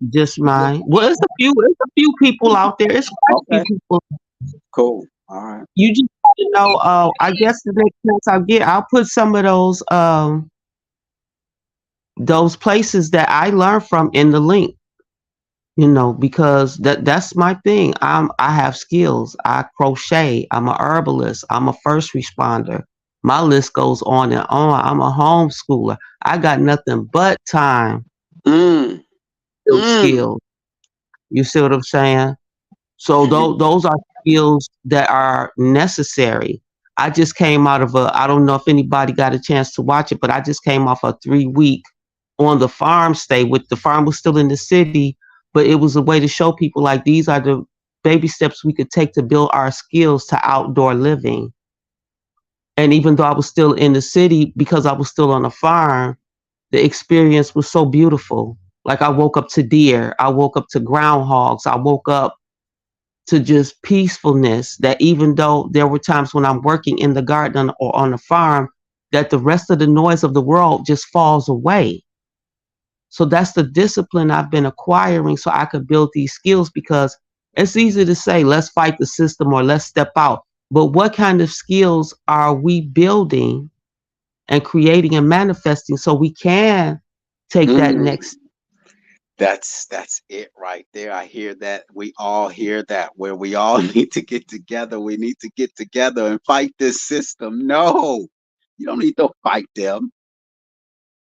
Just mine. Well, it's a few people out there. It's quite a few Okay, people. cool. All right. You just I guess the next chance I'll get, I'll put some of those places that I learned from in the link. Because that's my thing. I have skills. I crochet. I'm a herbalist. I'm a first responder. My list goes on and on. I'm a homeschooler. I got nothing but time Mm, to build mm, skills. You see what I'm saying? So those are skills that are necessary. I just came out of I don't know if anybody got a chance to watch it, but I just came off a 3-week on the farm stay. With the farm was still in the city, but it was a way to show people like these are the baby steps we could take to build our skills to outdoor living. And even though I was still in the city, because I was still on a farm, the experience was so beautiful. Like I woke up to deer, I woke up to groundhogs, I woke up to just peacefulness, that even though there were times when I'm working in the garden or on the farm, that the rest of the noise of the world just falls away. So that's the discipline I've been acquiring so I could build these skills, because it's easy to say, let's fight the system or let's step out. But what kind of skills are we building and creating and manifesting so we can take that mm. next? That's it right there. I hear that. We all hear that, where we all need to get together. We need to get together and fight this system. No, you don't need to fight them.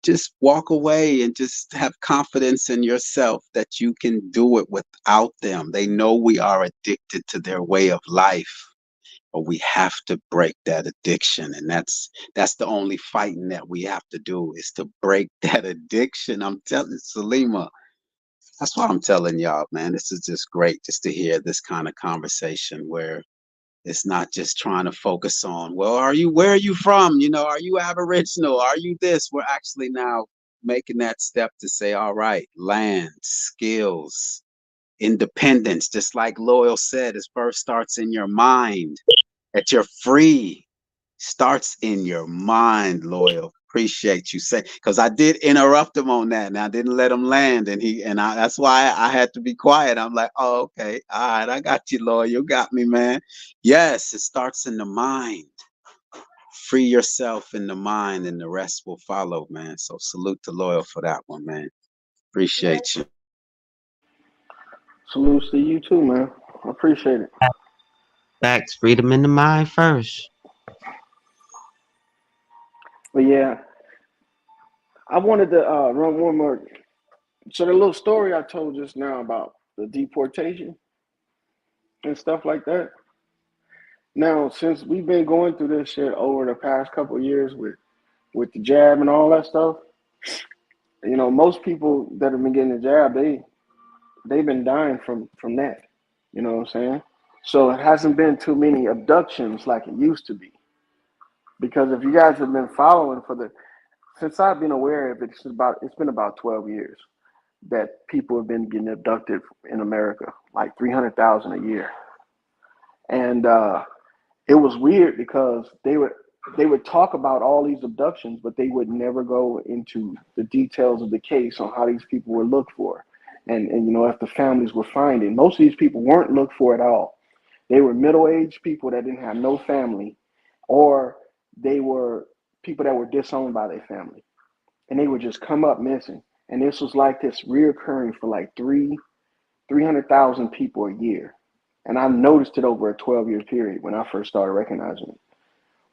Just walk away and just have confidence in yourself that you can do it without them. They know we are addicted to their way of life, but we have to break that addiction. And that's the only fighting that we have to do, is to break that addiction. I'm telling Salima. That's why I'm telling y'all, man, this is just great just to hear this kind of conversation where it's not just trying to focus on, well, where are you from? Are you Aboriginal? Are you this? We're actually now making that step to say, all right, land, skills, independence, just like Loyal said, it first starts in your mind, that you're free. Starts in your mind, Loyal. Appreciate you saying, because I did interrupt him on that, and I didn't let him land, that's why I had to be quiet. I'm like, oh, okay, all right, I got you, Loyal. You got me, man. Yes, it starts in the mind. Free yourself in the mind, and the rest will follow, man. So salute to Loyal for that one, man. Appreciate you. Salutes to you too, man. I appreciate it. Facts, freedom in the mind first. But yeah, I wanted to run one more. So the little story I told just now about the deportation and stuff like that. Now, since we've been going through this shit over the past couple of years with the jab and all that stuff, most people that have been getting the jab, they've been dying from that. You know what I'm saying? So it hasn't been too many abductions like it used to be. Because if you guys have been following since I've been aware of it, it's been about 12 years that people have been getting abducted in America, like 300,000 a year. And it was weird because they would talk about all these abductions, but they would never go into the details of the case on how these people were looked for. And if the families were finding, most of these people weren't looked for at all. They were middle-aged people that didn't have no family, or they were people that were disowned by their family. And they would just come up missing. And this was like this reoccurring for like 300,000 people a year. And I noticed it over a 12-year period when I first started recognizing it.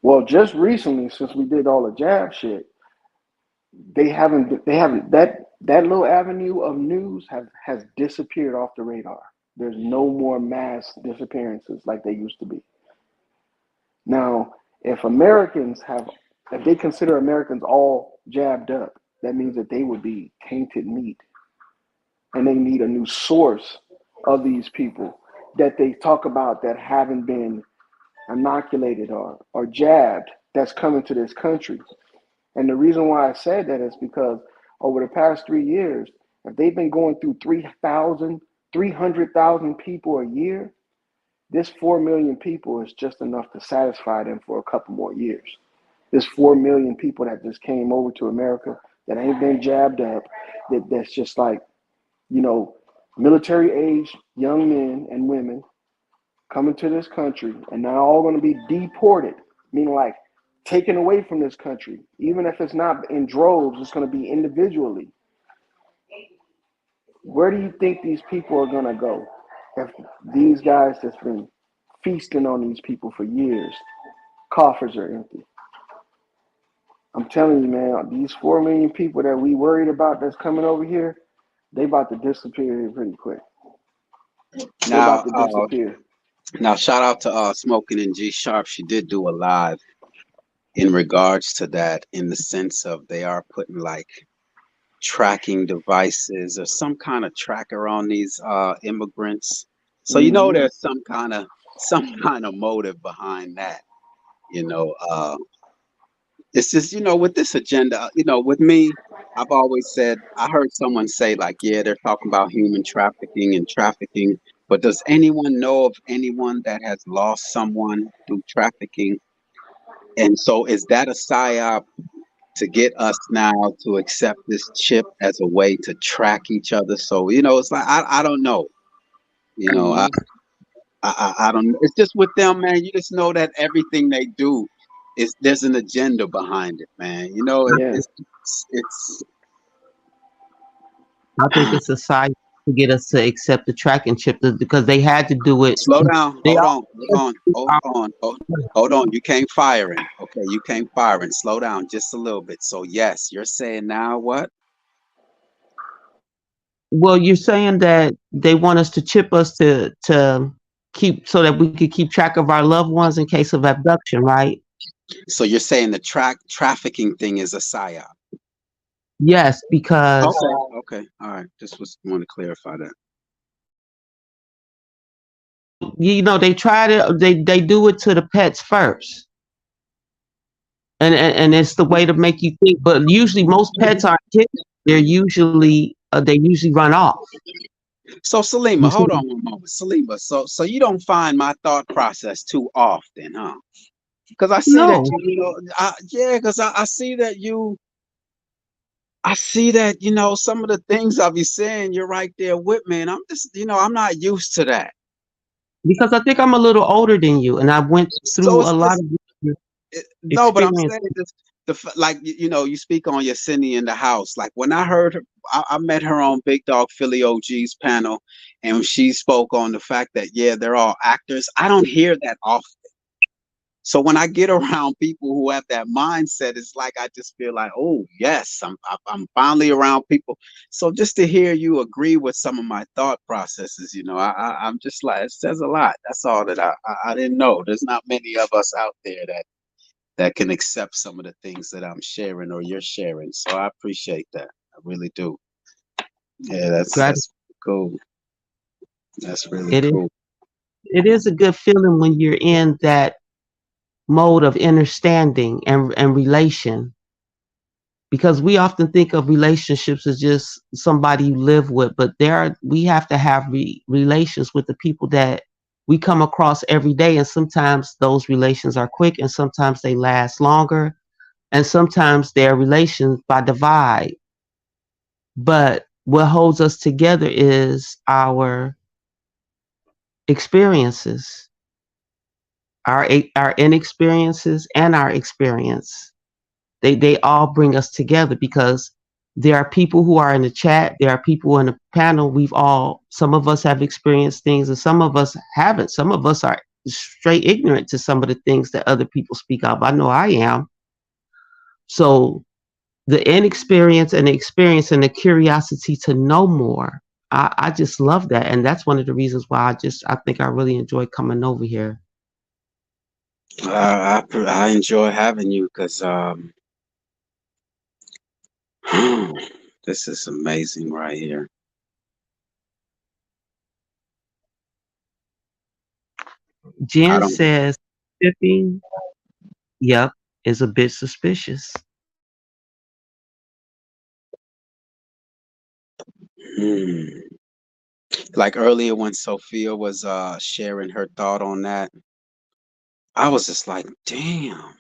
Well, just recently, since we did all the jab shit, they haven't that little avenue of news has disappeared off the radar. There's no more mass disappearances like they used to be. Now, if they consider Americans all jabbed up, that means that they would be tainted meat. And they need a new source of these people that they talk about that haven't been inoculated or jabbed, that's coming to this country. And the reason why I said that is because over the past 3 years, if they've been going through 300,000 people a year, this 4 million people is just enough to satisfy them for a couple more years. This 4 million people that just came over to America that ain't been jabbed up, that's just like, you know, military age young men and women coming to this country, and now all going to be deported, meaning like taken away from this country. Even if it's not in droves, it's going to be individually. Where do you think these people are going to go if these guys that's been feasting on these people for years, coffers are empty? I'm telling you, man, these 4 million people that we worried about that's coming over here, they about to disappear here pretty quick. They Now, about to disappear. now shout out to Smoking and G Sharp. She did do a live in regards to that, in the sense of they are putting like tracking devices or some kind of tracker on these immigrants. So you know there's some kind of motive behind that. You know, it's just, you know, with this agenda, you know, with me, I've always said, I heard someone say like, yeah, they're talking about human trafficking, but does anyone know of anyone that has lost someone through trafficking? And so is that a psyop to get us now to accept this chip as a way to track each other? So, you know, it's like, I don't know. You know, I don't, it's just with them, man. You just know that everything they do there's an agenda behind it, man. You know, it's I think it's a side to get us to accept the tracking chip because they had to do it. Slow down. Hold on. You came firing. Okay, you came firing. Slow down just a little bit. So yes, you're saying now what? Well, you're saying that they want us to chip us to keep so that we could keep track of our loved ones in case of abduction, right? So you're saying the trafficking thing is a psyop? Yes, because okay, all right. Just want to clarify that. You know, they try to they do it to the pets first, and it's the way to make you think. But usually, most pets aren't killed. They're usually they run off. So Salima, hold on one moment, Salima. So you don't find my thought process too often, huh? Because I see that you know, because I see that you know, some of the things I'll be saying, you're right there with me, and I'm just, you know, I'm not used to that. Because I think I'm a little older than you, and I went through a lot of no, but I'm saying this, like, you know, you speak on Yesenia in the house. Like when I heard her, I met her on Big Dog Philly OG's panel, and she spoke on the fact that, yeah, they're all actors. I don't hear that often. So when I get around people who have that mindset, it's like I just feel like, oh yes, I'm finally around people. So just to hear you agree with some of my thought processes, you know, I'm just like, it says a lot. That's all that I didn't know. There's not many of us out there that can accept some of the things that I'm sharing or you're sharing. So I appreciate that. I really do. Yeah, that's cool. That's really cool. It is a good feeling when you're in that mode of understanding and relation, because we often think of relationships as just somebody you live with, but we have to have relations with the people that we come across every day, and sometimes those relations are quick and sometimes they last longer, and sometimes they're relations by divide. But what holds us together is our experiences, our inexperiences and our experience. They all bring us together because there are people who are in the chat, there are people in the panel. Some of us have experienced things and some of us haven't. Some of us are straight ignorant to some of the things that other people speak of. I know I am. So the inexperience and the experience and the curiosity to know more, I just love that. And that's one of the reasons why I think I really enjoy coming over here. I enjoy having you because this is amazing right here. Jen says, "Tipping, yep, is a bit suspicious." Hmm. Like earlier when Sophia was sharing her thought on that, I was just like, damn,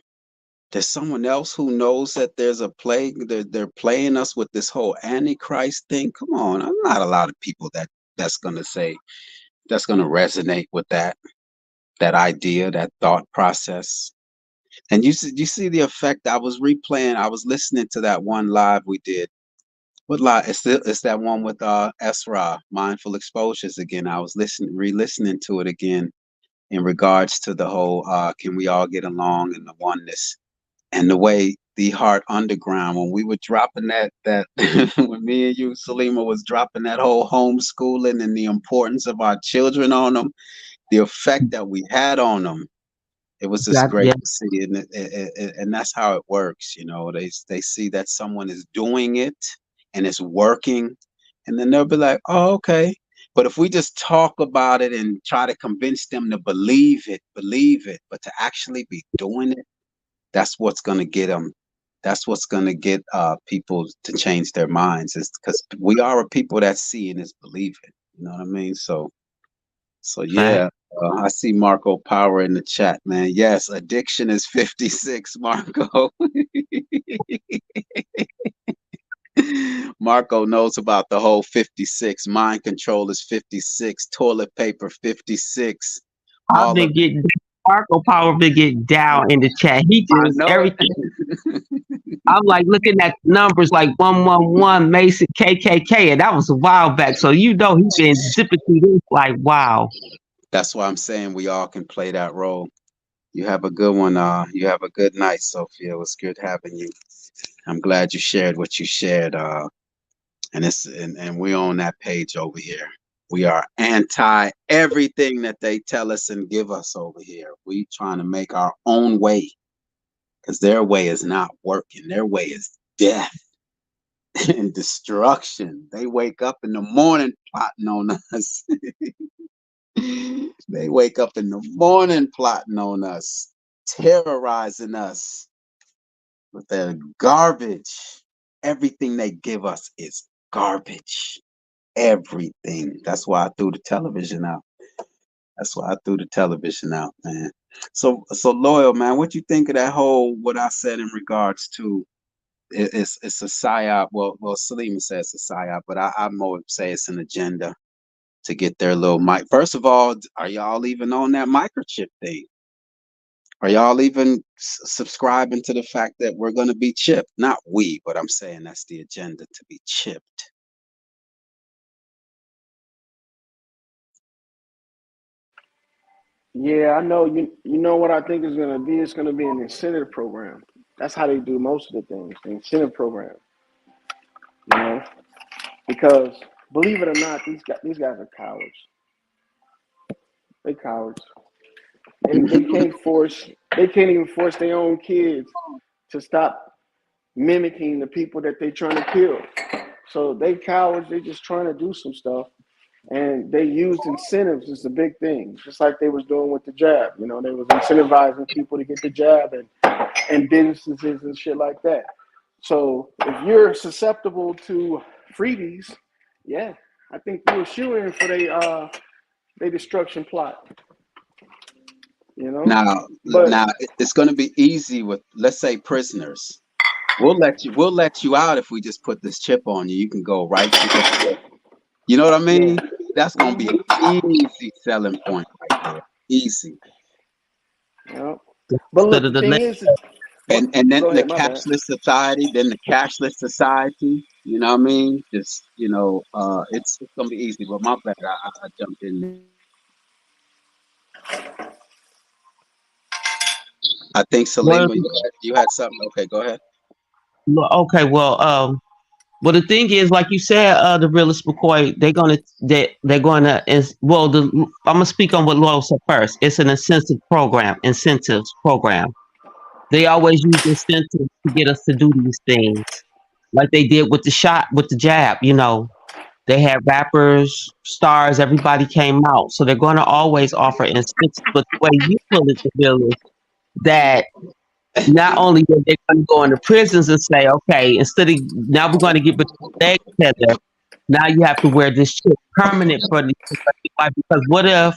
there's someone else who knows that there's a plague. They're playing us with this whole Antichrist thing. Come on, I'm not a lot of people that's gonna say that's gonna resonate with that idea, that thought process. And you see the effect. I was replaying. I was listening to that one live we did. What live? It's that one with Esra, Mindful Exposures again. I was re-listening to it again in regards to the whole can we all get along and the oneness and the way the Heart Underground when we were dropping that when me and you Salima was dropping that whole homeschooling and the importance of our children on them, the effect that we had on them. It was just great Yeah. to see, and that's how it works. You know, they see that someone is doing it and it's working, and then they'll be like, "Oh, okay." But if we just talk about it and try to convince them to believe it, but to actually be doing it, that's what's going to get them. That's what's going to get people to change their minds. Is because we are a people that see and is believing. You know what I mean? So Fact. yeah, I see Marco Power in the chat, man. Yes, addiction is 56, Marco. Marco knows about the whole 56. Mind control is 56. Toilet paper 56. I've All been of getting Marco Power been getting down in the chat. He I just know everything. it. I'm like looking at numbers like 111 Mason KKK, and that was a while back. So you know he's been zipping through this like wow. That's why I'm saying we all can play that role. You have a good one. You have a good night, Sophia. It was good having you. I'm glad you shared what you shared. And we're on that page over here. We are anti everything that they tell us and give us over here. We trying to make our own way because their way is not working. Their way is death and destruction. They wake up in the morning plotting on us. They wake up in the morning plotting on us, terrorizing us with their garbage. Everything they give us is garbage. Everything. That's why I threw the television out. That's why I threw the television out, man. So loyal, man. What you think of that whole what I said in regards to it's a psyop. Well, Salima says it's a psyop, but I more say it's an agenda to get their little mic. First of all, are y'all even on that microchip thing? Are y'all even subscribing to the fact that we're going to be chipped? Not we, but I'm saying that's the agenda to be chipped. Yeah, I know. You know what I think is gonna be? It's gonna be an incentive program. That's how they do most of the things. The incentive program. You know, because believe it or not, these guys are cowards. They cowards. They can't force. They can't even force their own kids to stop mimicking the people that they're trying to kill. So they cowards. They just trying to do some stuff, and they used incentives as the big thing, just like they was doing with the jab. You know, they was incentivizing people to get the jab and businesses and shit like that. So if you're susceptible to freebies, yeah, I think you're shooing for they destruction plot. You know, Now it's going to be easy with, let's say, prisoners. We'll let you out if we just put this chip on you. You can go right to the chip. You know what I mean? yeah. That's going to be an easy selling point right there. Easy. Yeah. But look, the thing is, and then go the ahead, my bad. cashless society, you know what I mean? Just, it's going to be easy, but my bad, I jumped in there. I think Well, Salima, you had something. Okay, go ahead. okay, well, the thing is, like you said, the realist McCoy, they're gonna is well. I'm gonna speak on what Loyal said first. It's an incentives program. They always use incentives to get us to do these things, like they did with the jab. You know, they had rappers, stars, everybody came out, so they're gonna always offer incentives. But the way you put it, the realist, that not only are they going to go into prisons and say, okay, instead of now we're going to get back together, Now you have to wear this chip permanent for the life, because what if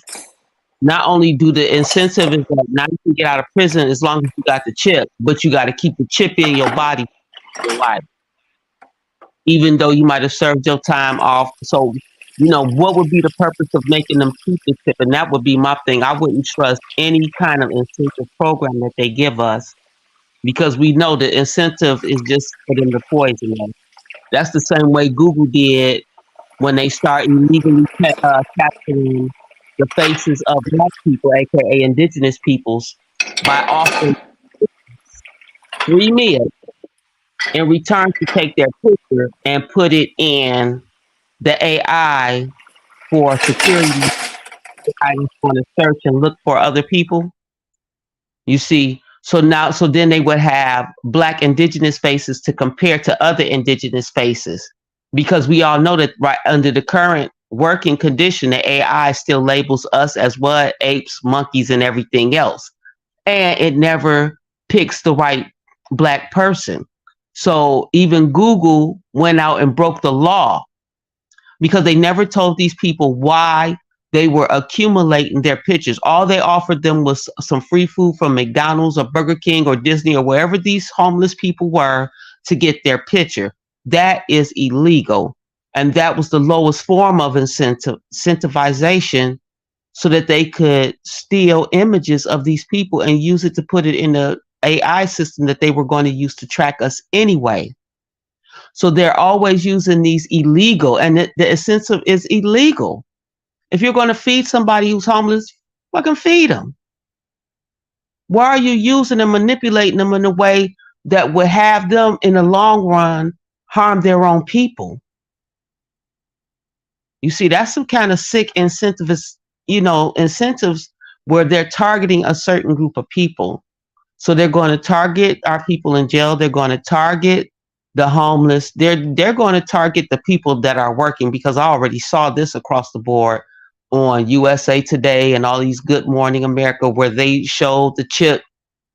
not only do the incentive is that now you can get out of prison as long as you got the chip, but you got to keep the chip in your body for your life, even though you might have served your time off. So, what would be the purpose of making them keep the chip? And that would be my thing. I wouldn't trust any kind of incentive program that they give us, because we know the incentive is just for them to poison us. That's the same way Google did when they start illegally capturing the faces of Black people, aka indigenous peoples, by offering $3 million in return to take their picture and put it in the AI for security. I just want to search and look for other people. You see, so then they would have Black indigenous faces to compare to other indigenous faces, because we all know that right under the current working condition, the AI still labels us as what? Apes, monkeys, and everything else. And it never picks the right Black person. So even Google went out and broke the law, because they never told these people why they were accumulating their pictures. All they offered them was some free food from McDonald's or Burger King or Disney or wherever these homeless people were to get their picture. That is illegal. And that was the lowest form of incentivization, so that they could steal images of these people and use it to put it in the AI system that they were going to use to track us anyway. So they're always using these illegal, and the incentive is illegal. If you're going to feed somebody who's homeless, fucking feed them. Why are you using and manipulating them in a way that would have them in the long run harm their own people? You see, that's some kind of sick incentives where they're targeting a certain group of people. So they're going to target our people in jail. They're going to target the homeless. They're going to target the people that are working, because I already saw this across the board on USA Today and all these Good Morning America, where they showed the chip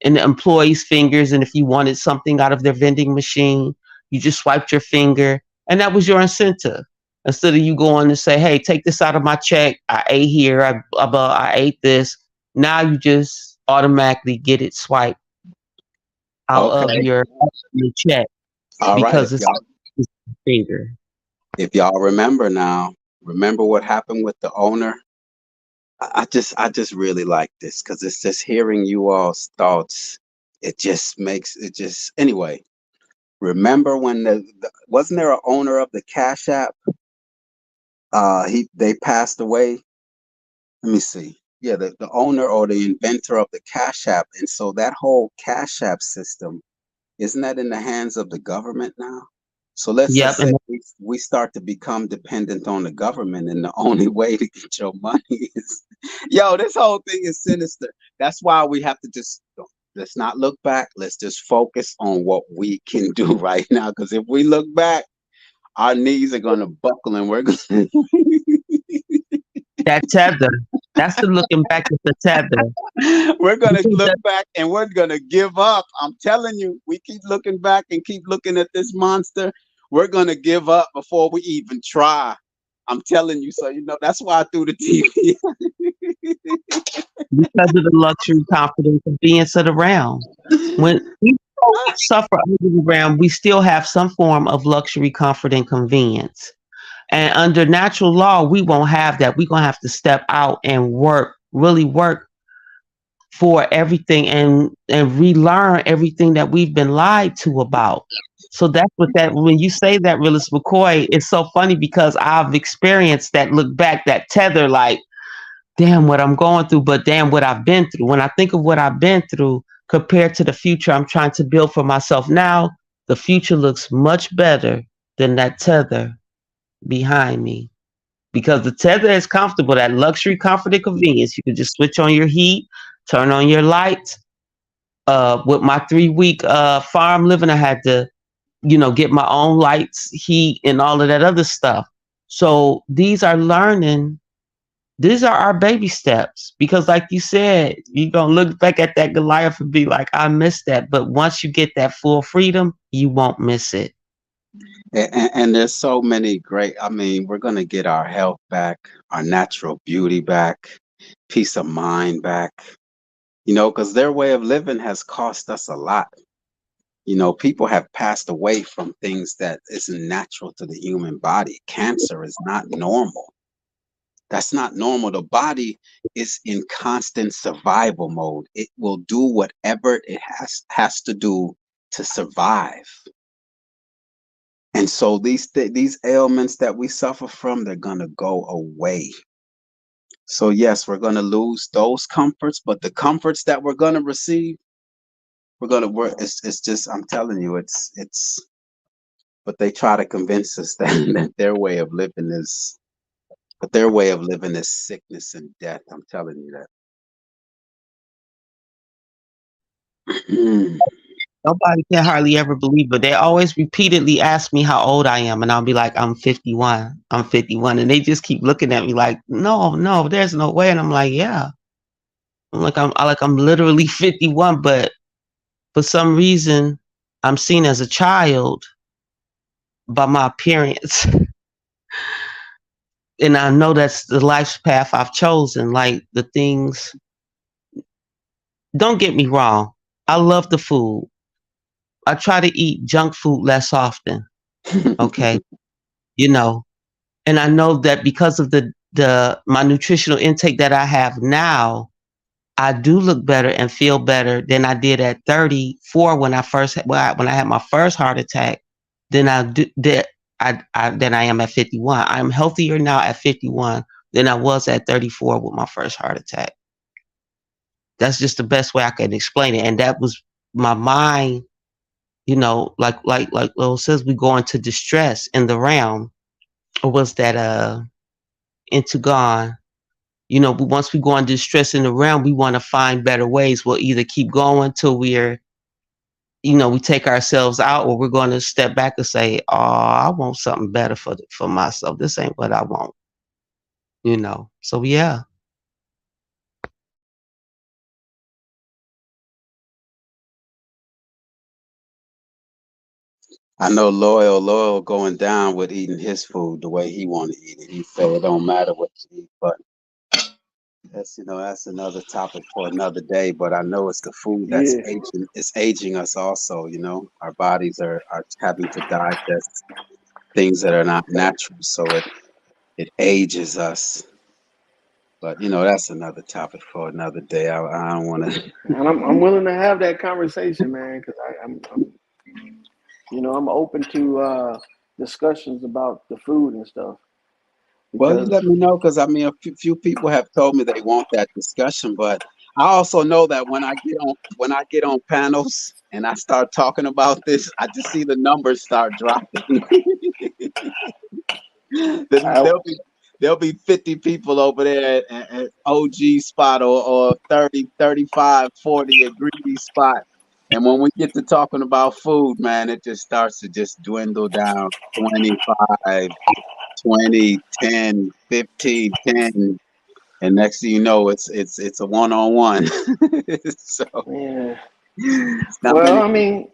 in the employees' fingers, and if you wanted something out of their vending machine, you just swiped your finger, and that was your incentive. Instead of you going to say, hey, take this out of my check, I ate here, I ate this. Now you just automatically get it swiped out of your check. All because right. it's a finger. If y'all remember what happened with the owner. I just really like this, because it's just hearing you all's thoughts. It just makes it just anyway. Remember when wasn't there an owner of the Cash App? They passed away. Let me see. Yeah, the owner or the inventor of the Cash App, and so that whole Cash App system, isn't that in the hands of the government now? So let's just say we start to become dependent on the government, and the only way to get your money is, this whole thing is sinister. That's why we have to let's not look back. Let's just focus on what we can do right now. Because if we look back, our knees are going to buckle, and we're going to... That tether. That's the looking back at the tether. We're going to look back and we're going to give up. I'm telling you, we keep looking back and keep looking at this monster. We're going to give up before we even try. I'm telling you. So, that's why I threw the TV. Because of the luxury, confidence, and convenience of the realm. When we suffer under the realm, we still have some form of luxury, comfort, and convenience. And under natural law, we won't have that. We're going to have to step out and really work for everything and relearn everything that we've been lied to about. So that's when you say that, Realist McCoy, it's so funny, because I've experienced that look back, that tether, like, damn what I'm going through, but damn what I've been through. When I think of what I've been through compared to the future I'm trying to build for myself now, the future looks much better than that tether behind me, because the tether is comfortable, that luxury, comfort, and convenience. You can just switch on your heat, turn on your lights. With my 3-week farm living, I had to, get my own lights, heat, and all of that other stuff. So these are our baby steps, because like you said, you're going to look back at that Goliath and be like, I missed that. But once you get that full freedom, you won't miss it. And there's so many great, I mean, we're going to get our health back, our natural beauty back, peace of mind back, because their way of living has cost us a lot. People have passed away from things that isn't natural to the human body. Cancer is not normal. That's not normal. The body is in constant survival mode. It will do whatever it has to do to survive. And so these ailments that we suffer from, they're gonna go away. So yes, we're gonna lose those comforts, but the comforts that we're gonna receive, it's just, I'm telling you, it's. But they try to convince us that their way of living is, sickness and death. I'm telling you that. Nobody can hardly ever believe it. They always repeatedly ask me how old I am, and I'll be like, I'm 51. I'm 51. And they just keep looking at me like, no, there's no way. And I'm like, yeah. I'm literally 51, but for some reason, I'm seen as a child by my appearance. And I know that's the life path I've chosen. Like the things, don't get me wrong. I love the food. I try to eat junk food less often. Okay. And I know that because of my nutritional intake that I have now, I do look better and feel better than I did at 34 when I had my first heart attack. Than I am at 51. I'm healthier now at 51 than I was at 34 with my first heart attack. That's just the best way I can explain it. And that was my mind, like Lil says, we go into distress in the realm. Or was that into gone? Once we go into distress in the realm, we want to find better ways. We'll either keep going till we take ourselves out, or we're going to step back and say, "Oh, I want something better for myself. This ain't what I want." So yeah. I know Loyal going down with eating his food the way he want to eat it. He say it don't matter what you eat, but that's another topic for another day. But I know it's the food that's Yeah. aging. It's aging us also. Our bodies are having to digest things that are not natural, so it ages us. But that's another topic for another day. I don't want to. And I'm willing to have that conversation, man, because I'm open to discussions about the food and stuff. Well, you Because let me know, because I mean, few people have told me they want that discussion, but I also know that when I get on panels and I start talking about this, I just see the numbers start dropping. There'll be 50 people over there at OG spot, or 30, 35, 40 at Greedy spot. And when we get to talking about food, man, it just starts to just dwindle down. 25, 20, 10, 15, 10. And next thing you know, it's a one-on-one. So yeah. not Well, many I people. mean,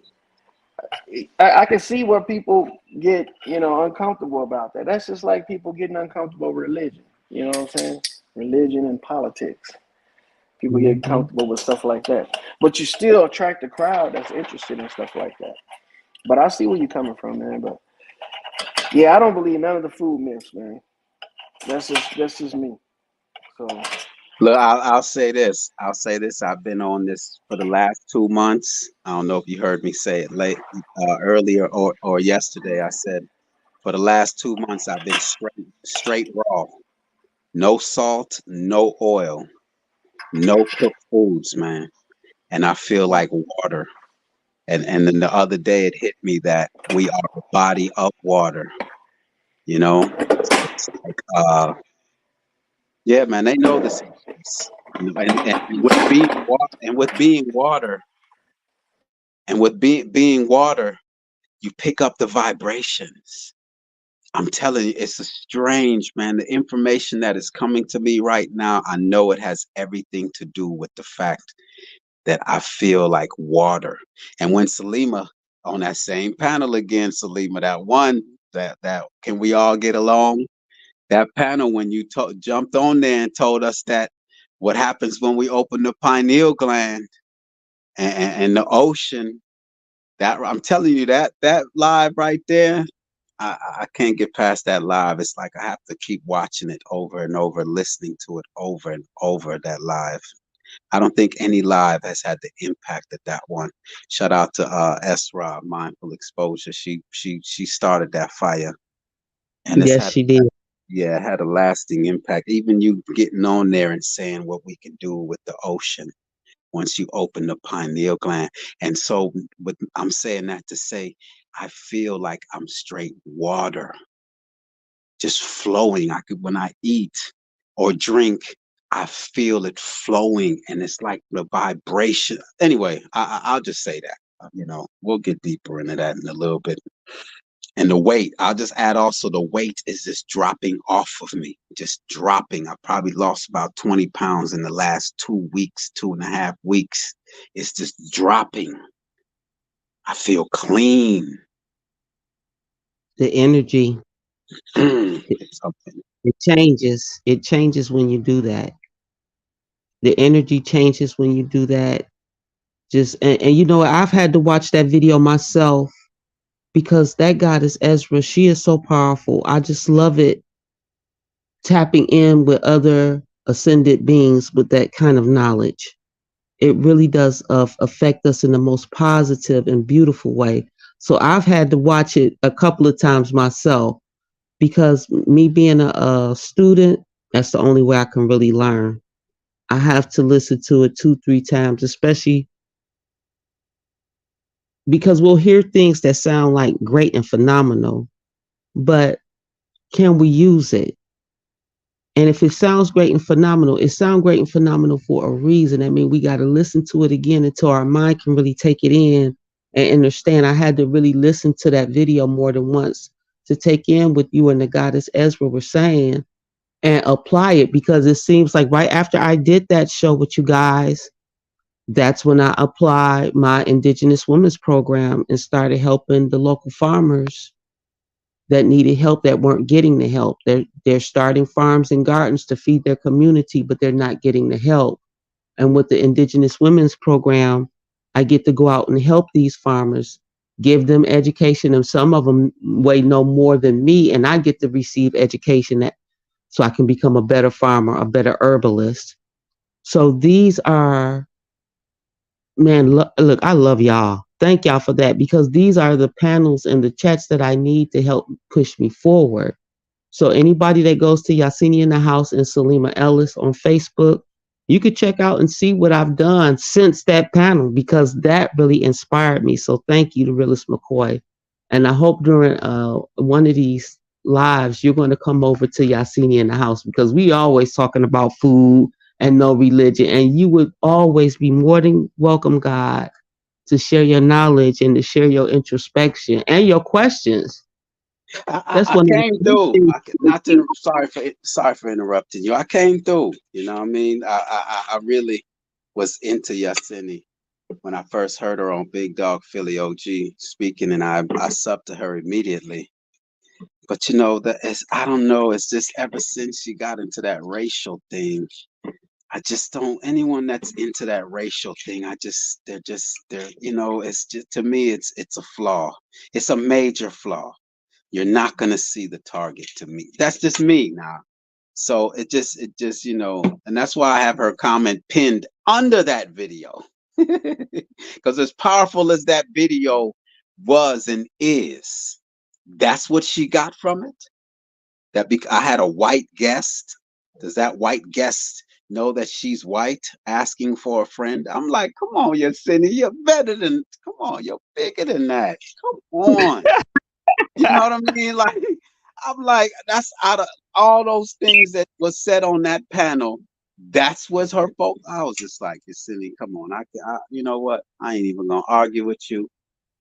I can see where people get, uncomfortable about that. That's just like people getting uncomfortable with religion. You know what I'm saying? Religion and politics. People get Mm-hmm. comfortable with stuff like that. But you still attract a crowd that's interested in stuff like that. But I see where you're coming from, man. But yeah, I don't believe none of the food myths, man. That's just me. So Look, I'll say this. I've been on this for the last 2 months. I don't know if you heard me say it earlier or yesterday. I said for the last 2 months I've been straight raw, no salt, no oil, no cooked foods, man. And I feel like water. And then the other day it hit me that we are a body of water. It's like yeah, man, they know this. And with being water, being water, you pick up the vibrations. I'm telling you, it's a strange, man. The information that is coming to me right now, I know it has everything to do with the fact that I feel like water. And when Salima, on that same panel again, Salima, that one that can we all get along? That panel when you jumped on there and told us that what happens when we open the pineal gland and the ocean. That I'm telling you that live right there, I can't get past that live. It's like I have to keep watching it over and over, listening to it over and over. That live. I don't think any live has had the impact that that one. Shout out to Esra, Mindful Exposure. She started that fire, and it's Yes, had she did. it had a lasting impact. Even you getting on there and saying what we can do with the ocean once you open the pineal gland. And so I'm saying that to say, I feel like I'm straight water, just flowing. When I eat or drink, I feel it flowing, and it's like the vibration. Anyway, I'll just say that. We'll get deeper into that in a little bit. And the weight, I'll just add also the weight is just dropping off of me, just dropping. I probably lost about 20 pounds in the last 2 weeks, 2.5 weeks. It's just dropping. I feel clean. The energy, It's something. it changes. It changes when you do that. The energy changes when you do that. And you know, I've had to watch that video myself because that goddess Ezra, she is so powerful. I just love it, tapping in with other ascended beings with that kind of knowledge. It really does affect us in the most positive and beautiful way. So I've had to watch it a couple of times myself because me being a student, that's the only way I can really learn. I have to listen to it 2-3 times, especially because we'll hear things that sound like great and phenomenal, but can we use it? And if it sounds great and phenomenal, it sounds great and phenomenal for a reason. I mean, we got to listen to it again until our mind can really take it in and understand. I had to really listen to that video more than once to take in what you and the goddess Ezra were saying and apply it, because it seems like right after I did that show with you guys, that's when I applied my Indigenous Women's Program and started helping the local farmers that needed help, that weren't getting the help. They're starting farms and gardens to feed their community, but they're not getting the help. And with the Indigenous Women's Program, I get to go out and help these farmers, give them education, and some of them know more than me, and I get to receive education so I can become a better farmer, a better herbalist. So these are, man, look, I love y'all. Thank y'all for that, because these are the panels and the chats that I need to help push me forward. So anybody that goes to Yasini in the House and Salima Ellis on Facebook, you could check out and see what I've done since that panel, because that really inspired me. So thank you to Realist McCoy. And I hope during one of these lives, you're going to come over to Yasini in the House, because we always talking about food and no religion. And you would always be more than welcome, God, to share your knowledge and to share your introspection and your questions. That's what I came through. Sorry for interrupting you. I came through. You know what I mean? I really was into Yasini when I first heard her on Big Dog Philly OG speaking, and I subbed to her immediately. But I don't know. It's just ever since she got into that racial thing, I just don't. Anyone that's into that racial thing, they're it's just, to me, it's a flaw. It's a major flaw. You're not gonna see the target to me. That's just me now. So it just, and that's why I have her comment pinned under that video. Because as powerful as that video was and is, that's what she got from it. I had a white guest. Does that white guest know that she's white asking for a friend? I'm like, come on, Yasini, you're better than, come on, you're bigger than that. Come on. You know what I mean? Like, I'm like, that's out of all those things that was said on that panel. That's what's her fault. I was just like, Yasini, come on. I you know what? I ain't even gonna argue with you.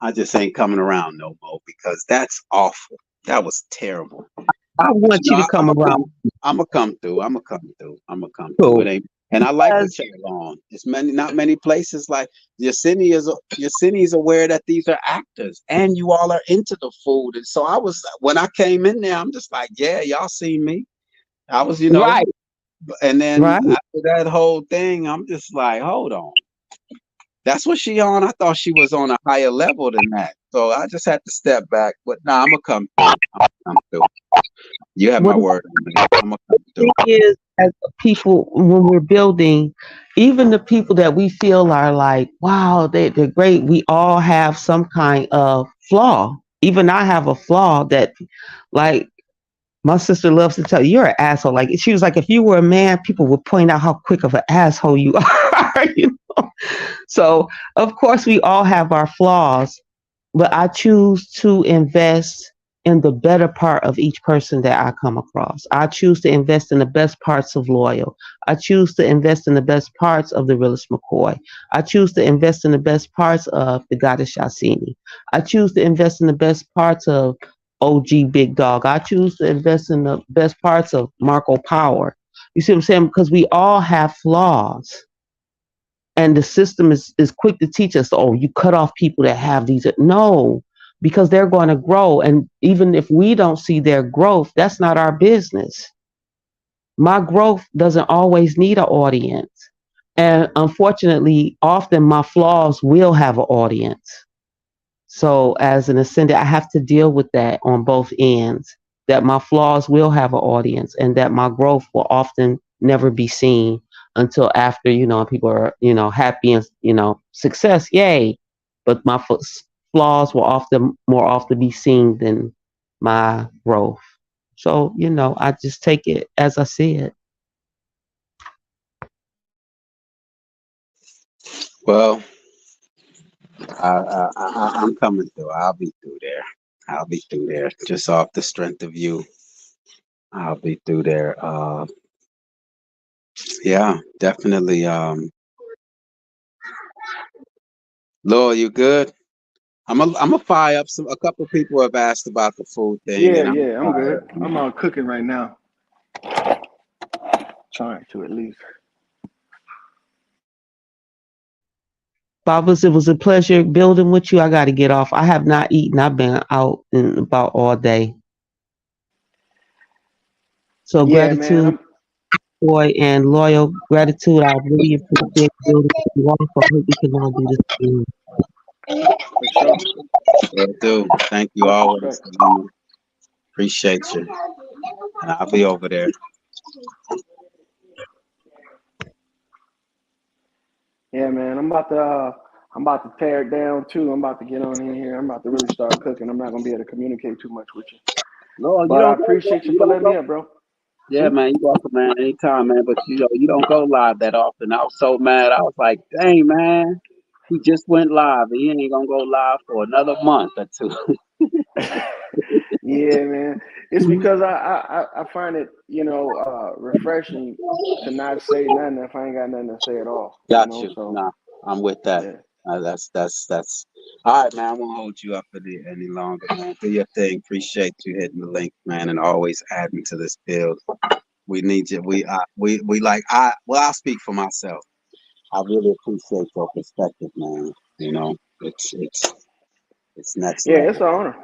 I just ain't coming around no more, because that's awful. That was terrible. I want you to come around. I'm gonna come through. Cool. It ain't And I like what Because y'all on. It's not many places like Yeseni's aware that these are actors, and you all are into the food. And so when I came in there, I'm just like, yeah, y'all see me. I was, right, and then right. after that whole thing, I'm just like, hold on. That's what she on. I thought she was on a higher level than that. So I just had to step back. But nah, I'm gonna come through. I'm gonna come through. You have my What word on that. I'm gonna come through. thing is, as people, when we're building, even the people that we feel are like, wow, they're great, we all have some kind of flaw. Even I have a flaw that, like, my sister loves to tell you, you're an asshole. Like, she was like, if you were a man, people would point out how quick of an asshole you are. So, of course, we all have our flaws, but I choose to invest in the better part of each person that I come across. I choose to invest in the best parts of Loyal. I choose to invest in the best parts of the realist McCoy. I choose to invest in the best parts of the goddess Shasini. I choose to invest in the best parts of OG Big Dog. I choose to invest in the best parts of Marco Power. You see what I'm saying? Because we all have flaws. And the system is quick to teach us, oh, you cut off people that have these. No, because they're going to grow. And even if we don't see their growth, that's not our business. My growth doesn't always need an audience. And unfortunately, often my flaws will have an audience. So as an ascendant, I have to deal with that on both ends, that my flaws will have an audience and that my growth will often never be seen until after, people are, happy and, success, yay. But my flaws will more often be seen than my growth. So, I just take it as I see it. Well, I'm coming through. I'll be through there. I'll be through there. Just off the strength of you, I'll be through there. Yeah, definitely. Laura, you good? I'm a fire up. A couple of people have asked about the food thing, Yeah, and I'm yeah, I'm fire good. up, I'm man. out cooking right now. Trying to, at least. Babas, it was a pleasure building with you. I got to get off. I have not eaten. I've been out and about all day. So Yeah, man. gratitude, boy, and loyal gratitude. I really appreciate building with you all. I hope we can all do this again. For sure. Will do. Thank you Much always. respect. Appreciate you, and I'll be over there. Yeah, man. I'm about to tear it down too. I'm about to get on in here. I'm about to really start cooking. I'm not gonna be able to communicate too much with you. No, you But I don't go. appreciate you You for don't letting me go. up, bro. Yeah, man, you welcome, man. Anytime, man. But you don't go live that often. I was so mad. I was like, dang, man. He just went live. He ain't gonna go live for another month or two. Yeah, man. It's because I find it, refreshing to not say nothing if I ain't got nothing to say at all. Got you. So Nah, I'm with that. yeah. That's all right, man. I won't hold you up any longer, man. Do your thing. Appreciate you hitting the link, man, and always adding to this build. We need you. We like well, I'll speak for myself. I really appreciate your perspective, man. It's next Yeah, it's level. an honor.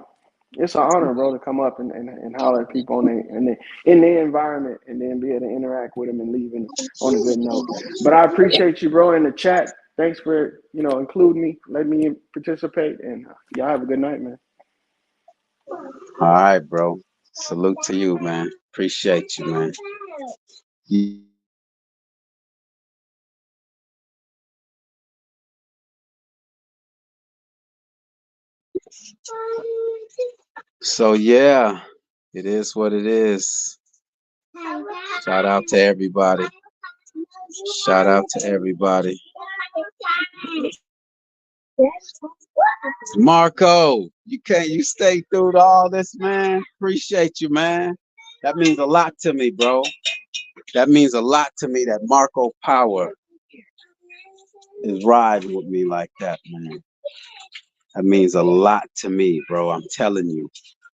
It's an honor, bro, to come up and holler at people in their environment and then be able to interact with them and leave on a good note. But I appreciate you, bro, in the chat. Thanks for, including me, letting me participate, and y'all have a good night, man. All right, bro. Salute to you, man. Appreciate you, man. So yeah, it is what it is. Shout out to everybody. Shout out to everybody. Marco, you stay through all this, man. Appreciate you, man. That means a lot to me, bro. That means a lot to me that Marco Power is riding with me like that, man. That means a lot to me, bro. I'm telling you.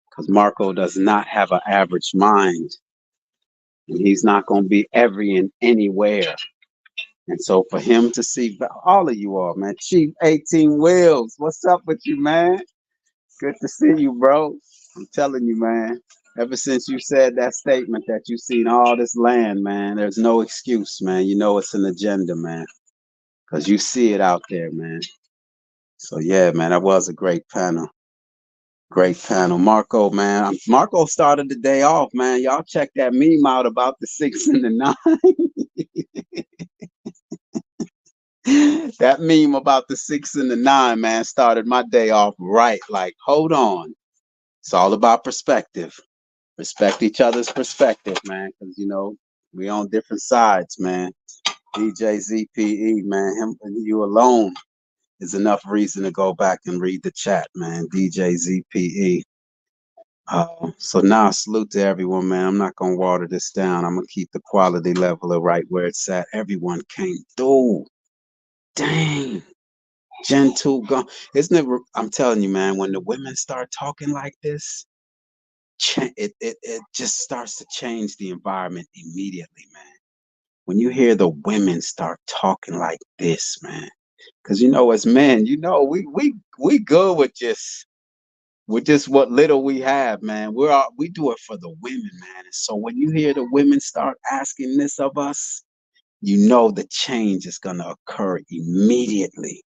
Because Marco does not have an average mind. And he's not going to be every and anywhere. And so for him to see all of you all, man, Chief 18 Wheels, what's up with you, man? Good to see you, bro. I'm telling you, man. Ever since you said that statement that you've seen all this land, man, there's no excuse, man. You know it's an agenda, man, because you see it out there, man. So yeah, man, that was a great panel. Great panel. Marco, man. Marco started the day off, man. Y'all check that meme out about the 6 and the 9. That meme about the 6 and the 9, man, started my day off right. Like, hold on. It's all about perspective. Respect each other's perspective, man, because, you know, we on different sides, man. DJ ZPE, man, him and you alone is enough reason to go back and read the chat, man. DJ ZPE. So now salute to everyone, man. I'm not gonna water this down. I'm gonna keep the quality level right where it's at. Everyone came through. Dang. Gen 2 gone. Isn't it? I'm telling you, man, when the women start talking like this, it just starts to change the environment immediately, man. When you hear the women start talking like this, man, because you know, as men, you know, we good with just what little we have, man. We do it for the women, man. And so when you hear the women start asking this of us, you know the change is gonna occur immediately.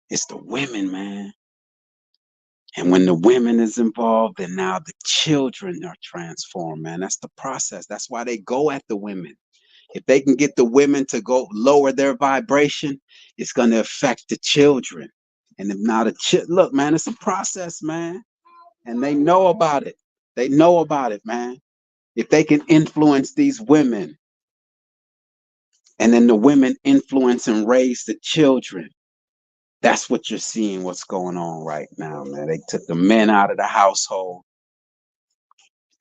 It's the women, man. And when the women is involved, then now the children are transformed, man. That's the process. That's why they go at the women. If they can get the women to go lower their vibration, it's going to affect the children. And if not look, man, it's a process, man. And they know about it. They know about it, man. If they can influence these women, and then the women influence and raise the children, that's what you're seeing what's going on right now, man. They took the men out of the household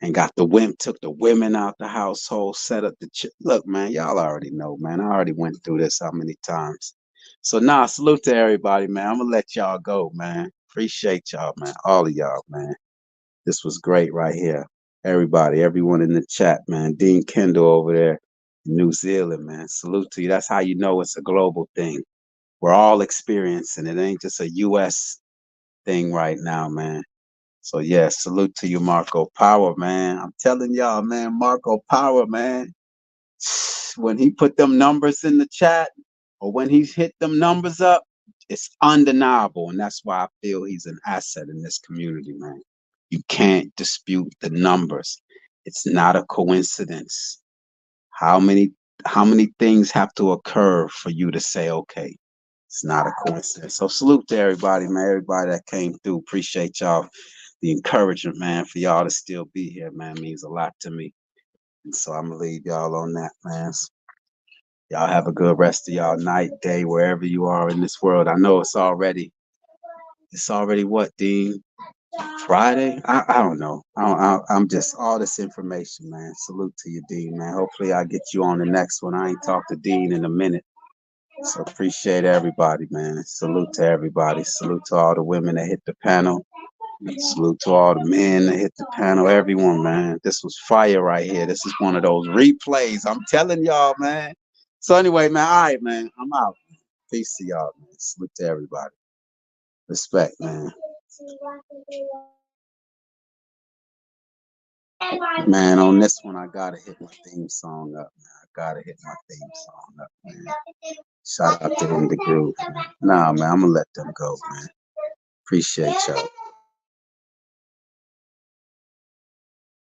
and took the women out the household, set up the look, man, y'all already know, man. I already went through this how many times. So now, salute to everybody, man. I'm gonna let y'all go, man. Appreciate y'all, man. All of y'all, man. This was great right here. Everybody, everyone in the chat, man. Dean Kendall over there in New Zealand, man. Salute to you. That's how you know it's a global thing. We're all experiencing it. It ain't just a US thing right now, man. So yeah, salute to you, Marco Power, man. I'm telling y'all, man, Marco Power, man. When he put them numbers in the chat, or when he's hit them numbers up, it's undeniable. And that's why I feel he's an asset in this community, man. You can't dispute the numbers. It's not a coincidence. How many things have to occur for you to say, okay, it's not a coincidence. So salute to everybody, man. Everybody that came through. Appreciate y'all. The encouragement, man, for y'all to still be here, man, means a lot to me. And so I'm gonna leave y'all on that, man. Y'all have a good rest of y'all night, day, wherever you are in this world. I know it's already what, Dean? Friday? I don't know. I'm just all this information, man. Salute to you, Dean, man. Hopefully I get you on the next one. I ain't talked to Dean in a minute. So appreciate everybody, man. Salute to everybody. Salute to all the women that hit the panel. Salute to all the men that hit the panel. Everyone, man. This was fire right here. This is one of those replays. I'm telling y'all, man. So anyway, man. All right, man. I'm out. Peace to y'all, man. Salute to everybody. Respect, man. Man, on this one, I gotta hit my theme song up, man. I gotta hit my theme song up, man. Shout out to them, the group. Nah, man, I'm gonna let them go, man. Appreciate y'all.